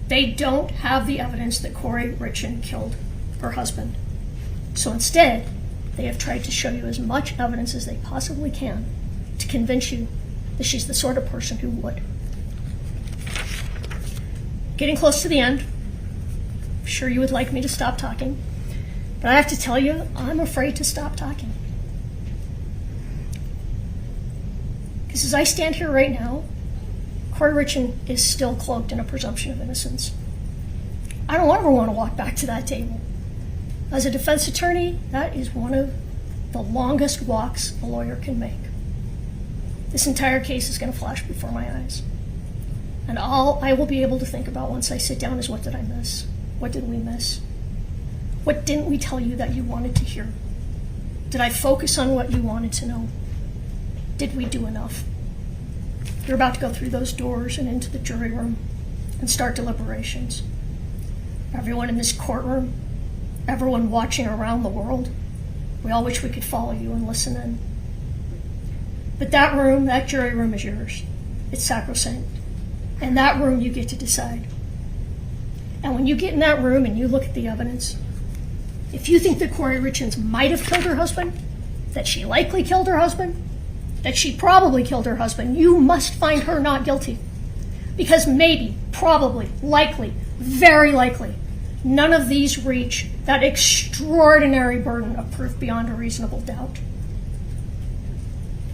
They don't have the evidence that Kouri Richins killed her husband. So instead, they have tried to show you as much evidence as they possibly can to convince you that she's the sort of person who would. Getting close to the end. I'm sure you would like me to stop talking, but I have to tell you, I'm afraid to stop talking. Because as I stand here right now, Kouri Richins is still cloaked in a presumption of innocence. I don't ever want to walk back to that table. As a defense attorney, that is one of the longest walks a lawyer can make. This entire case is going to flash before my eyes. And all I will be able to think about once I sit down is, what did I miss? What did we miss? What didn't we tell you that you wanted to hear? Did I focus on what you wanted to know? Did we do enough? You're about to go through those doors and into the jury room and start deliberations. Everyone in this courtroom, everyone watching around the world, we all wish we could follow you and listen in. But that room, that jury room is yours. It's sacrosanct. In that room, you get to decide. And when you get in that room and you look at the evidence, if you think that Kouri Richins might have killed her husband, that she likely killed her husband, that she probably killed her husband, you must find her not guilty. Because maybe, probably, likely, very likely, none of these reach that extraordinary burden of proof beyond a reasonable doubt.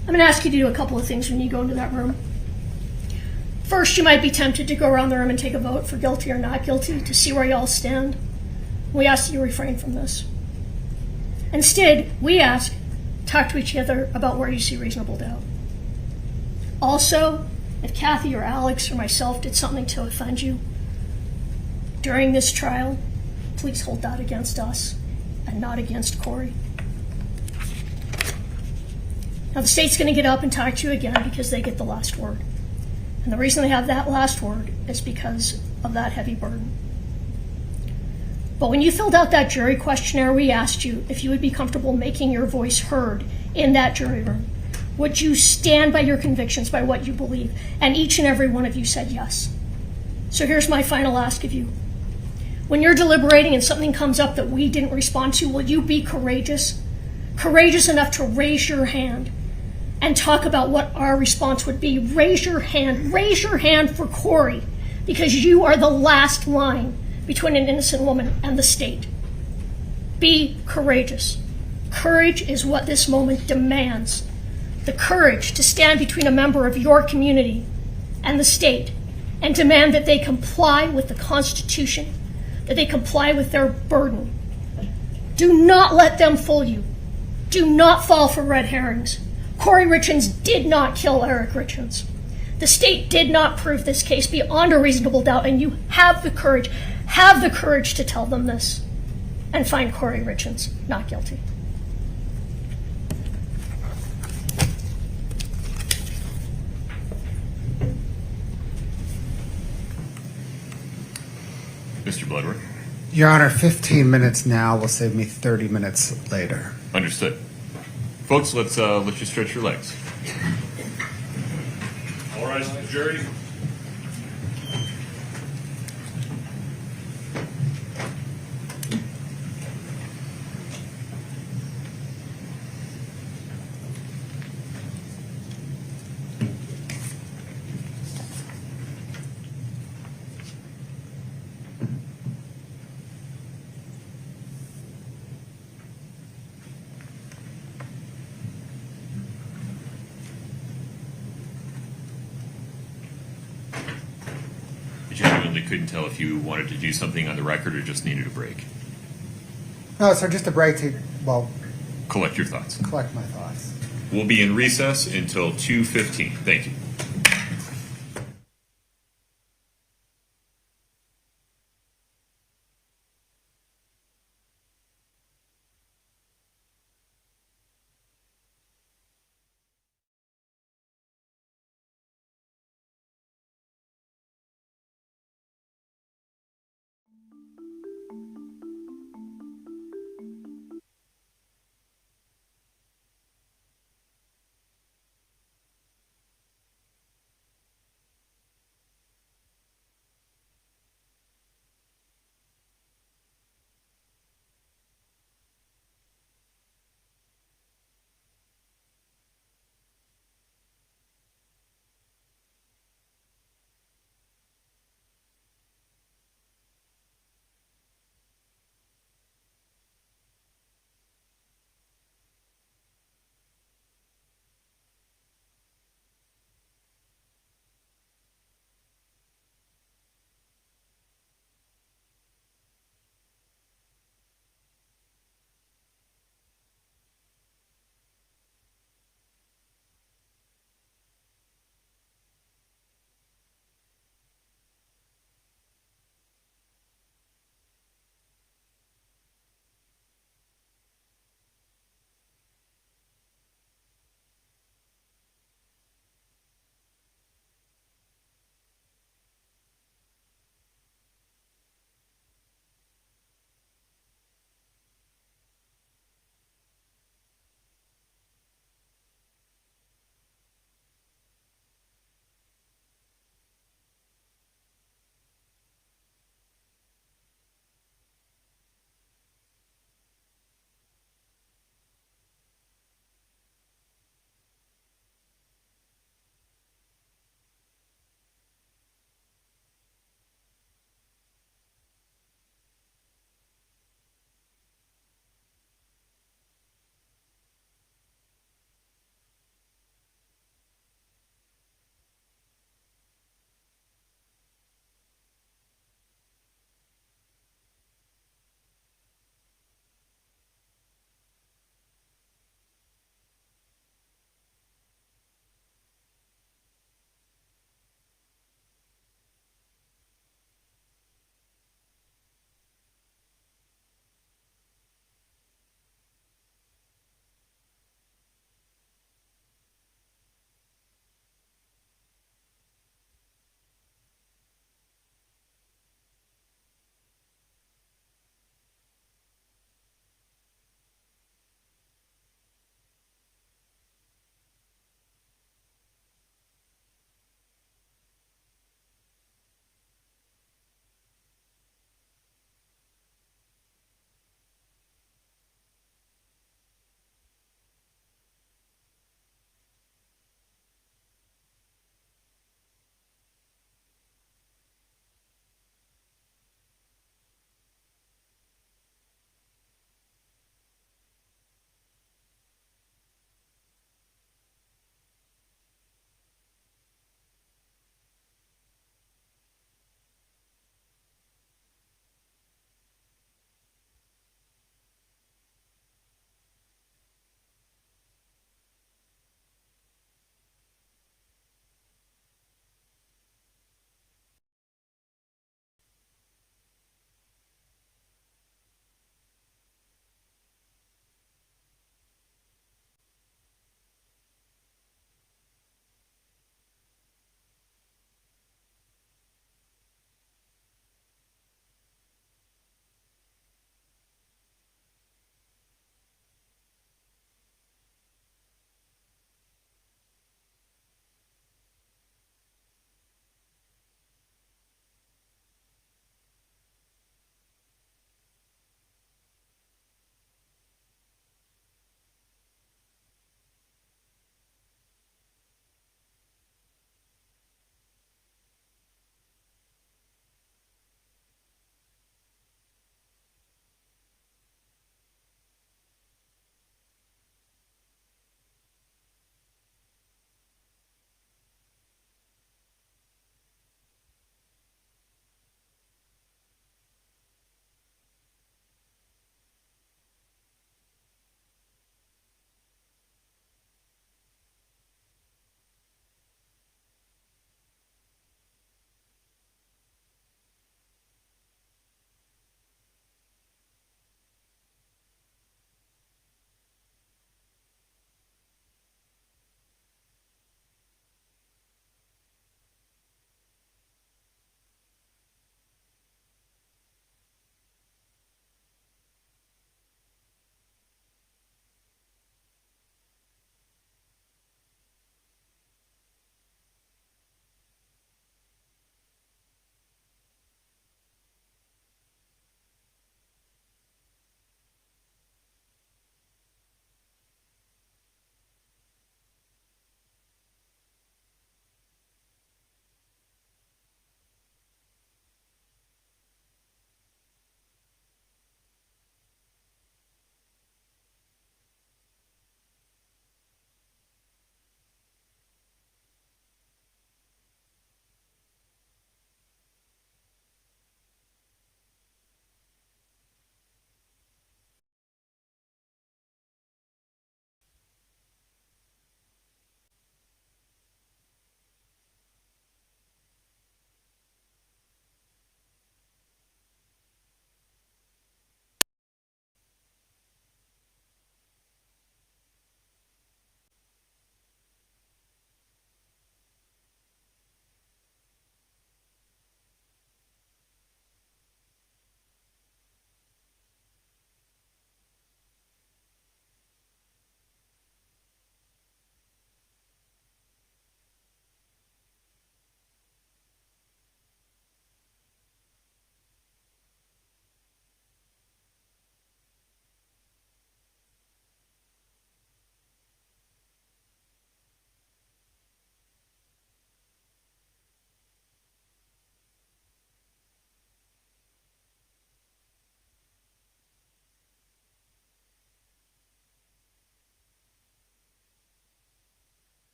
I'm going to ask you to do a couple of things when you go into that room. First, you might be tempted to go around the room and take a vote for guilty or not guilty to see where you all stand. We ask that you refrain from this. Instead, we ask, talk to each other about where you see reasonable doubt. Also, if Kathy or Alex or myself did something to offend you during this trial, please hold that against us and not against Kouri. Now, the state's going to get up and talk to you again because they get the last word. And the reason they have that last word is because of that heavy burden. But when you filled out that jury questionnaire, we asked you if you would be comfortable making your voice heard in that jury room. Would you stand by your convictions, by what you believe? And each and every one of you said yes. So here's my final ask of you. When you're deliberating and something comes up that we didn't respond to, will you be courageous? Courageous enough to raise your hand and talk about what our response would be. Raise your hand for Kouri, because you are the last line between an innocent woman and the state. Be courageous. Courage is what this moment demands. The courage to stand between a member of your community and the state and demand that they comply with the Constitution, that they comply with their burden. Do not let them fool you. Do not fall for red herrings. Kouri Richins did not kill Eric Richins. The state did not prove this case beyond a reasonable doubt, and you have the courage to tell them this and find Kouri Richins not guilty. Mr. Bloodworth. Your Honor, 15 minutes now will save me 30 minutes later. Understood. Folks, let's you stretch your legs. All rise to the jury. Genuinely couldn't tell if you wanted to do something on the record or just needed a break. No, sir, just a break to, Collect your thoughts. collect my thoughts. We'll be in recess until 2:15. Thank you.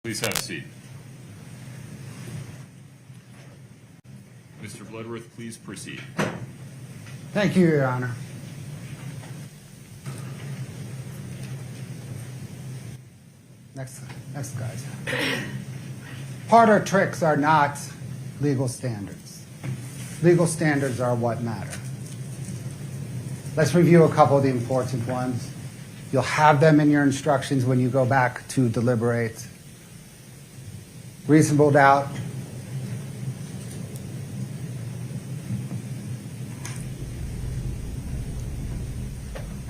Please have a seat. Mr. Bloodworth, please proceed. Thank you, Your Honor. Next, guys. Parlor tricks are not legal standards. Legal standards are what matter. Let's review a couple of the important ones. You'll have them in your instructions when you go back to deliberate. Reasonable doubt.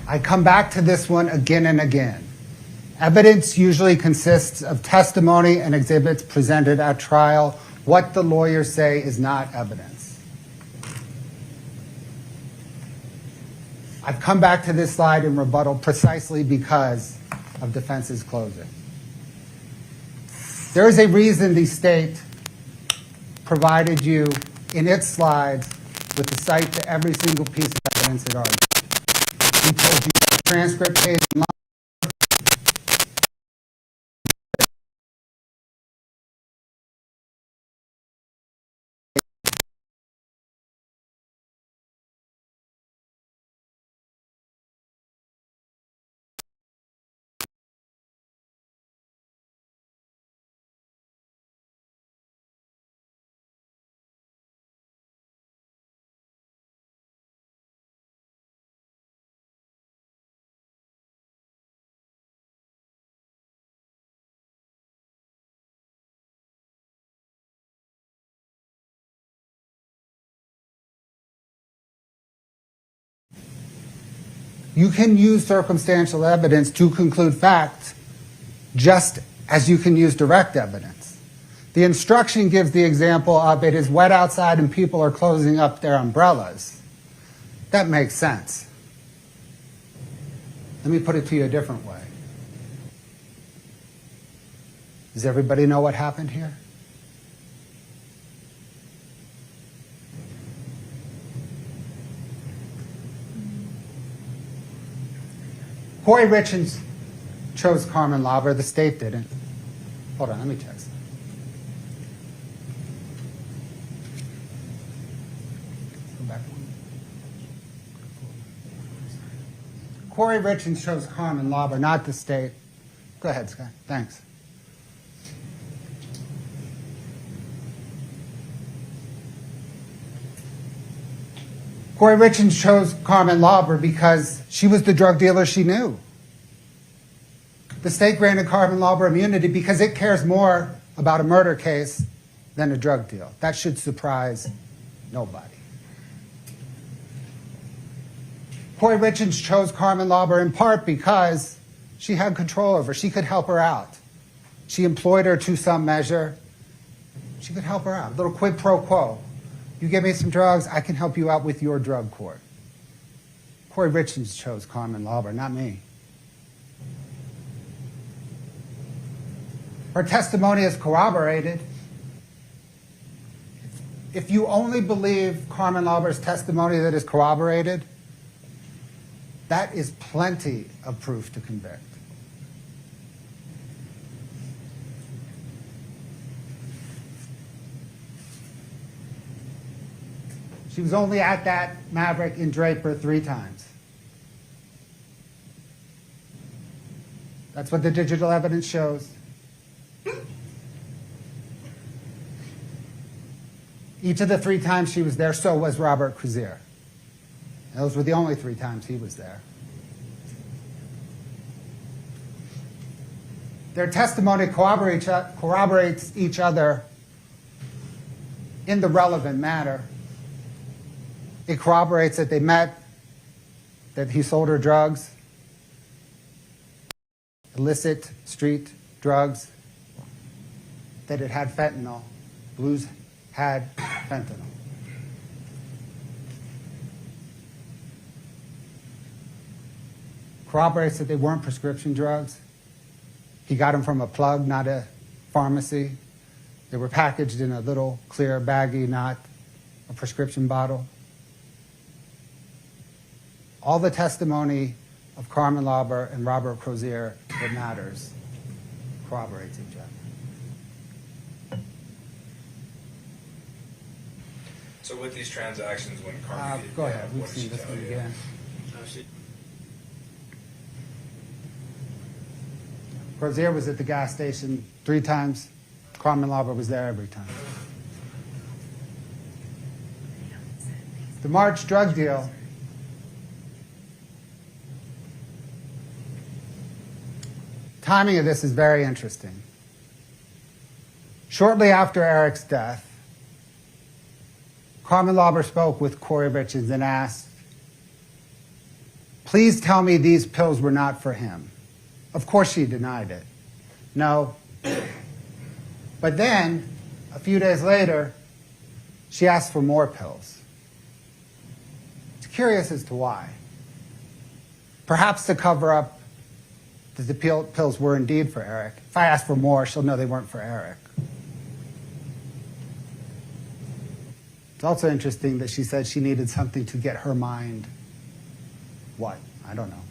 I come back to this one again and again. Evidence usually consists of testimony and exhibits presented at trial. What the lawyers say is not evidence. I've come back to this slide in rebuttal precisely because of defense's closing. There is a reason the state provided you in its slides with the cite to every single piece of evidence it argued. We told you the transcript page and line. You can use circumstantial evidence to conclude facts just as you can use direct evidence. The instruction gives the example of it is wet outside and people are closing up their umbrellas. That makes sense. Let me put it to you a different way. Does everybody know what happened here? Kouri Richins chose Carmen Lauber. The state didn't. Hold on, let me text. Go back one. Kouri Richins chose Carmen Lauber, not the state. Go ahead, Scott. Thanks. Kouri Richins chose Carmen Lauber because she was the drug dealer she knew. The state granted Carmen Lauber immunity because it cares more about a murder case than a drug deal. That should surprise nobody. Kouri Richins chose Carmen Lauber in part because she had control over her. She could help her out. She employed her to some measure. She could help her out. A little quid pro quo. You give me some drugs, I can help you out with your drug court. Kouri Richins chose Carmen Lauber, not me. Her testimony is corroborated. If you only believe Carmen Lauber's testimony that is corroborated, that is plenty of proof to convict. She was only at that Maverick in Draper 3 times. That's what the digital evidence shows. Each of the 3 times she was there, so was Robert Crozier. Those were the only 3 times he was there. Their testimony corroborates each other in the relevant matter. It corroborates that they met, that he sold her drugs, illicit street drugs, that it had fentanyl. Blues had fentanyl. Corroborates that they weren't prescription drugs. He got them from a plug, not a pharmacy. They were packaged in a little clear baggie, not a prescription bottle. All the testimony of Carmen Lauber and Robert Crozier that matters corroborates each other. So with these transactions, when Carmen... Go ahead, we've what did she seen this tell one you? again. Crozier was at the gas station 3 times. Carmen Lauber was there every time. The March drug deal. Timing of this is very interesting. Shortly after Eric's death, Carmen Lauber spoke with Kouri Richins and asked, "Please tell me these pills were not for him." Of course she denied it. No. But then, a few days later, she asked for more pills. It's curious as to why. Perhaps to cover up that the pills were indeed for Eric. If I ask for more, she'll know they weren't for Eric. It's also interesting that she said she needed something to get her mind. What? I don't know.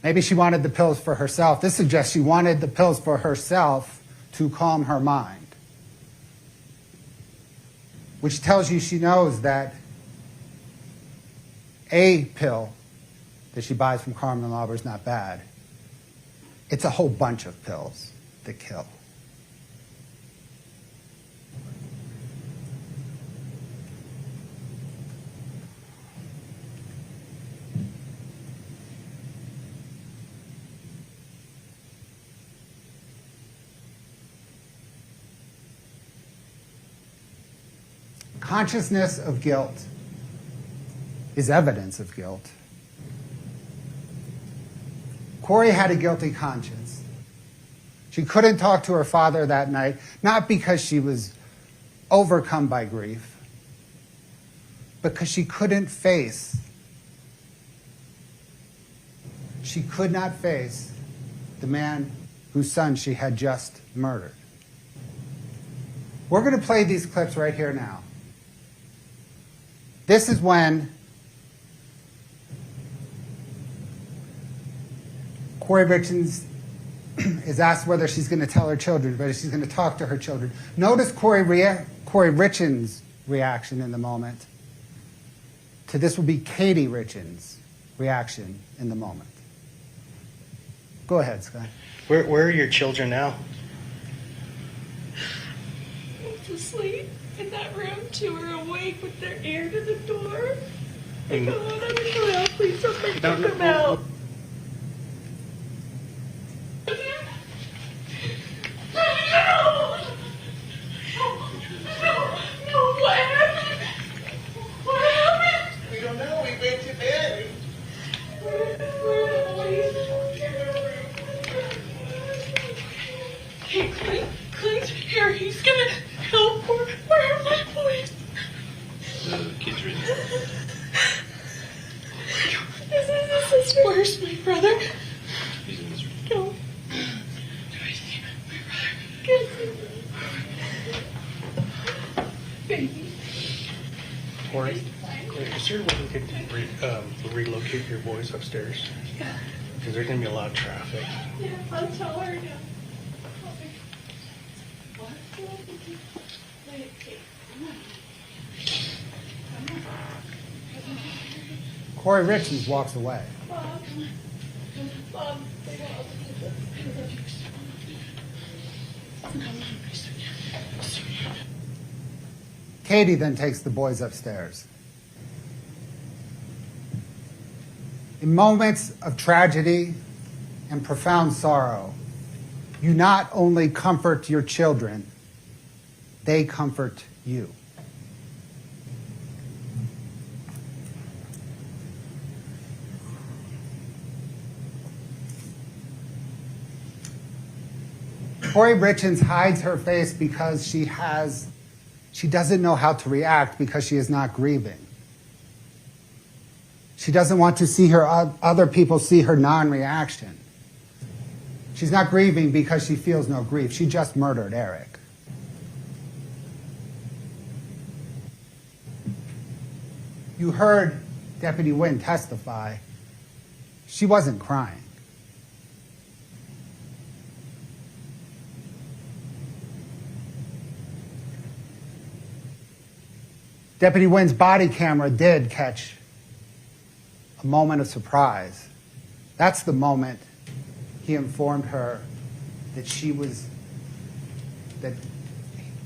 Maybe she wanted the pills for herself. This suggests she wanted the pills for herself to calm her mind. Which tells you she knows that a pill that she buys from Carmen Lauber is not bad. It's a whole bunch of pills that kill. Consciousness of guilt is evidence of guilt. Kouri had a guilty conscience. She couldn't talk to her father that night, not because she was overcome by grief, but because she couldn't face. She could not face the man whose son she had just murdered. We're going to play these clips right here now. This is when Kouri Richins is asked whether she's going to tell her children, whether she's going to talk to her children. Notice Kouri Richins' reaction in the moment. To this will be Katie Richins' reaction in the moment. Go ahead, Scott. Where are your children now? Asleep in that room. 2 are awake with their ear to the door. I go on, I'm gonna go out. Please don't make them come out. No, what happened? What happened? We don't know. We went to bed. Hey, Clint's here. He's gonna help. Where are my boys? The kids are in This is where's my brother? He's in this room. No. I see my brother. Baby. Kouri, is there a way we could relocate your boys upstairs? Yeah. Because there's going to be a lot of traffic. Yeah, I'll tell her now. What? Wait, okay. Kouri Richins walks away. Mom, they want Katie then takes the boys upstairs. In moments of tragedy and profound sorrow, you not only comfort your children, they comfort you. Kouri Richins hides her face because she doesn't know how to react because she is not grieving. She doesn't want to see other people see her non-reaction. She's not grieving because she feels no grief. She just murdered Eric. You heard Deputy Wynn testify. She wasn't crying. Deputy Wynn's body camera did catch a moment of surprise. That's the moment he informed her that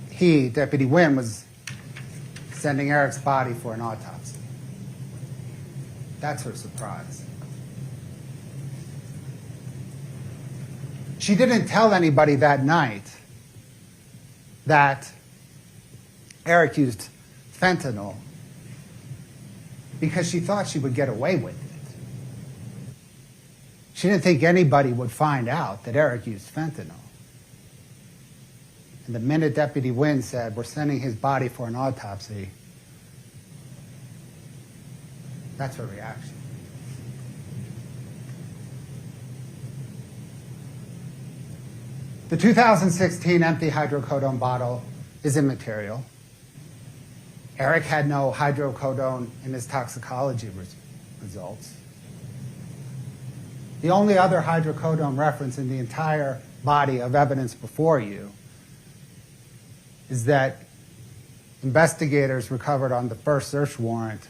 he, Deputy Wynn, was sending Eric's body for an autopsy. That's her surprise. She didn't tell anybody that night that Eric used fentanyl because she thought she would get away with it. She didn't think anybody would find out that Eric used fentanyl. And the minute Deputy Wynn said, "We're sending his body for an autopsy," that's her reaction. The 2016 empty hydrocodone bottle is immaterial. Eric had no hydrocodone in his toxicology results. The only other hydrocodone reference in the entire body of evidence before you is that investigators recovered on the first search warrant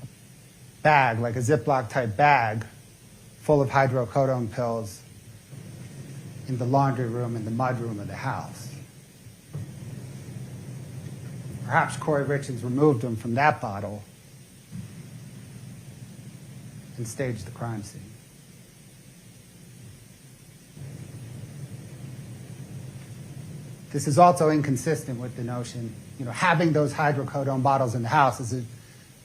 a bag, like a Ziploc type bag, full of hydrocodone pills in the laundry room and the mudroom of the house. Perhaps Kouri Richins removed them from that bottle and staged the crime scene. This is also inconsistent with the notion, having those hydrocodone bottles in the house,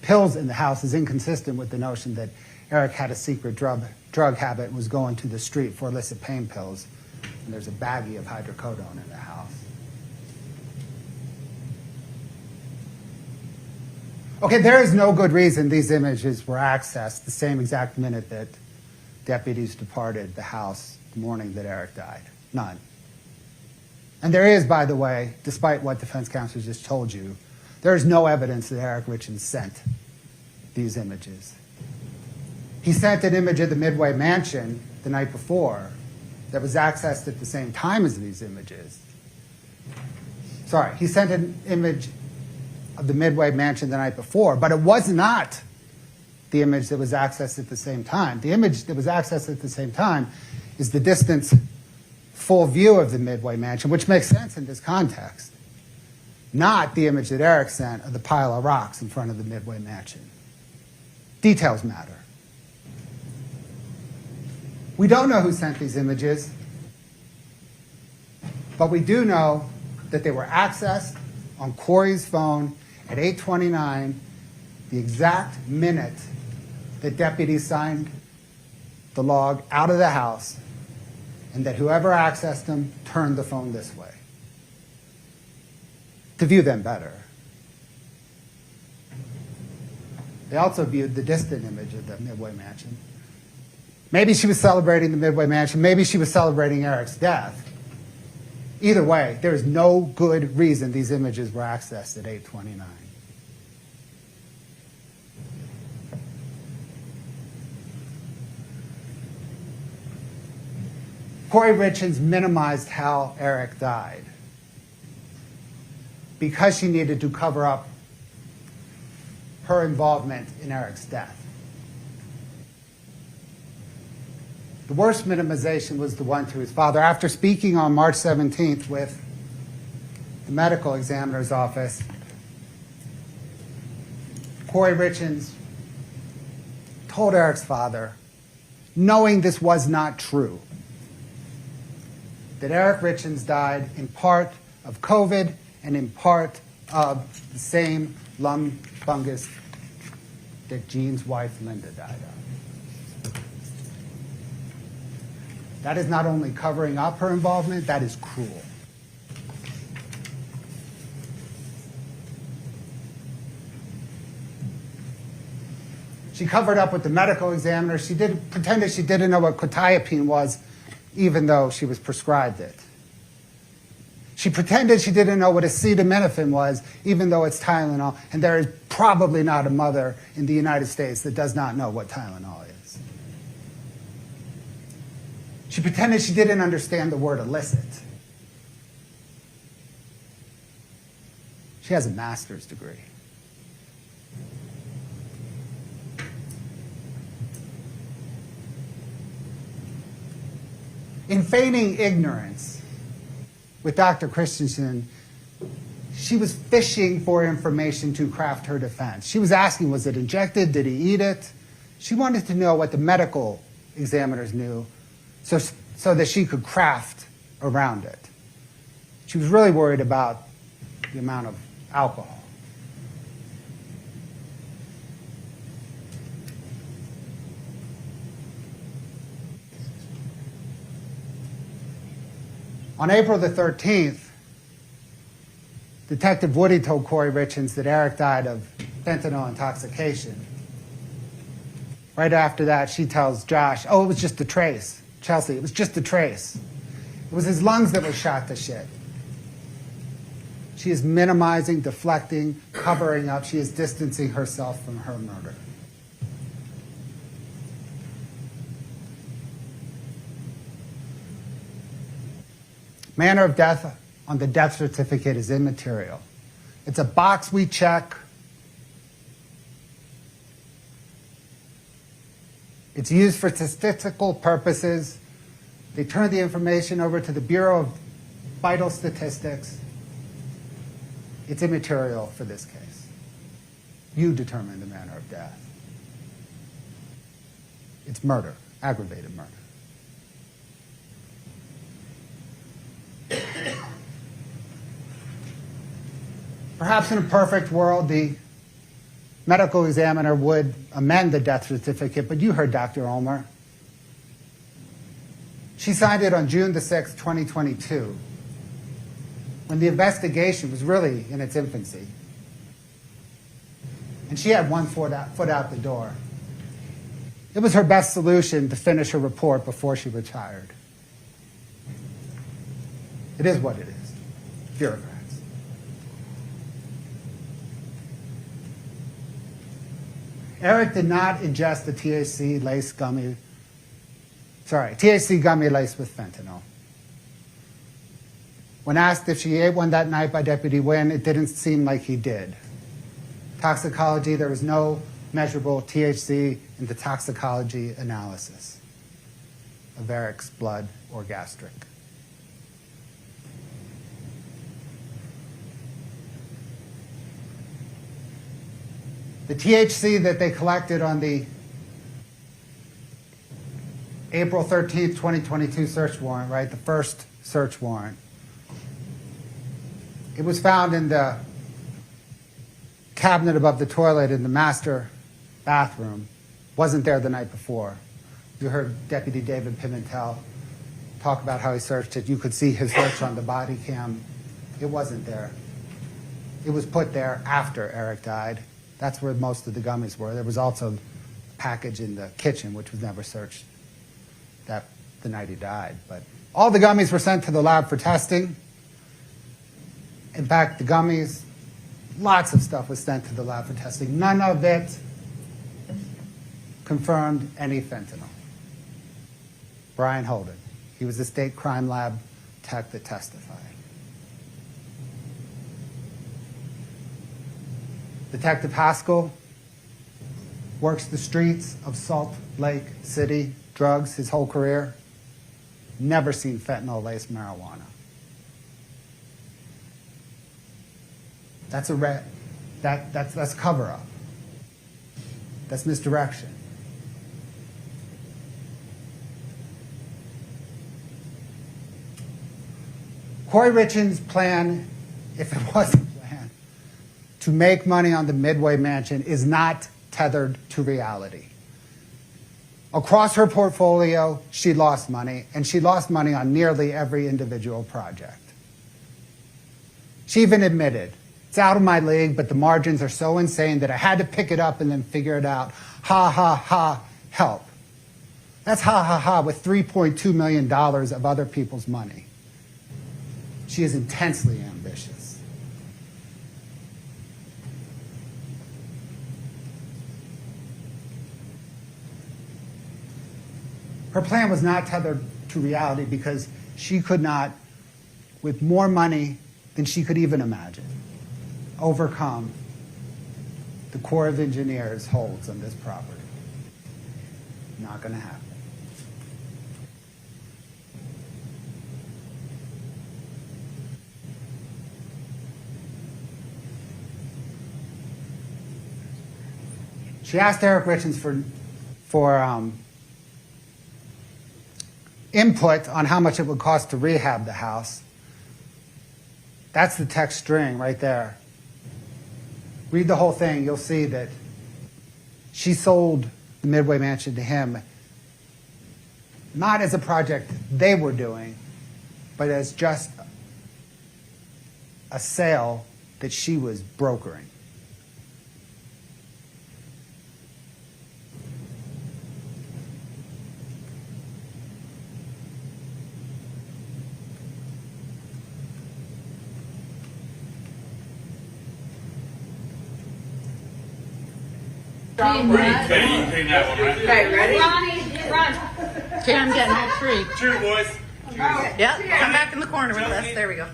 pills in the house, is inconsistent with the notion that Eric had a secret drug habit and was going to the street for illicit pain pills, and there's a baggie of hydrocodone in the house. Okay, there is no good reason these images were accessed the same exact minute that deputies departed the house the morning that Eric died. None. And there is, by the way, despite what defense counsel just told you, there is no evidence that Eric Richins sent these images. He sent an image of the Midway Mansion the night before that was accessed at the same time as these images. Sorry, he sent an image of the Midway Mansion the night before, but it was not the image that was accessed at the same time. The image that was accessed at the same time is the distance full view of the Midway Mansion, which makes sense in this context, not the image that Eric sent of the pile of rocks in front of the Midway Mansion. Details matter. We don't know who sent these images, but we do know that they were accessed on Kouri's phone at 8:29, the exact minute that deputies signed the log out of the house, and that whoever accessed them turned the phone this way to view them better. They also viewed the distant image of the Midway Mansion. Maybe she was celebrating the Midway Mansion. Maybe she was celebrating Eric's death. Either way, there is no good reason these images were accessed at 8:29. Kouri Richins minimized how Eric died because she needed to cover up her involvement in Eric's death. The worst minimization was the one to his father. After speaking on March 17th with the medical examiner's office, Kouri Richins told Eric's father, knowing this was not true, that Eric Richins died in part of COVID and in part of the same lung fungus that Jean's wife, Linda, died of. That is not only covering up her involvement, that is cruel. She covered up with the medical examiner. She pretended she didn't know what quetiapine was, even though she was prescribed it. She pretended she didn't know what acetaminophen was, even though it's Tylenol, and there is probably not a mother in the United States that does not know what Tylenol is. She pretended she didn't understand the word illicit. She has a master's degree. In feigning ignorance with Dr. Christensen, she was fishing for information to craft her defense. She was asking, was it injected? Did he eat it? She wanted to know what the medical examiners knew so that she could craft around it. She was really worried about the amount of alcohol. On April the 13th, Detective Woody told Kouri Richins that Eric died of fentanyl intoxication. Right after that, she tells Josh, oh, it was just a trace. Chelsea, it was just a trace. It was his lungs that were shot to shit. She is minimizing, deflecting, covering up. She is distancing herself from her murder. Manner of death on the death certificate is immaterial. It's a box we check. It's used for statistical purposes. They turn the information over to the Bureau of Vital Statistics. It's immaterial for this case. You determine the manner of death. It's murder, aggravated murder. Perhaps in a perfect world, the medical examiner would amend the death certificate, but you heard Dr. Ulmer. She signed it on June the 6th, 2022, when the investigation was really in its infancy. And she had one foot out the door. It was her best solution to finish her report before she retired. It is what it is. Bureaucrats. Eric did not ingest the THC gummy laced with fentanyl. When asked if she ate one that night by Deputy Wynn, it didn't seem like he did. Toxicology, there was no measurable THC in the toxicology analysis of Eric's blood or gastric. The THC that they collected on the April 13th, 2022 search warrant, right, the first search warrant, it was found in the cabinet above the toilet in the master bathroom. Wasn't there the night before. You heard Deputy David Pimentel talk about how he searched it. You could see his search on the body cam. It wasn't there. It was put there after Eric died. That's where most of the gummies were. There was also a package in the kitchen, which was never searched the night he died. But all the gummies were sent to the lab for testing. In fact, the gummies, lots of stuff was sent to the lab for testing. None of it confirmed any fentanyl. Brian Holden, he was the state crime lab tech that testified. Detective Haskell works the streets of Salt Lake City, drugs his whole career. Never seen fentanyl-laced marijuana. That's that's cover-up. That's misdirection. Kouri Richins' plan, if it was a plan, to make money on the Midway mansion is not tethered to reality. Across her portfolio, she lost money, and she lost money on nearly every individual project. She even admitted, it's out of my league, but the margins are so insane that I had to pick it up and then figure it out. Ha, ha, ha, help. That's ha, ha, ha with $3.2 million of other people's money. She is intensely ambitious. Her plan was not tethered to reality because she could not, with more money than she could even imagine, overcome the Corps of Engineers holds on this property. Not going to happen. She asked Eric Richins for input on how much it would cost to rehab the house. That's the text string right there. Read the whole thing. You'll see that she sold the Midway Mansion to him, not as a project they were doing, but as just a sale that she was brokering. Okay, ready? Okay, I'm getting all three. Cheers, boys. Yep, come back in the corner with us. There we go.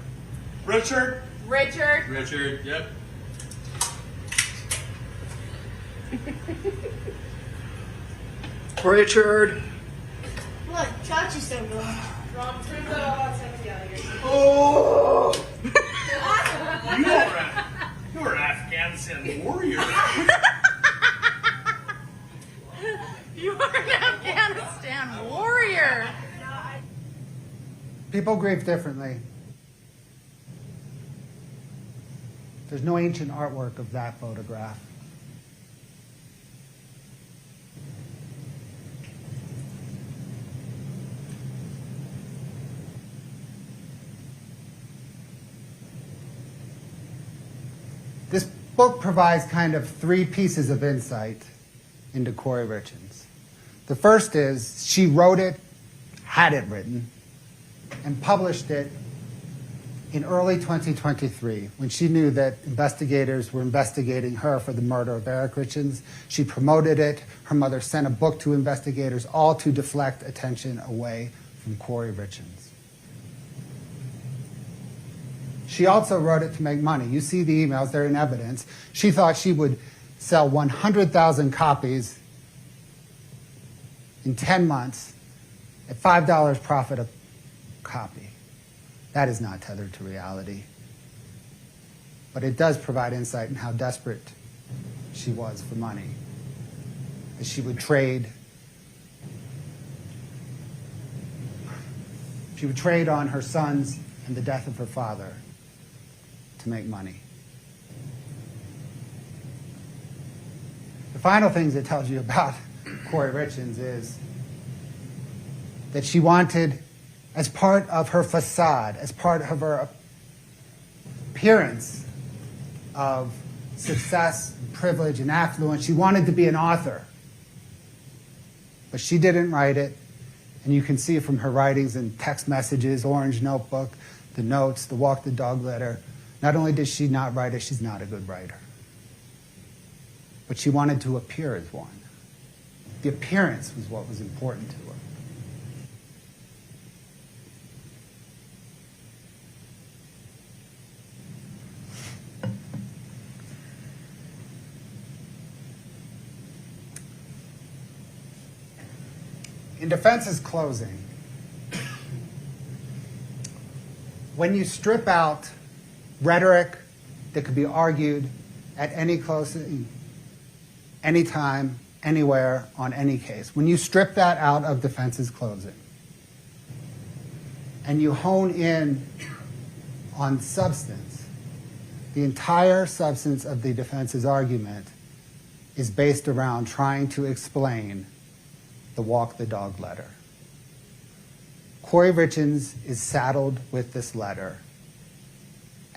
Richard. Richard, yep. Richard. Look, Chachi's still going. Oh! You're an Afghanistan warrior. You are an Afghanistan warrior. People grieve differently. There's no ancient artwork of that photograph. This book provides kind of three pieces of insight into Kouri Richins. The first is she wrote it, had it written, and published it in early 2023 when she knew that investigators were investigating her for the murder of Eric Richins. She promoted it. Her mother sent a book to investigators, all to deflect attention away from Kouri Richins. She also wrote it to make money. You see the emails, they're in evidence. She thought she would sell 100,000 copies in 10 months at $5 profit a copy. That is not tethered to reality. But it does provide insight in how desperate she was for money. That she would trade. She would trade on her sons and the death of her father to make money. The final things it tells you about Kouri Richins is that she wanted, as part of her facade, as part of her appearance of success, privilege, and affluence, she wanted to be an author. But she didn't write it, and you can see from her writings and text messages, Orange Notebook, the notes, the Walk the Dog letter, not only did she not write it, she's not a good writer. But she wanted to appear as one. The appearance was what was important to her. In defense's closing, when you strip out rhetoric that could be argued at any closing, anytime, anywhere, on any case, when you strip that out of defense's closing and you hone in on substance, the entire substance of the defense's argument is based around trying to explain the Walk the Dog letter. Kouri Richins is saddled with this letter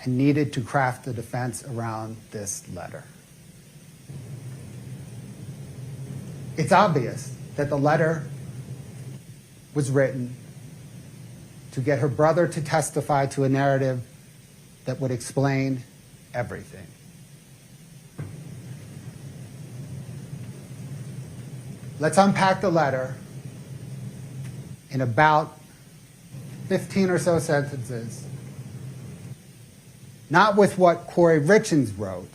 and needed to craft the defense around this letter. It's obvious that the letter was written to get her brother to testify to a narrative that would explain everything. Let's unpack the letter in about 15 or so sentences, not with what Kouri Richins wrote,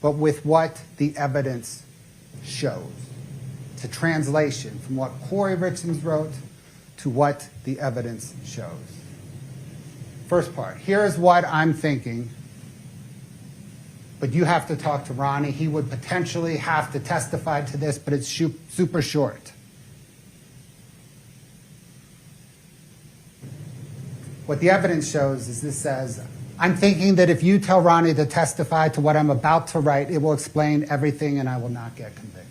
but with what the evidence shows. It's a translation from what Kouri Richins wrote to what the evidence shows. First part, here's what I'm thinking but you have to talk to Ronnie. He would potentially have to testify to this, but it's super short. What the evidence shows is this says, I'm thinking that if you tell Ronnie to testify to what I'm about to write, it will explain everything and I will not get convicted.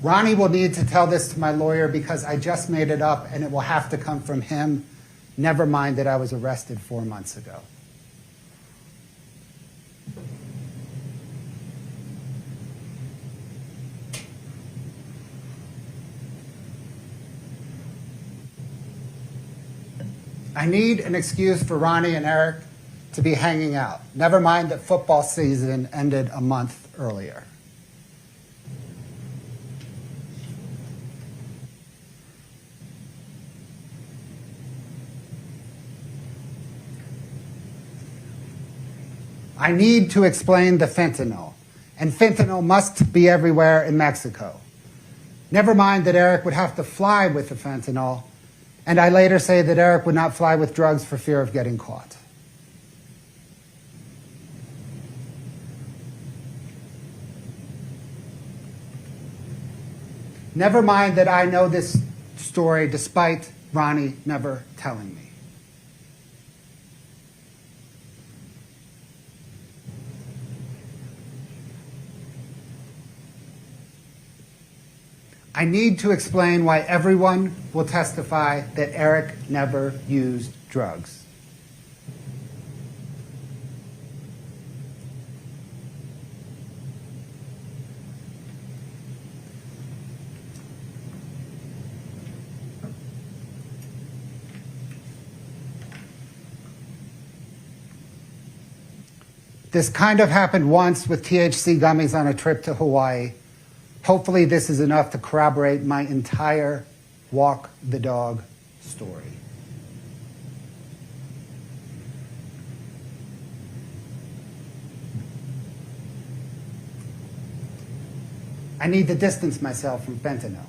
Ronnie will need to tell this to my lawyer because I just made it up and it will have to come from him. Never mind that I was arrested 4 months ago. I need an excuse for Ronnie and Eric to be hanging out. Never mind that football season ended a month earlier. I need to explain the fentanyl, and fentanyl must be everywhere in Mexico. Never mind that Eric would have to fly with the fentanyl, and I later say that Eric would not fly with drugs for fear of getting caught. Never mind that I know this story despite Ronnie never telling me. I need to explain why everyone will testify that Eric never used drugs. This kind of happened once with THC gummies on a trip to Hawaii. Hopefully this is enough to corroborate my entire walk the dog story. I need to distance myself from fentanyl.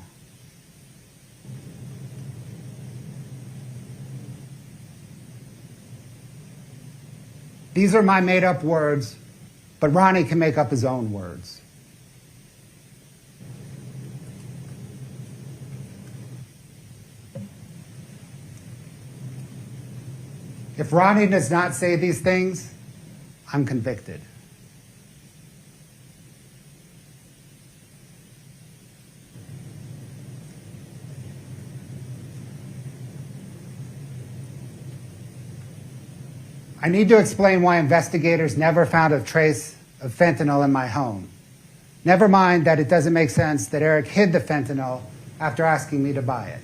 These are my made-up words, but Ronnie can make up his own words. If Ronnie does not say these things, I'm convicted. I need to explain why investigators never found a trace of fentanyl in my home. Never mind that it doesn't make sense that Eric hid the fentanyl after asking me to buy it.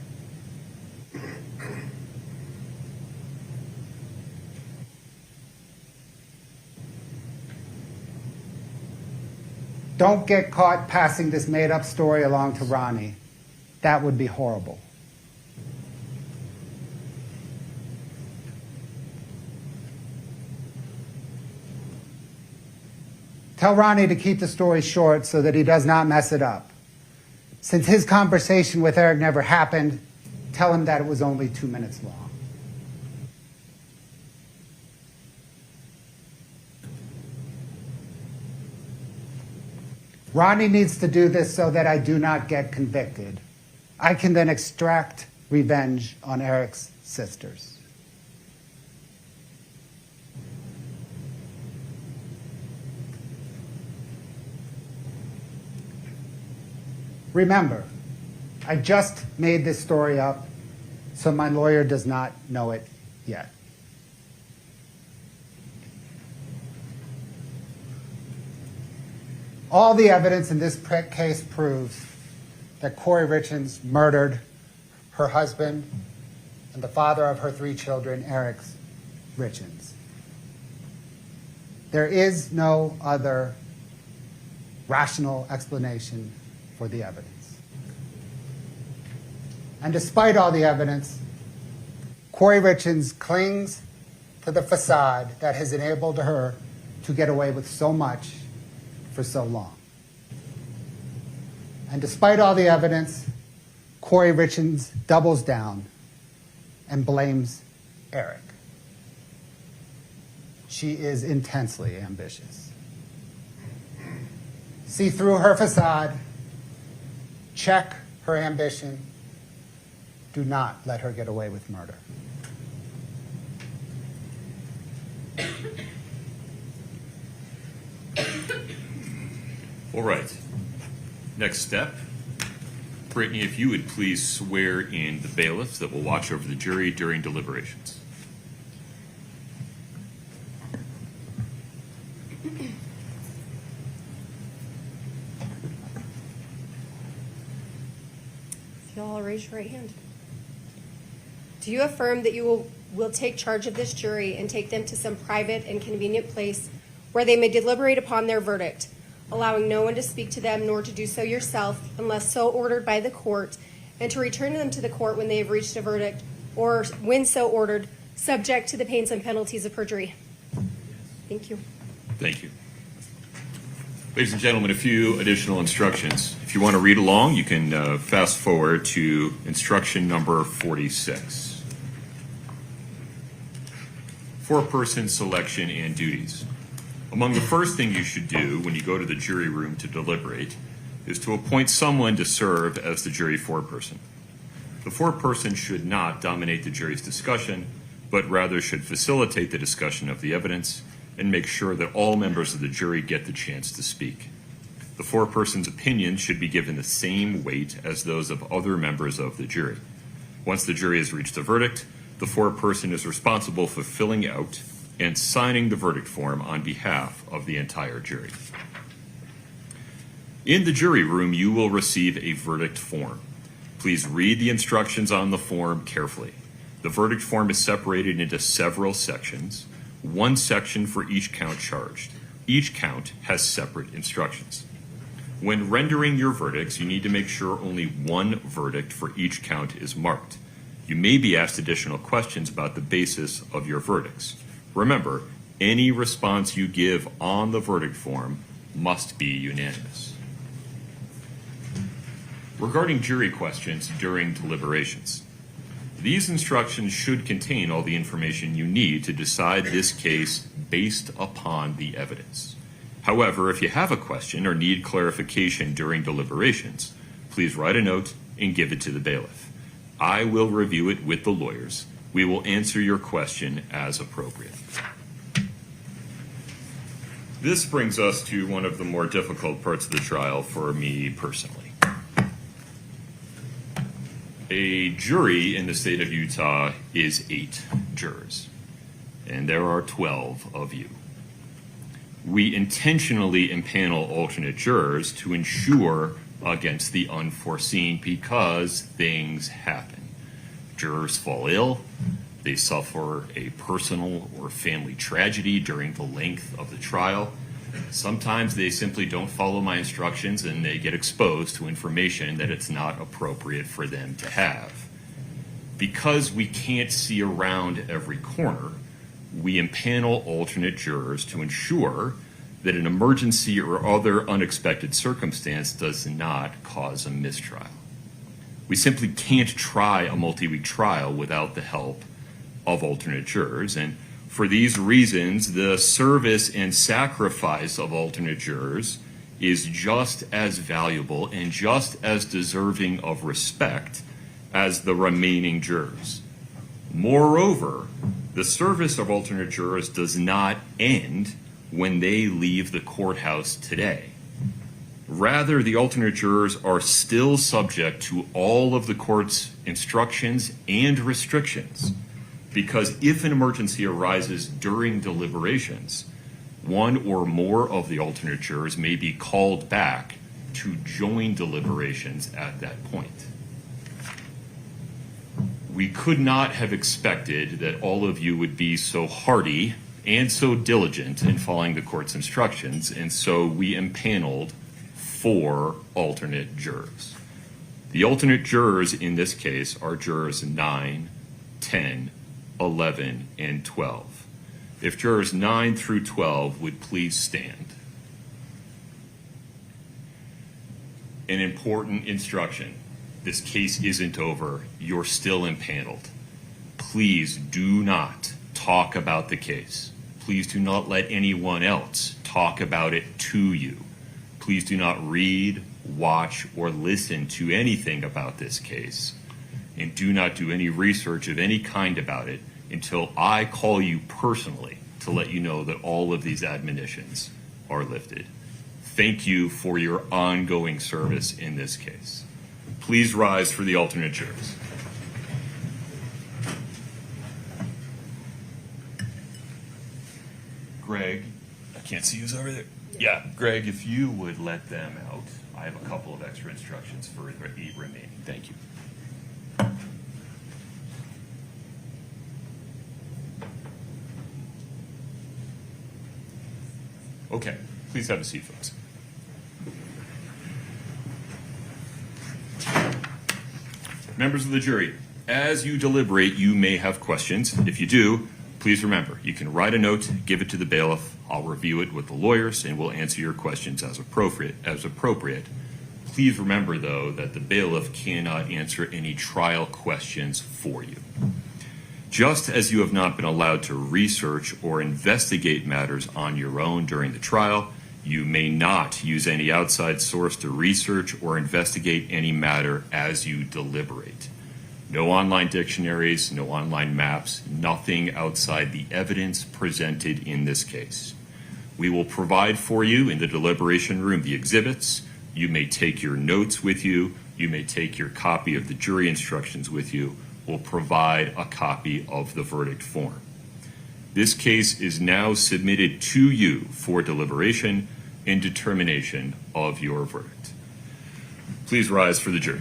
Don't get caught passing this made-up story along to Ronnie. That would be horrible. Tell Ronnie to keep the story short so that he does not mess it up. Since his conversation with Eric never happened, tell him that it was only 2 minutes long. Ronnie needs to do this so that I do not get convicted. I can then extract revenge on Eric's sisters. Remember, I just made this story up, so my lawyer does not know it yet. All the evidence in this case proves that Kouri Richins murdered her husband and the father of her 3 children, Eric Richins. There is no other rational explanation for the evidence. And despite all the evidence, Kouri Richins clings to the facade that has enabled her to get away with so much for so long. And despite all the evidence, Kouri Richins doubles down and blames Eric. She is intensely ambitious. See through her facade, check her ambition. Do not let her get away with murder. All right. Next step. Brittany, if you would please swear in the bailiffs that will watch over the jury during deliberations. If you'll all raise your right hand. Do you affirm that you will take charge of this jury and take them to some private and convenient place where they may deliberate upon their verdict, allowing no one to speak to them nor to do so yourself unless so ordered by the court, and to return them to the court when they have reached a verdict or when so ordered, subject to the pains and penalties of perjury? Thank you. Thank you. Ladies and gentlemen, a few additional instructions. If you want to read along, you can fast forward to instruction number 46. Four-person selection and duties. Among the first thing you should do when you go to the jury room to deliberate is to appoint someone to serve as the jury foreperson. The foreperson should not dominate the jury's discussion, but rather should facilitate the discussion of the evidence and make sure that all members of the jury get the chance to speak. The foreperson's opinions should be given the same weight as those of other members of the jury. Once the jury has reached a verdict, the foreperson is responsible for filling out and signing the verdict form on behalf of the entire jury. In the jury room, you will receive a verdict form. Please read the instructions on the form carefully. The verdict form is separated into several sections, one section for each count charged. Each count has separate instructions. When rendering your verdicts, you need to make sure only one verdict for each count is marked. You may be asked additional questions about the basis of your verdicts. Remember, any response you give on the verdict form must be unanimous. Regarding jury questions during deliberations, these instructions should contain all the information you need to decide this case based upon the evidence. However, if you have a question or need clarification during deliberations, please write a note and give it to the bailiff. I will review it with the lawyers. We will answer your question as appropriate. This brings us to one of the more difficult parts of the trial for me personally. A jury in the state of Utah is 8 jurors, and there are 12 of you. We intentionally impanel alternate jurors to ensure against the unforeseen because things happen. Jurors fall ill, they suffer a personal or family tragedy during the length of the trial. Sometimes they simply don't follow my instructions and they get exposed to information that it's not appropriate for them to have. Because we can't see around every corner, we impanel alternate jurors to ensure that an emergency or other unexpected circumstance does not cause a mistrial. We simply can't try a multi-week trial without the help of alternate jurors, and for these reasons, the service and sacrifice of alternate jurors is just as valuable and just as deserving of respect as the remaining jurors. Moreover, the service of alternate jurors does not end when they leave the courthouse today. Rather, the alternate jurors are still subject to all of the court's instructions and restrictions, because if an emergency arises during deliberations, one or more of the alternate jurors may be called back to join deliberations at that point. We could not have expected that all of you would be so hardy and so diligent in following the court's instructions, and so we impaneled 4 alternate jurors. The alternate jurors in this case are jurors 9, 10, 11, and 12. If jurors 9 through 12 would please stand. An important instruction. This case isn't over. You're still impaneled. Please do not talk about the case. Please do not let anyone else talk about it to you. Please do not read, watch, or listen to anything about this case. And do not do any research of any kind about it until I call you personally to let you know that all of these admonitions are lifted. Thank you for your ongoing service in this case. Please rise for the alternate jurors. Greg, I can't see who's over there. Yeah, Greg, if you would let them out. I have a couple of extra instructions for the 8 remaining. Thank you. Okay, please have a seat, folks. Members of the jury, as you deliberate, you may have questions. If you do, please remember, you can write a note, give it to the bailiff. I'll review it with the lawyers, and we'll answer your questions as appropriate. Please remember, though, that the bailiff cannot answer any trial questions for you. Just as you have not been allowed to research or investigate matters on your own during the trial, you may not use any outside source to research or investigate any matter as you deliberate. No online dictionaries, no online maps, nothing outside the evidence presented in this case. We will provide for you in the deliberation room the exhibits. You may take your notes with you. You may take your copy of the jury instructions with you. We'll provide a copy of the verdict form. This case is now submitted to you for deliberation and determination of your verdict. Please rise for the jury.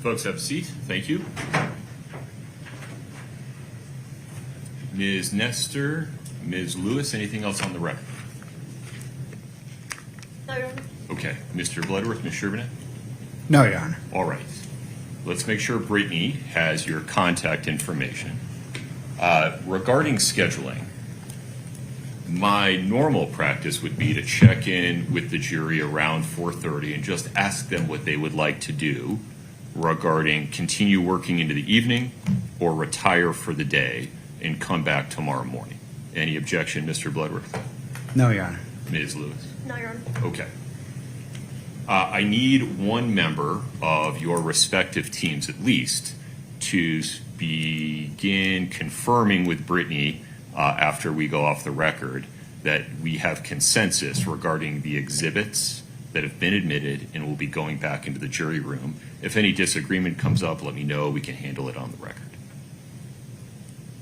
Folks, have a seat. Thank you. Ms. Nestor, Ms. Lewis, anything else on the record? No, Your Honor. Okay. Mr. Bloodworth, Ms. Sherbinet? No, Your Honor. All right. Let's make sure Brittany has your contact information. Regarding scheduling, my normal practice would be to check in with the jury around 4:30 and just ask them what they would like to do regarding continue working into the evening or retire for the day and come back tomorrow morning. Any objection, Mr. Bloodworth? No, Your Honor. Ms. Lewis? No, Your Honor. Okay. I need one member of your respective teams at least to begin confirming with Brittany after we go off the record that we have consensus regarding the exhibits that have been admitted and will be going back into the jury room. If any disagreement comes up, let me know. We can handle it on the record.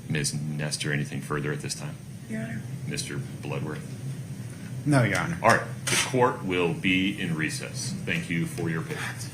Ms. Nestor, anything further at this time? Your Honor. Mr. Bloodworth? No, Your Honor. All right. The court will be in recess. Thank you for your patience.